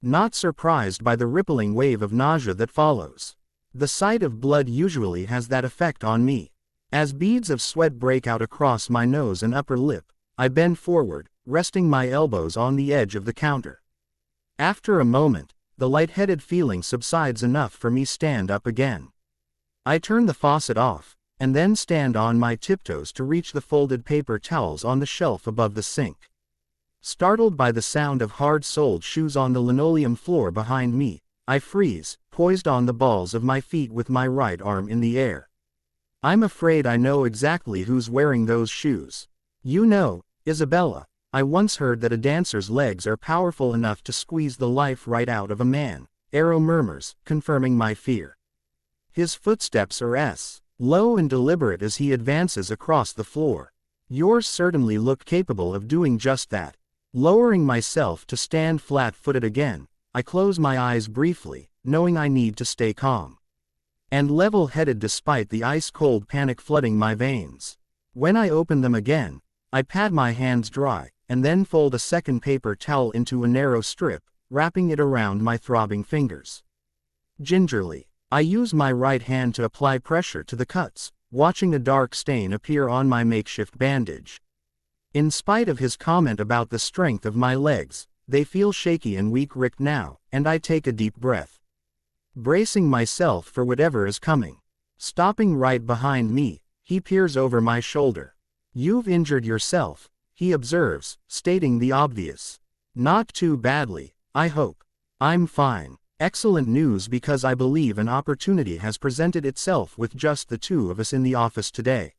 Not surprised by the rippling wave of nausea that follows. The sight of blood usually has that effect on me. As beads of sweat break out across my nose and upper lip, I bend forward, resting my elbows on the edge of the counter. After a moment, the lightheaded feeling subsides enough for me stand up again. I turn the faucet off, and then stand on my tiptoes to reach the folded paper towels on the shelf above the sink. Startled by the sound of hard-soled shoes on the linoleum floor behind me, I freeze, poised on the balls of my feet with my right arm in the air. I'm afraid I know exactly who's wearing those shoes. You know, Isabella, I once heard that a dancer's legs are powerful enough to squeeze the life right out of a man, Arrow murmurs, confirming my fear. His footsteps are low and deliberate as he advances across the floor. Yours certainly look capable of doing just that. Lowering myself to stand flat-footed again, I close my eyes briefly, knowing I need to stay calm and level-headed despite the ice-cold panic flooding my veins. When I open them again, I pat my hands dry, and then fold a second paper towel into a narrow strip, wrapping it around my throbbing fingers. Gingerly, I use my right hand to apply pressure to the cuts, watching a dark stain appear on my makeshift bandage. In spite of his comment about the strength of my legs, they feel shaky and weak-ricked now, and I take a deep breath, bracing myself for whatever is coming. Stopping right behind me, he peers over my shoulder. You've injured yourself, he observes, stating the obvious. Not too badly, I hope. I'm fine. Excellent news, because I believe an opportunity has presented itself with just the 2 of us in the office today.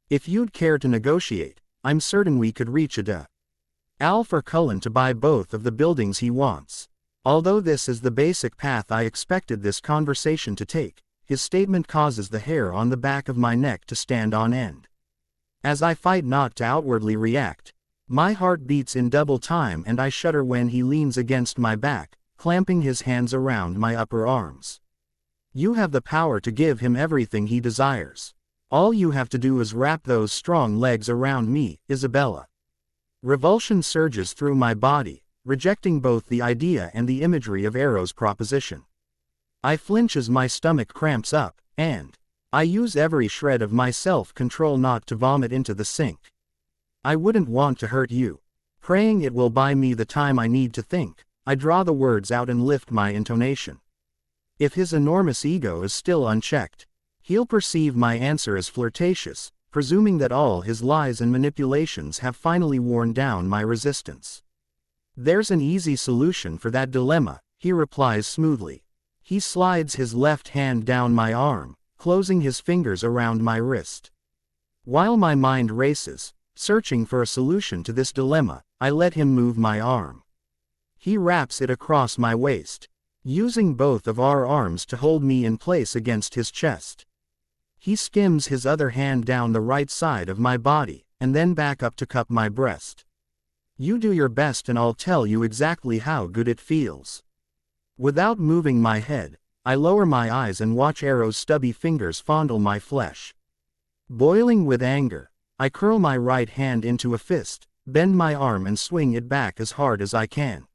If you'd care to negotiate, I'm certain we could reach a deal for Cullen to buy both of the buildings he wants. Although this is the basic path I expected this conversation to take, his statement causes the hair on the back of my neck to stand on end. As I fight not to outwardly react, my heart beats in double time and I shudder when he leans against my back, clamping his hands around my upper arms. You have the power to give him everything he desires. All you have to do is wrap those strong legs around me, Isabella. Revulsion surges through my body, rejecting both the idea and the imagery of Ero's proposition. I flinch as my stomach cramps up, and I use every shred of my self-control not to vomit into the sink. I wouldn't want to hurt you. Praying it will buy me the time I need to think, I draw the words out and lift my intonation. If his enormous ego is still unchecked, he'll perceive my answer as flirtatious, presuming that all his lies and manipulations have finally worn down my resistance. There's an easy solution for that dilemma, he replies smoothly. He slides his left hand down my arm, closing his fingers around my wrist. While my mind races, searching for a solution to this dilemma, I let him move my arm. He wraps it across my waist, using both of our arms to hold me in place against his chest. He skims his other hand down the right side of my body, and then back up to cup my breast. You do your best and I'll tell you exactly how good it feels. Without moving my head, I lower my eyes and watch Ero's stubby fingers fondle my flesh. Boiling with anger, I curl my right hand into a fist, bend my arm and swing it back as hard as I can.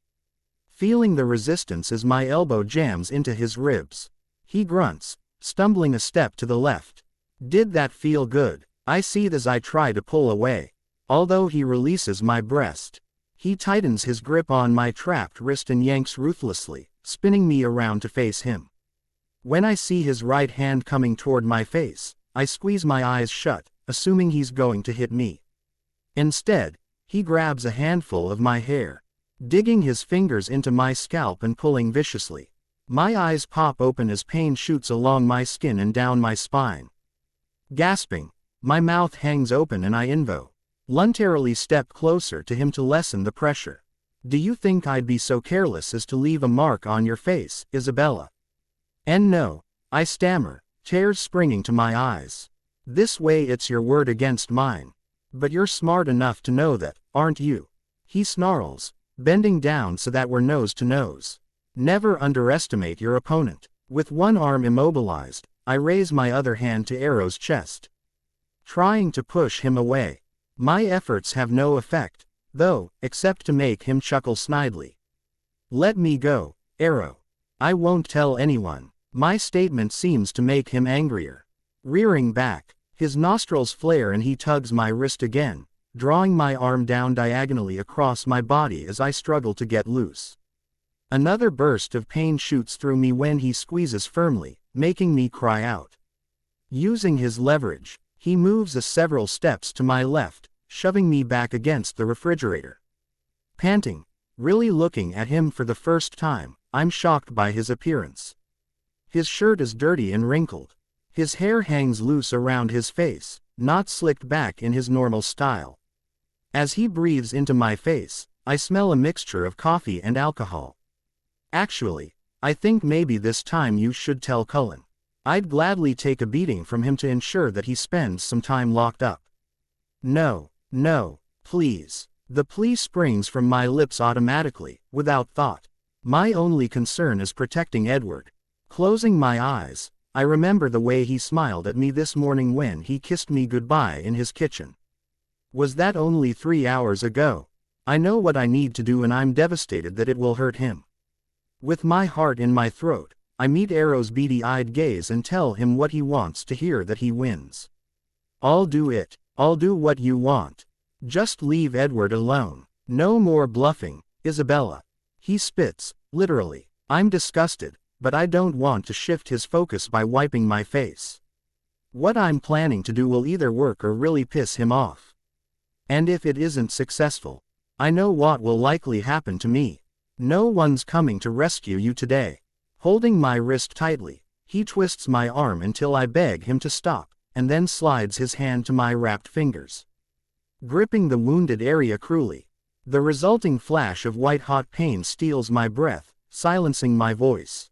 Feeling the resistance as my elbow jams into his ribs, he grunts, stumbling a step to the left. Did that feel good? I seethe as I try to pull away. Although he releases my breast, he tightens his grip on my trapped wrist and yanks ruthlessly, spinning me around to face him. When I see his right hand coming toward my face, I squeeze my eyes shut, assuming he's going to hit me. Instead, he grabs a handful of my hair, digging his fingers into my scalp and pulling viciously. My eyes pop open as pain shoots along my skin and down my spine. Gasping, my mouth hangs open and I involuntarily step closer to him to lessen the pressure. Do you think I'd be so careless as to leave a mark on your face, Isabella? And no, I stammer, tears springing to my eyes. This way it's your word against mine. But you're smart enough to know that, aren't you? He snarls, bending down so that we're nose to nose. Never underestimate your opponent. With one arm immobilized, I raise my other hand to Ero's chest, trying to push him away. My efforts have no effect, though, except to make him chuckle snidely. Let me go, Ero. I won't tell anyone. My statement seems to make him angrier. Rearing back, his nostrils flare and he tugs my wrist again, drawing my arm down diagonally across my body as I struggle to get loose. Another burst of pain shoots through me when he squeezes firmly, making me cry out. Using his leverage, he moves several steps to my left, shoving me back against the refrigerator. Panting, really looking at him for the first time, I'm shocked by his appearance. His shirt is dirty and wrinkled. His hair hangs loose around his face, not slicked back in his normal style. As he breathes into my face, I smell a mixture of coffee and alcohol. Actually, I think maybe this time you should tell Cullen. I'd gladly take a beating from him to ensure that he spends some time locked up. No, please. The plea springs from my lips automatically, without thought. My only concern is protecting Edward. Closing my eyes, I remember the way he smiled at me this morning when he kissed me goodbye in his kitchen. Was that only 3 hours ago? I know what I need to do and I'm devastated that it will hurt him. With my heart in my throat, I meet Ero's beady-eyed gaze and tell him what he wants to hear, that he wins. I'll do it. I'll do what you want. Just leave Edward alone. No more bluffing, Isabella. He spits, literally. I'm disgusted, but I don't want to shift his focus by wiping my face. What I'm planning to do will either work or really piss him off. And if it isn't successful, I know what will likely happen to me. No one's coming to rescue you today. Holding my wrist tightly, he twists my arm until I beg him to stop, and and then slides his hand to my wrapped fingers, gripping the wounded area cruelly. The resulting flash of white-hot pain steals my breath, silencing my voice.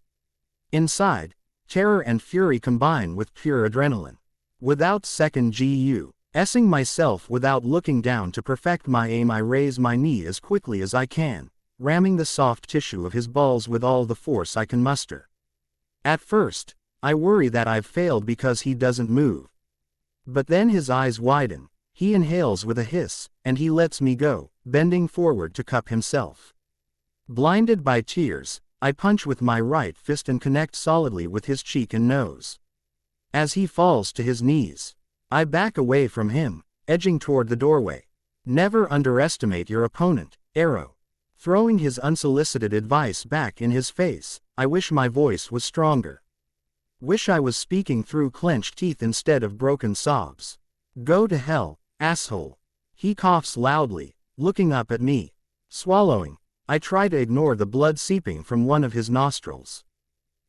Inside, terror and fury combine with pure adrenaline. Without second guessing myself without looking down to perfect my aim, I raise my knee as quickly as I can, ramming the soft tissue of his balls with all the force I can muster. At first, I worry that I've failed because he doesn't move. But then his eyes widen, he inhales with a hiss, and he lets me go, bending forward to cup himself. Blinded by tears, I punch with my right fist and connect solidly with his cheek and nose. As he falls to his knees, I back away from him, edging toward the doorway. Never underestimate your opponent, Arrow. Throwing his unsolicited advice back in his face, I wish my voice was stronger. Wish I was speaking through clenched teeth instead of broken sobs. Go to hell, asshole. He coughs loudly, looking up at me. Swallowing, I try to ignore the blood seeping from one of his nostrils.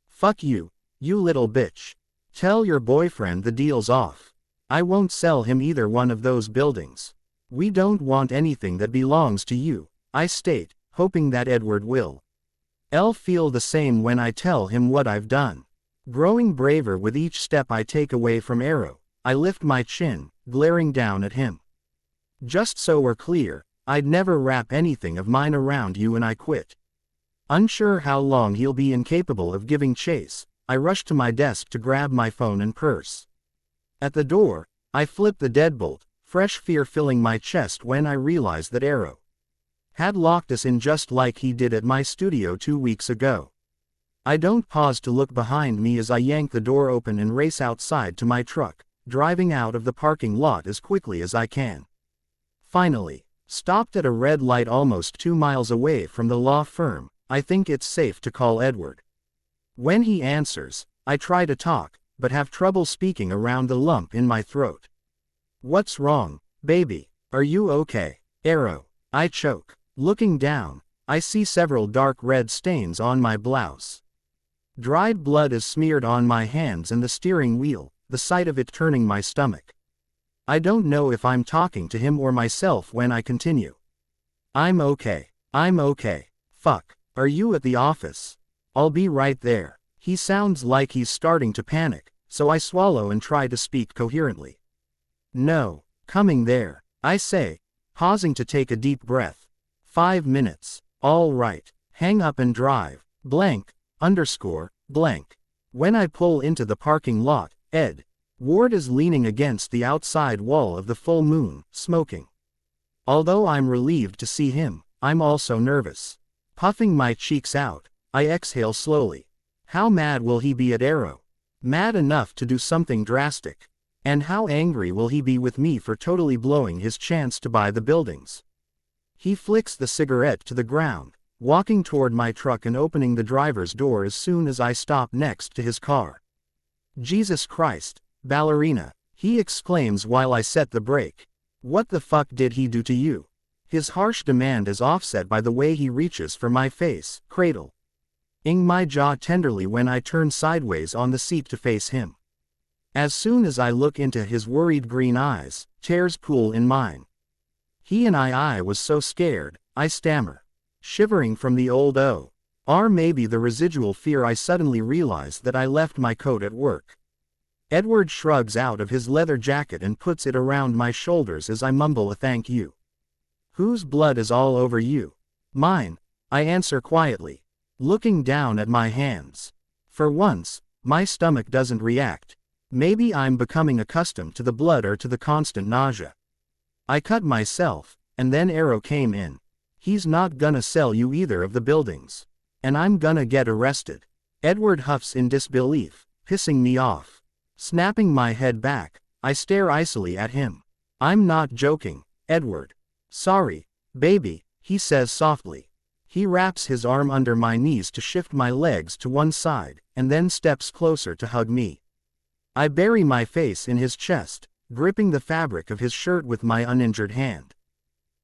Fuck you, you little bitch. Tell your boyfriend the deal's off. I won't sell him either one of those buildings. We don't want anything that belongs to you, I state, hoping that Edward will. I'll feel the same when I tell him what I've done. Growing braver with each step I take away from Arrow, I lift my chin, glaring down at him. Just so we're clear, I'd never wrap anything of mine around you and I quit. Unsure how long he'll be incapable of giving chase, I rush to my desk to grab my phone and purse. At the door, I flip the deadbolt, fresh fear filling my chest when I realize that Arrow had locked us in just like he did at my studio 2 weeks ago. I don't pause to look behind me as I yank the door open and race outside to my truck, driving out of the parking lot as quickly as I can. Finally, stopped at a red light almost 2 miles away from the law firm, I think it's safe to call Edward. When he answers, I try to talk, but have trouble speaking around the lump in my throat. What's wrong, baby? Are you okay? Arrow, I choke. Looking down, I see several dark red stains on my blouse. Dried blood is smeared on my hands and the steering wheel, the sight of it turning my stomach. I don't know if I'm talking to him or myself when I continue. I'm okay. I'm okay. Fuck. Are you at the office? I'll be right there. He sounds like he's starting to panic, so I swallow and try to speak coherently. No, coming there, I say, pausing to take a deep breath. 5 minutes. All right. Hang up and drive. Blank. Blank. When I pull into the parking lot, Ed Ward is leaning against the outside wall of the full moon, smoking. Although I'm relieved to see him, I'm also nervous. Puffing my cheeks out, I exhale slowly. How mad will he be at Arrow? Mad enough to do something drastic. And how angry will he be with me for totally blowing his chance to buy the buildings? He flicks the cigarette to the ground, walking toward my truck and opening the driver's door as soon as I stop next to his car. Jesus Christ, ballerina, he exclaims while I set the brake. What the fuck did he do to you? His harsh demand is offset by the way he reaches for my face, cradling my jaw tenderly when I turn sideways on the seat to face him. As soon as I look into his worried green eyes, tears pool in mine. He and I was so scared, I stammer. Shivering from the old or maybe the residual fear, I suddenly realize that I left my coat at work. Edward shrugs out of his leather jacket and puts it around my shoulders as I mumble a thank you. Whose blood is all over you? Mine, I answer quietly, looking down at my hands. For once, my stomach doesn't react. Maybe I'm becoming accustomed to the blood or to the constant nausea. I cut myself, and then Arrow came in. He's not gonna sell you either of the buildings. And I'm gonna get arrested. Edward huffs in disbelief, pissing me off. Snapping my head back, I stare icily at him. I'm not joking, Edward. Sorry, baby, he says softly. He wraps his arm under my knees to shift my legs to one side, and then steps closer to hug me. I bury my face in his chest, gripping the fabric of his shirt with my uninjured hand.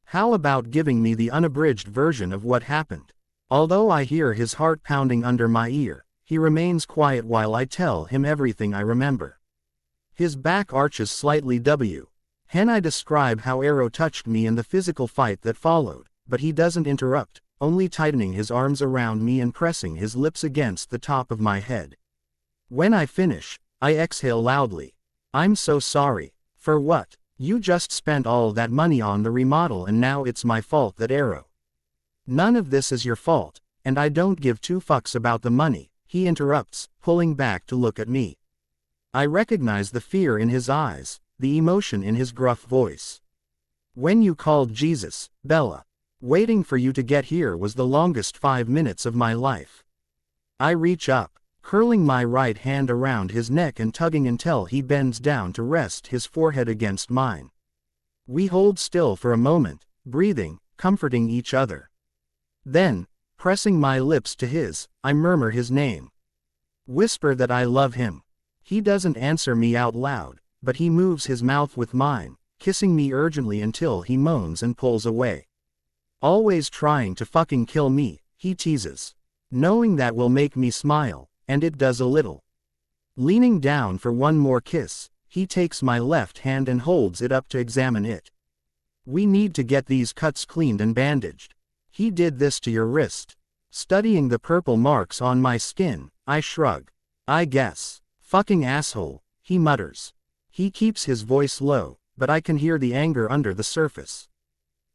How about giving me the unabridged version of what happened? Although I hear his heart pounding under my ear, he remains quiet while I tell him everything I remember. His back arches slightly. Hen I describe how Arrow touched me in the physical fight that followed, but he doesn't interrupt, only tightening his arms around me and pressing his lips against the top of my head. When I finish, I exhale loudly. I'm so sorry. For what? You just spent all that money on the remodel and now it's my fault that Arrow. None of this is your fault, and I don't give two fucks about the money, he interrupts, pulling back to look at me. I recognize the fear in his eyes, the emotion in his gruff voice. When you called Jesus, Bella. Waiting for you to get here was the longest 5 minutes of my life. I reach up, curling my right hand around his neck and tugging until he bends down to rest his forehead against mine. We hold still for a moment, breathing, comforting each other. Then, pressing my lips to his, I murmur his name. Whisper that I love him. He doesn't answer me out loud, but he moves his mouth with mine, kissing me urgently until he moans and pulls away. Always trying to fucking kill me, he teases. Knowing that will make me smile, and it does a little. Leaning down for one more kiss, he takes my left hand and holds it up to examine it. We need to get these cuts cleaned and bandaged. He did this to your wrist. Studying the purple marks on my skin, I shrug. I guess. Fucking asshole, he mutters. He keeps his voice low, but I can hear the anger under the surface.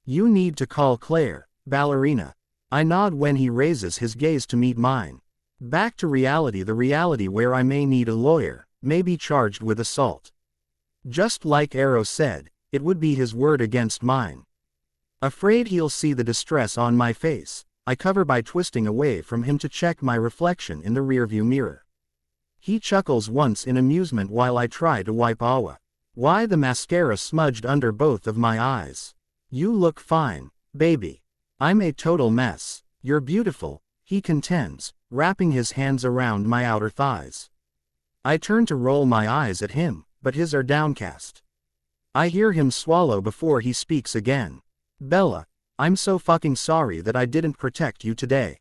You need to call Claire, ballerina. I nod when he raises his gaze to meet mine. Back to reality, the reality where I may need a lawyer, may be charged with assault. Just like Arrow said, it would be his word against mine. Afraid he'll see the distress on my face, I cover by twisting away from him to check my reflection in the rearview mirror. He chuckles once in amusement while I try to wipe why the mascara smudged under both of my eyes. You look fine, baby. I'm a total mess. You're beautiful, he contends, wrapping his hands around my outer thighs. I turn to roll my eyes at him, but his are downcast. I hear him swallow before he speaks again. Bella, I'm so fucking sorry that I didn't protect you today.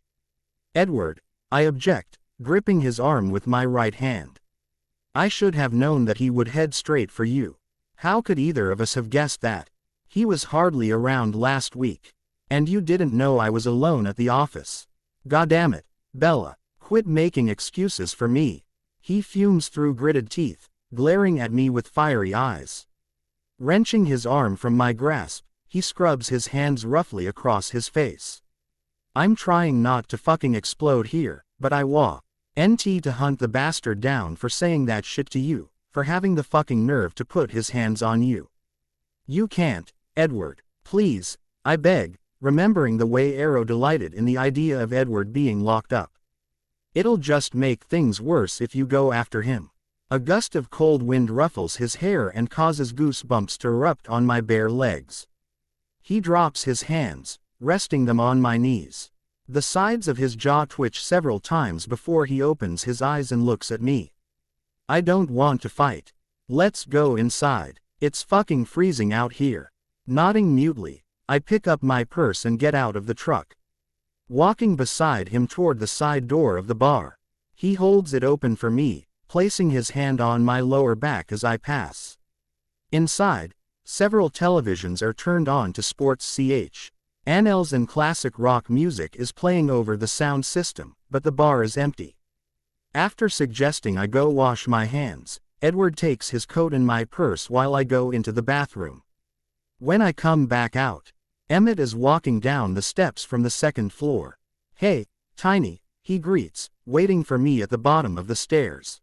Edward, I object, gripping his arm with my right hand. I should have known that he would head straight for you. How could either of us have guessed that? He was hardly around last week. And you didn't know I was alone at the office. Goddamn it, Bella, quit making excuses for me. He fumes through gritted teeth, glaring at me with fiery eyes. Wrenching his arm from my grasp, he scrubs his hands roughly across his face. I'm trying not to fucking explode here, but I NT to hunt the bastard down for saying that shit to you, for having the fucking nerve to put his hands on you. You can't, Edward, please, I beg, remembering the way Arrow delighted in the idea of Edward being locked up. It'll just make things worse if you go after him. A gust of cold wind ruffles his hair and causes goosebumps to erupt on my bare legs. He drops his hands, resting them on my knees. The sides of his jaw twitch several times before he opens his eyes and looks at me. I don't want to fight. Let's go inside. It's fucking freezing out here. Nodding mutely, I pick up my purse and get out of the truck. Walking beside him toward the side door of the bar. He holds it open for me, placing his hand on my lower back as I pass. Inside, several televisions are turned on to sports ch. Annels and classic rock music is playing over the sound system, but the bar is empty. After suggesting I go wash my hands, Edward takes his coat and my purse while I go into the bathroom. When I come back out, Emmett is walking down the steps from the second floor. Hey, Tiny, he greets, waiting for me at the bottom of the stairs.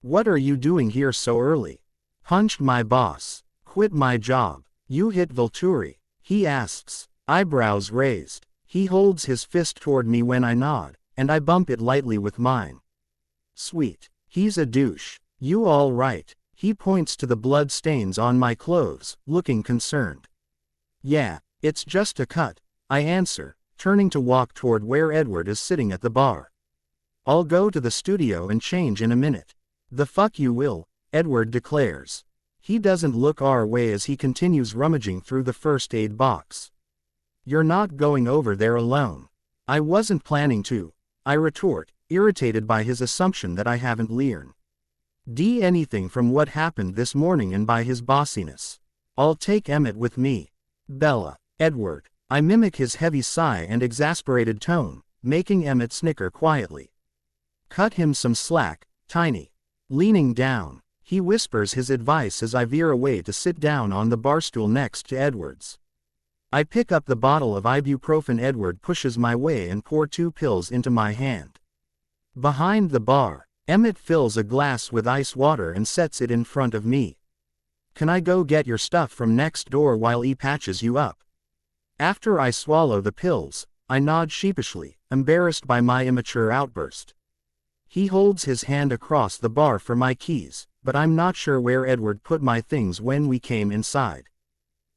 What are you doing here so early? Punched my boss. Quit my job. You hit Volturi, he asks, eyebrows raised. He holds his fist toward me when I nod, and I bump it lightly with mine. Sweet. He's a douche. You all right? He points to the blood stains on my clothes, looking concerned. Yeah, it's just a cut, I answer, turning to walk toward where Edward is sitting at the bar. I'll go to the studio and change in a minute. The fuck you will, Edward declares. He doesn't look our way as he continues rummaging through the first aid box. You're not going over there alone. I wasn't planning to, I retort, irritated by his assumption that I haven't learned. D anything from what happened this morning and by his bossiness. I'll take Emmett with me. Bella. Edward. I mimic his heavy sigh and exasperated tone, making Emmett snicker quietly. Cut him some slack, Tiny. Leaning down, he whispers his advice as I veer away to sit down on the barstool next to Edward's. I pick up the bottle of ibuprofen Edward pushes my way and pour 2 pills into my hand. Behind the bar, Emmett fills a glass with ice water and sets it in front of me. Can I go get your stuff from next door while he patches you up? After I swallow the pills, I nod sheepishly, embarrassed by my immature outburst. He holds his hand across the bar for my keys, but I'm not sure where Edward put my things when we came inside.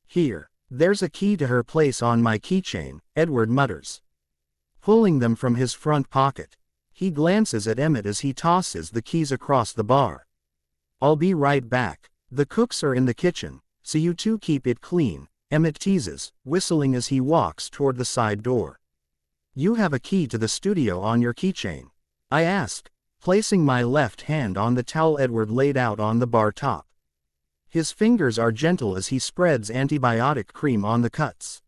Here, there's a key to her place on my keychain, Edward mutters. Pulling them from his front pocket, he glances at Emmett as he tosses the keys across the bar. I'll be right back. The cooks are in the kitchen, so you two keep it clean, Emmett teases, whistling as he walks toward the side door. You have a key to the studio on your keychain? I ask, placing my left hand on the towel Edward laid out on the bar top. His fingers are gentle as he spreads antibiotic cream on the cuts.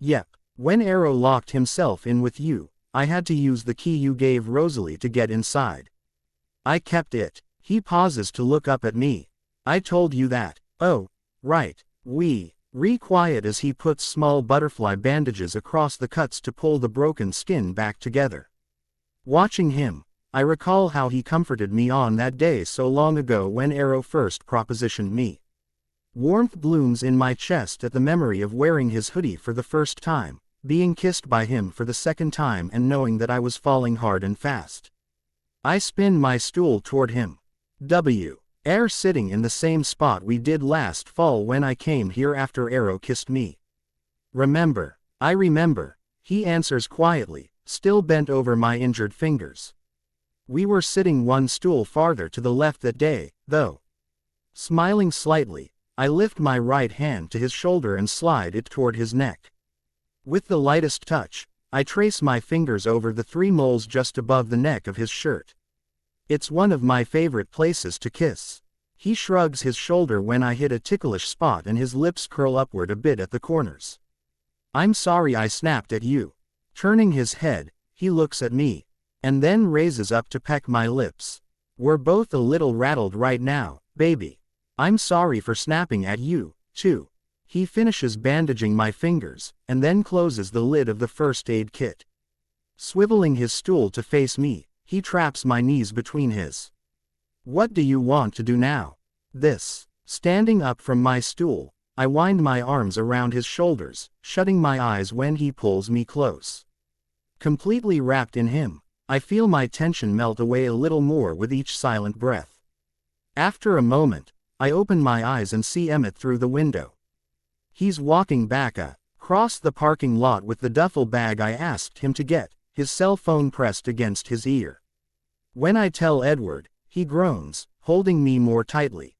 Yep, when Arrow locked himself in with you, I had to use the key you gave Rosalie to get inside. I kept it. He pauses to look up at me. I told you that. Oh, right, quiet as he puts small butterfly bandages across the cuts to pull the broken skin back together. Watching him, I recall how he comforted me on that day so long ago when Arrow first propositioned me. Warmth blooms in my chest at the memory of wearing his hoodie for the first time, being kissed by him for the second time and knowing that I was falling hard and fast. I spin my stool toward him. Air sitting in the same spot we did last fall when I came here after Arrow kissed me. Remember. I remember, he answers quietly, still bent over my injured fingers. We were sitting one stool farther to the left that day, though. Smiling slightly, I lift my right hand to his shoulder and slide it toward his neck. With the lightest touch, I trace my fingers over the 3 moles just above the neck of his shirt. It's one of my favorite places to kiss. He shrugs his shoulder when I hit a ticklish spot and his lips curl upward a bit at the corners. I'm sorry I snapped at you. Turning his head, he looks at me, and then raises up to peck my lips. We're both a little rattled right now, baby. I'm sorry for snapping at you, too. He finishes bandaging my fingers, and then closes the lid of the first aid kit. Swiveling his stool to face me, he traps my knees between his. What do you want to do now? Standing up from my stool, I wind my arms around his shoulders, shutting my eyes when he pulls me close. Completely wrapped in him, I feel my tension melt away a little more with each silent breath. After a moment, I open my eyes and see Emmett through the window. He's walking back across the parking lot with the duffel bag I asked him to get, his cell phone pressed against his ear. When I tell Edward, he groans, holding me more tightly.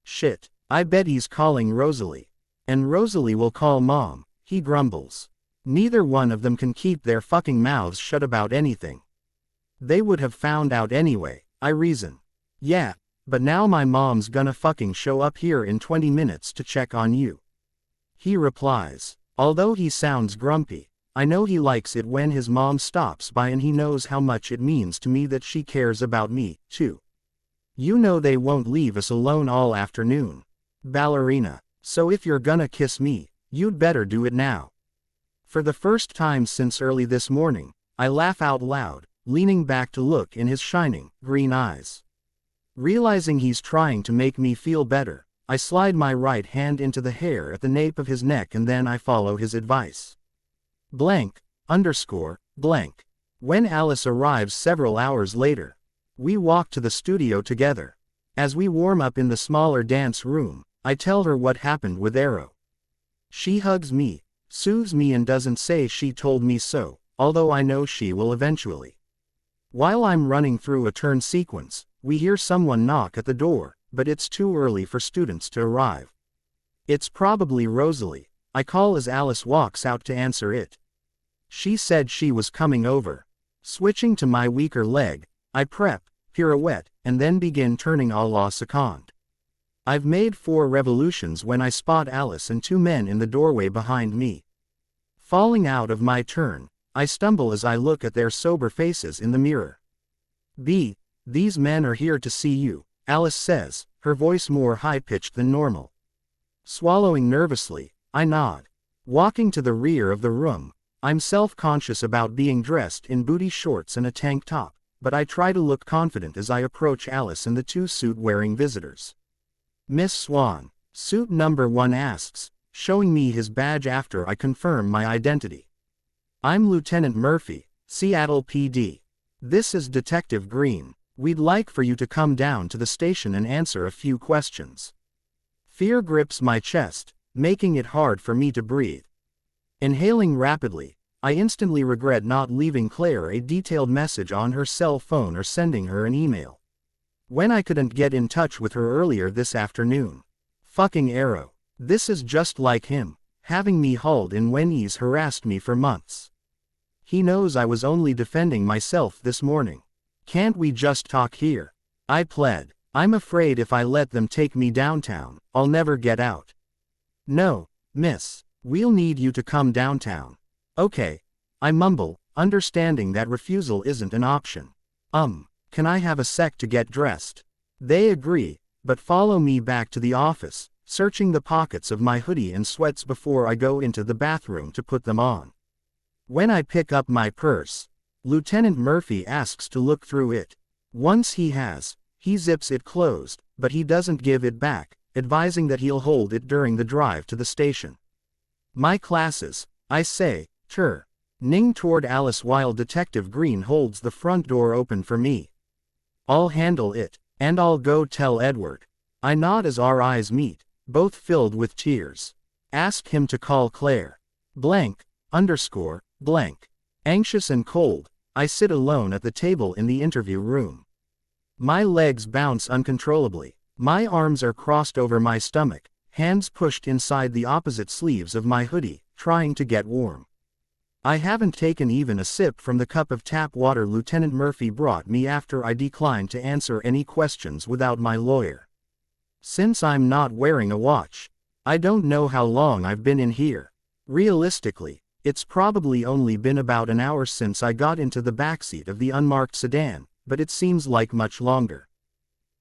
Shit, I bet he's calling Rosalie. And Rosalie will call Mom, he grumbles. Neither one of them can keep their fucking mouths shut about anything. They would have found out anyway, I reason. Yeah, but now my mom's gonna fucking show up here in 20 minutes to check on you. He replies. Although he sounds grumpy, I know he likes it when his mom stops by and he knows how much it means to me that she cares about me, too. You know they won't leave us alone all afternoon. Ballerina. So if you're gonna kiss me, you'd better do it now. For the first time since early this morning, I laugh out loud, leaning back to look in his shining, green eyes. Realizing he's trying to make me feel better, I slide my right hand into the hair at the nape of his neck and then I follow his advice. Blank. When Alice arrives several hours later, we walk to the studio together. As we warm up in the smaller dance room, I tell her what happened with Arrow. She hugs me, soothes me and doesn't say she told me so, although I know she will eventually. While I'm running through a turn sequence, we hear someone knock at the door, but it's too early for students to arrive. It's probably Rosalie, I call as Alice walks out to answer it. She said she was coming over. Switching to my weaker leg, I prep, pirouette, and then begin turning à la seconde. I've made 4 revolutions when I spot Alice and 2 men in the doorway behind me. Falling out of my turn, I stumble as I look at their sober faces in the mirror. These men are here to see you, Alice says, her voice more high-pitched than normal. Swallowing nervously, I nod. Walking to the rear of the room, I'm self-conscious about being dressed in booty shorts and a tank top, but I try to look confident as I approach Alice and the 2 suit-wearing visitors. Miss Swan, suit number 1 asks, showing me his badge after I confirm my identity. I'm Lieutenant Murphy, Seattle PD. This is Detective Green. We'd like for you to come down to the station and answer a few questions. Fear grips my chest, making it hard for me to breathe. Inhaling rapidly, I instantly regret not leaving Claire a detailed message on her cell phone or sending her an email. When I couldn't get in touch with her earlier this afternoon. Fucking Arrow. This is just like him, having me hauled in when he's harassed me for months. He knows I was only defending myself this morning. Can't we just talk here? I pled. I'm afraid if I let them take me downtown, I'll never get out. No, miss, we'll need you to come downtown. Okay, I mumble, understanding that refusal isn't an option. Can I have a sec to get dressed? They agree, but follow me back to the office, searching the pockets of my hoodie and sweats before I go into the bathroom to put them on. When I pick up my purse, Lieutenant Murphy asks to look through it. Once he has, he zips it closed, but he doesn't give it back, advising that he'll hold it during the drive to the station. My classes, I say, turning toward Alice while Detective Green holds the front door open for me. I'll handle it, and I'll go tell Edward. I nod as our eyes meet, both filled with tears. Ask him to call Claire. Blank. Anxious and cold, I sit alone at the table in the interview room. My legs bounce uncontrollably. My arms are crossed over my stomach, hands pushed inside the opposite sleeves of my hoodie, trying to get warm. I haven't taken even a sip from the cup of tap water Lieutenant Murphy brought me after I declined to answer any questions without my lawyer. Since I'm not wearing a watch, I don't know how long I've been in here. Realistically, it's probably only been about an hour since I got into the backseat of the unmarked sedan, but it seems like much longer.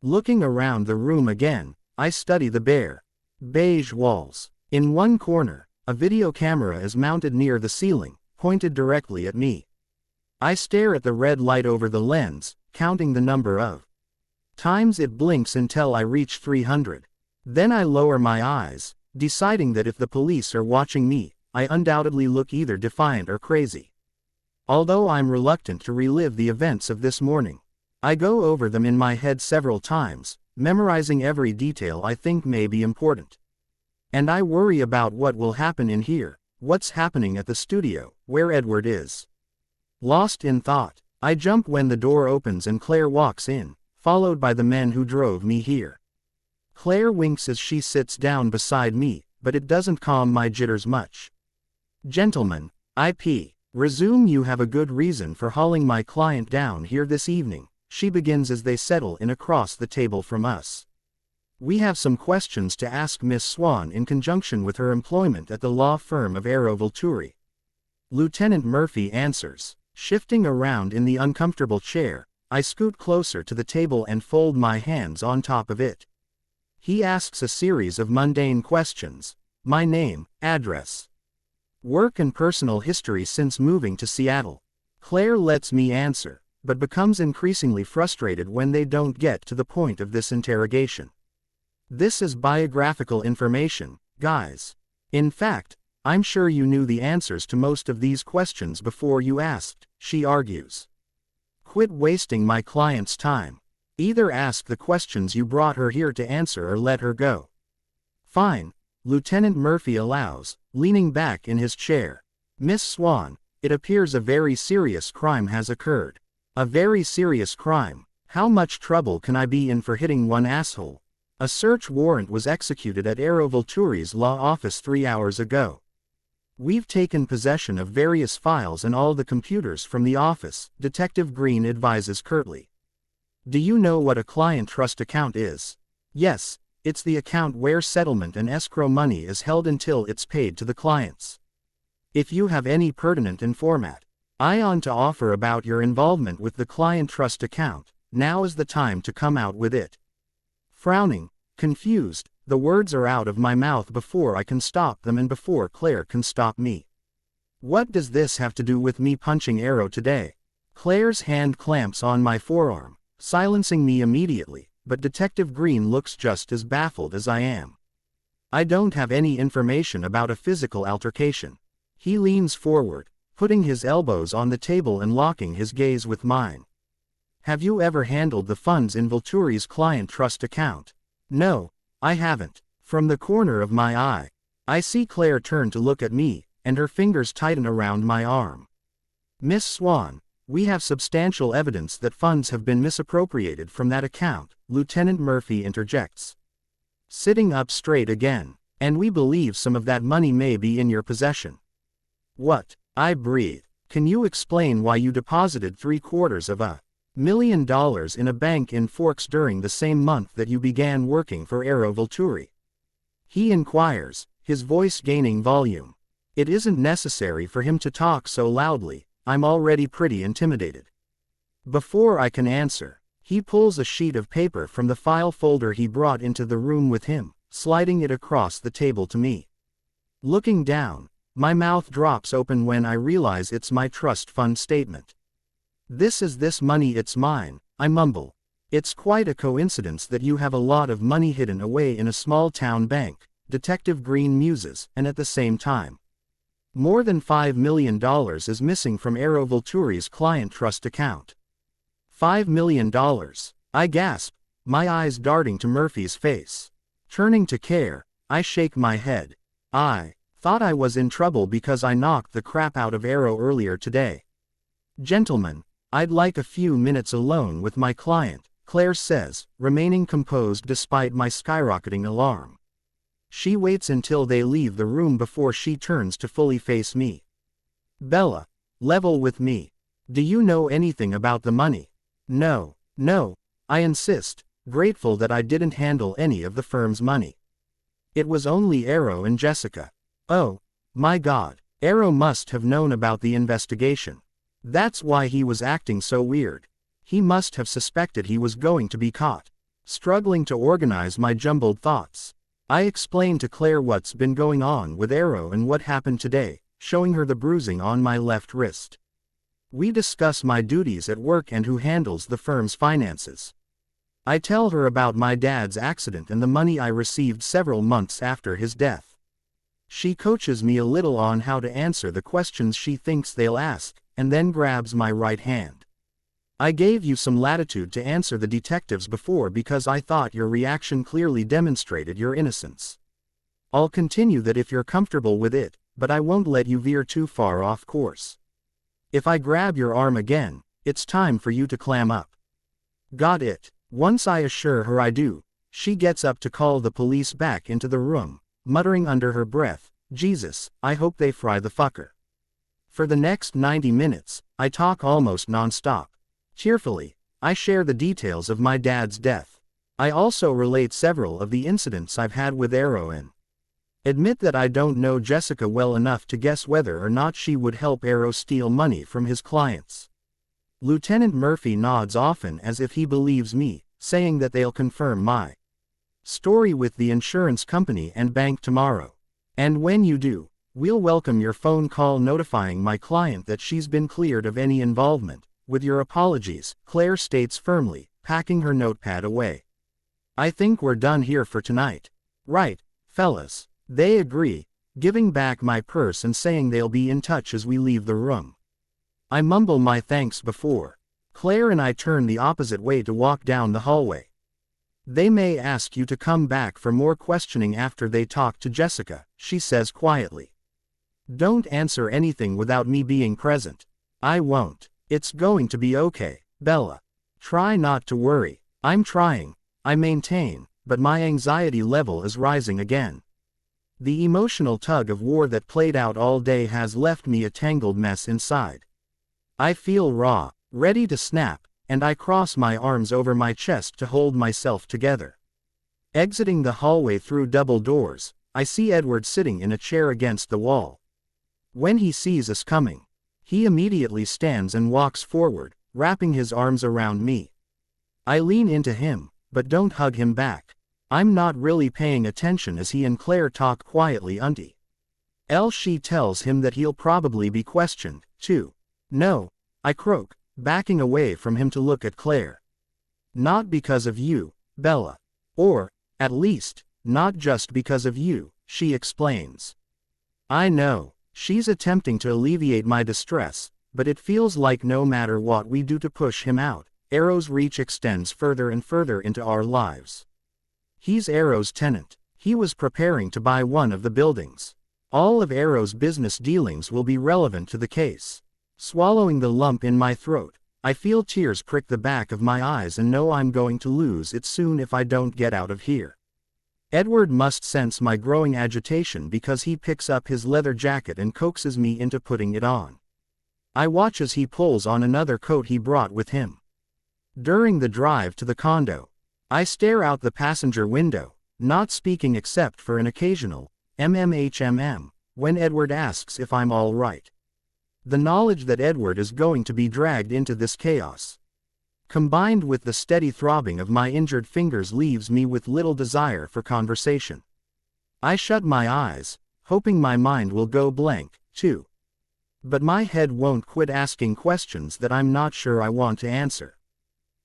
Looking around the room again, I study the bare, beige walls. In one corner, a video camera is mounted near the ceiling, pointed directly at me. I stare at the red light over the lens, counting the number of times it blinks until I reach 300. Then I lower my eyes, deciding that if the police are watching me, I undoubtedly look either defiant or crazy. Although I'm reluctant to relive the events of this morning, I go over them in my head several times, memorizing every detail I think may be important. And I worry about what will happen in here, what's happening at the studio, where Edward is. Lost in thought, I jump when the door opens and Claire walks in, followed by the men who drove me here. Claire winks as she sits down beside me, but it doesn't calm my jitters much. Gentlemen, resume. You have a good reason for hauling my client down here this evening, she begins as they settle in across the table from us. We have some questions to ask Miss Swan in conjunction with her employment at the law firm of Arrow Volturi. Lieutenant Murphy answers. Shifting around in the uncomfortable chair, I scoot closer to the table and fold my hands on top of it. He asks a series of mundane questions. My name, address, work and personal history since moving to Seattle. Claire lets me answer, but becomes increasingly frustrated when they don't get to the point of this interrogation. This is biographical information, guys. In fact, I'm sure you knew the answers to most of these questions before you asked, she argues. Quit wasting my client's time. Either ask the questions you brought her here to answer or let her go. Fine, Lieutenant Murphy allows, leaning back in his chair. Miss Swan, it appears a very serious crime has occurred. A very serious crime. How much trouble can I be in for hitting one asshole? A search warrant was executed at Arrow Volturi's law office 3 hours ago. We've taken possession of various files and all the computers from the office, Detective Green advises curtly. Do you know what a client trust account is? Yes, it's the account where settlement and escrow money is held until it's paid to the clients. If you have any pertinent information I on to offer about your involvement with the client trust account, now is the time to come out with it. Frowning, confused, the words are out of my mouth before I can stop them and before Claire can stop me. What does this have to do with me punching Arrow today? Claire's hand clamps on my forearm, silencing me immediately, but Detective Green looks just as baffled as I am. I don't have any information about a physical altercation. He leans forward, putting his elbows on the table and locking his gaze with mine. Have you ever handled the funds in Volturi's client trust account? No, I haven't. From the corner of my eye, I see Claire turn to look at me, and her fingers tighten around my arm. Miss Swan, we have substantial evidence that funds have been misappropriated from that account, Lieutenant Murphy interjects. Sitting up straight again, and we believe some of that money may be in your possession. What? I breathe. Can you explain why you deposited $750,000 in a bank in Forks during the same month that you began working for Arrow Volturi? He inquires, his voice gaining volume. It isn't necessary for him to talk so loudly, I'm already pretty intimidated. Before I can answer, he pulls a sheet of paper from the file folder he brought into the room with him, sliding it across the table to me. Looking down, my mouth drops open when I realize it's my trust fund statement. This money, it's mine, I mumble. It's quite a coincidence that you have a lot of money hidden away in a small town bank, Detective Green muses, and at the same time, more than $5 million is missing from Arrow Volturi's client trust account. $5 million, I gasp, my eyes darting to Murphy's face. Turning to Care, I shake my head. I thought I was in trouble because I knocked the crap out of Arrow earlier today. Gentlemen, I'd like a few minutes alone with my client, Claire says, remaining composed despite my skyrocketing alarm. She waits until they leave the room before she turns to fully face me. Bella, level with me. Do you know anything about the money? No, I insist, grateful that I didn't handle any of the firm's money. It was only Arrow and Jessica. Oh, my God, Arrow must have known about the investigation. That's why he was acting so weird. He must have suspected he was going to be caught. Struggling to organize my jumbled thoughts, I explained to Claire what's been going on with Arrow and what happened today, showing her the bruising on my left wrist. We discuss my duties at work and who handles the firm's finances. I tell her about my dad's accident and the money I received several months after his death. She coaches me a little on how to answer the questions she thinks they'll ask, and then grabs my right hand. I gave you some latitude to answer the detectives before because I thought your reaction clearly demonstrated your innocence. I'll continue that if you're comfortable with it, but I won't let you veer too far off course. If I grab your arm again, it's time for you to clam up. Got it. Once I assure her I do, she gets up to call the police back into the room, muttering under her breath, Jesus, I hope they fry the fucker. For the next 90 minutes, I talk almost non-stop. Cheerfully, I share the details of my dad's death. I also relate several of the incidents I've had with Arrow and admit that I don't know Jessica well enough to guess whether or not she would help Arrow steal money from his clients. Lieutenant Murphy nods often as if he believes me, saying that they'll confirm my story with the insurance company and bank tomorrow. And when you do, we'll welcome your phone call notifying my client that she's been cleared of any involvement. With your apologies, Claire states firmly, packing her notepad away. I think we're done here for tonight. Right, fellas. They agree, giving back my purse and saying they'll be in touch as we leave the room. I mumble my thanks before Claire and I turn the opposite way to walk down the hallway. They may ask you to come back for more questioning after they talk to Jessica, she says quietly. Don't answer anything without me being present. I won't. It's going to be okay, Bella. Try not to worry. I'm trying, I maintain, but my anxiety level is rising again. The emotional tug of war that played out all day has left me a tangled mess inside. I feel raw, ready to snap, and I cross my arms over my chest to hold myself together. Exiting the hallway through double doors, I see Edward sitting in a chair against the wall. When he sees us coming, he immediately stands and walks forward, wrapping his arms around me. I lean into him, but don't hug him back. I'm not really paying attention as he and Claire talk quietly until she tells him that he'll probably be questioned, too. No, I croak, backing away from him to look at Claire. Not because of you, Bella. Or, at least, not just because of you, she explains. I know, she's attempting to alleviate my distress, but it feels like no matter what we do to push him out, Arrow's reach extends further and further into our lives. He's Arrow's tenant. He was preparing to buy one of the buildings. All of Arrow's business dealings will be relevant to the case. Swallowing the lump in my throat, I feel tears prick the back of my eyes and know I'm going to lose it soon if I don't get out of here. Edward must sense my growing agitation because he picks up his leather jacket and coaxes me into putting it on. I watch as he pulls on another coat he brought with him. During the drive to the condo, I stare out the passenger window, not speaking except for an occasional MMHMM, when Edward asks if I'm all right. The knowledge that Edward is going to be dragged into this chaos, combined with the steady throbbing of my injured fingers, leaves me with little desire for conversation. I shut my eyes, hoping my mind will go blank, too. But my head won't quit asking questions that I'm not sure I want to answer.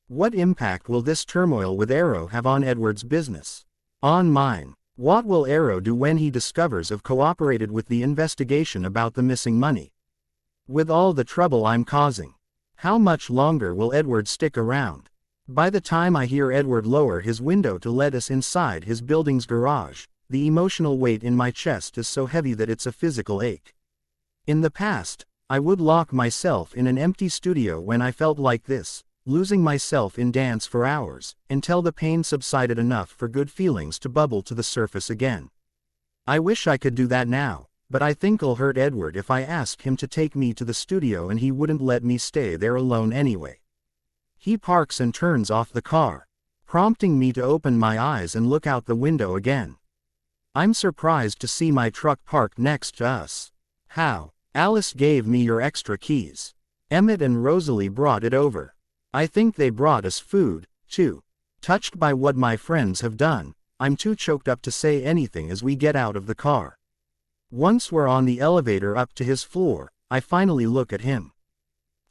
What impact will this turmoil with Arrow have on Edward's business? On mine? What will Arrow do when he discovers I've cooperated with the investigation about the missing money? With all the trouble I'm causing, how much longer will Edward stick around? By the time I hear Edward lower his window to let us inside his building's garage, the emotional weight in my chest is so heavy that it's a physical ache. In the past, I would lock myself in an empty studio when I felt like this, losing myself in dance for hours, until the pain subsided enough for good feelings to bubble to the surface again. I wish I could do that now, but I think I'll hurt Edward if I ask him to take me to the studio and he wouldn't let me stay there alone anyway. He parks and turns off the car, prompting me to open my eyes and look out the window again. I'm surprised to see my truck parked next to us. How? Alice gave me your extra keys. Emmett and Rosalie brought it over. I think they brought us food, too. Touched by what my friends have done, I'm too choked up to say anything as we get out of the car. Once we're on the elevator up to his floor, I finally look at him.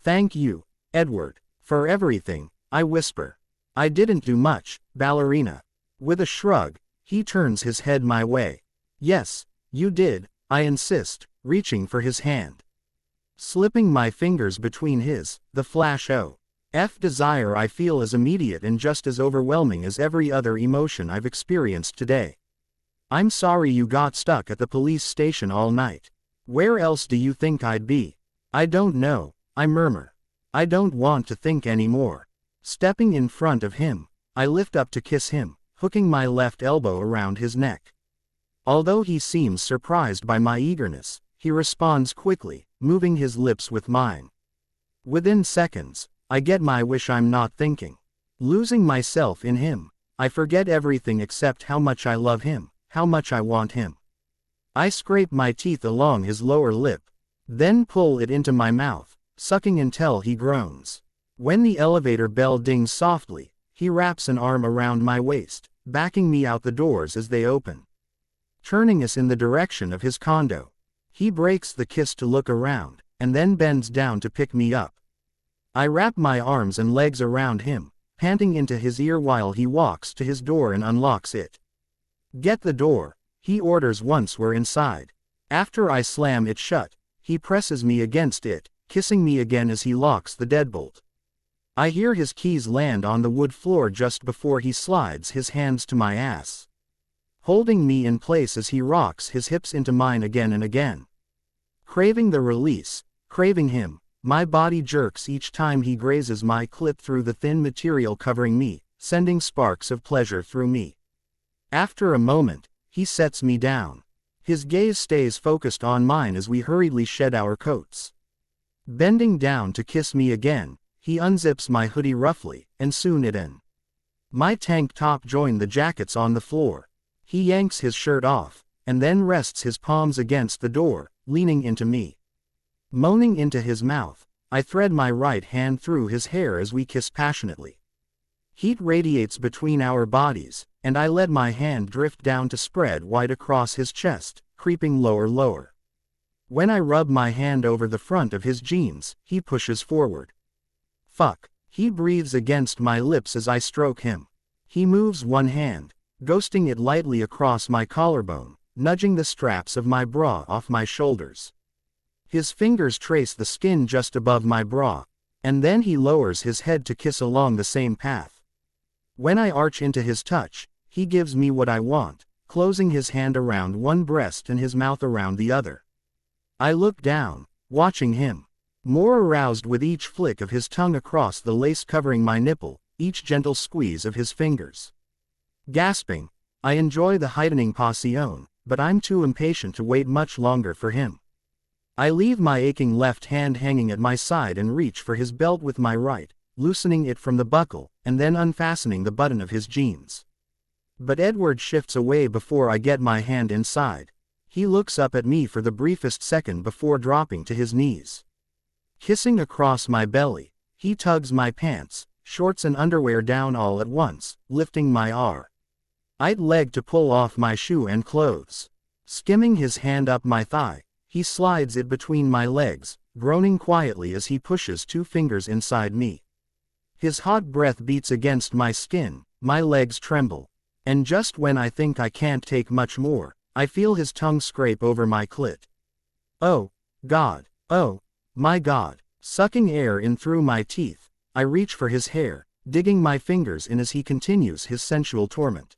Thank you, Edward, for everything, I whisper. I didn't do much, ballerina. With a shrug, he turns his head my way. Yes, you did, I insist, reaching for his hand. Slipping my fingers between his, the flash of desire I feel is immediate and just as overwhelming as every other emotion I've experienced today. I'm sorry you got stuck at the police station all night. Where else do you think I'd be? I don't know, I murmur. I don't want to think anymore. Stepping in front of him, I lift up to kiss him, hooking my left elbow around his neck. Although he seems surprised by my eagerness, he responds quickly, moving his lips with mine. Within seconds, I get my wish. I'm not thinking. Losing myself in him, I forget everything except how much I love him, how much I want him. I scrape my teeth along his lower lip, then pull it into my mouth, sucking until he groans. When the elevator bell dings softly, he wraps an arm around my waist, backing me out the doors as they open, turning us in the direction of his condo. He breaks the kiss to look around, and then bends down to pick me up. I wrap my arms and legs around him, panting into his ear while he walks to his door and unlocks it. Get the door, he orders once we're inside. After I slam it shut, he presses me against it, kissing me again as he locks the deadbolt. I hear his keys land on the wood floor just before he slides his hands to my ass, holding me in place as he rocks his hips into mine again and again. Craving the release, craving him, my body jerks each time he grazes my clit through the thin material covering me, sending sparks of pleasure through me. After a moment, he sets me down. His gaze stays focused on mine as we hurriedly shed our coats. Bending down to kiss me again, He unzips my hoodie roughly, and soon it in. My tank top join the jackets on the floor. He yanks his shirt off, and then rests his palms against the door, leaning into me. Moaning into his mouth, I thread my right hand through his hair as we kiss passionately. Heat radiates between our bodies, and I let my hand drift down to spread wide across his chest, creeping lower. When I rub my hand over the front of his jeans, he pushes forward. Fuck. He breathes against my lips as I stroke him. He moves one hand, ghosting it lightly across my collarbone, nudging the straps of my bra off my shoulders. His fingers trace the skin just above my bra, and then he lowers his head to kiss along the same path. When I arch into his touch, he gives me what I want, closing his hand around one breast and his mouth around the other. I look down, watching him. More aroused with each flick of his tongue across the lace covering my nipple, each gentle squeeze of his fingers. Gasping, I enjoy the heightening passion, but I'm too impatient to wait much longer for him. I leave my aching left hand hanging at my side and reach for his belt with my right, loosening it from the buckle, and then unfastening the button of his jeans. But Edward shifts away before I get my hand inside. He looks up at me for the briefest second before dropping to his knees. Kissing across my belly, he tugs my pants, shorts and underwear down all at once, lifting my right leg to pull off my shoe and clothes. Skimming his hand up my thigh, he slides it between my legs, groaning quietly as he pushes 2 fingers inside me. His hot breath beats against my skin, my legs tremble. And just when I think I can't take much more, I feel his tongue scrape over my clit. Oh, God. Oh, my God. Sucking air in through my teeth, I reach for his hair, digging my fingers in as he continues his sensual torment.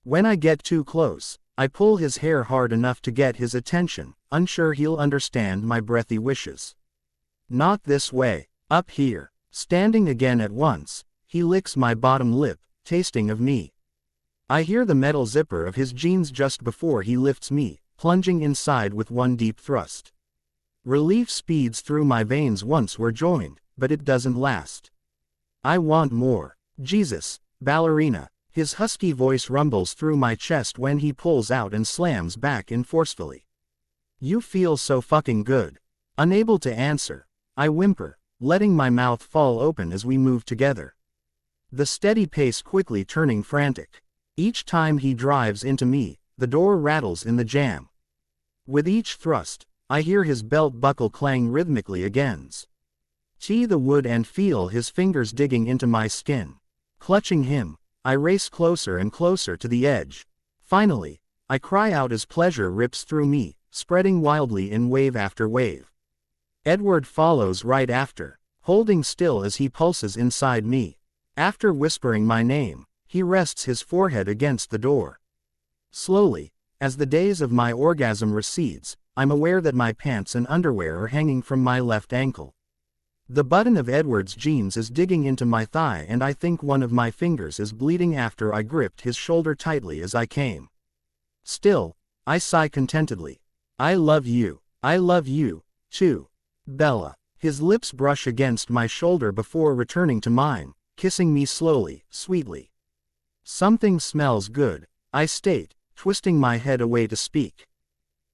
When I get too close, I pull his hair hard enough to get his attention, unsure he'll understand my breathy wishes. Not this way, up here. Standing again at once, he licks my bottom lip, tasting of me. I hear the metal zipper of his jeans just before he lifts me, plunging inside with one deep thrust. Relief speeds through my veins once we're joined, but it doesn't last. I want more. Jesus, ballerina. His husky voice rumbles through my chest when he pulls out and slams back in forcefully. You feel so fucking good. Unable to answer, I whimper, letting my mouth fall open as we move together. The steady pace quickly turning frantic. Each time he drives into me, the door rattles in the jam. With each thrust, I hear his belt buckle clang rhythmically against the wood and feel his fingers digging into my skin. Clutching him, I race closer and closer to the edge. Finally, I cry out as pleasure rips through me, spreading wildly in wave after wave. Edward follows right after, holding still as he pulses inside me. After whispering my name, he rests his forehead against the door. Slowly, as the daze of my orgasm recedes, I'm aware that my pants and underwear are hanging from my left ankle. The button of Edward's jeans is digging into my thigh and I think one of my fingers is bleeding after I gripped his shoulder tightly as I came. Still, I sigh contentedly. I love you, too. Bella. His lips brush against my shoulder before returning to mine, kissing me slowly, sweetly. Something smells good, I state, twisting my head away to speak.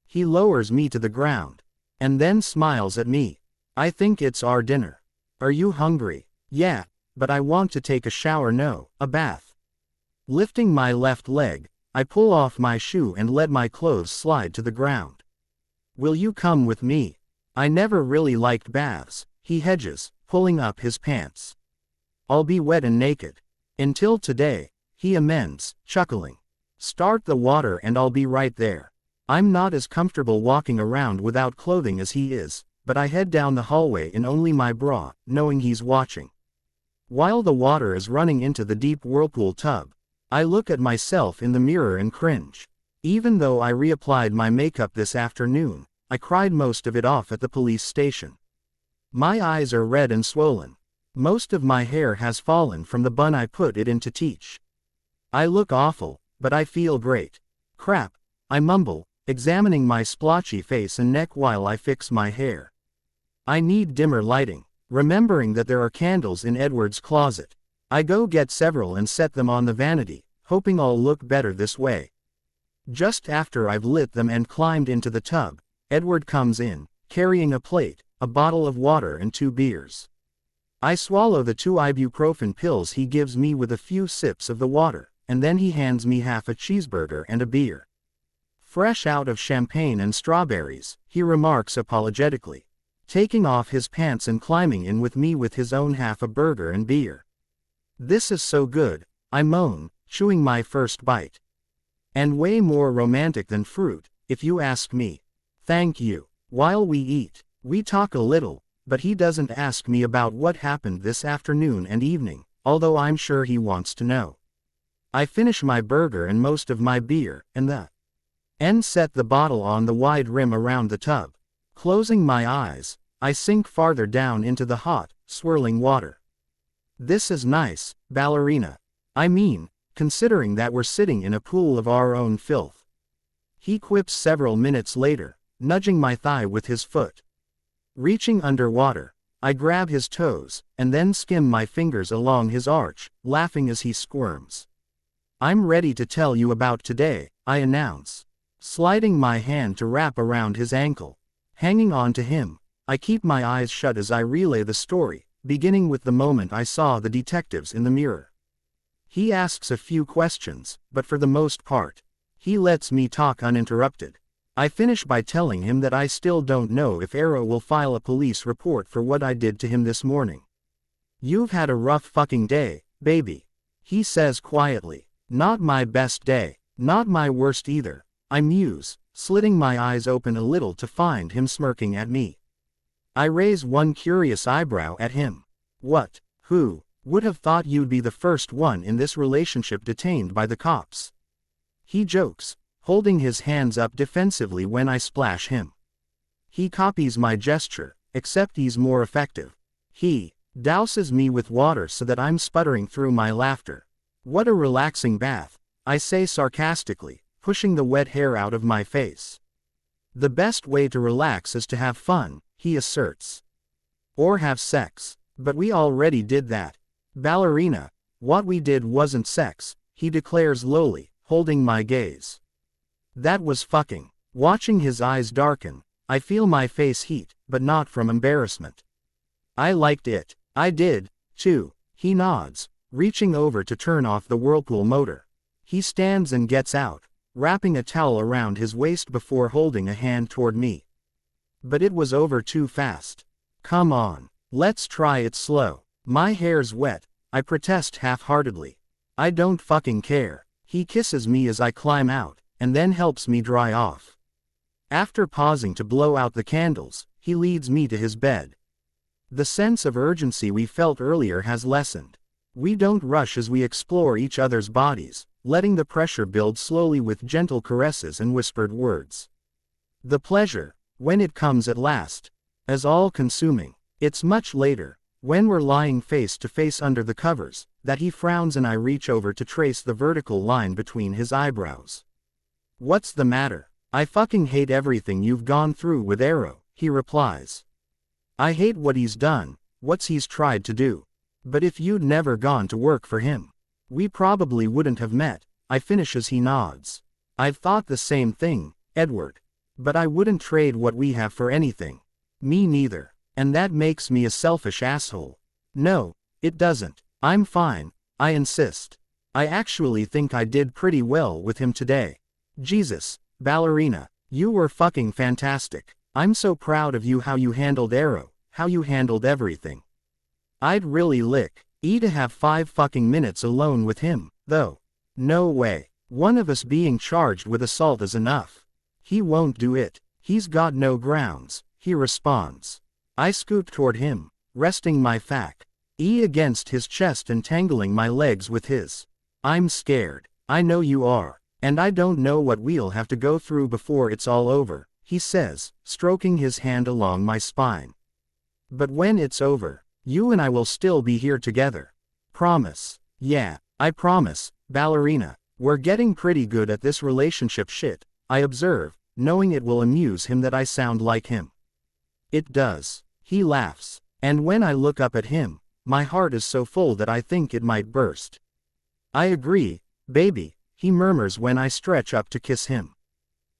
He lowers me to the ground, and then smiles at me. I think it's our dinner. Are you hungry? Yeah, but I want to take a shower. No, a bath. Lifting my left leg, I pull off my shoe and let my clothes slide to the ground. Will you come with me? I never really liked baths, he hedges, pulling up his pants. I'll be wet and naked. Until today, he amends, chuckling. Start the water and I'll be right there. I'm not as comfortable walking around without clothing as he is, but I head down the hallway in only my bra, knowing he's watching. While the water is running into the deep whirlpool tub, I look at myself in the mirror and cringe. Even though I reapplied my makeup this afternoon, I cried most of it off at the police station. My eyes are red and swollen. Most of my hair has fallen from the bun I put it in to teach. I look awful, but I feel great. Crap, I mumble, examining my splotchy face and neck while I fix my hair. I need dimmer lighting. remembering that there are candles in Edward's closet. I go get several and set them on the vanity, hoping I'll look better this way. Just after I've lit them and climbed into the tub, Edward comes in, carrying a plate, a bottle of water and 2 beers. I swallow the 2 ibuprofen pills he gives me with a few sips of the water, and then he hands me half a cheeseburger and a beer. Fresh out of champagne and strawberries, he remarks apologetically, taking off his pants and climbing in with me with his own half a burger and beer. This is so good, I moan, chewing my first bite. And way more romantic than fruit, if you ask me. Thank you. While we eat, we talk a little, but he doesn't ask me about what happened this afternoon and evening, although I'm sure he wants to know. I finish my burger and most of my beer, and set the bottle on the wide rim around the tub. Closing my eyes, I sink farther down into the hot, swirling water. This is nice, ballerina. I mean, considering that we're sitting in a pool of our own filth. He quips several minutes later, nudging my thigh with his foot. Reaching underwater, I grab his toes, and then skim my fingers along his arch, laughing as he squirms. I'm ready to tell you about today, I announce, sliding my hand to wrap around his ankle. Hanging on to him, I keep my eyes shut as I relay the story, beginning with the moment I saw the detectives in the mirror. He asks a few questions, but for the most part, he lets me talk uninterrupted. I finish by telling him that I still don't know if Arrow will file a police report for what I did to him this morning. You've had a rough fucking day, baby, he says quietly. Not my best day, not my worst either, I muse, slitting my eyes open a little to find him smirking at me. I raise one curious eyebrow at him. What? Who would have thought you'd be the first one in this relationship detained by the cops? He jokes, holding his hands up defensively when I splash him. He copies my gesture, except he's more effective. He douses me with water so that I'm sputtering through my laughter. What a relaxing bath, I say sarcastically, pushing the wet hair out of my face. The best way to relax is to have fun, he asserts. Or have sex, but we already did that. Ballerina, what we did wasn't sex, he declares lowly, holding my gaze. That was fucking. Watching his eyes darken, I feel my face heat, but not from embarrassment. I liked it. I did, too, he nods, reaching over to turn off the whirlpool motor. He stands and gets out, wrapping a towel around his waist before holding a hand toward me. But it was over too fast. Come on, let's try it slow. My hair's wet, I protest half-heartedly. I don't fucking care. He kisses me as I climb out, and then helps me dry off. After pausing to blow out the candles, he leads me to his bed. The sense of urgency we felt earlier has lessened. We don't rush as we explore each other's bodies, letting the pressure build slowly with gentle caresses and whispered words. The pleasure, when it comes at last, is all-consuming. It's much later, when we're lying face to face under the covers, that he frowns and I reach over to trace the vertical line between his eyebrows. What's the matter? I fucking hate everything you've gone through with Arrow, he replies. I hate what he's done, what he's tried to do. But if you'd never gone to work for him, we probably wouldn't have met, I finish as he nods. I've thought the same thing, Edward. But I wouldn't trade what we have for anything. Me neither. And that makes me a selfish asshole. No, it doesn't. I'm fine, I insist. I actually think I did pretty well with him today. Jesus, ballerina, you were fucking fantastic. I'm so proud of you how you handled Arrow, how you handled everything. I'd really lick to have 5 fucking minutes alone with him, though. No way. One of us being charged with assault is enough. He won't do it. He's got no grounds, he responds. I scoot toward him, resting my fat against his chest and tangling my legs with his. I'm scared. I know you are. And I don't know what we'll have to go through before it's all over, he says, stroking his hand along my spine. But when it's over, you and I will still be here together. Promise. Yeah, I promise, ballerina. We're getting pretty good at this relationship shit, I observe, knowing it will amuse him that I sound like him. It does. He laughs. And when I look up at him, my heart is so full that I think it might burst. I agree, baby, he murmurs when I stretch up to kiss him.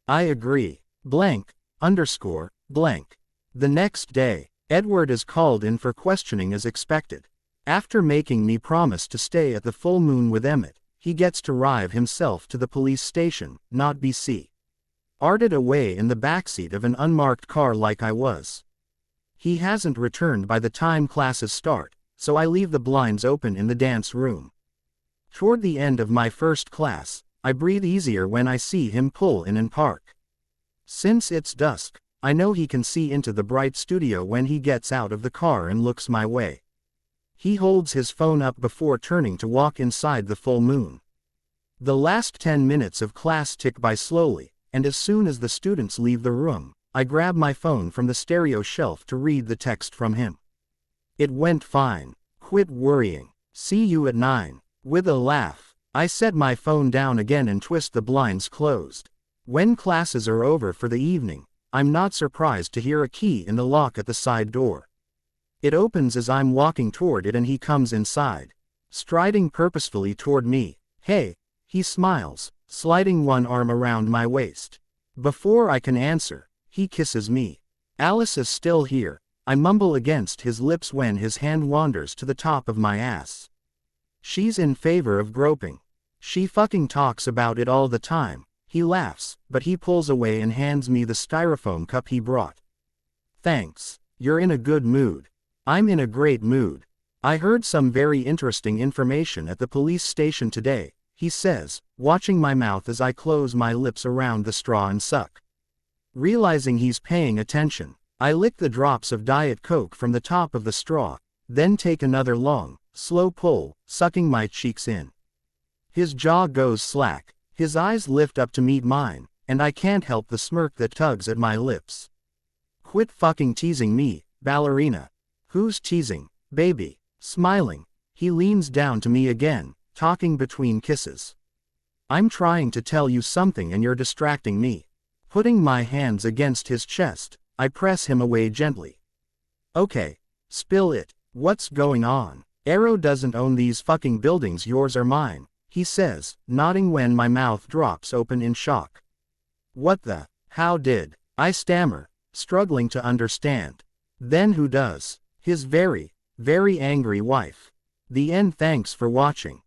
I agree. Blank, underscore, blank. The next day, Edward is called in for questioning as expected. After making me promise to stay at the full moon with Emmett, he gets to drive himself to the police station, not BC. Arted away in the backseat of an unmarked car like I was. He hasn't returned by the time classes start, so I leave the blinds open in the dance room. Toward the end of my first class, I breathe easier when I see him pull in and park. Since it's dusk, I know he can see into the bright studio when he gets out of the car and looks my way. He holds his phone up before turning to walk inside the full moon. The last 10 minutes of class tick by slowly, and as soon as the students leave the room, I grab my phone from the stereo shelf to read the text from him. It went fine. Quit worrying. See you at 9. With a laugh, I set my phone down again and twist the blinds closed. When classes are over for the evening, I'm not surprised to hear a key in the lock at the side door. It opens as I'm walking toward it and he comes inside, striding purposefully toward me. Hey, he smiles, sliding one arm around my waist. Before I can answer, he kisses me. Alice is still here, I mumble against his lips when his hand wanders to the top of my ass. She's in favor of groping. She fucking talks about it all the time. He laughs, but he pulls away and hands me the styrofoam cup he brought. Thanks. You're in a good mood. I'm in a great mood. I heard some very interesting information at the police station today, he says, watching my mouth as I close my lips around the straw and suck. Realizing he's paying attention, I lick the drops of Diet Coke from the top of the straw, then take another long, slow pull, sucking my cheeks in. His jaw goes slack, his eyes lift up to meet mine, and I can't help the smirk that tugs at my lips. Quit fucking teasing me, ballerina. Who's teasing, baby? Smiling, he leans down to me again, talking between kisses. I'm trying to tell you something and you're distracting me. Putting my hands against his chest, I press him away gently. Okay, spill it. What's going on? Arrow doesn't own these fucking buildings, yours or mine, he says, nodding when my mouth drops open in shock. What the? How did? I stammer, struggling to understand. Then who does? His very, very angry wife. The end. Thanks for watching.